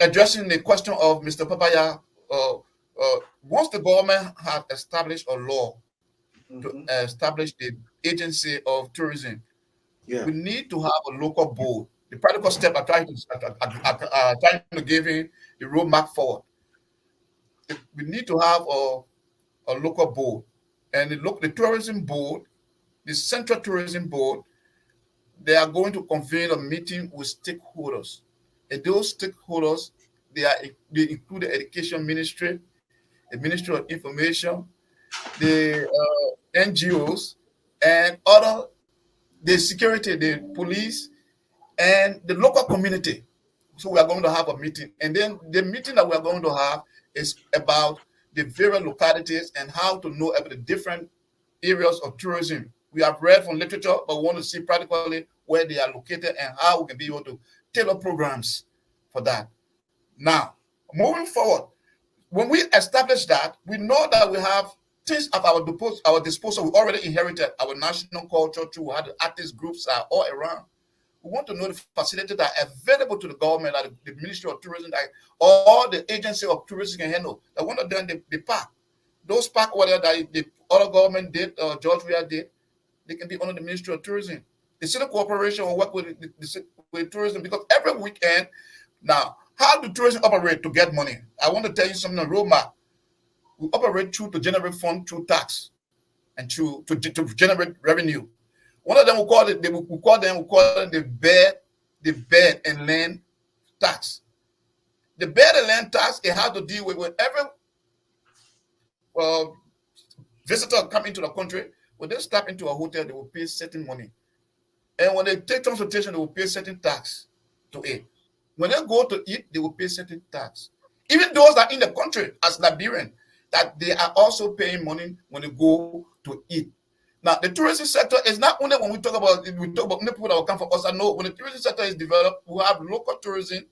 addressing the question of Mr. Papaya, once the government have established a law to Mhm. establish the agency of tourism, Yeah. we need to have a local board. The practical step I trying to give in the roadmap forward. We need to have a local board, and the tourism board, the Central Tourism Board, they are going to convene a meeting with stakeholders. And those stakeholders, they include the Education Ministry, the Ministry of Information, the NGOs, and other the security, the police, and the local community. So we are going to have a meeting, and then the meeting that we are going to have is about the various localities and how to know about the different areas of tourism. We have read from literature, but we want to see practically where they are located and how we can be able to tailor programs for that. Now, moving forward, when we establish that, we know that we have things at our disposal. We already inherited our national culture through how the artist groups are all around. We want to know the facilities that are available to the government, like the Ministry of Tourism, like all the agency of tourism can handle. That one of them, the park. Those park whatever that the other government did, George Weah did, they can be under the Ministry of Tourism. The city corporation will work with tourism because every weekend, now, how do tourism operate to get money? I want to tell you something on roadmap. We operate through to generate fund through tax and to generate revenue. One of them we call it, we call it the bed and land tax. The bed and land tax, it has to deal with every uh, visitor come into the country. When they step into a hotel, they will pay certain money. And when they take transportation, they will pay certain tax to it. When they go to eat, they will pay certain tax. Even those that are in the country as Liberian, that they are also paying money when they go to eat. Now, the tourism sector is not only when we talk about only people that will come from us. I know when the tourism sector is developed, we have local tourism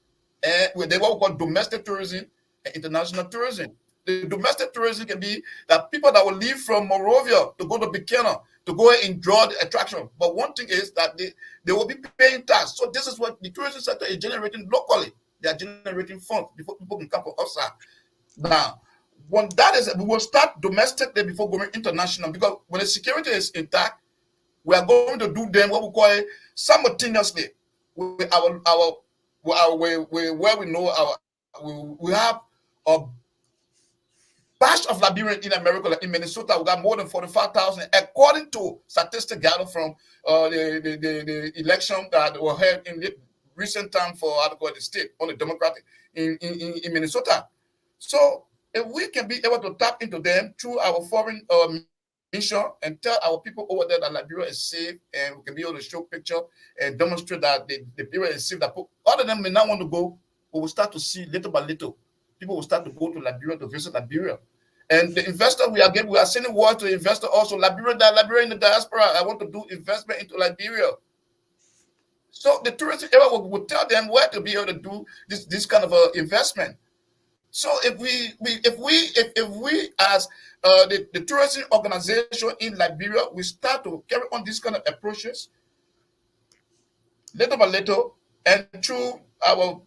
and what we call domestic tourism and international tourism. The domestic tourism can be that people that will leave from Monrovia to go to Bikina to go and enjoy the attraction. But one thing is that they will be paying tax. So this is what the tourism sector is generating locally. They are generating funds before people can come from outside. Now, when that is, we will start domestically before going international because when the security is intact, we are going to do them what we call it simultaneously with where we know we have a batch of Liberians in America, like in Minnesota, we got more than 45,000, according to statistics gathered from the election that were held in the recent time for the state on the Democratic in Minnesota. So if we can be able to tap into them through our foreign mission and tell our people over there that Liberia is safe, and we can be able to show picture and demonstrate that the Liberia is safe, that other than may not want to go, we will start to see little by little. People will start to go to Liberia to visit Liberia. And the investor we are sending word to the investor also, Liberia in the diaspora, I want to do investment into Liberia. So the tourism area will tell them where to be able to do this kind of investment. So if we as the tourism organization in Liberia, we start to carry on this kind of approaches little by little, and through our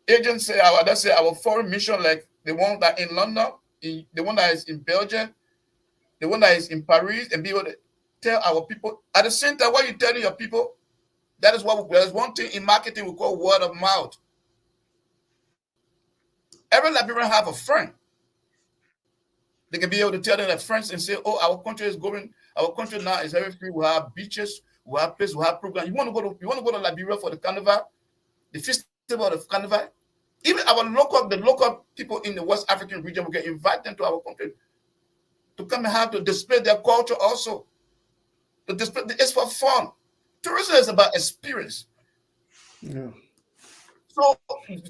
agency, our let's say our foreign mission, like the one that in London, the one that is in Belgium, the one that is in Paris, and be able to tell our people at the same time what you're telling your people. That is what there's one thing in marketing we call word of mouth. Every Liberian have a friend. They can be able to tell their friends and say, "Oh, our country is going. Our country now is very free. We have beaches. We have places. We have programs. You want to go to Liberia for the carnival, the festival of carnival. Even the local people in the West African region, we can invite them to our country to come and have to display their culture also. To display it's for fun. Tourism is about experience. Yeah. So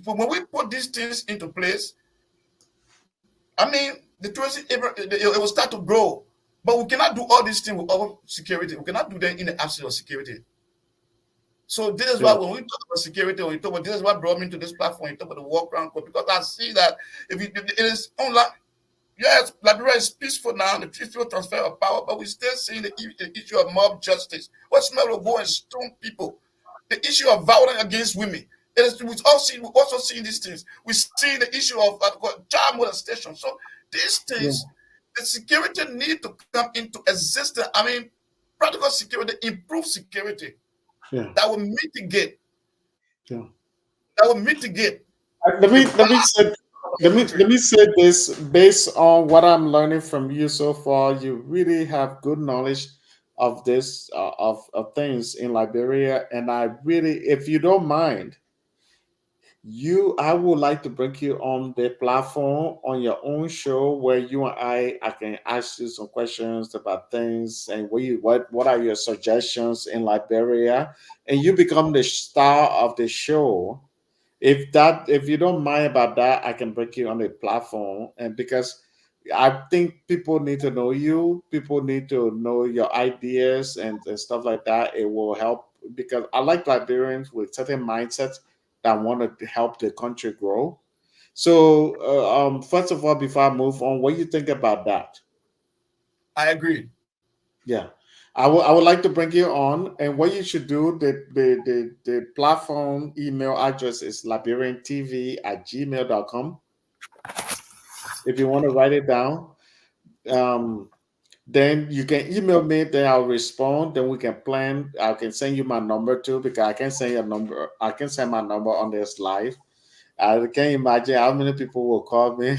when we put these things into place, I mean, the tourism it will start to grow. But we cannot do all these things without security. We cannot do them in the absence of security. So this is why when we talk about security, when we talk about this is what brought me to this platform. You talk about the walk around code, because I see that if it is online, yes, Liberia is peaceful now, the peaceful transfer of power, but we still see the issue of mob justice. What's not to go and stone people? The issue of violence against women. It is, we also see these things. We see the issue of child molestation. So these things, the security need to come into existence. I mean, practical security, improve security. That will mitigate. Yeah. That will mitigate. Let me say this based on what I'm learning from you so far. You really have good knowledge of this of things in Liberia, and I really, if you don't mind, I would like to bring you on the platform on your own show where you and I can ask you some questions about things and what are your suggestions in Liberia, and you become the star of the show. If you don't mind about that, I can bring you on the platform, and because I think people need to know you, people need to know your ideas and stuff like that. It will help because I like Liberians with certain mindsets that want to help the country grow. So, first of all, before I move on, what do you think about that? I agree. Yeah. I would like to bring you on, and what you should do, the platform email address is liberiantv@gmail.com. If you want to write it down, um, then you can email me, then I'll respond, then we can plan. I can send you my number too, because I can send my number on this live. I can't imagine how many people will call me.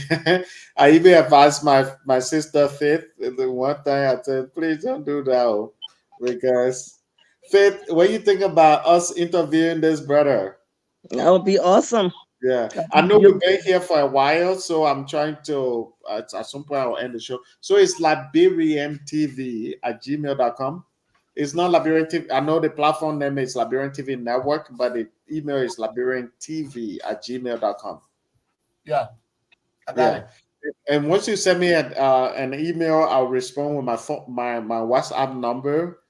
I even advised my sister Faith. The one time I said, please don't do that, because Faith, what do you think about us interviewing this brother? That would be awesome. Yeah, That'd I be know we've beautiful. been here for a while, so I'm trying to at some point I'll end the show. So it's liberiantv@gmail.com. It's not Liberian TV. I know the platform name is Liberian TV Network, but the email is liberiantv@gmail.com. Yeah, I got Yeah. it. And once you send me an email, I'll respond with my phone, my WhatsApp number.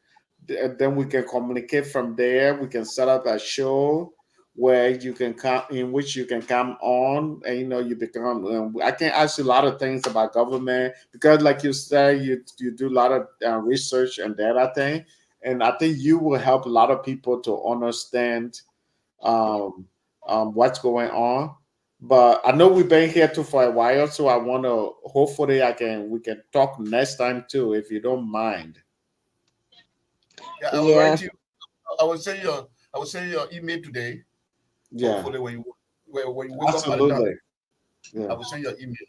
Then we can communicate from there. We can set up a show where you can come, in which you can come on, and you become. I can ask you a lot of things about government because, like you said, you do a lot of research and data thing, and I think you will help a lot of people to understand um, what's going on. But I know we've been here too for a while, so I want to. Hopefully, we can talk next time too, if you don't mind. Yeah, I will Yeah. write you. I will send you your email today. Yeah, Hopefully, when you wake up at the time, absolutely. I Yeah. will send you your email.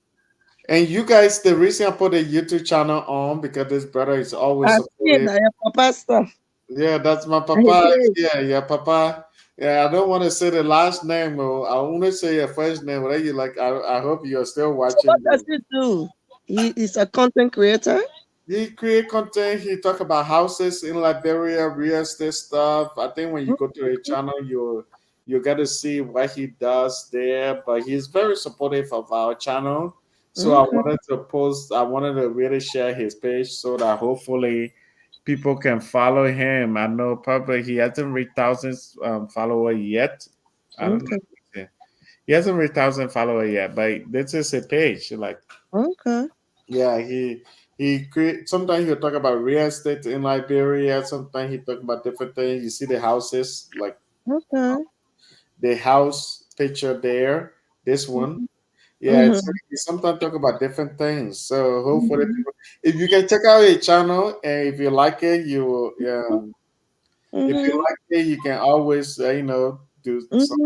And you guys, the reason I put a YouTube channel on because this brother is always I see it supportive. now, your papa stuff. Yeah, that's my I papa. see it. Yeah, yeah, papa. Yeah, I don't want to say the last name. Or I want to say your first name. Whatever you like. I hope you're still So what watching. does he do? He is a content creator. He create content. He talk about houses in Liberia, real estate stuff. I think when you go to his channel, you get to see what he does there. But he's very supportive of our channel. So I Okay. wanted to post. I wanted to really share his page so that hopefully people can follow him. I know probably he hasn't reached thousands followers yet. I don't Okay. know. He hasn't reached thousand followers yet, but this is a page. Like Okay. yeah, he create. Sometimes he'll talk about real estate in Liberia. Sometimes he talk about different things. You see the houses, like Okay. the house picture there. This one, yeah. So Mm-hmm. he sometimes talk about different things. So hopefully, Mm-hmm. people, if you can check out his channel and if you like it, you will. If you Mm-hmm. like it, you can always do some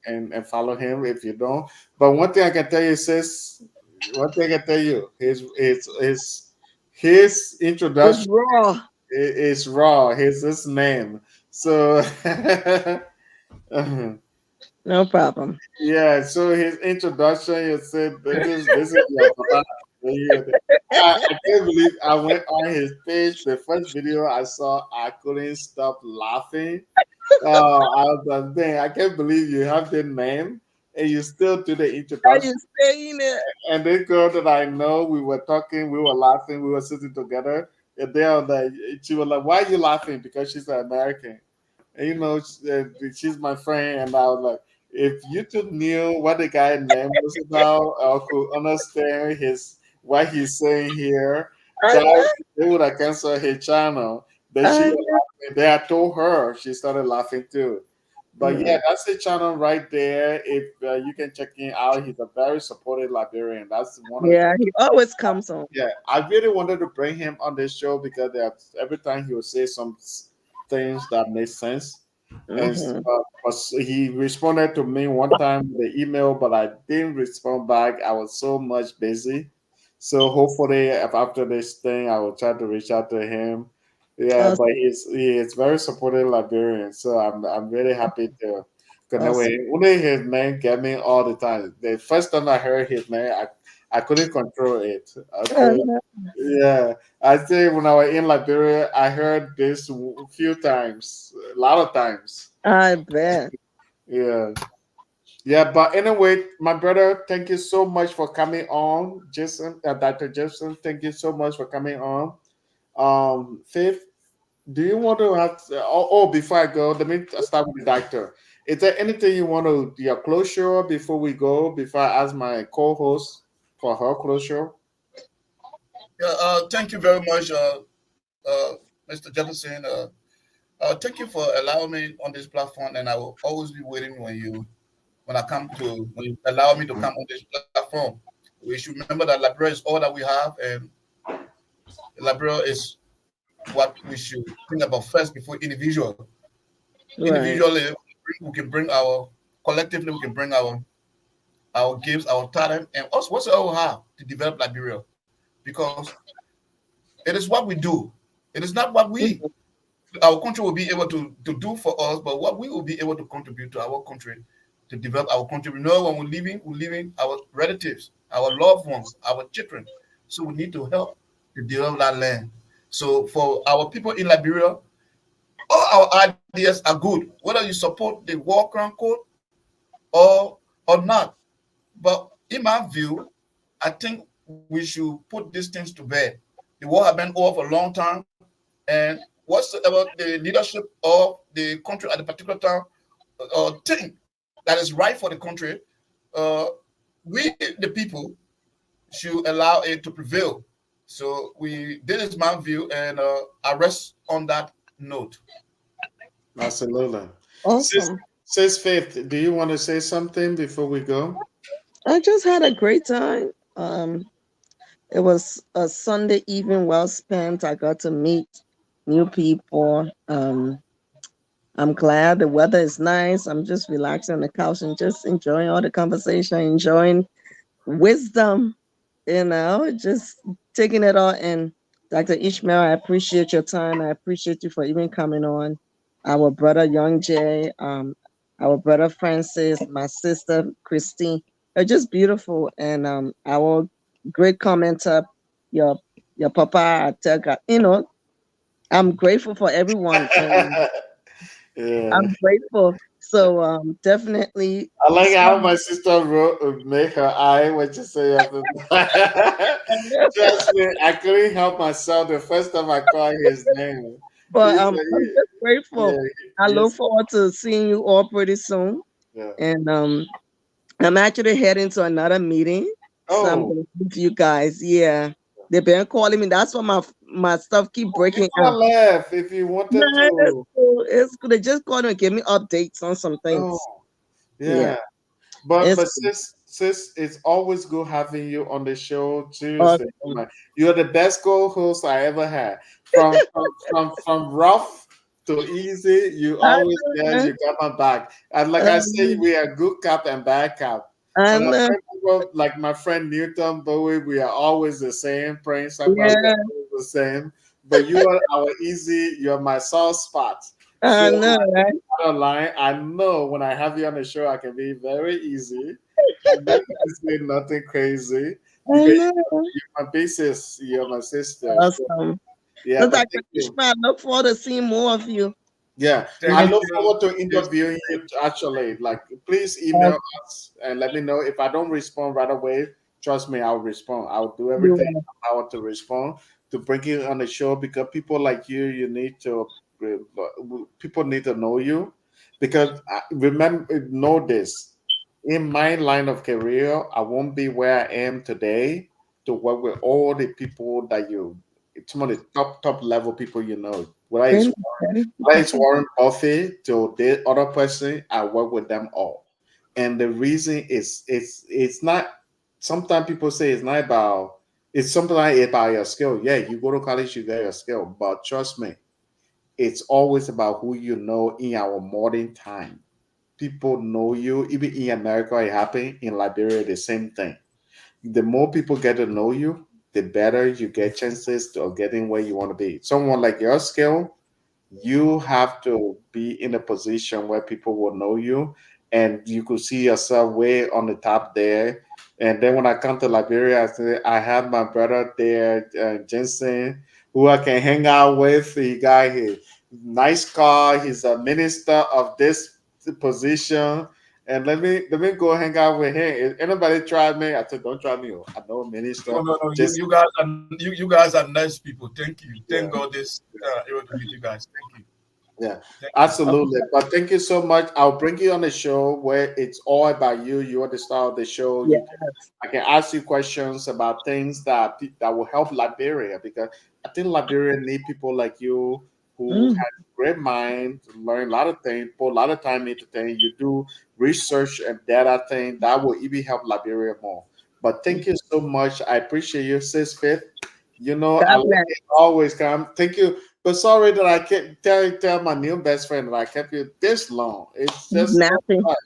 Mm-hmm. and follow him if you don't. But one thing I can tell you, sis, one thing I can tell you, his It's introduction raw. is raw. His name. So No problem. yeah. So his introduction, you said this is your papa. I can't believe I went on his page. The first video I saw, I couldn't stop laughing. I was like, dang, I can't believe you have the name and you still do the Are introduction. you saying it? And this girl that I know, we were talking, we were laughing, we were sitting together. And they were like, she was like, why are you laughing? Because she's an American. And she's my friend. And I was like, if you two knew what the guy's name was about or could understand what he's saying here, I that know. they would have canceled his channel. Then she I was laughing. Then I told her, she started laughing too. But know. yeah, that's the channel right there. If you can check him out, he's a very supported Liberian. That's one of the Yeah, he always comes on. yeah. I really wanted to bring him on this show because every time he would say some things that made sense. And Mm-hmm. but he responded to me one time with the email, but I didn't respond back. I was so much busy. So hopefully, if after this thing, I will try to reach out to him. Yeah, but he is very supportive Liberian, so I'm really happy to connect with Awesome. him. Only his name get me all the time. The first time I heard his name, I couldn't control it. Okay, Uh, yeah, I say when I was in Liberia, I heard this a few times, a lot of times. I bet. Yeah, yeah. But anyway, my brother, thank you so much for coming on, Jason, Dr. Jason. Thank you so much for coming on. Faith, do you want to have? Before I go, let me start with the doctor. Is there anything you want to your closure before we go? Before I ask my co-host for her closure. Yeah, thank you very much, Mr. Jefferson. Thank you for allowing me on this platform, and I will always be waiting when you allow me to come on this platform. We should remember that Liberia is all that we have, and Liberia is what we should think about first before individual. Right. Individually, we can bring our collectively we can bring our gifts, our talent, and also whatsoever we have to develop Liberia because it is what we do. It is not what we Mhm. our country will be able to do for us, but what we will be able to contribute to our country to develop our country. We know when we're leaving our relatives, our loved ones, our children. So we need to help to develop that land. So for our people in Liberia, all our ideas are good, whether you support the war crime code or not. But in my view, I think we should put these things to bed. The war has been over for a long time, and whatsoever the leadership of the country at a particular time think that is right for the country, uh, we the people should allow it to prevail. So we this is my view, and I rest on that note. Absolutely. Sis, Awesome. Sis Faith, do you want to say something before we go? I just had a great time. It was a Sunday evening well spent. I got to meet new people. I'm glad the weather is nice. I'm just relaxing on the couch and just enjoying all the conversation, enjoying wisdom, just taking it all in. Dr. Ishmael, I appreciate your time. I appreciate you for even coming on. Our brother, Young Jay, our brother Francis, my sister Christine. They're just beautiful, and our great commenter, your your papa. I tell God, I'm grateful for everyone, and Yeah. I'm grateful. So definitely, I like how my sister wrote, make her eye when she say after. Trust me, I couldn't help myself the first time I called his name. but He said, I'm just yeah, grateful. I look yes, forward to seeing you all pretty soon, yeah. and I'm actually heading to another meeting, so I'm Oh, gonna leave you guys. Yeah, they've been calling me. That's why my stuff keep you breaking could have out. left if you No, wanted it's to. cool. It's cool. They just called and give me updates on some Oh, things. Yeah, yeah. But it's cool. sis, it's always good having you on the show Tuesday. Awesome. Man. You're the best co-host I ever had. From rough to easy, you I always there. know. You got my back. And like I say, we are good cop and bad cop. I When I know. bring people like my friend Newton Bowie, we are always the same. Praying somebody, we Yeah, are always the same. But you are our easy. You're my soft spot. So I know, right? bottom line, I know when I have you on the show, I can be very easy. I'm not going to say nothing crazy I because know. you're my basis, you're my sister. So, Awesome. yeah, Sister but thank you. Karishma, I look forward to seeing more of you. Yeah, I Thank look you. forward to Yes. interviewing you actually. Like, please Uh, email us and let me know if I don't respond right away. Trust me, I'll respond. I'll do you everything in my power to respond to bring you on the show because people like you need to, people need to know you because remember, know this. In my line of career, I won't be where I am today to work with all the people that some of the top level people you know. Whether it's Amen. whether it's Warren Buffett to the other person, I work with them all. And the reason is it's not sometimes people say it's not about it's something like about your skill. Yeah, you go to college, you get your skill. But trust me, it's always about who you know in our modern time. People know you, even in America, it happened in Liberia, the same thing. The more people get to know you, the better you get chances of getting where you want to be. Someone like your skill, you have to be in a position where people will know you and you could see yourself way on the top there. And then when I come to Liberia, I say I have my brother there, Jensen, who I can hang out with. He got his nice car. He's a minister of this position. And let me go hang out with him. If anybody try me, I said, don't try me. I know a minister. No, no, no. Just You guys are nice people. Thank you. Thank yeah. God this able to meet you guys. Thank you. Yeah, Thank you. absolutely. But thank you so much. I'll bring you on the show where it's all about you. You're the star of the show. Yeah. I can ask you questions about things that will help Liberia because I think Liberia need people like you who Mm. have great mind, learn a lot of things, put a lot of time into things. You do research and data thing that will even help Liberia more. But thank you so much. I appreciate you, Sis Fifth. I God like bless. it always come. Thank you. But sorry that I kept tell my new best friend that I kept you this long. It's just so Nothing. much.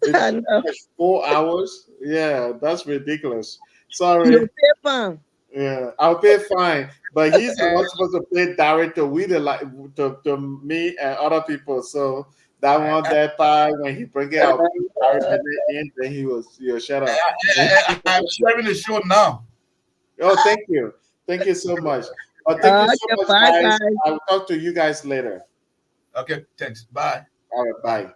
It's I know. like 4 hours. Yeah, that's ridiculous. Your Sorry. paper. Yeah, I'll pay fine. But he's the one supposed to play director with the like to me and other people. So that one that part when he bring it out director in, then he was shut up. I'm sharing the show now. Oh, thank you. Thank you so much. Thank you so Okay, much, bye guys. guys. I will talk to you guys later. Okay, thanks. Bye. All right, bye.